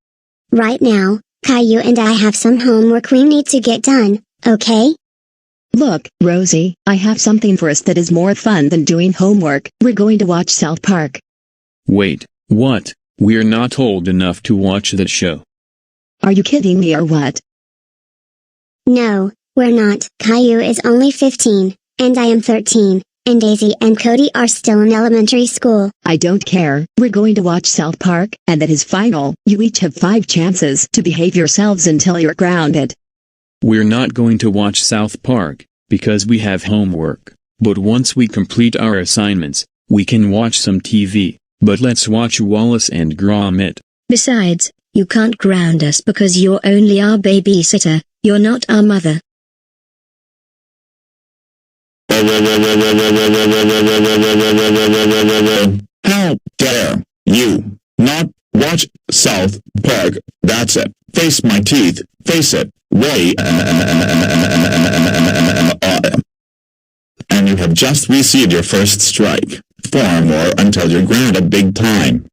Right now, Caillou and I have some homework we need to get done, okay? Look, Rosie, I have something for us that is more fun than doing homework. We're going to watch South Park. Wait, what? We're not old enough to watch that show. Are you kidding me or what? No, we're not. Caillou is only 15, and I am 13, and Daisy and Cody are still in elementary school. I don't care. We're going to watch South Park, and that is final. You each have 5 chances to behave yourselves until you're grounded. We're not going to watch South Park, because we have homework. But once we complete our assignments, we can watch some TV. But let's watch Wallace and Gromit. Besides, you can't ground us because you're only our babysitter, you're not our mother. How dare you not watch South Park? That's it. Face my teeth. Face it. Way. And you have just received your first strike. 4 more until you're grounded big time.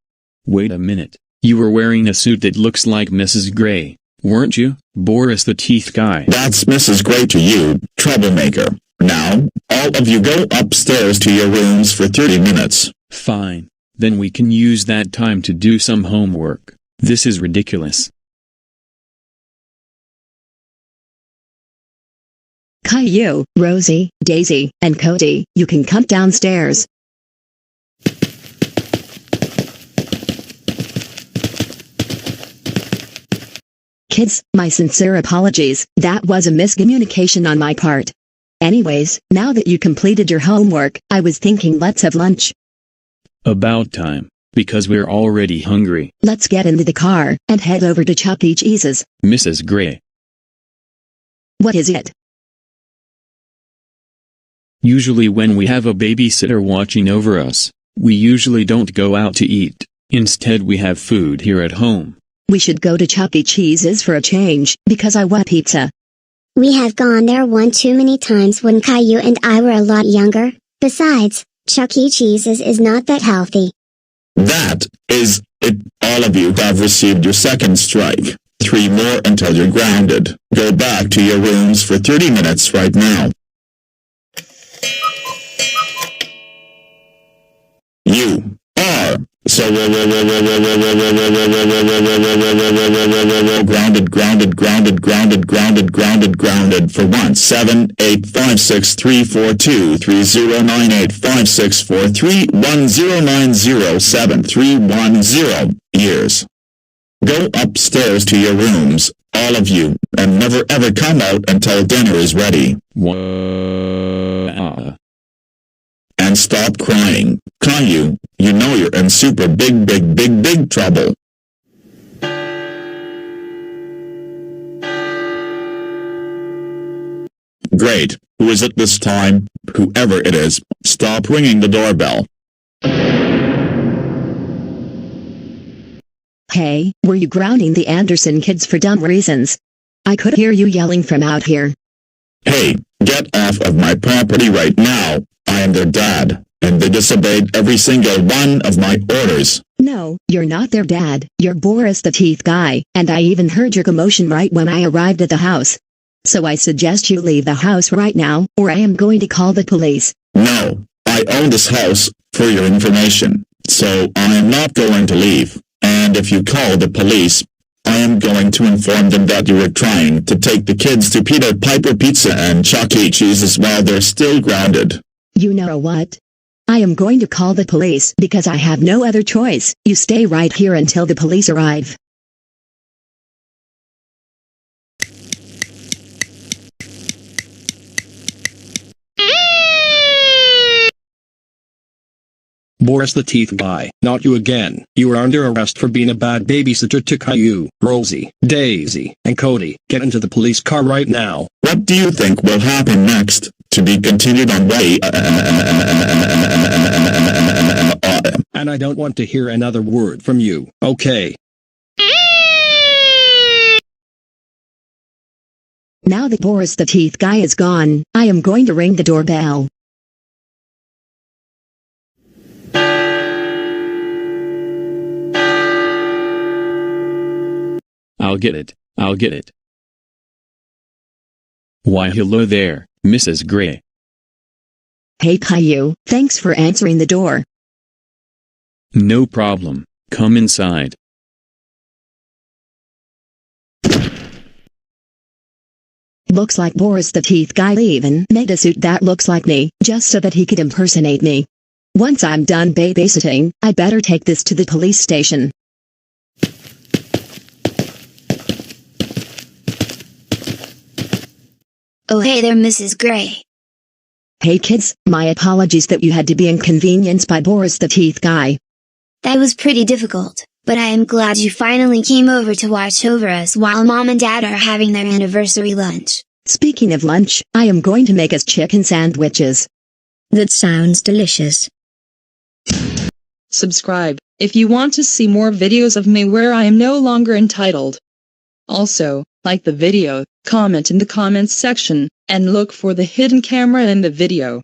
Wait a minute. You were wearing a suit that looks like Mrs. Gray, weren't you, Boris the Teeth Guy? That's Mrs. Gray to you, troublemaker. Now, all of you go upstairs to your rooms for 30 minutes. Fine. Then we can use that time to do some homework. This is ridiculous. Caillou, Rosie, Daisy, and Cody, you can come downstairs. Kids, my sincere apologies, that was a miscommunication on my part. Anyways, now that you completed your homework, I was thinking let's have lunch. About time, because we're already hungry. Let's get into the car, and head over to Chuck E. Cheese's. Mrs. Gray. What is it? Usually when we have a babysitter watching over us, we usually don't go out to eat. Instead we have food here at home. We should go to Chuck E. Cheese's for a change, because I want pizza. We have gone there one too many times when Caillou and I were a lot younger. Besides, Chuck E. Cheese's is not that healthy. That is it. All of you have received your second strike. 3 more until you're grounded. Go back to your rooms for 30 minutes right now. You are so for 1785634230985643109073107 years. Go upstairs to your rooms, all of you, and never ever come out until dinner is ready. And stop crying, Caillou, you know you're in super big trouble. Great, who is it this time? Whoever it is, stop ringing the doorbell. Hey, were you grounding the Anderson kids for dumb reasons? I could hear you yelling from out here. Hey, get off of my property right now. I am their dad, and they disobeyed every single one of my orders. No, you're not their dad, you're Boris the Teeth Guy, and I even heard your commotion right when I arrived at the house. So I suggest you leave the house right now, or I am going to call the police. No, I own this house, for your information, so I am not going to leave. And if you call the police, I am going to inform them that you were trying to take the kids to Peter Piper Pizza and Chuck E. Cheese's while they're still grounded. You know what? I am going to call the police because I have no other choice. You stay right here until the police arrive. Boris the Teeth Guy, not you again. You are under arrest for being a bad babysitter to Caillou, Rosie, Daisy, and Cody. Get into the police car right now. What do you think will happen next? To be continued on way. And I don't want to hear another word from you, okay? Now that Boris the Teeth Guy is gone, I am going to ring the doorbell. I'll get it, I'll get it. Why hello there, Mrs. Gray. Hey Caillou, thanks for answering the door. No problem, come inside. Looks like Boris the Teeth Guy even made a suit that looks like me, just so that he could impersonate me. Once I'm done babysitting, I better take this to the police station. Oh hey there Mrs. Gray. Hey kids, my apologies that you had to be inconvenienced by Boris the Teeth Guy. That was pretty difficult, but I am glad you finally came over to watch over us while Mom and Dad are having their anniversary lunch. Speaking of lunch, I am going to make us chicken sandwiches. That sounds delicious. Subscribe, if you want to see more videos of me where I am no longer entitled. Also, like the video, comment in the comments section, and look for the hidden camera in the video.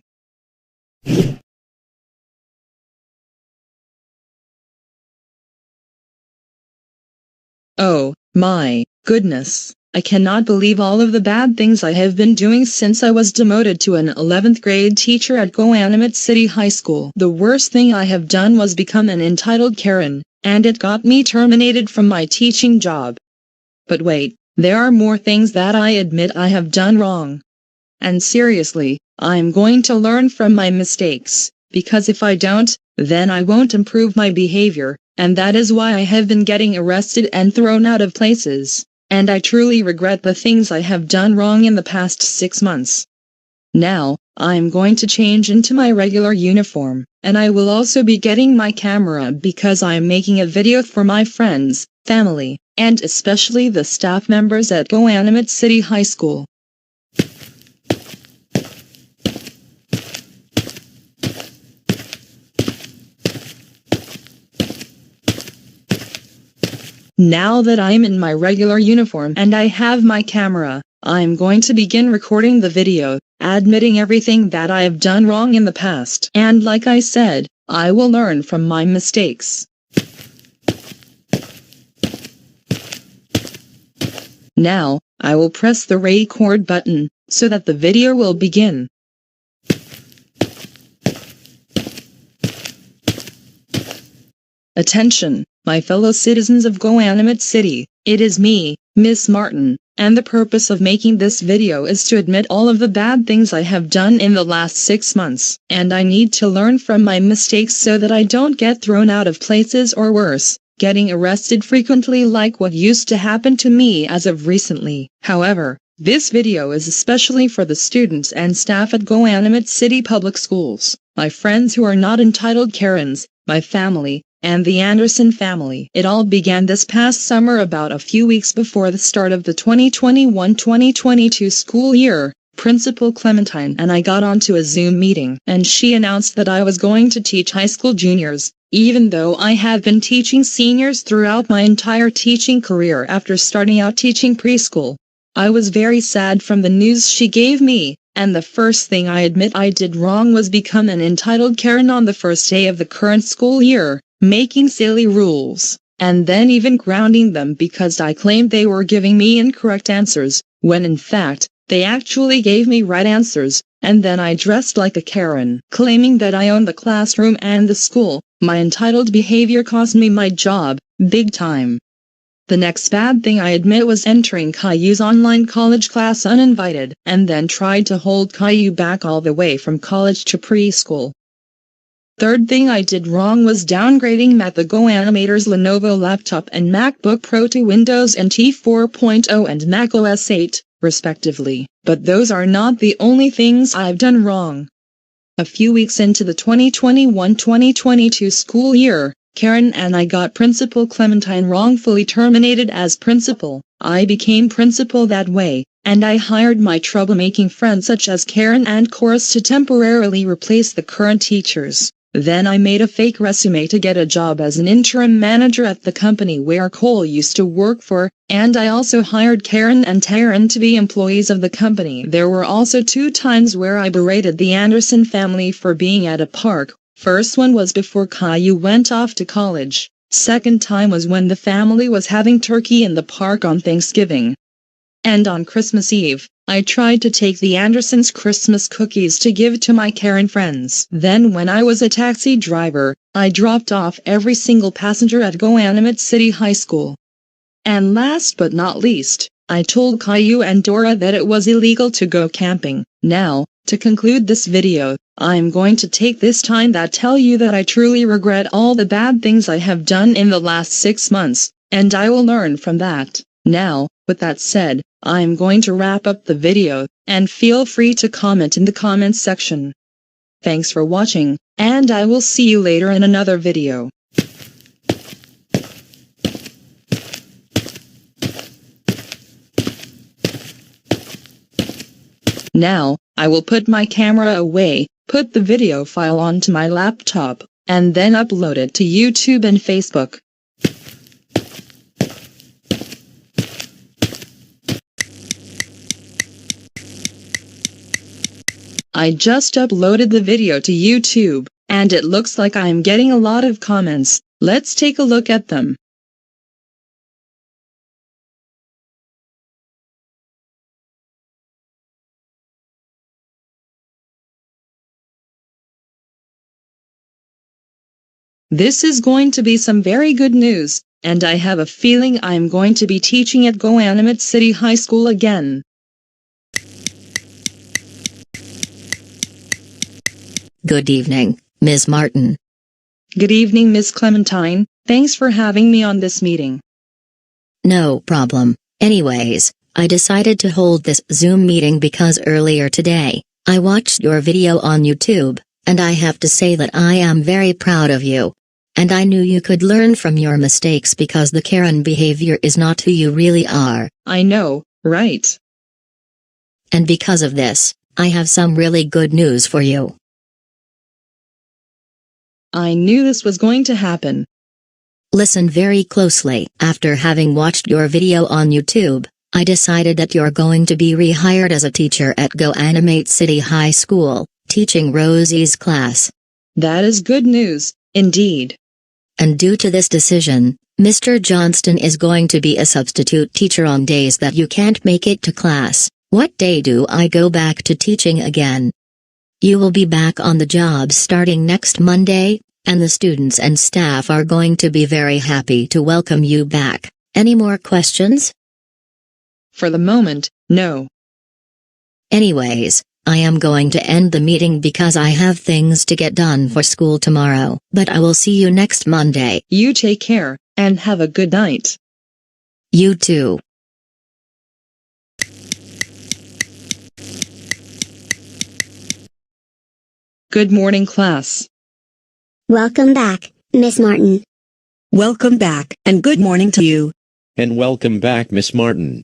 Oh, my goodness, I cannot believe all of the bad things I have been doing since I was demoted to an 11th grade teacher at Goanimate City High School. The worst thing I have done was become an entitled Karen, and it got me terminated from my teaching job. But wait, there are more things that I admit I have done wrong. And seriously, I am going to learn from my mistakes, because if I don't, then I won't improve my behavior, and that is why I have been getting arrested and thrown out of places, and I truly regret the things I have done wrong in the past 6 months. Now, I am going to change into my regular uniform, and I will also be getting my camera because I am making a video for my friends, family, and especially the staff members at Goanimate City High School. Now that I'm in my regular uniform and I have my camera, I'm going to begin recording the video, admitting everything that I have done wrong in the past. And like I said, I will learn from my mistakes. Now, I will press the record button, so that the video will begin. Attention, my fellow citizens of Goanimate City, it is me, Miss Martin, and the purpose of making this video is to admit all of the bad things I have done in the last 6 months, and I need to learn from my mistakes so that I don't get thrown out of places or worse, getting arrested frequently like what used to happen to me as of recently. However, this video is especially for the students and staff at Goanimate City Public Schools, my friends who are not entitled Karens, my family, and the Anderson family. It all began this past summer about a few weeks before the start of the 2021-2022 school year. Principal Clementine and I got onto a Zoom meeting, and she announced that I was going to teach high school juniors, even though I have been teaching seniors throughout my entire teaching career after starting out teaching preschool. I was very sad from the news she gave me, and the first thing I admit I did wrong was become an entitled Karen on the first day of the current school year, making silly rules, and then even grounding them because I claimed they were giving me incorrect answers, when in fact, they actually gave me right answers, and then I dressed like a Karen, claiming that I owned the classroom and the school. My entitled behavior cost me my job, big time. The next bad thing I admit was entering Caillou's online college class uninvited, and then tried to hold Caillou back all the way from college to preschool. Third thing I did wrong was downgrading Matt the GoAnimator's Lenovo laptop and MacBook Pro to Windows NT 4.0 and Mac OS 8, respectively. But those are not the only things I've done wrong. A few weeks into the 2021-2022 school year, Karen and I got Principal Clementine wrongfully terminated as principal. I became principal that way, and I hired my troublemaking friends such as Karen and Chorus to temporarily replace the current teachers. Then I made a fake resume to get a job as an interim manager at the company where Cole used to work for, and I also hired Karen and Taryn to be employees of the company. There were also 2 times where I berated the Anderson family for being at a park. First one was before Caillou went off to college. Second time was when the family was having turkey in the park on Thanksgiving. And on Christmas Eve, I tried to take the Andersons' Christmas cookies to give to my Karen friends. Then when I was a taxi driver, I dropped off every single passenger at Goanimate City High School. And last but not least, I told Caillou and Dora that it was illegal to go camping. Now, to conclude this video, I'm going to take this time to tell you that I truly regret all the bad things I have done in the last 6 months, and I will learn from that. Now, with that said, I'm going to wrap up the video, and feel free to comment in the comments section. Thanks for watching, and I will see you later in another video. Now, I will put my camera away, put the video file onto my laptop, and then upload it to YouTube and Facebook. I just uploaded the video to YouTube, and it looks like I'm getting a lot of comments. Let's take a look at them. This is going to be some very good news, and I have a feeling I'm going to be teaching at Goanimate City High School again. Good evening, Ms. Martin. Good evening, Miss Clementine. Thanks for having me on this meeting. No problem. Anyways, I decided to hold this Zoom meeting because earlier today, I watched your video on YouTube, and I have to say that I am very proud of you. And I knew you could learn from your mistakes because the Karen behavior is not who you really are. I know, right? And because of this, I have some really good news for you. I knew this was going to happen. Listen very closely. After having watched your video on YouTube, I decided that you're going to be rehired as a teacher at Goanimate City High School, teaching Rosie's class. That is good news, indeed. And due to this decision, Mr. Johnston is going to be a substitute teacher on days that you can't make it to class. What day do I go back to teaching again? You will be back on the job starting next Monday, and the students and staff are going to be very happy to welcome you back. Any more questions? For the moment, no. Anyways, I am going to end the meeting because I have things to get done for school tomorrow, but I will see you next Monday. You take care, and have a good night. You too. Good morning, class. Welcome back, Miss Martin. Welcome back, and good morning to you. And welcome back, Miss Martin.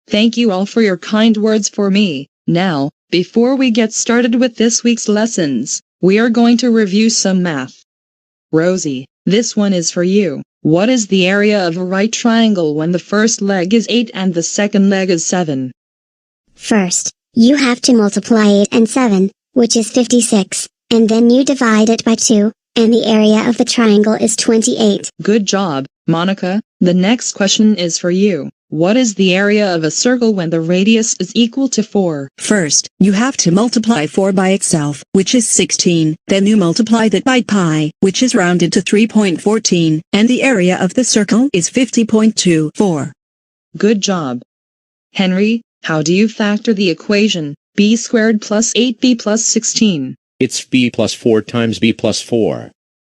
Thank you all for your kind words for me. Now, before we get started with this week's lessons, we are going to review some math. Rosie, this one is for you. What is the area of a right triangle when the first leg is 8 and the second leg is 7? First, you have to multiply 8 and 7, which is 56, and then you divide it by 2, and the area of the triangle is 28. Good job, Monica. The next question is for you. What is the area of a circle when the radius is equal to 4? First, you have to multiply 4 by itself, which is 16, then you multiply that by pi, which is rounded to 3.14, and the area of the circle is 50.24. Good job. Henry, how do you factor the equation, b squared plus 8b plus 16? It's b plus 4 times b plus 4.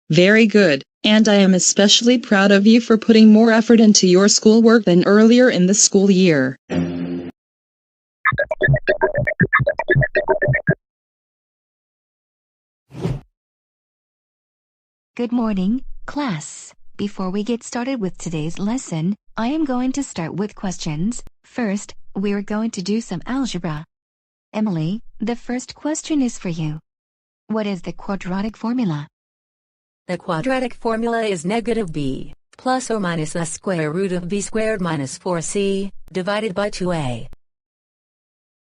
Very good, and I am especially proud of you for putting more effort into your schoolwork than earlier in the school year. Good morning, class. Before we get started with today's lesson, I am going to start with questions. First, we're going to do some algebra. Emily, the first question is for you. What is the quadratic formula? The quadratic formula is negative b, plus or minus the square root of b squared minus 4c, divided by 2a.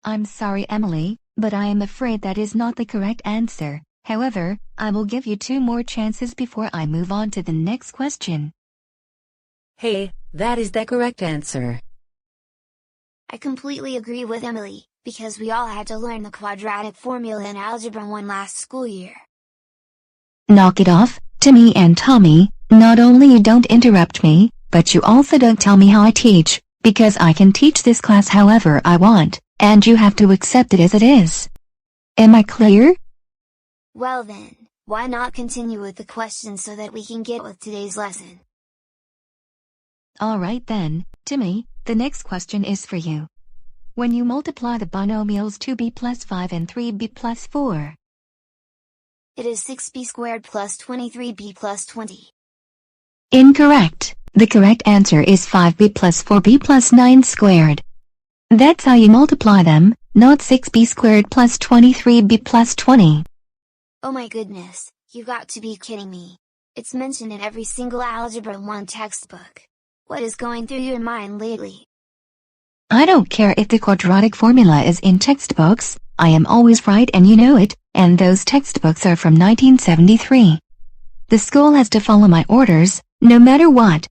I'm sorry, Emily, but I am afraid that is not the correct answer. However, I will give you 2 more chances before I move on to the next question. Hey, that is the correct answer. I completely agree with Emily, because we all had to learn the quadratic formula in Algebra 1 last school year. Knock it off, Timmy and Tommy. Not only you don't interrupt me, but you also don't tell me how I teach, because I can teach this class however I want, and you have to accept it as it is. Am I clear? Well then, why not continue with the questions so that we can get with today's lesson? Alright then, Timmy, the next question is for you. When you multiply the binomials 2b plus 5 and 3b plus 4, it is 6b squared plus 23b plus 20. Incorrect. The correct answer is 5b plus 4b plus 9 squared. That's how you multiply them, not 6b squared plus 23b plus 20. Oh my goodness, you got to be kidding me. It's mentioned in every single Algebra 1 textbook. What is going through your mind lately? I don't care if the quadratic formula is in textbooks, I am always right and you know it, and those textbooks are from 1973. The school has to follow my orders, no matter what.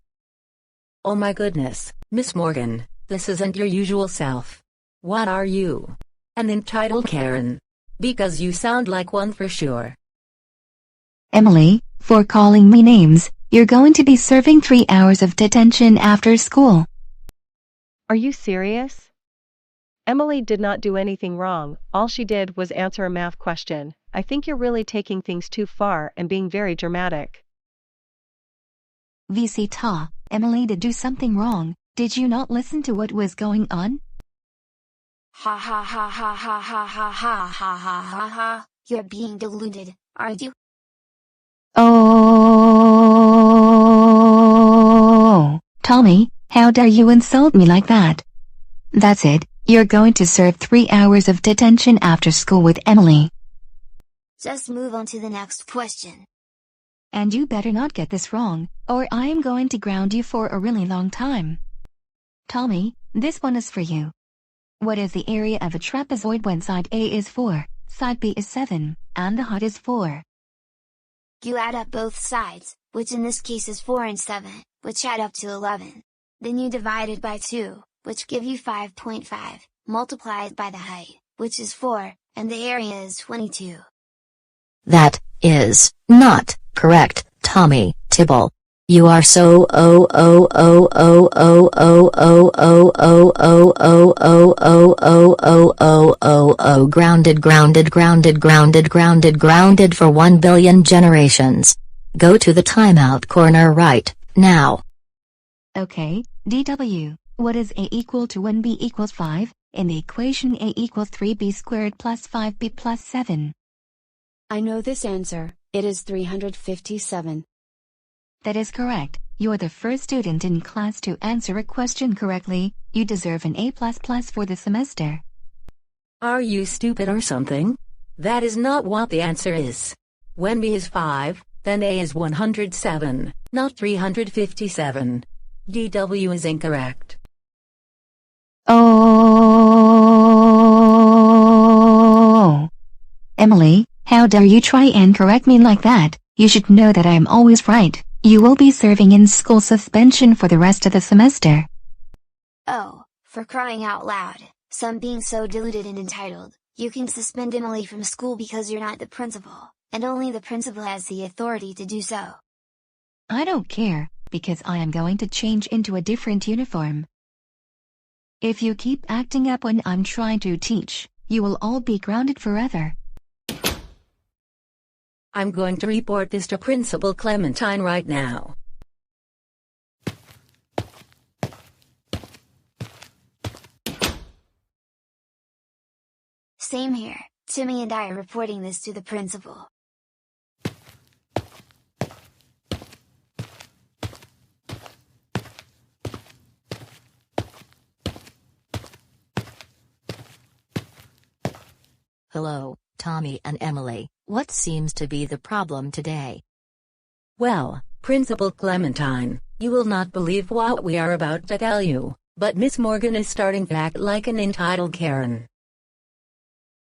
Oh my goodness, Miss Morgan, this isn't your usual self. What are you? An entitled Karen? Because you sound like one for sure. Emily, for calling me names, you're going to be serving 3 hours of detention after school. Are you serious? Emily did not do anything wrong, all she did was answer a math question. I think you're really taking things too far and being very dramatic. VC Ta, Emily did do something wrong. Did you not listen to what was going on? Ha ha ha ha ha ha ha ha ha ha ha ha, you're being deluded, aren't you? Oh, Tommy, how dare you insult me like that? That's it, you're going to serve 3 hours of detention after school with Emily. Just move on to the next question. And you better not get this wrong, or I am going to ground you for a really long time. Tommy, this one is for you. What is the area of a trapezoid when side A is 4, side B is 7, and the height is 4? You add up both sides, which in this case is 4 and 7, which add up to 11. Then you divide it by 2, which give you 5.5, multiply it by the height, which is 4, and the area is 22. That is not correct, Tommy Tibble. You are so grounded for 1 billion generations. Go to the timeout corner right now. Okay, DW, what is A equal to 1B equals 5, in the equation A equals 3B squared plus 5B plus 7? I know this answer, it is 357. That is correct. You're the first student in class to answer a question correctly. You deserve an A++ for the semester. Are you stupid or something? That is not what the answer is. When B is 5, then A is 107, not 357. DW is incorrect. Oh. Emily, how dare you try and correct me like that? You should know that I am always right. You will be serving in school suspension for the rest of the semester. Oh, for crying out loud, some being so deluded and entitled, you can suspend Emily from school because you're not the principal, and only the principal has the authority to do so. I don't care, because I am going to change into a different uniform. If you keep acting up when I'm trying to teach, you will all be grounded forever. I'm going to report this to Principal Clementine right now. Same here, Timmy and I are reporting this to the principal. Hello, Tommy and Emily, what seems to be the problem today? Well, Principal Clementine, you will not believe what we are about to tell you, but Miss Morgan is starting to act like an entitled Karen.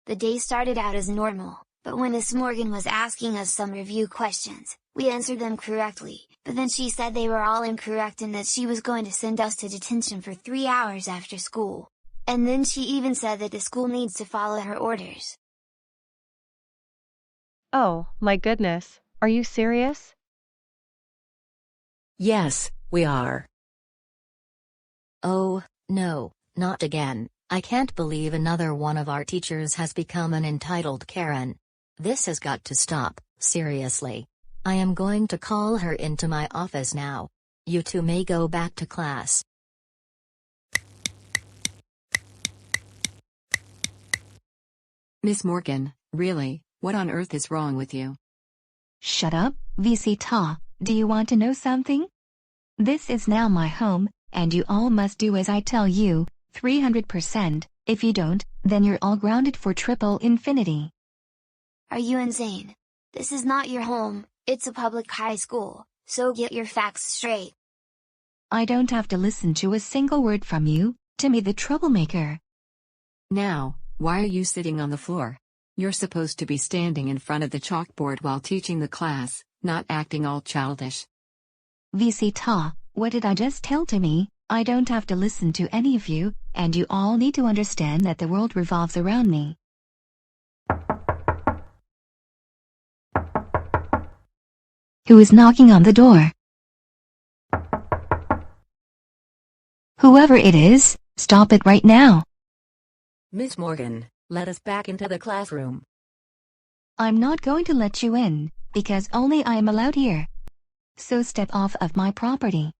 The day started out as normal, but when Miss Morgan was asking us some review questions, we answered them correctly, but then she said they were all incorrect and that she was going to send us to detention for 3 hours after school. And then she even said that the school needs to follow her orders. Oh, my goodness, are you serious? Yes, we are. Oh, no, not again. I can't believe another one of our teachers has become an entitled Karen. This has got to stop, seriously. I am going to call her into my office now. You two may go back to class. Miss Morgan, really, what on earth is wrong with you? Shut up, VC Ta. Do you want to know something? This is now my home, and you all must do as I tell you, 300%. If you don't, then you're all grounded for triple infinity. Are you insane? This is not your home, it's a public high school, so get your facts straight. I don't have to listen to a single word from you, Timmy the troublemaker. Now, why are you sitting on the floor? You're supposed to be standing in front of the chalkboard while teaching the class, not acting all childish. VC Ta, what did I just tell Timmy? I don't have to listen to any of you, and you all need to understand that the world revolves around me. Who is knocking on the door? Whoever it is, stop it right now. Miss Morgan, let us back into the classroom. I'm not going to let you in, because only I am allowed here. So step off of my property.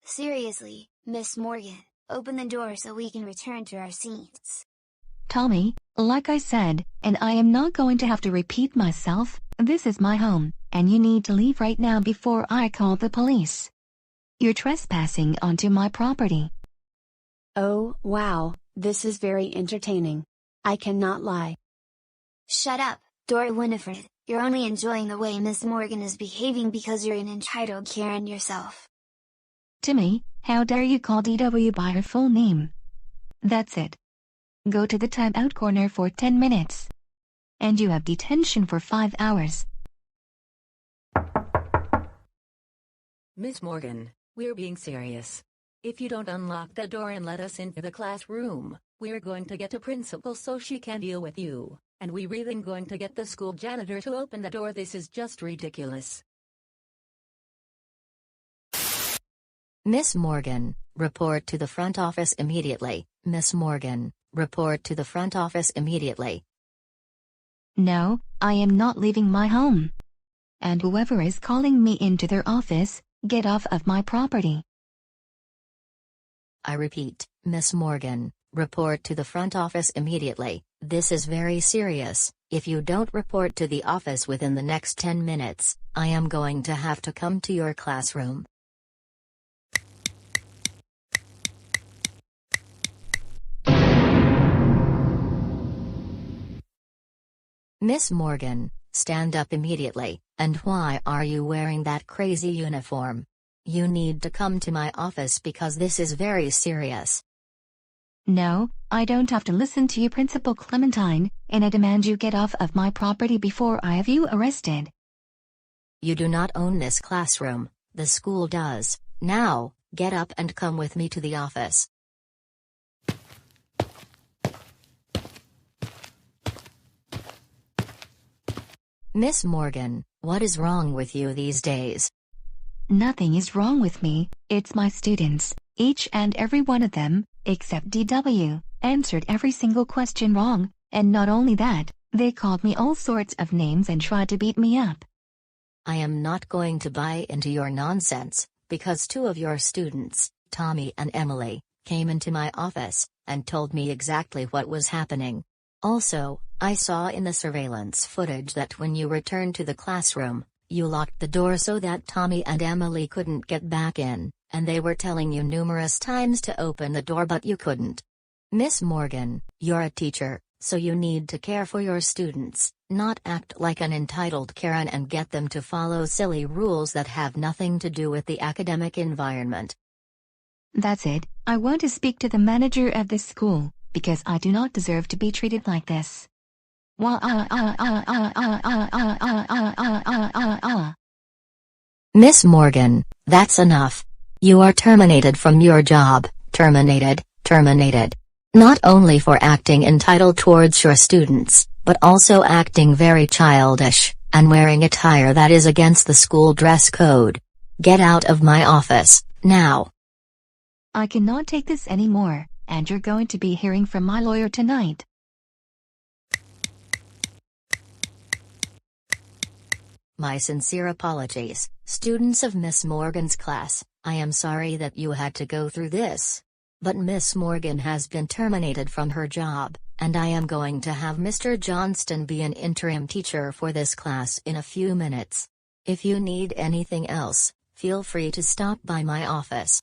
Seriously, Miss Morgan, open the door so we can return to our seats. Tommy, like I said, and I am not going to have to repeat myself, this is my home, and you need to leave right now before I call the police. You're trespassing onto my property. Oh, wow, this is very entertaining. I cannot lie. Shut up, Dora Winifred, you're only enjoying the way Miss Morgan is behaving because you're an entitled Karen yourself. Timmy, how dare you call DW by her full name? That's it. Go to the timeout corner for 10 minutes. And you have detention for 5 hours. Miss Morgan, we're being serious. If you don't unlock the door and let us into the classroom, we're going to get a principal so she can deal with you, and we're even going to get the school janitor to open the door. This is just ridiculous. Miss Morgan, report to the front office immediately. Miss Morgan, report to the front office immediately. No, I am not leaving my home. And whoever is calling me into their office, get off of my property. I repeat, Miss Morgan, report to the front office immediately. This is very serious. If you don't report to the office within the next 10 minutes, I am going to have to come to your classroom. Miss Morgan, stand up immediately. And why are you wearing that crazy uniform? You need to come to my office because this is very serious. No, I don't have to listen to you, Principal Clementine, and I demand you get off of my property before I have you arrested. You do not own this classroom, the school does. Now, get up and come with me to the office. Miss Morgan, what is wrong with you these days? Nothing is wrong with me, it's my students. Each and every one of them, except DW, answered every single question wrong, and not only that, they called me all sorts of names and tried to beat me up. I am not going to buy into your nonsense, because two of your students, Tommy and Emily, came into my office, and told me exactly what was happening. Also, I saw in the surveillance footage that when you returned to the classroom, you locked the door so that Tommy and Emily couldn't get back in, and they were telling you numerous times to open the door but you couldn't. Miss Morgan, you're a teacher, so you need to care for your students, not act like an entitled Karen and get them to follow silly rules that have nothing to do with the academic environment. That's it, I want to speak to the manager of this school, because I do not deserve to be treated like this. Miss Morgan, that's enough. You are terminated from your job, terminated. Not only for acting entitled towards your students, but also acting very childish, and wearing attire that is against the school dress code. Get out of my office, now. I cannot take this anymore, and you're going to be hearing from my lawyer tonight. My sincere apologies, students of Miss Morgan's class. I am sorry that you had to go through this. But Miss Morgan has been terminated from her job, and I am going to have Mr. Johnston be an interim teacher for this class in a few minutes. If you need anything else, feel free to stop by my office.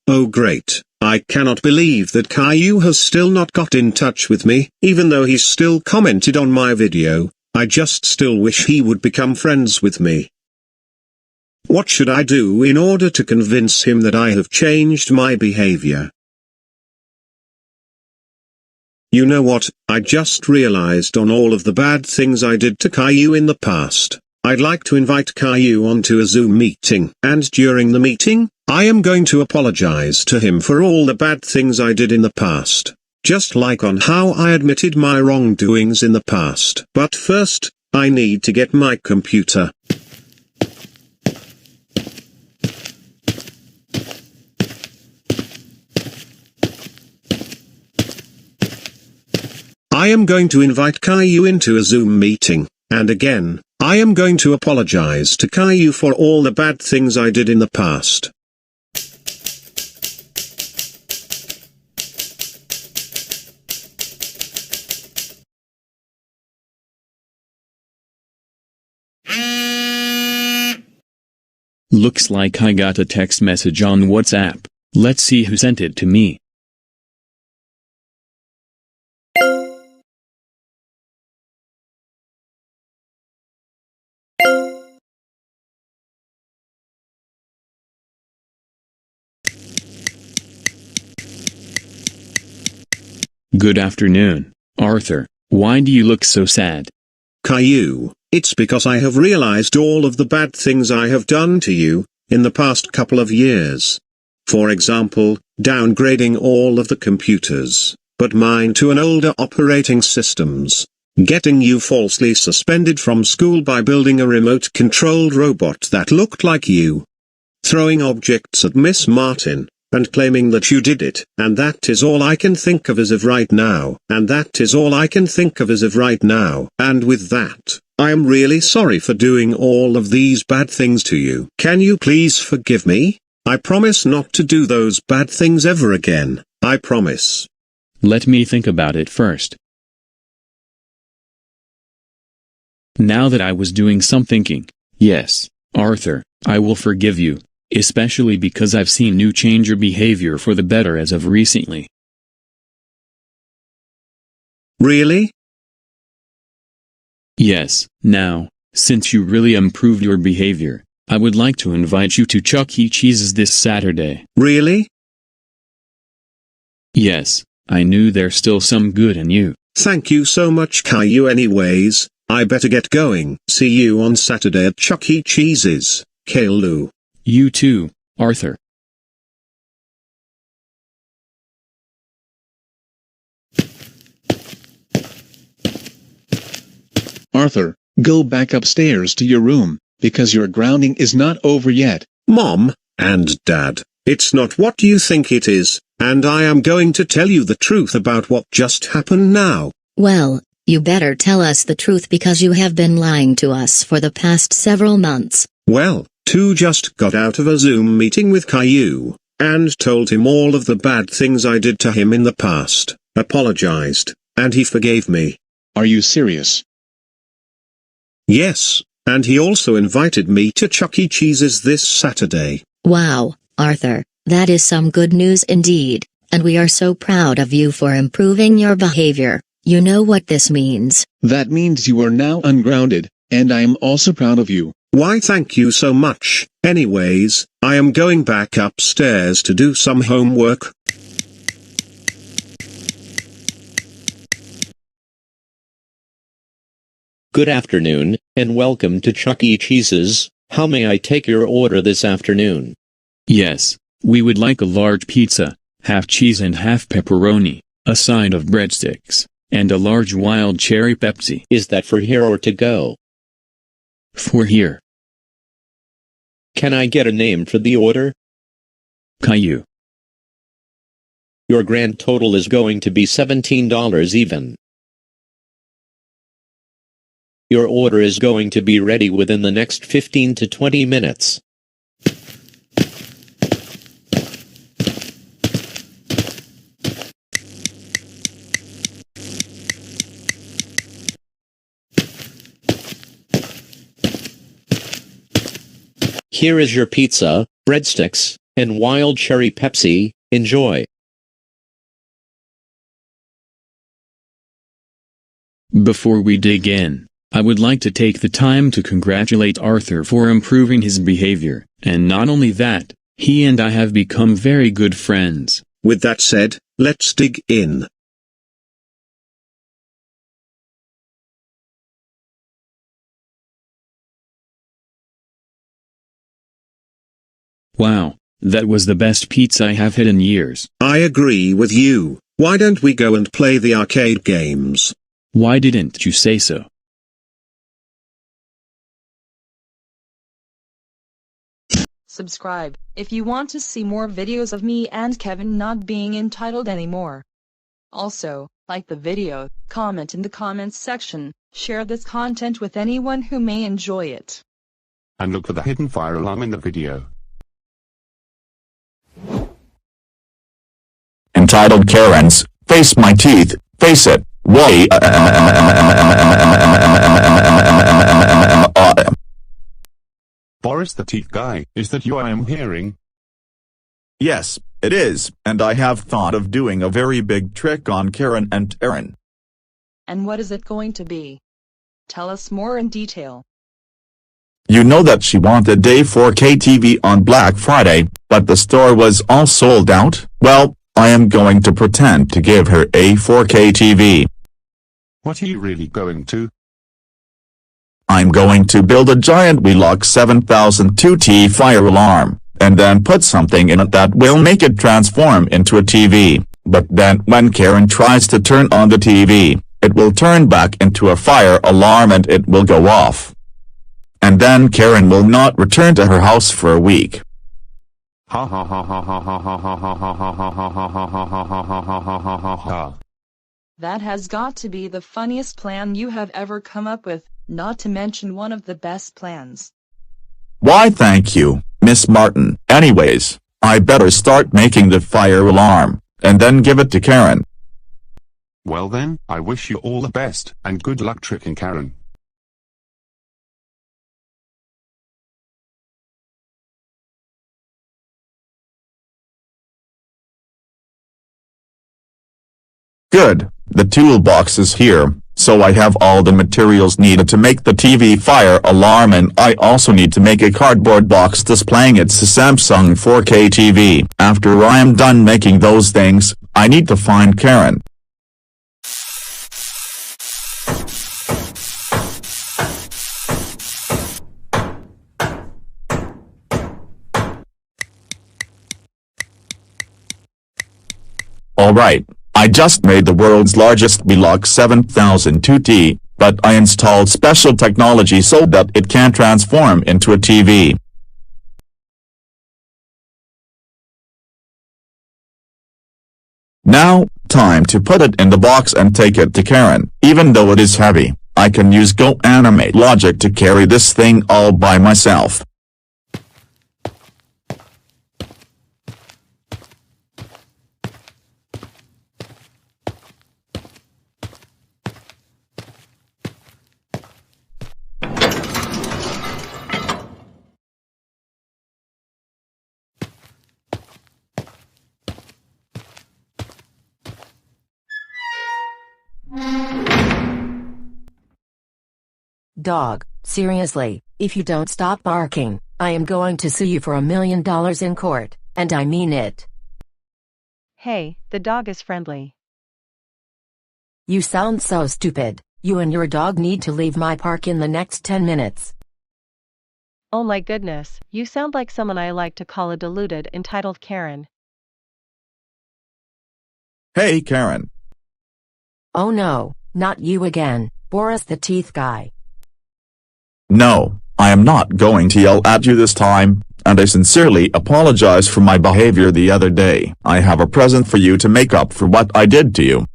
Oh great, I cannot believe that Caillou has still not got in touch with me, even though he's still commented on my video. I just still wish he would become friends with me. What should I do in order to convince him that I have changed my behavior? You know what, I just realized on all of the bad things I did to Caillou in the past. I'd like to invite Caillou onto a Zoom meeting, and during the meeting, I am going to apologize to him for all the bad things I did in the past, just like on how I admitted my wrongdoings in the past. But first, I need to get my computer. I am going to invite Caillou into a Zoom meeting, and again, I am going to apologize to Caillou for all the bad things I did in the past. Looks like I got a text message on WhatsApp. Let's see who sent it to me. Good afternoon, Arthur. Why do you look so sad? Caillou, It's because I have realized all of the bad things I have done to you, in the past couple of years. For example, downgrading all of the computers, but mine to an older operating systems. Getting you falsely suspended from school by building a remote-controlled robot that looked like you. Throwing objects at Miss Martin, and claiming that you did it. And that is all I can think of as of right now. And that is all I can think of as of right now. And with that, I am really sorry for doing all of these bad things to you. Can you please forgive me? I promise not to do those bad things ever again. I promise. Let me think about it first. Now that I was doing some thinking, yes, Arthur, I will forgive you, especially because I've seen you change your behavior for the better as of recently. Really? Yes. Now, since you really improved your behavior, I would like to invite you to Chuck E. Cheese's this Saturday. Really? Yes, I knew there's still some good in you. Thank you so much, Caillou. Anyways, I better get going. See you on Saturday at Chuck E. Cheese's, Caillou. You too, Arthur. Arthur, go back upstairs to your room, because your grounding is not over yet. Mom, and Dad, it's not what you think it is, and I am going to tell you the truth about what just happened now. Well, you better tell us the truth because you have been lying to us for the past several months. Well, Tu just got out of a Zoom meeting with Caillou, and told him all of the bad things I did to him in the past, apologized, and he forgave me. Are you serious? Yes, and he also invited me to Chuck E. Cheese's this Saturday. Wow, Arthur, that is some good news indeed, and we are so proud of you for improving your behavior. You know what this means. That means you are now ungrounded, and I am also proud of you. Why, thank you so much. Anyways, I am going back upstairs to do some homework. Good afternoon, and welcome to Chuck E. Cheese's. How may I take your order this afternoon? Yes, we would like a large pizza, half cheese and half pepperoni, a side of breadsticks, and a large wild cherry Pepsi. Is that for here or to go? For here. Can I get a name for the order? Caillou. Your grand total is going to be $17 even. Your order is going to be ready within the next 15 to 20 minutes. Here is your pizza, breadsticks, and wild cherry Pepsi. Enjoy. Before we dig in, I would like to take the time to congratulate Arthur for improving his behavior, and not only that, he and I have become very good friends. With that said, let's dig in. Wow, that was the best pizza I have had in years. I agree with you. Why don't we go and play the arcade games? Why didn't you say so? Subscribe if you want to see more videos of me and Kevin not being entitled anymore. Also, like the video, comment in the comments section, share this content with anyone who may enjoy it. And look for the hidden fire alarm in the video. Entitled Karen's, face my teeth, face it, why? Boris the teeth guy, is that you I am hearing? Yes, it is, and I have thought of doing a very big trick on Karen and Aaron. And what is it going to be? Tell us more in detail. You know that she wanted a 4K TV on Black Friday, but the store was all sold out? Well, I am going to pretend to give her a 4K TV. What are you really going to? I'm going to build a giant Wheelock 7002T fire alarm, and then put something in it that will make it transform into a TV. But then when Karen tries to turn on the TV, it will turn back into a fire alarm and it will go off. And then Karen will not return to her house for a week. Ha ha ha ha ha ha ha ha ha ha ha ha ha ha ha ha ha ha ha. That has got to be the funniest plan you have ever come up with, not to mention one of the best plans. Why thank you, Miss Martin. Anyways, I better start making the fire alarm, and then give it to Karen. Well then, I wish you all the best, and good luck tricking Karen. Good, the toolbox is here, so I have all the materials needed to make the TV fire alarm, and I also need to make a cardboard box displaying it's a Samsung 4K TV. After I am done making those things, I need to find Karen. Alright. I just made the world's largest Wheelock 7002T, but I installed special technology so that it can transform into a TV. Now, time to put it in the box and take it to Karen. Even though it is heavy, I can use GoAnimate logic to carry this thing all by myself. Dog, seriously, if you don't stop barking, I am going to sue you for $1 million in court, and I mean it. Hey, the dog is friendly. You sound so stupid. You and your dog need to leave my park in the next 10 minutes. Oh my goodness, you sound like someone I like to call a deluded, entitled Karen. Hey Karen. Oh no, not you again, Boris the Teeth Guy. No, I am not going to yell at you this time, and I sincerely apologize for my behavior the other day. I have a present for you to make up for what I did to you.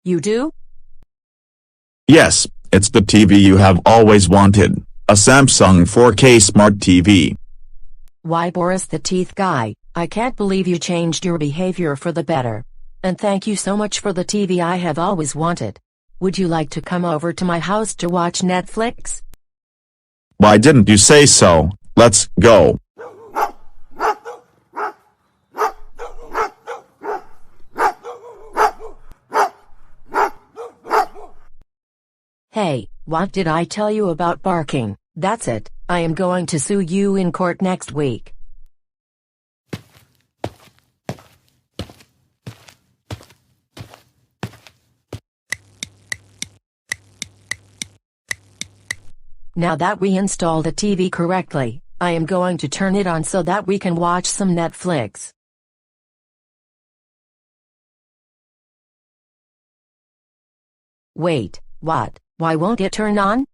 You do? Yes, it's the TV you have always wanted, a Samsung 4K Smart TV. Why, Boris the Teeth Guy, I can't believe you changed your behavior for the better. And thank you so much for the TV I have always wanted. Would you like to come over to my house to watch Netflix? Why didn't you say so? Let's go. Hey, what did I tell you about barking? That's it, I am going to sue you in court next week. Now that we installed the TV correctly, I am going to turn it on so that we can watch some Netflix. Wait, what? Why won't it turn on?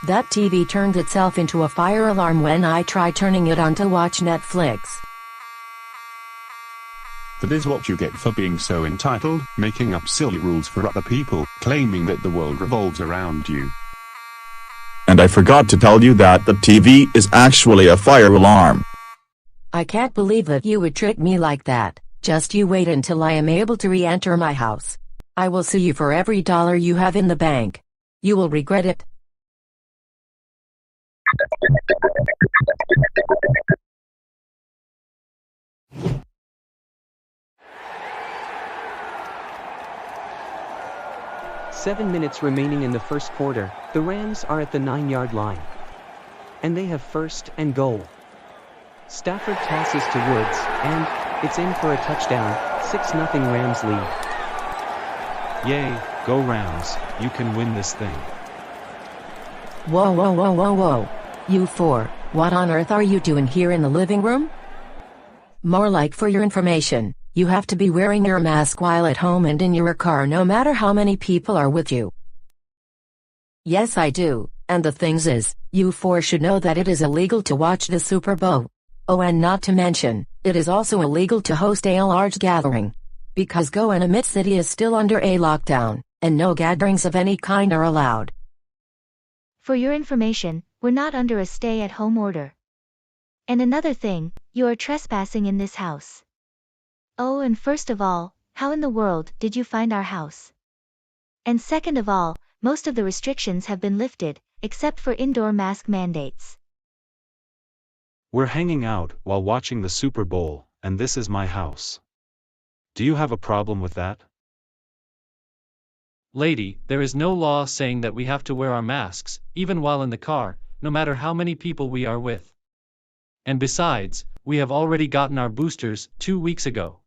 That TV turned itself into a fire alarm when I tried turning it on to watch Netflix. That is what you get for being so entitled, making up silly rules for other people, claiming that the world revolves around you. And I forgot to tell you that the TV is actually a fire alarm. I can't believe that you would trick me like that. Just you wait until I am able to re-enter my house. I will sue you for every dollar you have in the bank. You will regret it. 7 minutes remaining in the first quarter, the Rams are at the 9-yard line. And they have first and goal. Stafford tosses to Woods, and it's in for a touchdown, 6-0 Rams lead. Yay, go Rams, you can win this thing. Whoa, whoa, whoa, whoa, whoa. You four, what on earth are you doing here in the living room? More like for your information, you have to be wearing your mask while at home and in your car no matter how many people are with you. Yes, I do, and the things is, you four should know that it is illegal to watch the Super Bowl. Oh, and not to mention, it is also illegal to host a large gathering. Because Goanimate City is still under a lockdown, and no gatherings of any kind are allowed. For your information, we're not under a stay-at-home order. And another thing, you are trespassing in this house. Oh, and first of all, how in the world did you find our house? And second of all, most of the restrictions have been lifted, except for indoor mask mandates. We're hanging out while watching the Super Bowl, and this is my house. Do you have a problem with that? Lady, there is no law saying that we have to wear our masks, even while in the car, no matter how many people we are with. And besides, we have already gotten our boosters 2 weeks ago.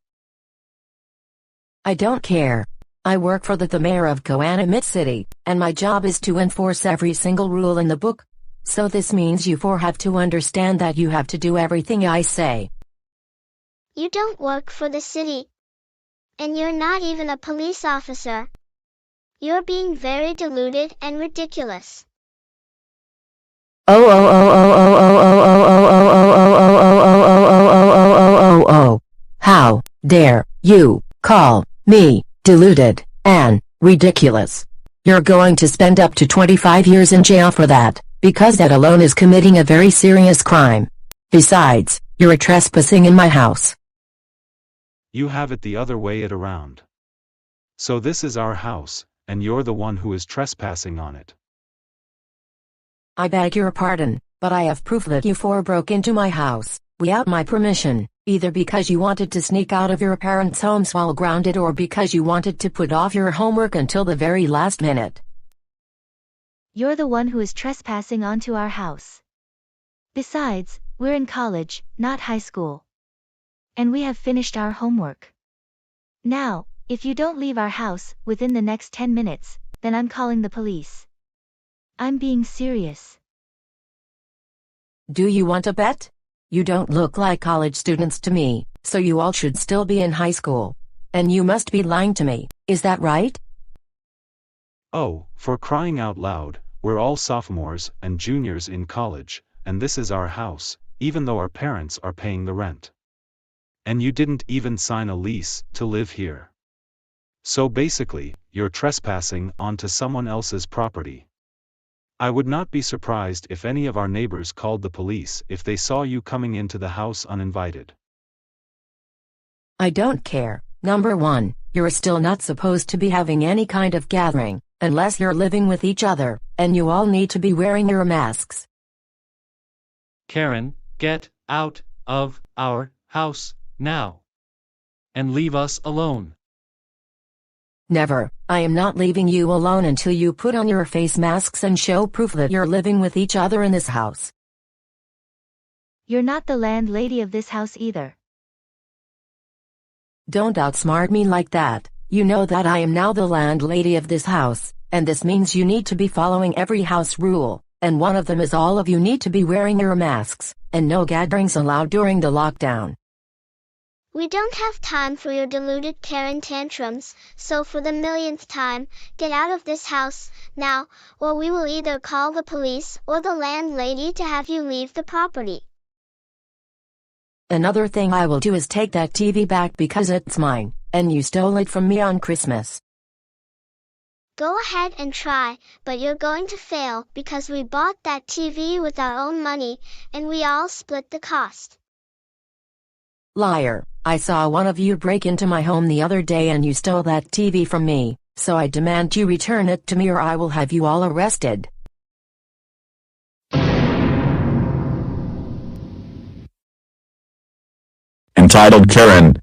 I don't care. I work for the mayor of Goanimate City, and my job is to enforce every single rule in the book. So this means you four have to understand that you have to do everything I say. You don't work for the city. And you're not even a police officer. You're being very deluded and ridiculous. How dare you call me deluded and ridiculous? You're going to spend up to 25 years in jail for that, because that alone is committing a very serious crime. Besides, you're trespassing in my house. You have it the other way around. So this is our house, and you're the one who is trespassing on it. I beg your pardon, but I have proof that you four broke into my house, without my permission, either because you wanted to sneak out of your parents' homes while grounded or because you wanted to put off your homework until the very last minute. You're the one who is trespassing onto our house. Besides, we're in college, not high school. And we have finished our homework. Now, if you don't leave our house within the next 10 minutes, then I'm calling the police. I'm being serious. Do you want a bet? You don't look like college students to me, so you all should still be in high school. And you must be lying to me, is that right? Oh, for crying out loud, we're all sophomores and juniors in college, and this is our house, even though our parents are paying the rent. And you didn't even sign a lease to live here. So basically, you're trespassing onto someone else's property. I would not be surprised if any of our neighbors called the police if they saw you coming into the house uninvited. I don't care. Number one, you're still not supposed to be having any kind of gathering, unless you're living with each other, and you all need to be wearing your masks. Karen, get out of our house now. And leave us alone. Never. I am not leaving you alone until you put on your face masks and show proof that you're living with each other in this house. You're not the landlady of this house either. Don't outsmart me like that. You know that I am now the landlady of this house, and this means you need to be following every house rule, and one of them is all of you need to be wearing your masks, and no gatherings allowed during the lockdown. We don't have time for your deluded Karen tantrums, so for the millionth time, get out of this house, now, or we will either call the police or the landlady to have you leave the property. Another thing I will do is take that TV back because it's mine, and you stole it from me on Christmas. Go ahead and try, but you're going to fail because we bought that TV with our own money, and we all split the cost. Liar. I saw one of you break into my home the other day and you stole that TV from me, so I demand you return it to me or I will have you all arrested. Entitled Karen,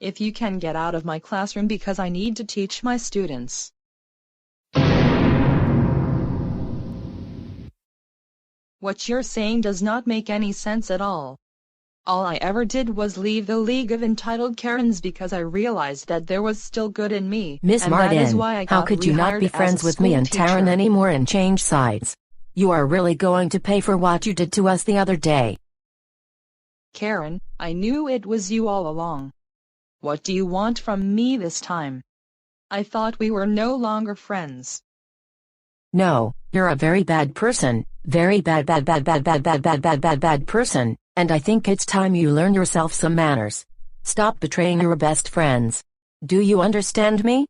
If you can get out of my classroom because I need to teach my students. What you're saying does not make any sense at all. All I ever did was leave the League of Entitled Karens because I realized that there was still good in me, Miss and that is Martin, why I how got could you not be rehired as friends a with me school and Taryn teacher. anymore and change sides? You are really going to pay for what you did to us the other day. Karen, I knew it was you all along. What do you want from me this time? I thought we were no longer friends. No, you're a very bad person, very bad person, and I think it's time you learn yourself some manners. Stop betraying your best friends. Do you understand me?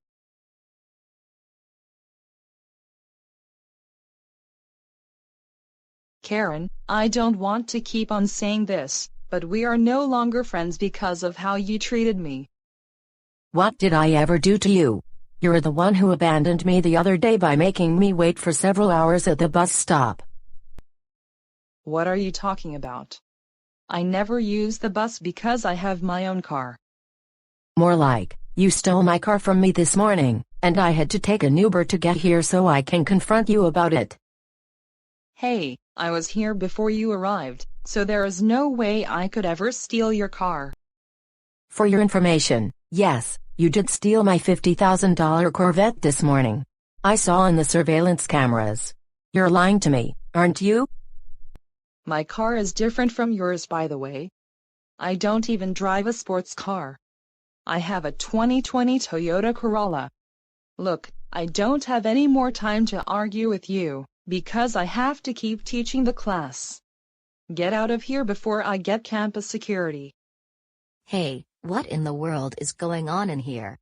Karen, I don't want to keep on saying this, but we are no longer friends because of how you treated me. What did I ever do to you? You're the one who abandoned me the other day by making me wait for several hours at the bus stop. What are you talking about? I never use the bus because I have my own car. More like, you stole my car from me this morning, and I had to take an Uber to get here so I can confront you about it. Hey, I was here before you arrived, so there is no way I could ever steal your car. For your information, yes, you did steal my $50,000 Corvette this morning. I saw in the surveillance cameras. You're lying to me, aren't you? My car is different from yours, by the way. I don't even drive a sports car. I have a 2020 Toyota Corolla. Look, I don't have any more time to argue with you, because I have to keep teaching the class. Get out of here before I get campus security. Hey, what in the world is going on in here?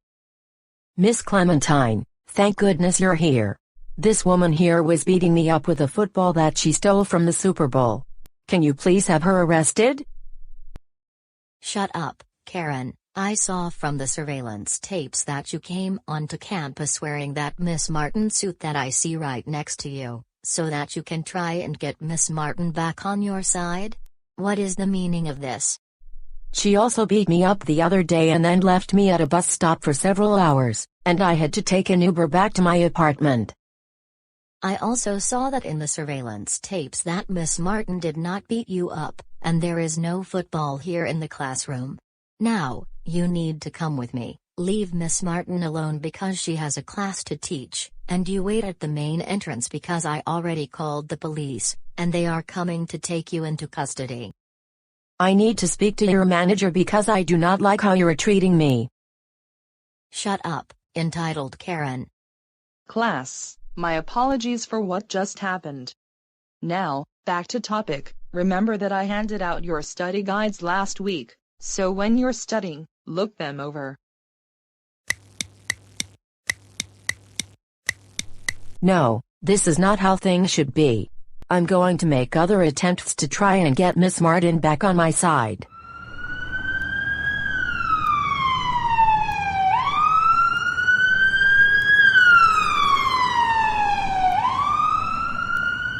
Miss Clementine, thank goodness you're here. This woman here was beating me up with a football that she stole from the Super Bowl. Can you please have her arrested? Shut up, Karen. I saw from the surveillance tapes that you came onto campus wearing that Miss Martin suit that I see right next to you, so that you can try and get Miss Martin back on your side? What is the meaning of this? She also beat me up the other day and then left me at a bus stop for several hours, and I had to take an Uber back to my apartment. I also saw that in the surveillance tapes that Miss Martin did not beat you up, and there is no football here in the classroom. Now, you need to come with me. Leave Miss Martin alone because she has a class to teach, and you wait at the main entrance because I already called the police, and they are coming to take you into custody. I need to speak to your manager because I do not like how you're treating me. Shut up, entitled Karen. Class, my apologies for what just happened. Now, back to topic. Remember that I handed out your study guides last week, so when you're studying, look them over. No, this is not how things should be. I'm going to make other attempts to try and get Miss Martin back on my side.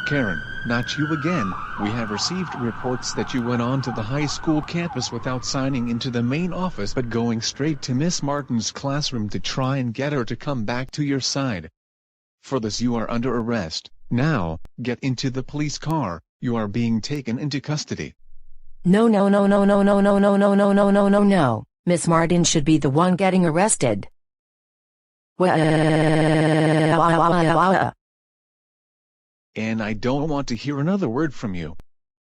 Karen, not you again. We have received reports that you went onto the high school campus without signing into the main office but going straight to Miss Martin's classroom to try and get her to come back to your side. For this you are under arrest. Now, get into the police car. You are being taken into custody. No. Miss Martin should be the one getting arrested. And I don't want to hear another word from you.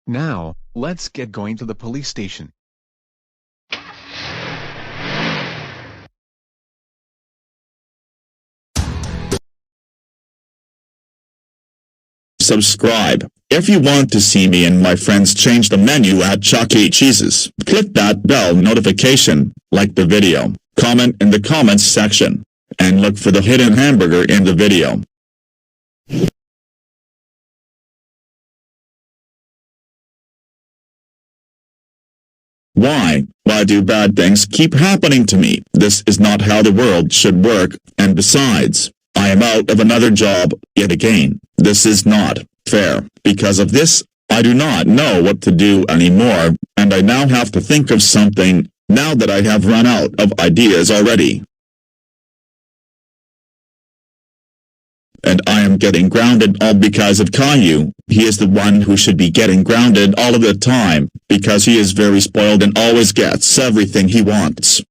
Now, let's get going to the police station. Subscribe. If you want to see me and my friends change the menu at Chuck E. Cheese's, click that bell notification, like the video, comment in the comments section, and look for the hidden hamburger in the video. Why do bad things keep happening to me? This is not how the world should work, and besides, I am out of another job, yet again. This is not fair. Because of this, I do not know what to do anymore, and I now have to think of something now that I have run out of ideas already. And I am getting grounded all because of Caillou. He is the one who should be getting grounded all of the time, because he is very spoiled and always gets everything he wants.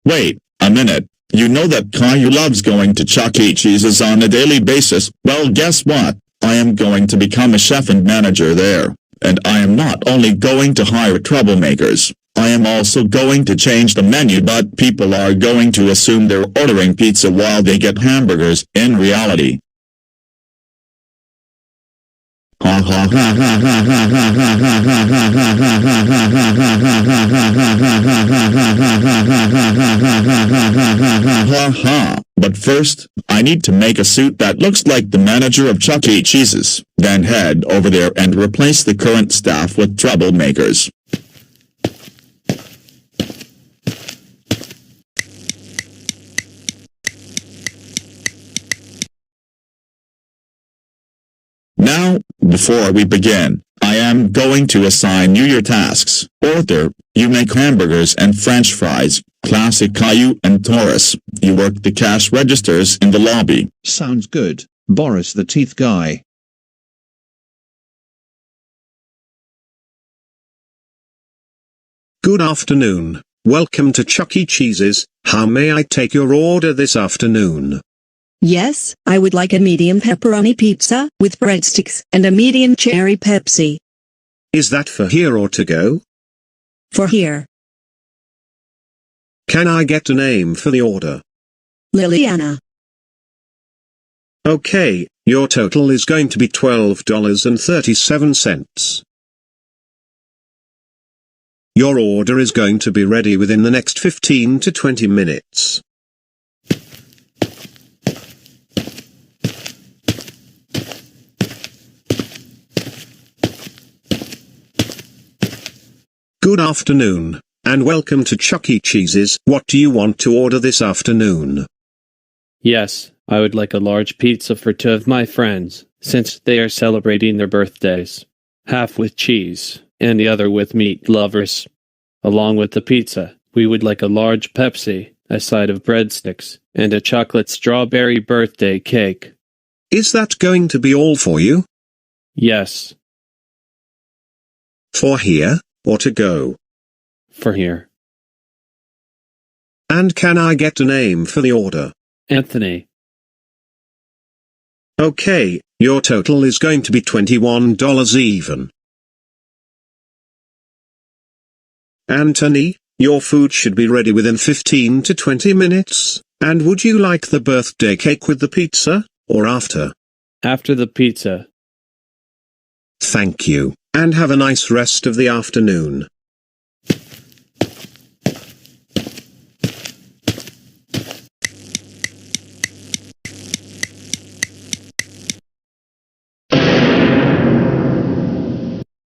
Wait a minute. You know that Caillou loves going to Chuck E. Cheese's on a daily basis. Well, guess what? I am going to become a chef and manager there. And I am not only going to hire troublemakers, I am also going to change the menu, but people are going to assume they're ordering pizza while they get hamburgers in reality. Ha ha ha ha ha ha ha ha ha ha. But first, I need to make a suit that looks like the manager of Chuck E. Cheese's, then head over there and replace the current staff with troublemakers. Now, before we begin, I am going to assign you your tasks. Arthur, you make hamburgers and French fries. Classic Caillou and Taurus, you work the cash registers in the lobby. Sounds good, Boris the teeth guy. Good afternoon. Welcome to Chuck E. Cheese's. How may I take your order this afternoon? Yes, I would like a medium pepperoni pizza with breadsticks and a medium cherry Pepsi. Is that for here or to go? For here. Can I get a name for the order? Liliana. Okay, your total is going to be $12.37. Your order is going to be ready within the next 15 to 20 minutes. Good afternoon, and welcome to Chuck E. Cheese's. What do you want to order this afternoon? Yes, I would like a large pizza for 2 of my friends, since they are celebrating their birthdays. Half with cheese, and the other with meat lovers. Along with the pizza, we would like a large Pepsi, a side of breadsticks, and a chocolate strawberry birthday cake. Is that going to be all for you? Yes. For here, or to go? For here. And can I get a name for the order? Anthony. Okay, your total is going to be $21 even. Anthony, your food should be ready within 15 to 20 minutes, and would you like the birthday cake with the pizza, or after? After the pizza. Thank you, and have a nice rest of the afternoon.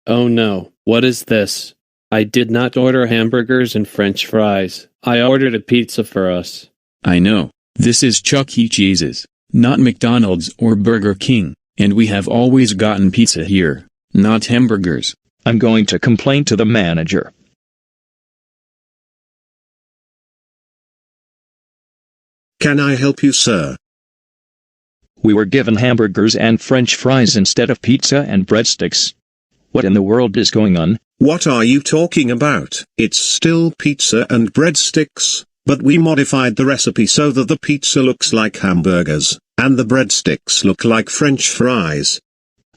Oh no, what is this? I did not order hamburgers and French fries. I ordered a pizza for us. I know. This is Chuck E. Cheese's, not McDonald's or Burger King, and we have always gotten pizza here, not hamburgers. I'm going to complain to the manager. Can I help you, sir? We were given hamburgers and French fries instead of pizza and breadsticks. What in the world is going on? What are you talking about? It's still pizza and breadsticks, but we modified the recipe so that the pizza looks like hamburgers, and the breadsticks look like French fries.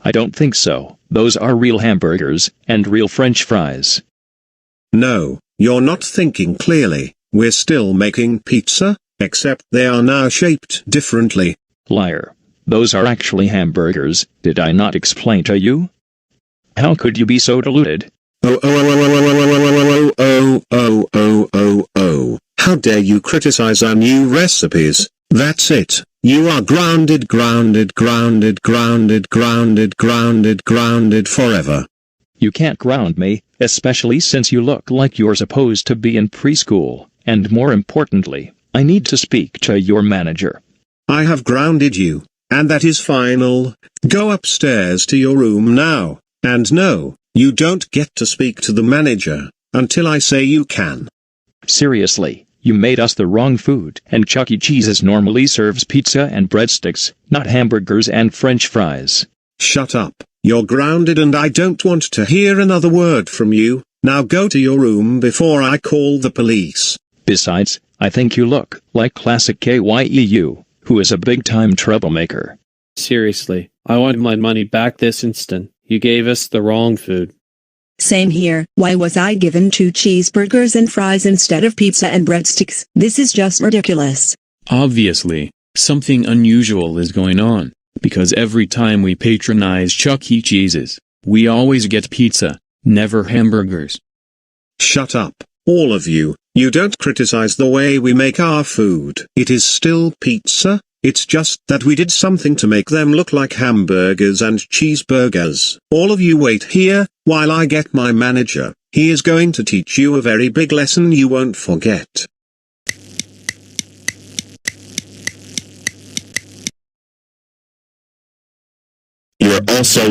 I don't think so. Those are real hamburgers, and real French fries. No, you're not thinking clearly. We're still making pizza, except they are now shaped differently. Liar. Those are actually hamburgers, did I not explain to you? How could you be so deluded? Oh. How dare you criticize our new recipes? That's it. You are grounded forever. You can't ground me, especially since you look like you're supposed to be in preschool, and more importantly, I need to speak to your manager. I have grounded you, and that is final. Go upstairs to your room now. And no, you don't get to speak to the manager until I say you can. Seriously, you made us the wrong food, and Chuck E. Cheese's normally serves pizza and breadsticks, not hamburgers and French fries. Shut up, you're grounded and I don't want to hear another word from you. Now go to your room before I call the police. Besides, I think you look like classic KYEU, who is a big-time troublemaker. Seriously, I want my money back this instant. You gave us the wrong food. Same here. Why was I given 2 cheeseburgers and fries instead of pizza and breadsticks? This is just ridiculous. Obviously, something unusual is going on, because every time we patronize Chuck E. Cheese's, we always get pizza, never hamburgers. Shut up, all of you. You don't criticize the way we make our food. It is still pizza. It's just that we did something to make them look like hamburgers and cheeseburgers. All of you wait here, while I get my manager. He is going to teach you a very big lesson you won't forget. You're also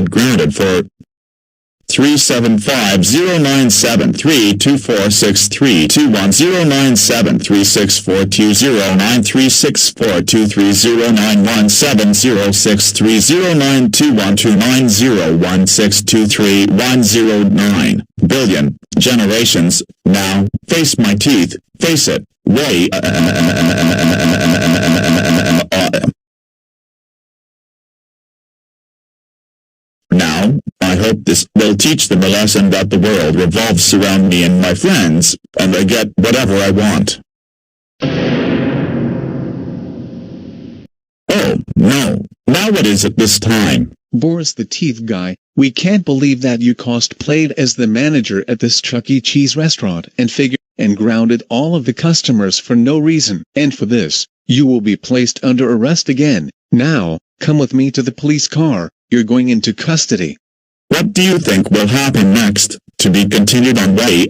grounded for 375097321097642092170630921212016231016231009 billion generations. Now, face my teeth, face it, way. Now, I hope this will teach them a lesson that the world revolves around me and my friends, and I get whatever I want. Oh, no. Now what is it this time? Boris the Teeth Guy, we can't believe that you cosplayed as the manager at this Chuck E. Cheese restaurant and grounded all of the customers for no reason. And for this, you will be placed under arrest again. Now, come with me to the police car. You're going into custody. What do you think will happen next? To be continued on way.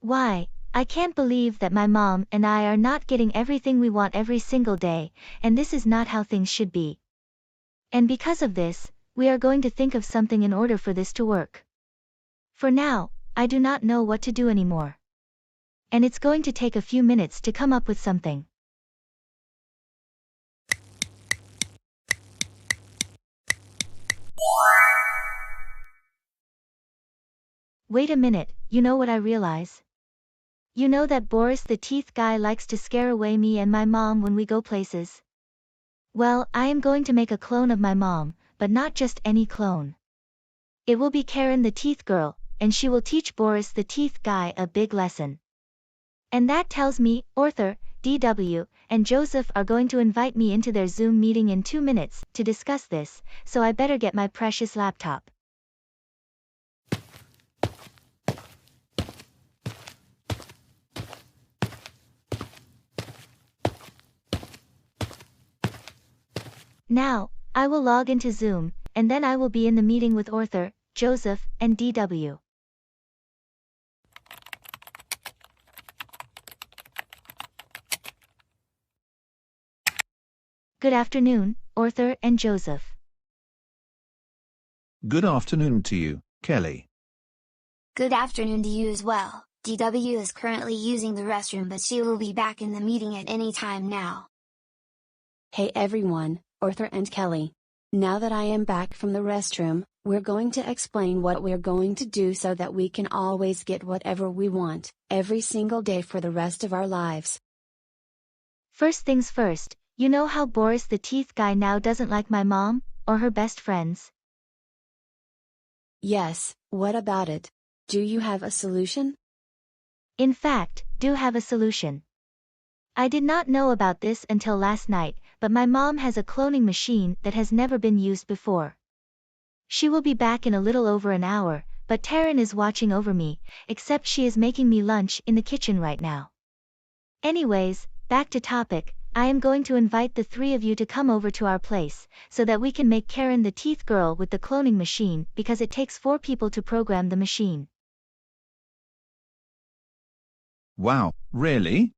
Why, I can't believe that my mom and I are not getting everything we want every single day, and this is not how things should be. And because of this, we are going to think of something in order for this to work. For now, I do not know what to do anymore. And it's going to take a few minutes to come up with something. Wait a minute, you know what I realize? You know that Boris the Teeth Guy likes to scare away me and my mom when we go places? Well, I am going to make a clone of my mom, but not just any clone. It will be Karen the Teeth Girl, and she will teach Boris the Teeth Guy a big lesson. And that tells me, Arthur, DW, and Joseph are going to invite me into their Zoom meeting in 2 minutes to discuss this, so I better get my precious laptop. Now, I will log into Zoom, and then I will be in the meeting with Arthur, Joseph, and DW. Good afternoon, Arthur and Joseph. Good afternoon to you, Kelly. Good afternoon to you as well. DW is currently using the restroom, but she will be back in the meeting at any time now. Hey everyone, Arthur and Kelly. Now that I am back from the restroom, we're going to explain what we're going to do so that we can always get whatever we want, every single day for the rest of our lives. First things first, you know how Boris the Teeth Guy now doesn't like my mom, or her best friends? Yes, what about it? Do you have a solution? In fact, do have a solution. I did not know about this until last night, but my mom has a cloning machine that has never been used before. She will be back in a little over an hour, but Taryn is watching over me, except she is making me lunch in the kitchen right now. Anyways, back to topic, I am going to invite the three of you to come over to our place, so that we can make Karen the teeth girl with the cloning machine, because it takes 4 people to program the machine. Wow, really?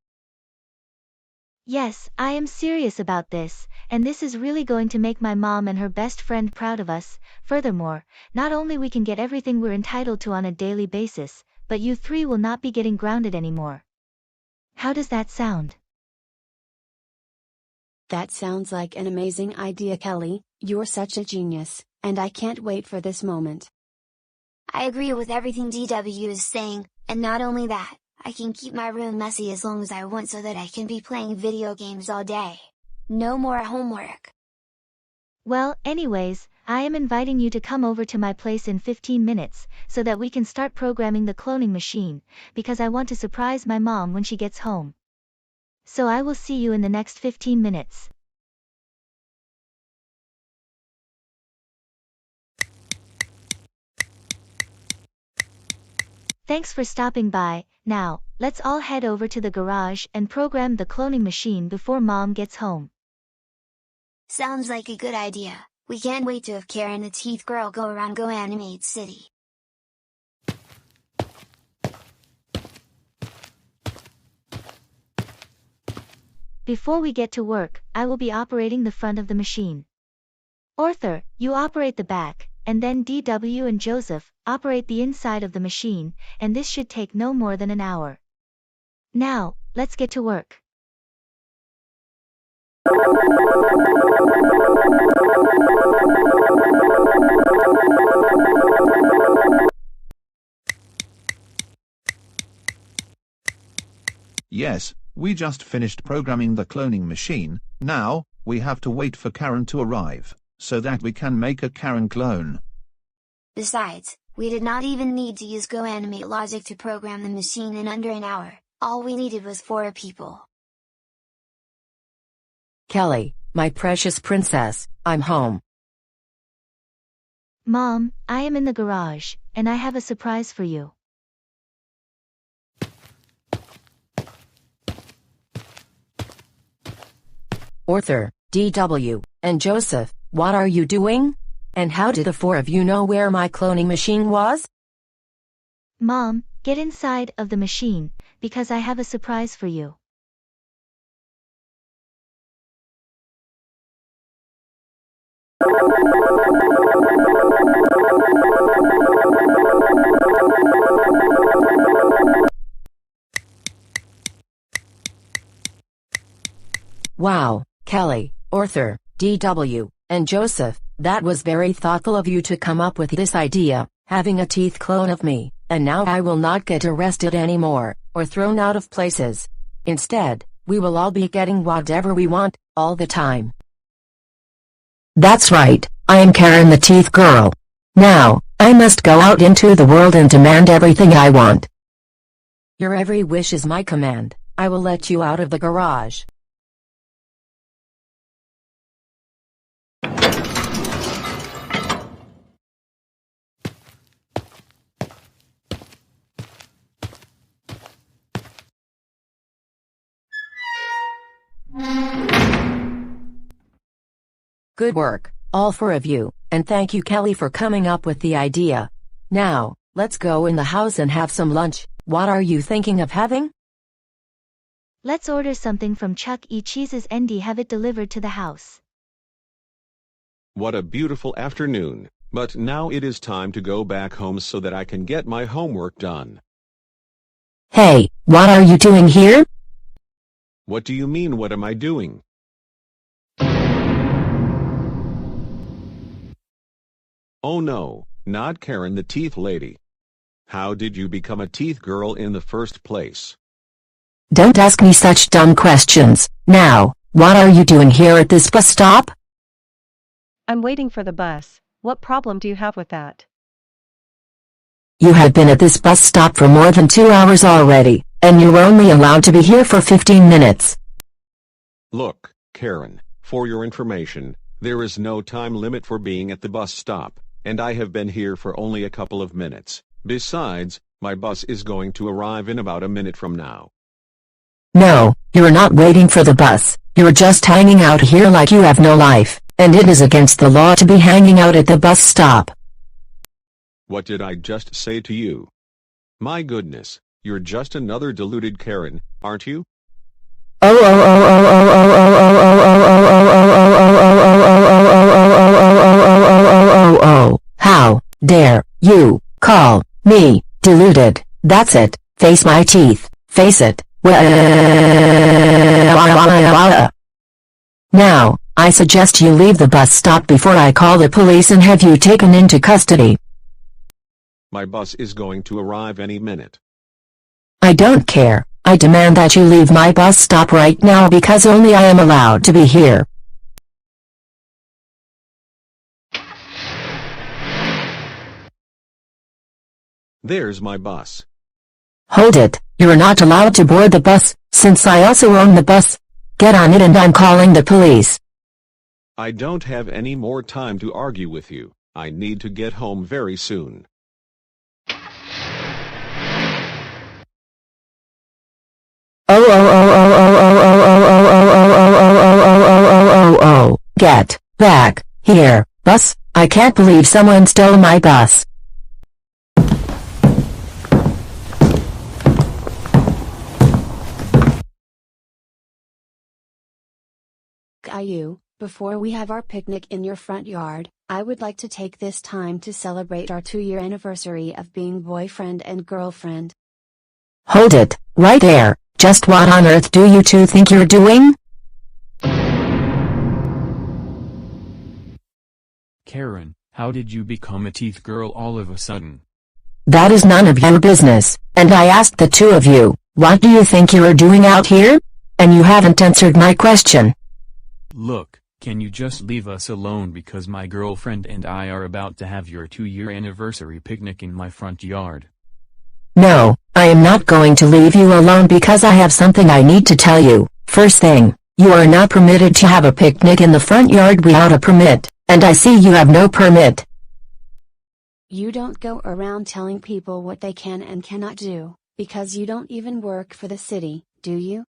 Yes, I am serious about this, and this is really going to make my mom and her best friend proud of us. Furthermore, not only we can get everything we're entitled to on a daily basis, but you three will not be getting grounded anymore. How does that sound? That sounds like an amazing idea, Kelly. You're such a genius, and I can't wait for this moment. I agree with everything DW is saying, and not only that, I can keep my room messy as long as I want so that I can be playing video games all day. No more homework. Well, anyways, I am inviting you to come over to my place in 15 minutes, so that we can start programming the cloning machine, because I want to surprise my mom when she gets home. So I will see you in the next 15 minutes. Thanks for stopping by. Now, let's all head over to the garage and program the cloning machine before Mom gets home. Sounds like a good idea. We can't wait to have Karen the teeth girl go around GoAnimate City. Before we get to work, I will be operating the front of the machine. Arthur, you operate the back, and then DW and Joseph operate the inside of the machine, and this should take no more than an hour. Now, let's get to work. Yes, we just finished programming the cloning machine. Now, we have to wait for Karen to arrive, so that we can make a Karen clone. Besides, we did not even need to use GoAnimate logic to program the machine in under an hour. All we needed was 4 people. Kelly, my precious princess, I'm home. Mom, I am in the garage, and I have a surprise for you. Arthur, DW, and Joseph, what are you doing? And how did the 4 of you know where my cloning machine was? Mom, get inside of the machine, because I have a surprise for you. Wow, Kelly, Arthur, DW, and Joseph, that was very thoughtful of you to come up with this idea, having a teeth clone of me, and now I will not get arrested anymore, or thrown out of places. Instead, we will all be getting whatever we want, all the time. That's right, I am Karen the Teeth Girl. Now, I must go out into the world and demand everything I want. Your every wish is my command. I will let you out of the garage. Good work, all 4 of you, and thank you Kelly for coming up with the idea. Now, let's go in the house and have some lunch. What are you thinking of having? Let's order something from Chuck E. Cheese's and have it delivered to the house. What a beautiful afternoon, but now it is time to go back home so that I can get my homework done. Hey, what are you doing here? What do you mean, what am I doing? Oh no, not Karen the teeth lady. How did you become a teeth girl in the first place? Don't ask me such dumb questions. Now, what are you doing here at this bus stop? I'm waiting for the bus. What problem do you have with that? You have been at this bus stop for more than 2 hours already, and you're only allowed to be here for 15 minutes. Look, Karen, for your information, there is no time limit for being at the bus stop, and I have been here for only a couple of minutes. Besides, my bus is going to arrive in about a minute from now. No, you're not waiting for the bus. You're just hanging out here like you have no life, and it is against the law to be hanging out at the bus stop. What did I just say to you? My goodness, you're just another deluded Karen, aren't you? How dare you call me deluded? That's it. Face my teeth. Face it. Now, I suggest you leave the bus stop before I call the police and have you taken into custody. My bus is going to arrive any minute. I don't care. I demand that you leave my bus stop right now because only I am allowed to be here. There's my bus. Hold it. You're not allowed to board the bus, since I also own the bus. Get on it and I'm calling the police. I don't have any more time to argue with you. I need to get home very soon. Get back here, bus. I can't believe someone stole my bus. Caillou, before we have our picnic in your front yard, I would like to take this time to celebrate our 2-year anniversary of being boyfriend and girlfriend. Hold it, right there. Just what on earth do you two think you're doing? Karen, how did you become a teeth girl all of a sudden? That is none of your business, and I asked the two of you, what do you think you're doing out here? And you haven't answered my question. Look, can you just leave us alone because my girlfriend and I are about to have your 2-year anniversary picnic in my front yard? No, I am not going to leave you alone because I have something I need to tell you. First thing, you are not permitted to have a picnic in the front yard without a permit, and I see you have no permit. You don't go around telling people what they can and cannot do, because you don't even work for the city, do you?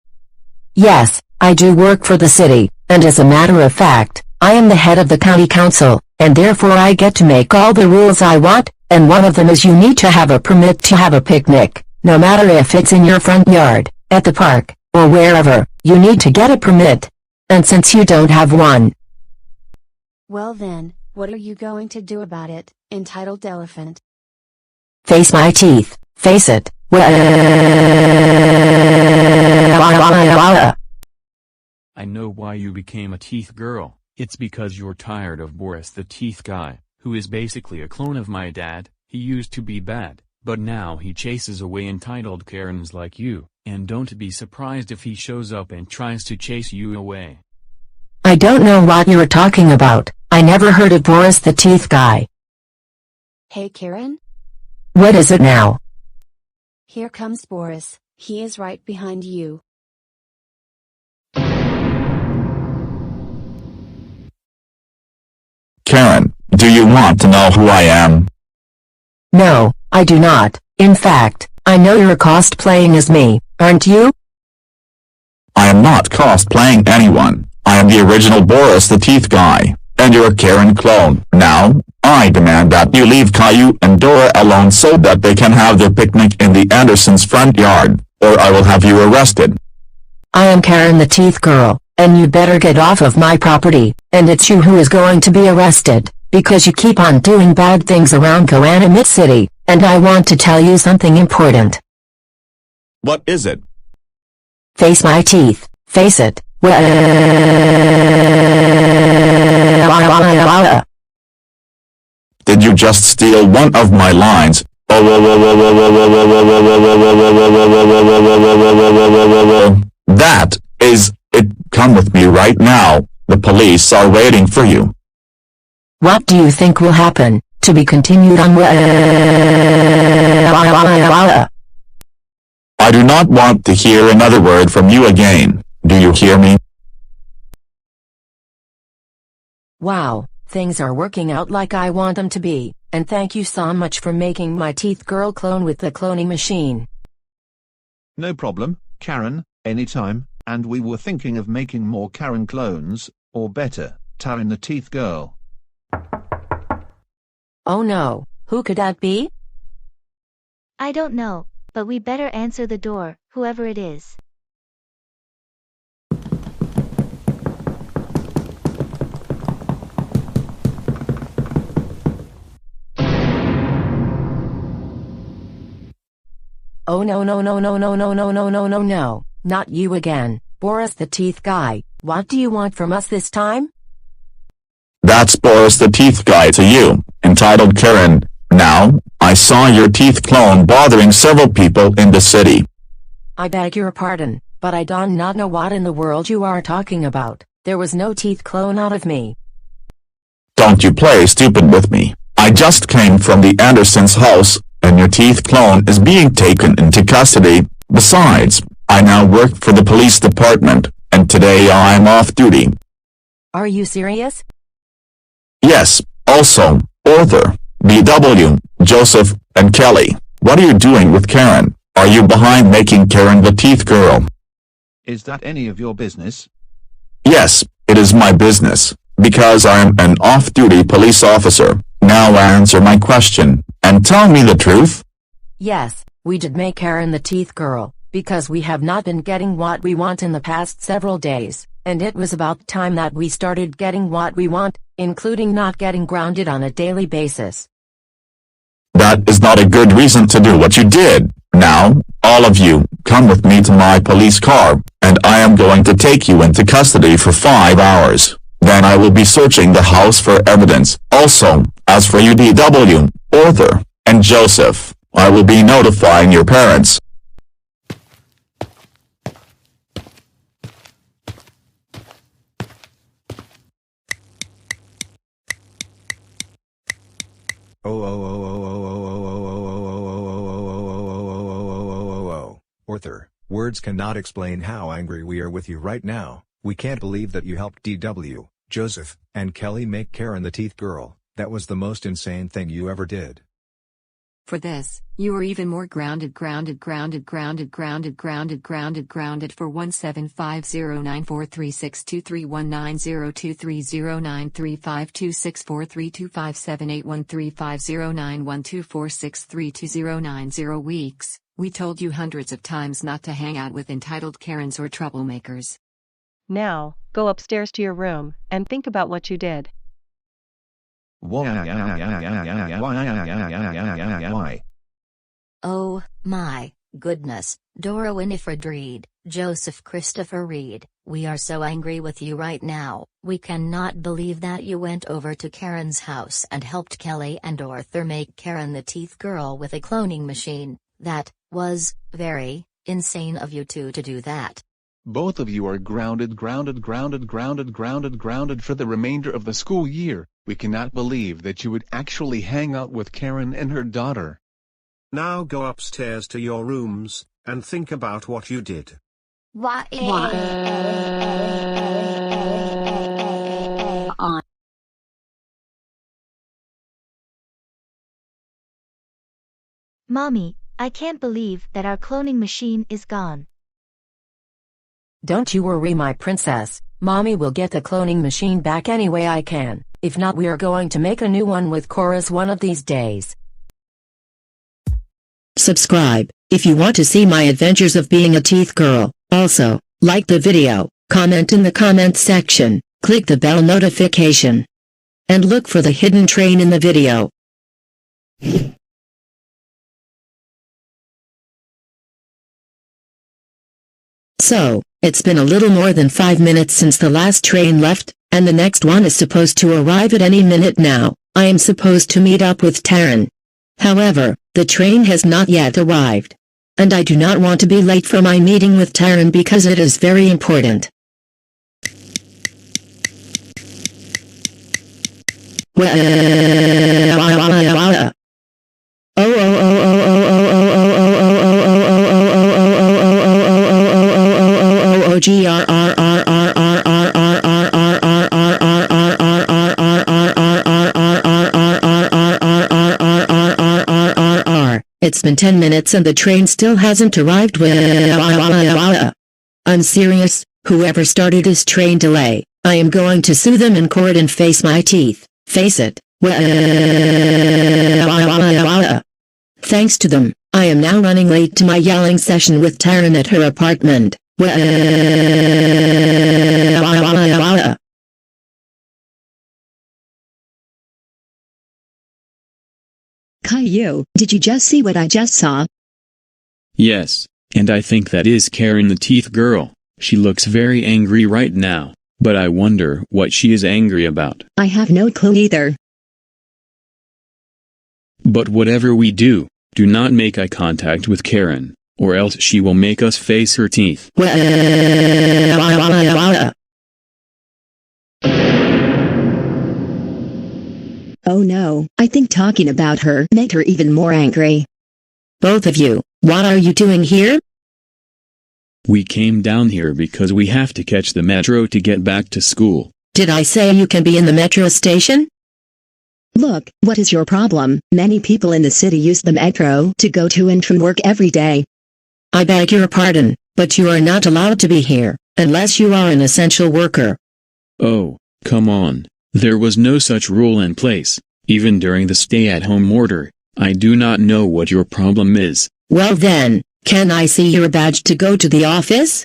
Yes, I do work for the city, and as a matter of fact, I am the head of the county council, and therefore I get to make all the rules I want, and one of them is you need to have a permit to have a picnic, no matter if it's in your front yard, at the park, or wherever, you need to get a permit. And since you don't have one. Well then, what are you going to do about it, entitled elephant? Face my teeth, face it. I know why you became a teeth girl. It's because you're tired of Boris the teeth guy, who is basically a clone of my dad. He used to be bad, but now he chases away entitled Karens like you, and don't be surprised if he shows up and tries to chase you away. I don't know what you're talking about. I never heard of Boris the teeth guy. Hey Karen? What is it now? Here comes Boris, he is right behind you. Karen, do you want to know who I am? No, I do not. In fact, I know you're cosplaying as me, aren't you? I am not cosplaying anyone. I am the original Boris the Teeth Guy, and you're a Karen clone. Now, I demand that you leave Caillou and Dora alone so that they can have their picnic in the Andersons' front yard, or I will have you arrested. I am Karen the Teeth Girl, and you better get off of my property, and it's you who is going to be arrested, because you keep on doing bad things around Goanimate City, and I want to tell you something important. What is it? Face my teeth, face it. Did you just steal one of my lines? That is it. Come with me right now. The police are waiting for you. What do you think will happen? To be continued on. I do not want to hear another word from you again. Do you hear me? Wow, things are working out like I want them to be, and thank you so much for making my teeth girl clone with the cloning machine. No problem, Karen, anytime. And we were thinking of making more Karen clones, or better, Taryn the Teeth Girl. Oh no, who could that be? I don't know, but we better answer the door, whoever it is. Oh no no no no no no no no no no no, not you again, Boris the Teeth Guy. What do you want from us this time? That's Boris the Teeth Guy to you, entitled Karen. Now, I saw your teeth clone bothering several people in the city. I beg your pardon, but I do not know what in the world you are talking about. There was no teeth clone out of me. Don't you play stupid with me. I just came from the Andersons' house, and your teeth clone is being taken into custody. Besides, I now work for the police department, and today I'm off duty. Are you serious? Yes, also, Arthur, BW, Joseph, and Kelly. What are you doing with Karen? Are you behind making Karen the Teeth Girl? Is that any of your business? Yes, it is my business, because I am an off-duty police officer. Now answer my question, and tell me the truth. Yes, we did make Karen the Teeth Girl, because we have not been getting what we want in the past several days, and it was about time that we started getting what we want, including not getting grounded on a daily basis. That is not a good reason to do what you did. Now, all of you, come with me to my police car, and I am going to take you into custody for 5 hours. Then I will be searching the house for evidence. Also, as for you DW, Arthur, and Joseph, I will be notifying your parents. Arthur, words cannot explain how angry we are with you right now. We can't believe that you helped DW, Joseph, and Kelly make Karen the Teeth Girl. That was the most insane thing you ever did. For this, you are even more grounded for 17509436231902309352643257813509124632090 weeks. We told you hundreds of times not to hang out with entitled Karens or troublemakers. Now, go upstairs to your room, and think about what you did. Why? Oh, my goodness, Dora Winifred Reed, Joseph Christopher Reed, we are so angry with you right now. We cannot believe that you went over to Karen's house and helped Kelly and Arthur make Karen the Teeth Girl with a cloning machine. That was very insane of you two to do that. Both of you are grounded for the remainder of the school year. We cannot believe that you would actually hang out with Karen and her daughter. Now go upstairs to your rooms, and think about what you did. Mommy, I can't believe that our cloning machine is gone. Don't you worry, my princess. Mommy will get the cloning machine back any way I can. If not, we are going to make a new one with chorus one of these days. Subscribe if you want to see my adventures of being a teeth girl. Also, like the video, comment in the comment section, click the bell notification, and look for the hidden train in the video. So, it's been a little more than 5 minutes since the last train left, and the next one is supposed to arrive at any minute now. I am supposed to meet up with Taryn. However, the train has not yet arrived. And I do not want to be late for my meeting with Taryn because it is very important. It's been 10 minutes and the train still hasn't arrived. I'm serious. Whoever started this train delay, I am going to sue them in court and face my teeth. Face it. Thanks to them, I am now running late to my yelling session with Taryn at her apartment. Caillou, did you just see what I just saw? Yes, and I think that is Karen the teeth girl. She looks very angry right now, but I wonder what she is angry about. I have no clue either. But whatever we do, do not make eye contact with Karen, or else she will make us face her teeth. Oh no, I think talking about her made her even more angry. Both of you, what are you doing here? We came down here because we have to catch the metro to get back to school. Did I say you can be in the metro station? Look, what is your problem? Many people in the city use the metro to go to and from work every day. I beg your pardon, but you are not allowed to be here, unless you are an essential worker. Oh, come on. There was no such rule in place, even during the stay-at-home order. I do not know what your problem is. Well then, can I see your badge to go to the office?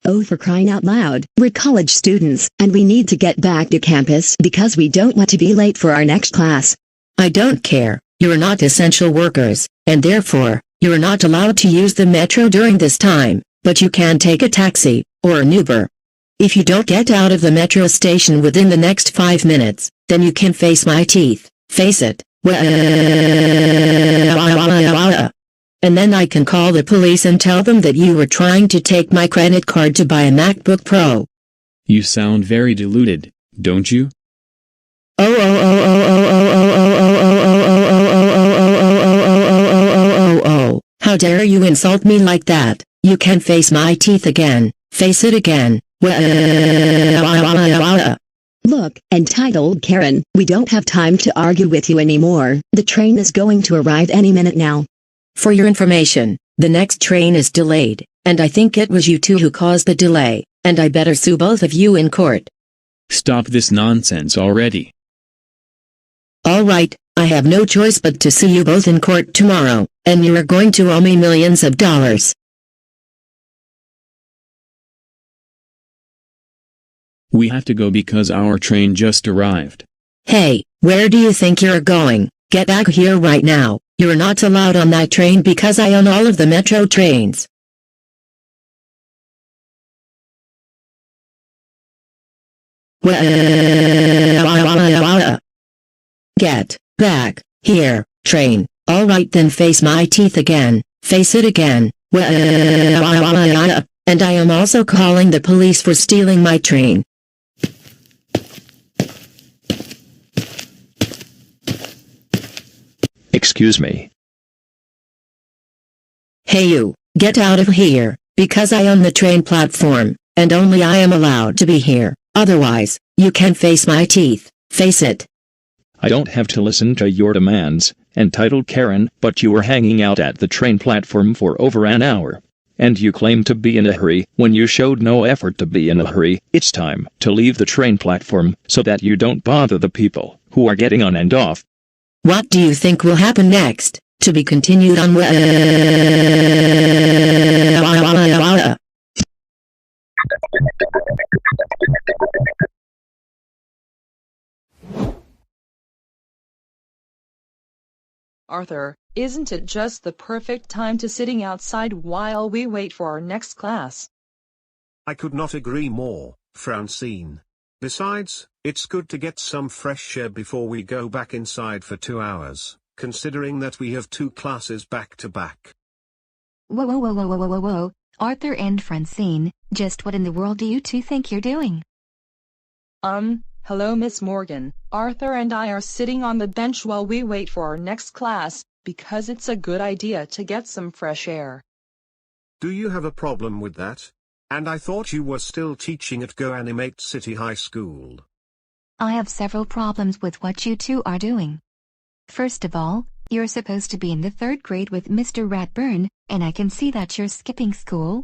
Oh, for crying out loud, we're college students, and we need to get back to campus because we don't want to be late for our next class. I don't care, you're not essential workers, and therefore, you're not allowed to use the metro during this time, but you can take a taxi, or an Uber. If you don't get out of the metro station within the next 5 minutes, then you can face my teeth, face it. And then I can call the police and tell them that you were trying to take my credit card to buy a MacBook Pro. You sound very deluded, don't you? How dare you insult me like that? You can face my teeth again. Face it again. Look, entitled Karen, we don't have time to argue with you anymore. The train is going to arrive any minute now. For your information, the next train is delayed, and I think it was you two who caused the delay, and I better sue both of you in court. Stop this nonsense already. Alright, I have no choice but to sue you both in court tomorrow, and you are going to owe me millions of dollars. We have to go because our train just arrived. Hey, where do you think you're going? Get back here right now. You're not allowed on that train because I own all of the metro trains. Get back here, train. Alright then, face my teeth again. Face it again. And I am also calling the police for stealing my train. Excuse me. Hey you, get out of here, because I own the train platform, and only I am allowed to be here. Otherwise, you can face my teeth. Face it. I don't have to listen to your demands, entitled Karen, but you were hanging out at the train platform for over an hour. And you claim to be in a hurry when you showed no effort to be in a hurry. It's time to leave the train platform so that you don't bother the people who are getting on and off. What do you think will happen next? To be continued on. Arthur, isn't it just the perfect time to sitting outside while we wait for our next class? I could not agree more, Francine. Besides, it's good to get some fresh air before we go back inside for 2 hours, considering that we have 2 classes back to back. Whoa. Arthur and Francine, just what in the world do you two think you're doing? Hello Miss Morgan. Arthur and I are sitting on the bench while we wait for our next class, because it's a good idea to get some fresh air. Do you have a problem with that? And I thought you were still teaching at GoAnimate City High School. I have several problems with what you two are doing. First of all, you're supposed to be in the 3rd grade with Mr. Ratburn, and I can see that you're skipping school.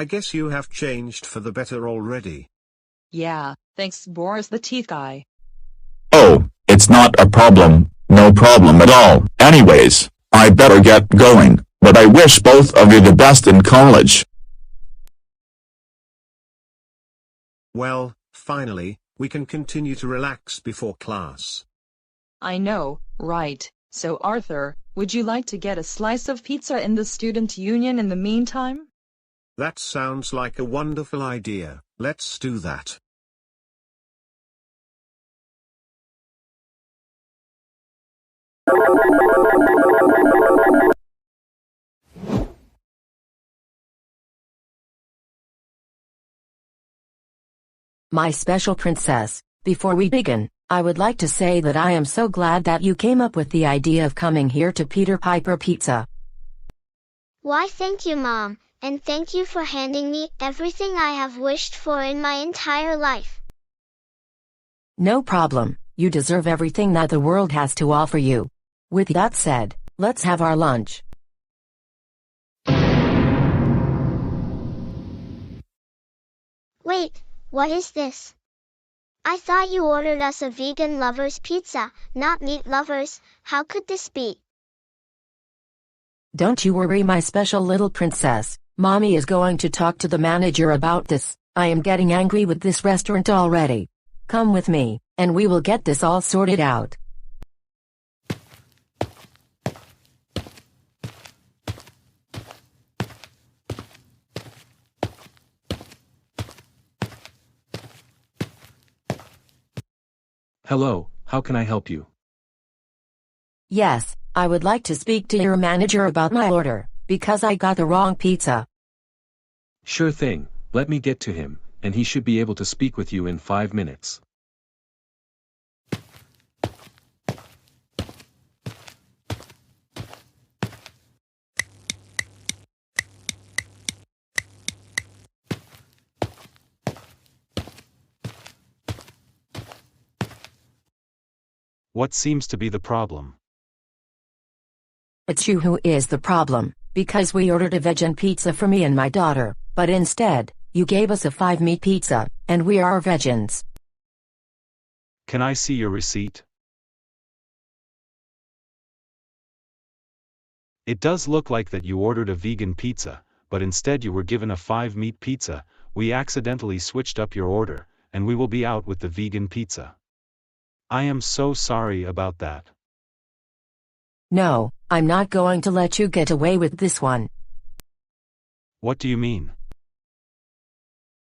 I guess you have changed for the better already. Yeah, thanks Boris the teeth guy. Oh, it's not a problem, no problem at all. Anyways, I better get going, but I wish both of you the best in college. Well, finally, we can continue to relax before class. I know, right. So Arthur, would you like to get a slice of pizza in the student union in the meantime? That sounds like a wonderful idea. Let's do that. My special princess, before we begin, I would like to say that I am so glad that you came up with the idea of coming here to Peter Piper Pizza. Why, thank you, Mom, and thank you for handing me everything I have wished for in my entire life. No problem, you deserve everything that the world has to offer you. With that said, let's have our lunch. Wait, what is this? I thought you ordered us a vegan lovers pizza, not meat lovers. How could this be? Don't you worry, my special little princess. Mommy is going to talk to the manager about this. I am getting angry with this restaurant already. Come with me, and we will get this all sorted out. Hello, how can I help you? Yes, I would like to speak to your manager about my order, because I got the wrong pizza. Sure thing, let me get to him, and he should be able to speak with you in 5 minutes. What seems to be the problem? It's you who is the problem, because we ordered a vegan pizza for me and my daughter, but instead, you gave us a 5-meat pizza, and we are vegans. Can I see your receipt? It does look like that you ordered a vegan pizza, but instead you were given a 5-meat pizza. We accidentally switched up your order, and we will be out with the vegan pizza. I am so sorry about that. No, I'm not going to let you get away with this one. What do you mean?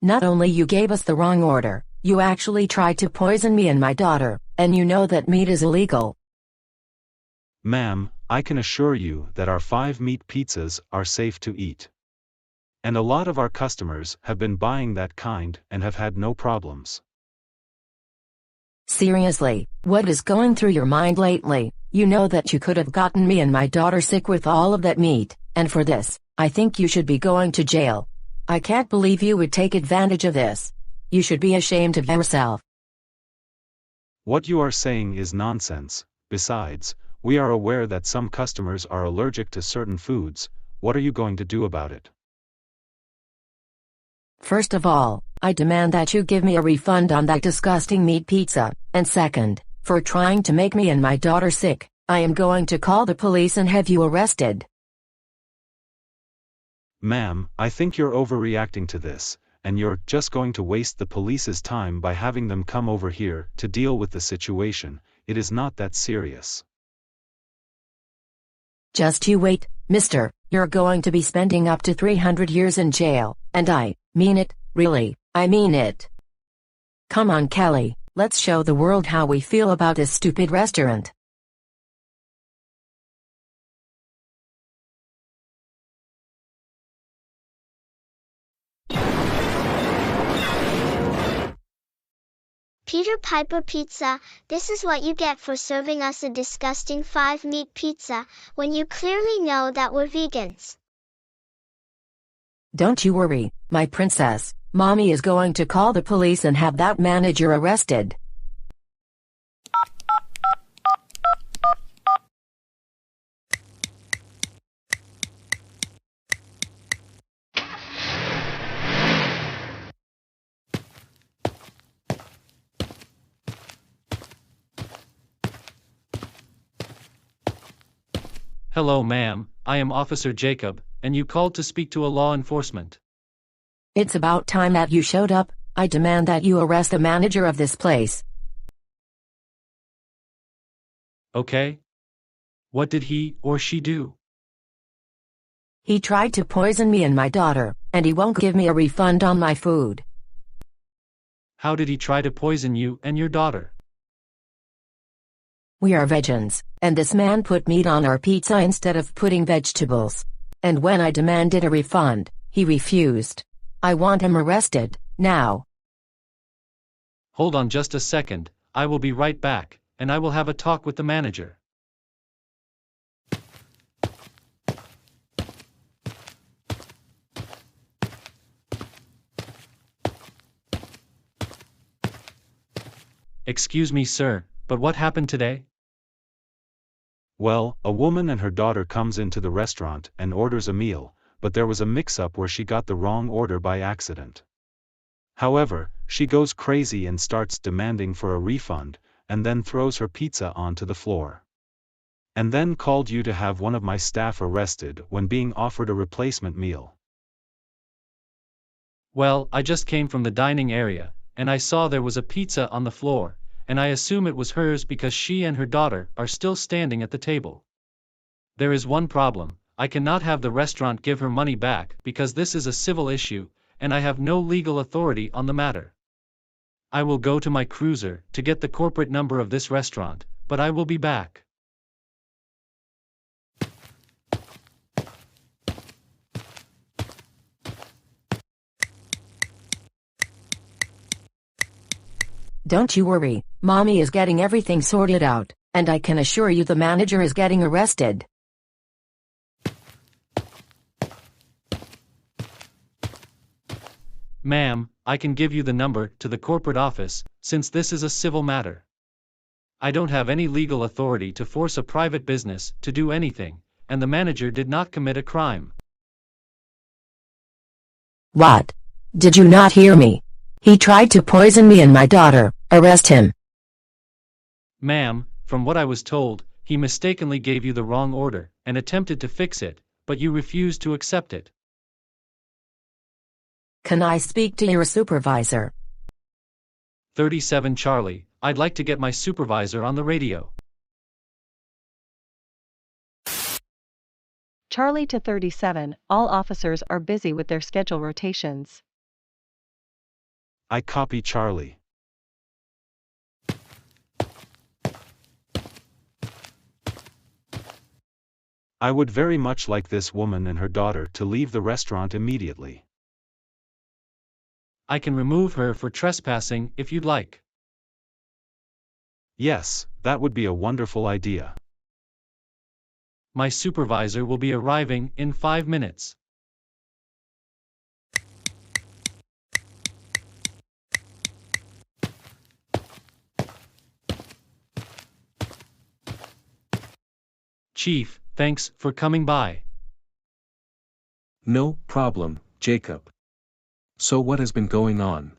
Not only you gave us the wrong order, you actually tried to poison me and my daughter, and you know that meat is illegal. Ma'am, I can assure you that our 5-meat pizzas are safe to eat. And a lot of our customers have been buying that kind and have had no problems. Seriously, what is going through your mind lately? You know that you could have gotten me and my daughter sick with all of that meat, and for this, I think you should be going to jail. I can't believe you would take advantage of this. You should be ashamed of yourself. What you are saying is nonsense. Besides, we are aware that some customers are allergic to certain foods. What are you going to do about it? First of all, I demand that you give me a refund on that disgusting meat pizza, and second, for trying to make me and my daughter sick, I am going to call the police and have you arrested. Ma'am, I think you're overreacting to this, and you're just going to waste the police's time by having them come over here to deal with the situation. It is not that serious. Just you wait, mister, you're going to be spending up to 300 years in jail, and I mean it, really, I mean it. Come on, Kelly, let's show the world how we feel about this stupid restaurant. Peter Piper Pizza, this is what you get for serving us a disgusting 5-meat pizza, when you clearly know that we're vegans. Don't you worry, my princess, Mommy is going to call the police and have that manager arrested. Hello ma'am, I am Officer Jacob, and you called to speak to a law enforcement. It's about time that you showed up. I demand that you arrest the manager of this place. Okay? What did he or she do? He tried to poison me and my daughter, and he won't give me a refund on my food. How did he try to poison you and your daughter? We are vegans, and this man put meat on our pizza instead of putting vegetables. And when I demanded a refund, he refused. I want him arrested, now. Hold on just a second, I will be right back, and I will have a talk with the manager. Excuse me sir, but what happened today? Well, a woman and her daughter comes into the restaurant and orders a meal, but there was a mix-up where she got the wrong order by accident. However, she goes crazy and starts demanding for a refund, and then throws her pizza onto the floor. And then called you to have one of my staff arrested when being offered a replacement meal. Well, I just came from the dining area, and I saw there was a pizza on the floor, and I assume it was hers because she and her daughter are still standing at the table. There is one problem, I cannot have the restaurant give her money back because this is a civil issue, and I have no legal authority on the matter. I will go to my cruiser to get the corporate number of this restaurant, but I will be back. Don't you worry, Mommy is getting everything sorted out, and I can assure you the manager is getting arrested. Ma'am, I can give you the number to the corporate office, since this is a civil matter. I don't have any legal authority to force a private business to do anything, and the manager did not commit a crime. What? Did you not hear me? He tried to poison me and my daughter. Arrest him. Ma'am, from what I was told, he mistakenly gave you the wrong order and attempted to fix it, but you refused to accept it. Can I speak to your supervisor? 37 Charlie, I'd like to get my supervisor on the radio. Charlie to 37, all officers are busy with their schedule rotations. I copy Charlie. I would very much like this woman and her daughter to leave the restaurant immediately. I can remove her for trespassing if you'd like. Yes, that would be a wonderful idea. My supervisor will be arriving in 5 minutes. Chief, thanks for coming by. No problem, Jacob. So what has been going on?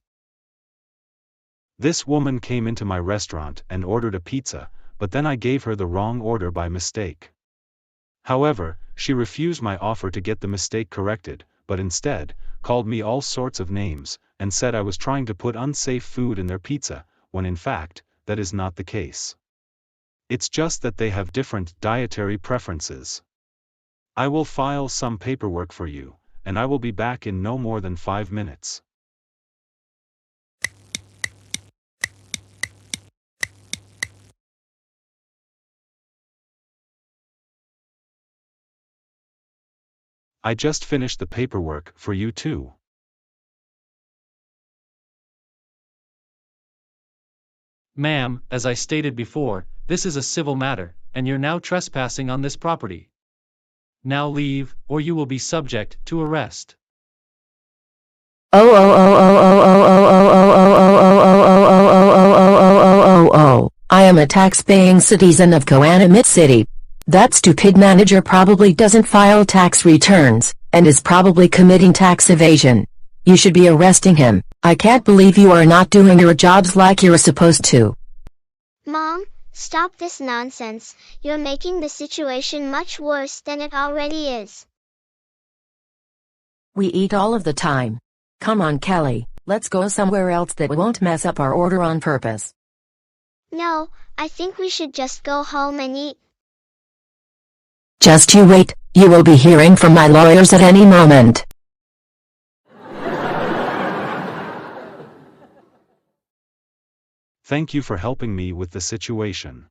This woman came into my restaurant and ordered a pizza, but then I gave her the wrong order by mistake. However, she refused my offer to get the mistake corrected, but instead, called me all sorts of names, and said I was trying to put unsafe food in their pizza, when in fact, that is not the case. It's just that they have different dietary preferences. I will file some paperwork for you, and I will be back in no more than 5 minutes. I just finished the paperwork for you too. Ma'am, as I stated before, this is a civil matter, and you're now trespassing on this property. Now leave, or you will be subject to arrest. I am a tax-paying citizen of Coanimate City. That stupid manager probably doesn't file tax returns, and is probably committing tax evasion. You should be arresting him. I can't believe you are not doing your jobs like you're supposed to. Mom, Stop this nonsense, you're making the situation much worse than it already is. We eat all of the time. Come on, Kelly, let's go somewhere else that won't mess up our order on purpose. No, I think we should just go home and eat. Just you wait, you will be hearing from my lawyers at any moment. Thank you for helping me with the situation.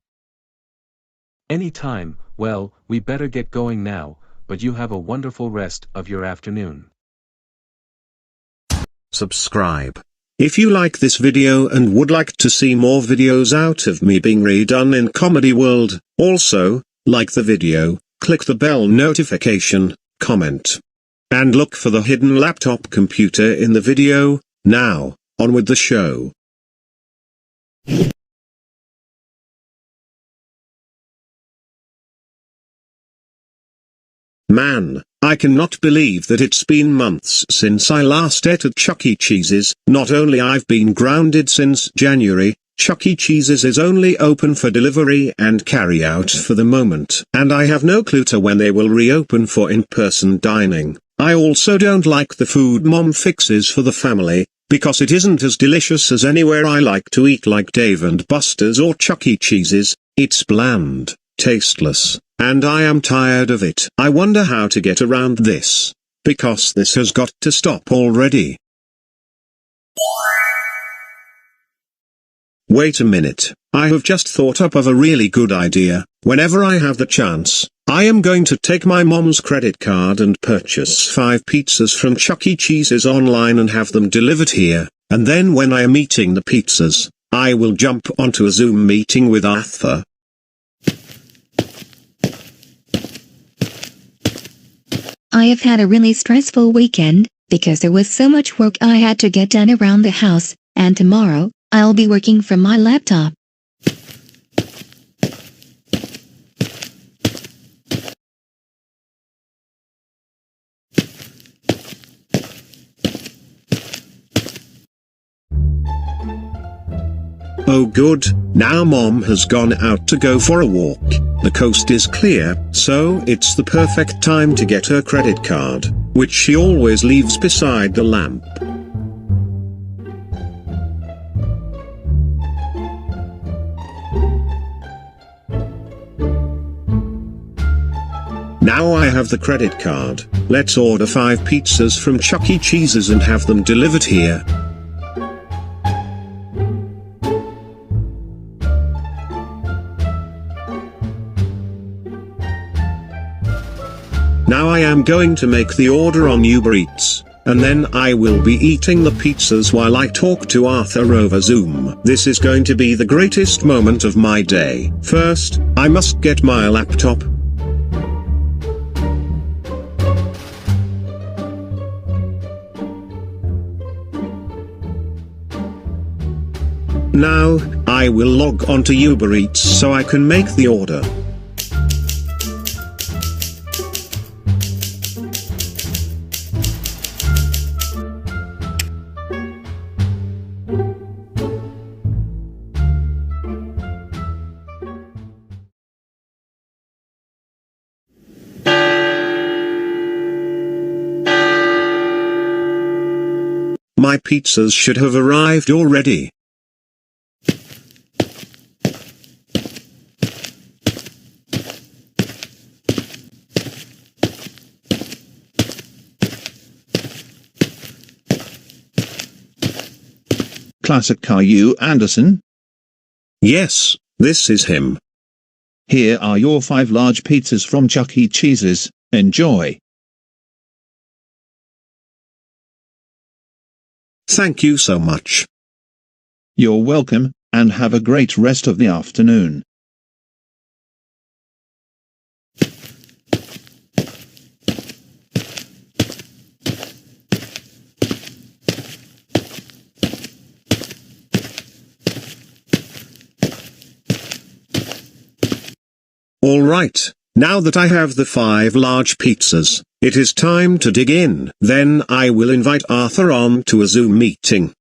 Anytime. Well, we better get going now, but you have a wonderful rest of your afternoon. Subscribe. If you like this video and would like to see more videos out of me being redone in Comedy World, also, like the video, click the bell notification, comment, and look for the hidden laptop computer in the video. Now, on with the show. Man, I cannot believe that it's been months since I last ate at Chuck E. Cheese's. Not only I've been grounded since January, Chuck E. Cheese's is only open for delivery and carry out for the moment, and I have no clue to when they will reopen for in-person dining. I also don't like the food Mom fixes for the family, because it isn't as delicious as anywhere I like to eat like Dave & Buster's or Chuck E. Cheese's. It's bland, tasteless, and I am tired of it. I wonder how to get around this, because this has got to stop already. Wait a minute, I have just thought up of a really good idea. Whenever I have the chance, I am going to take my mom's credit card and purchase 5 pizzas from Chuck E. Cheese's online and have them delivered here, and then when I am eating the pizzas, I will jump onto a Zoom meeting with Arthur. I have had a really stressful weekend, because there was so much work I had to get done around the house, and tomorrow, I'll be working from my laptop. Oh good, now Mom has gone out to go for a walk. The coast is clear, so it's the perfect time to get her credit card, which she always leaves beside the lamp. Now I have the credit card, let's order 5 pizzas from Chuck E. Cheese's and have them delivered here. Now I am going to make the order on Uber Eats, and then I will be eating the pizzas while I talk to Arthur over Zoom. This is going to be the greatest moment of my day. First, I must get my laptop. Now, I will log on to Uber Eats so I can make the order. My pizzas should have arrived already. Classic Caillou Anderson? Yes, this is him. Here are your 5 large pizzas from Chuck E. Cheese's. Enjoy. Thank you so much. You're welcome, and have a great rest of the afternoon. Alright, now that I have the 5 large pizzas, it is time to dig in. Then I will invite Arthur on to a Zoom meeting.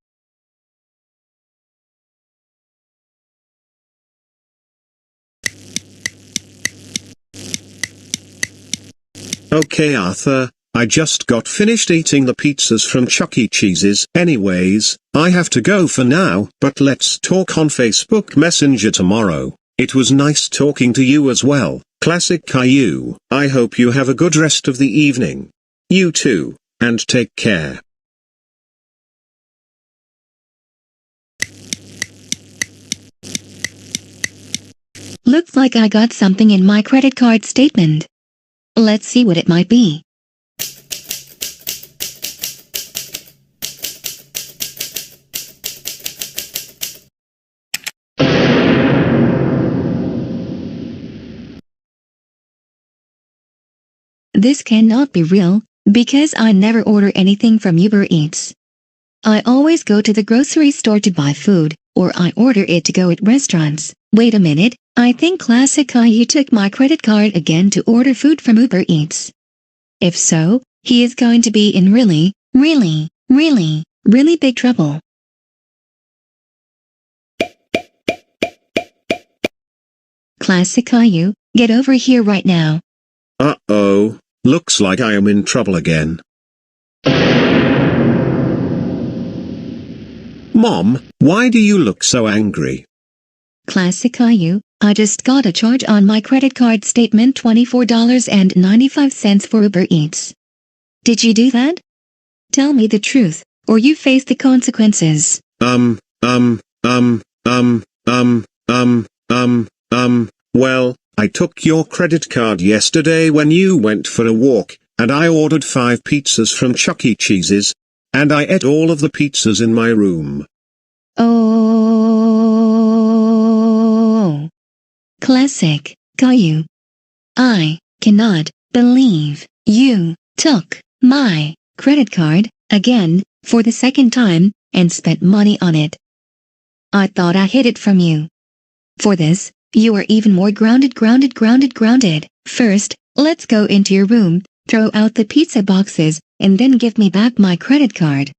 Okay Arthur, I just got finished eating the pizzas from Chuck E. Cheese's. Anyways, I have to go for now, but let's talk on Facebook Messenger tomorrow. It was nice talking to you as well, Classic Caillou. I hope you have a good rest of the evening. You too, and take care. Looks like I got something in my credit card statement. Let's see what it might be. This cannot be real, because I never order anything from Uber Eats. I always go to the grocery store to buy food, or I order it to go at restaurants. Wait a minute, I think Classic Caillou took my credit card again to order food from Uber Eats. If so, he is going to be in really big trouble. Classic Caillou, get over here right now. Uh-oh, looks like I am in trouble again. Mom, why do you look so angry? Classic Caillou, I just got a charge on my credit card statement, $24.95 for Uber Eats. Did you do that? Tell me the truth, or you face the consequences. Well, I took your credit card yesterday when you went for a walk, and I ordered 5 pizzas from Chuck E. Cheese's, and I ate all of the pizzas in my room. Oh. Classic Caillou. I cannot believe you took my credit card again for the second time and spent money on it. I thought I hid it from you. For this, you are even more grounded. First, let's go into your room, throw out the pizza boxes, and then give me back my credit card.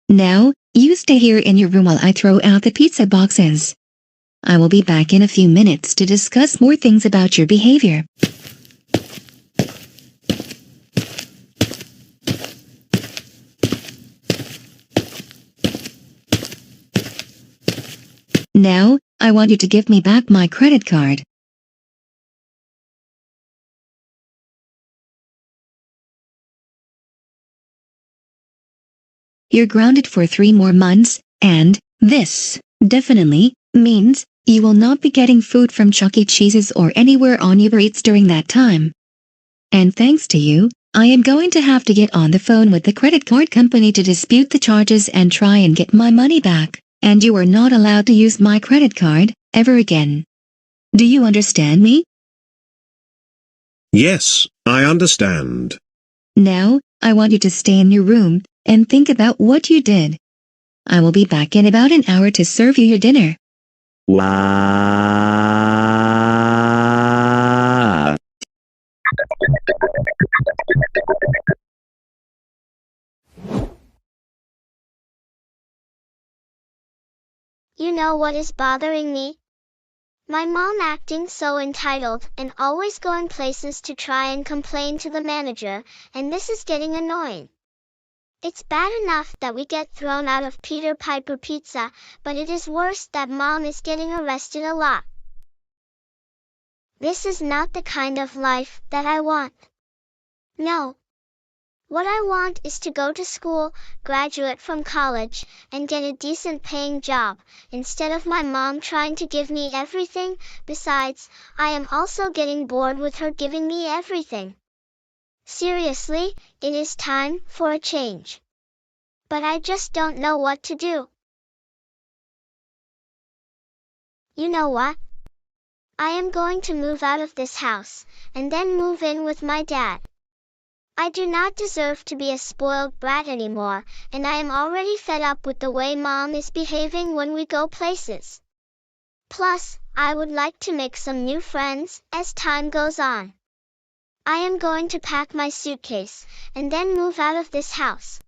Now, you stay here in your room while I throw out the pizza boxes. I will be back in a few minutes to discuss more things about your behavior. Now, I want you to give me back my credit card. You're grounded for 3 more months, and this definitely means you will not be getting food from Chuck E. Cheese's or anywhere on Uber Eats during that time. And thanks to you, I am going to have to get on the phone with the credit card company to dispute the charges and try and get my money back, and you are not allowed to use my credit card ever again. Do you understand me? Yes, I understand. Now, I want you to stay in your room and think about what you did. I will be back in about an hour to serve you your dinner. Wow. You know what is bothering me? My mom acting so entitled and always going places to try and complain to the manager, and this is getting annoying. It's bad enough that we get thrown out of Peter Piper Pizza, but it is worse that Mom is getting arrested a lot. This is not the kind of life that I want. No. What I want is to go to school, graduate from college, and get a decent paying job, instead of my mom trying to give me everything. Besides, I am also getting bored with her giving me everything. Seriously, it is time for a change. But I just don't know what to do. You know what? I am going to move out of this house, and then move in with my dad. I do not deserve to be a spoiled brat anymore, and I am already fed up with the way Mom is behaving when we go places. Plus, I would like to make some new friends as time goes on. I am going to pack my suitcase, and then move out of this house.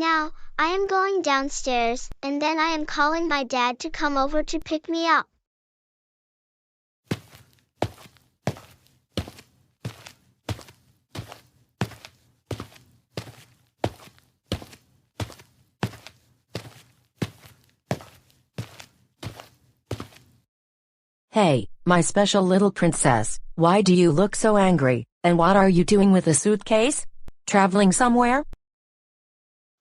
Now, I am going downstairs, and then I am calling my dad to come over to pick me up. Hey, my special little princess, why do you look so angry, and what are you doing with a suitcase? Traveling somewhere?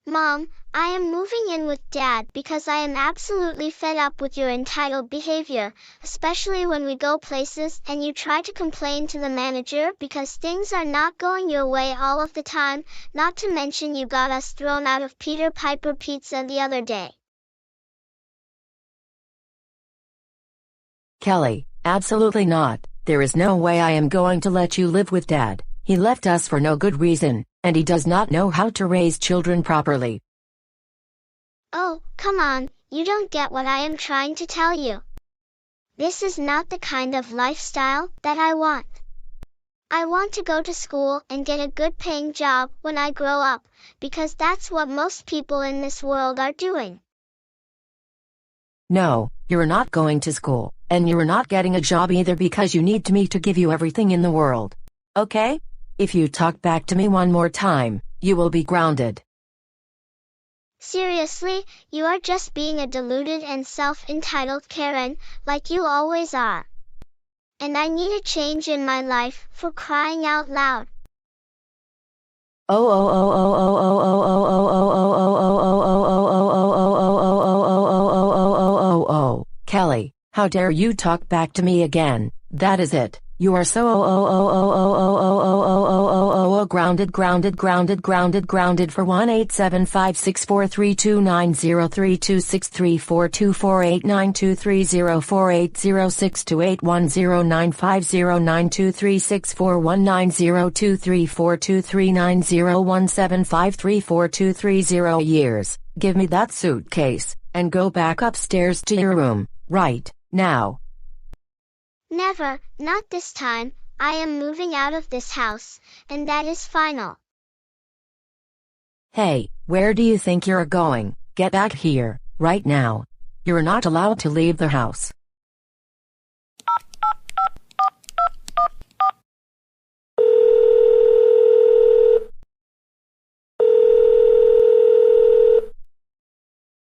Mom, I am moving in with Dad because I am absolutely fed up with your entitled behavior, especially when we go places and you try to complain to the manager because things are not going your way all of the time, not to mention you got us thrown out of Peter Piper Pizza the other day. Kelly, absolutely not. There is no way I am going to let you live with Dad. He left us for no good reason, and he does not know how to raise children properly. Oh, come on, you don't get what I am trying to tell you. This is not the kind of lifestyle that I want. I want to go to school and get a good paying job when I grow up, because that's what most people in this world are doing. No, you're not going to school, and you're not getting a job either because you need me to give you everything in the world. Okay? If you talk back to me one more time, you will be grounded. Seriously, you are just being a deluded and self-entitled Karen, like you always are. And I need a change in my life, for crying out loud. Kelly, how dare you talk back to me again? That is it. You are so grounded for 1-877-564-3290-3264892306281095090234290175342330 years. Give me that suitcase, and go back upstairs to your room, right, now. Never, not this time. I am moving out of this house, and that is final. Hey, where do you think you're going? Get back here, right now. You're not allowed to leave the house.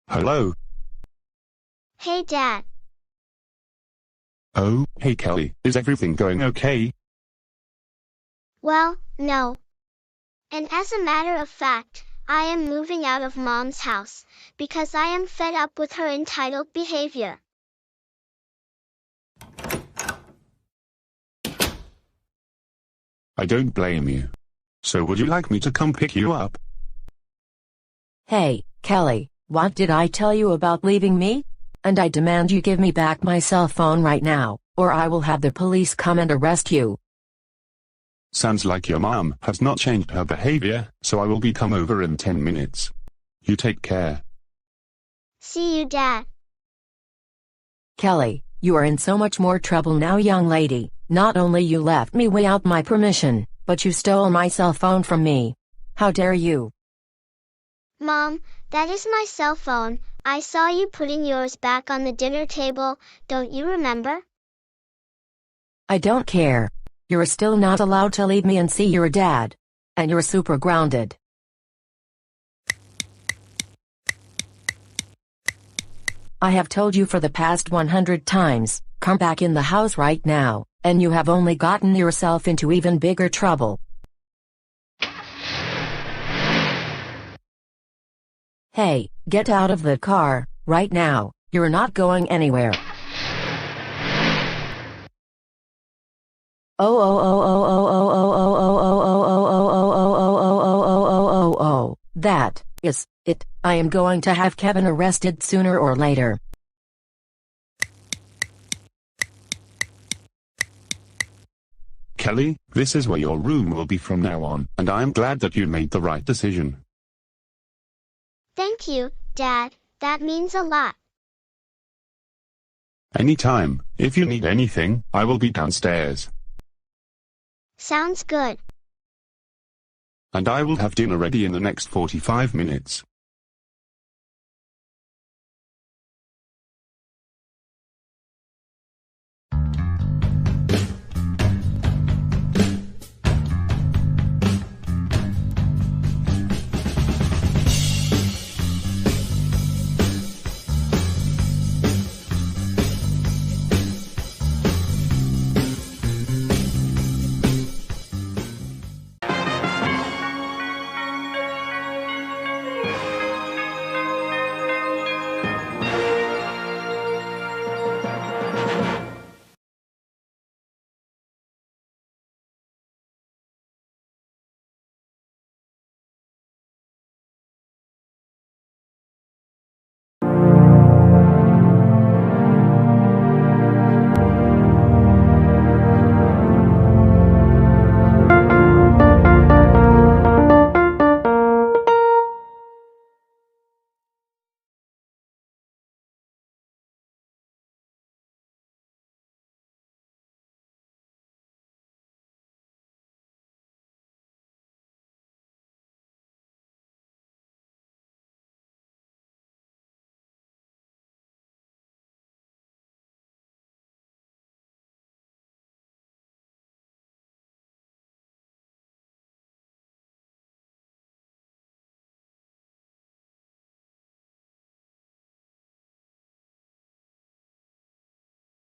Hello. Hey Dad. Oh, hey Kelly, is everything going okay? Well, no. And as a matter of fact, I am moving out of Mom's house, because I am fed up with her entitled behavior. I don't blame you. So would you like me to come pick you up? Hey, Kelly, what did I tell you about leaving me? And I demand you give me back my cell phone right now, or I will have the police come and arrest you. Sounds like your mom has not changed her behavior, so I will be come over in 10 minutes. You take care. See you, Dad. Kelly, you are in so much more trouble now, young lady. Not only you left me without my permission, but you stole my cell phone from me. How dare you? Mom, that is my cell phone. I saw you putting yours back on the dinner table, don't you remember? I don't care. You're still not allowed to leave me and see your dad. And you're super grounded. I have told you for the past 100 times, come back in the house right now, and you have only gotten yourself into even bigger trouble. Hey, get out of the car, right now. You're not going anywhere. That is it. I am going to have Kevin arrested sooner or later. Kelly, this is where your room will be from now on, and I am glad that you made the right decision. Thank you, Dad. That means a lot. Anytime, if you need anything, I will be downstairs. Sounds good. And I will have dinner ready in the next 45 minutes.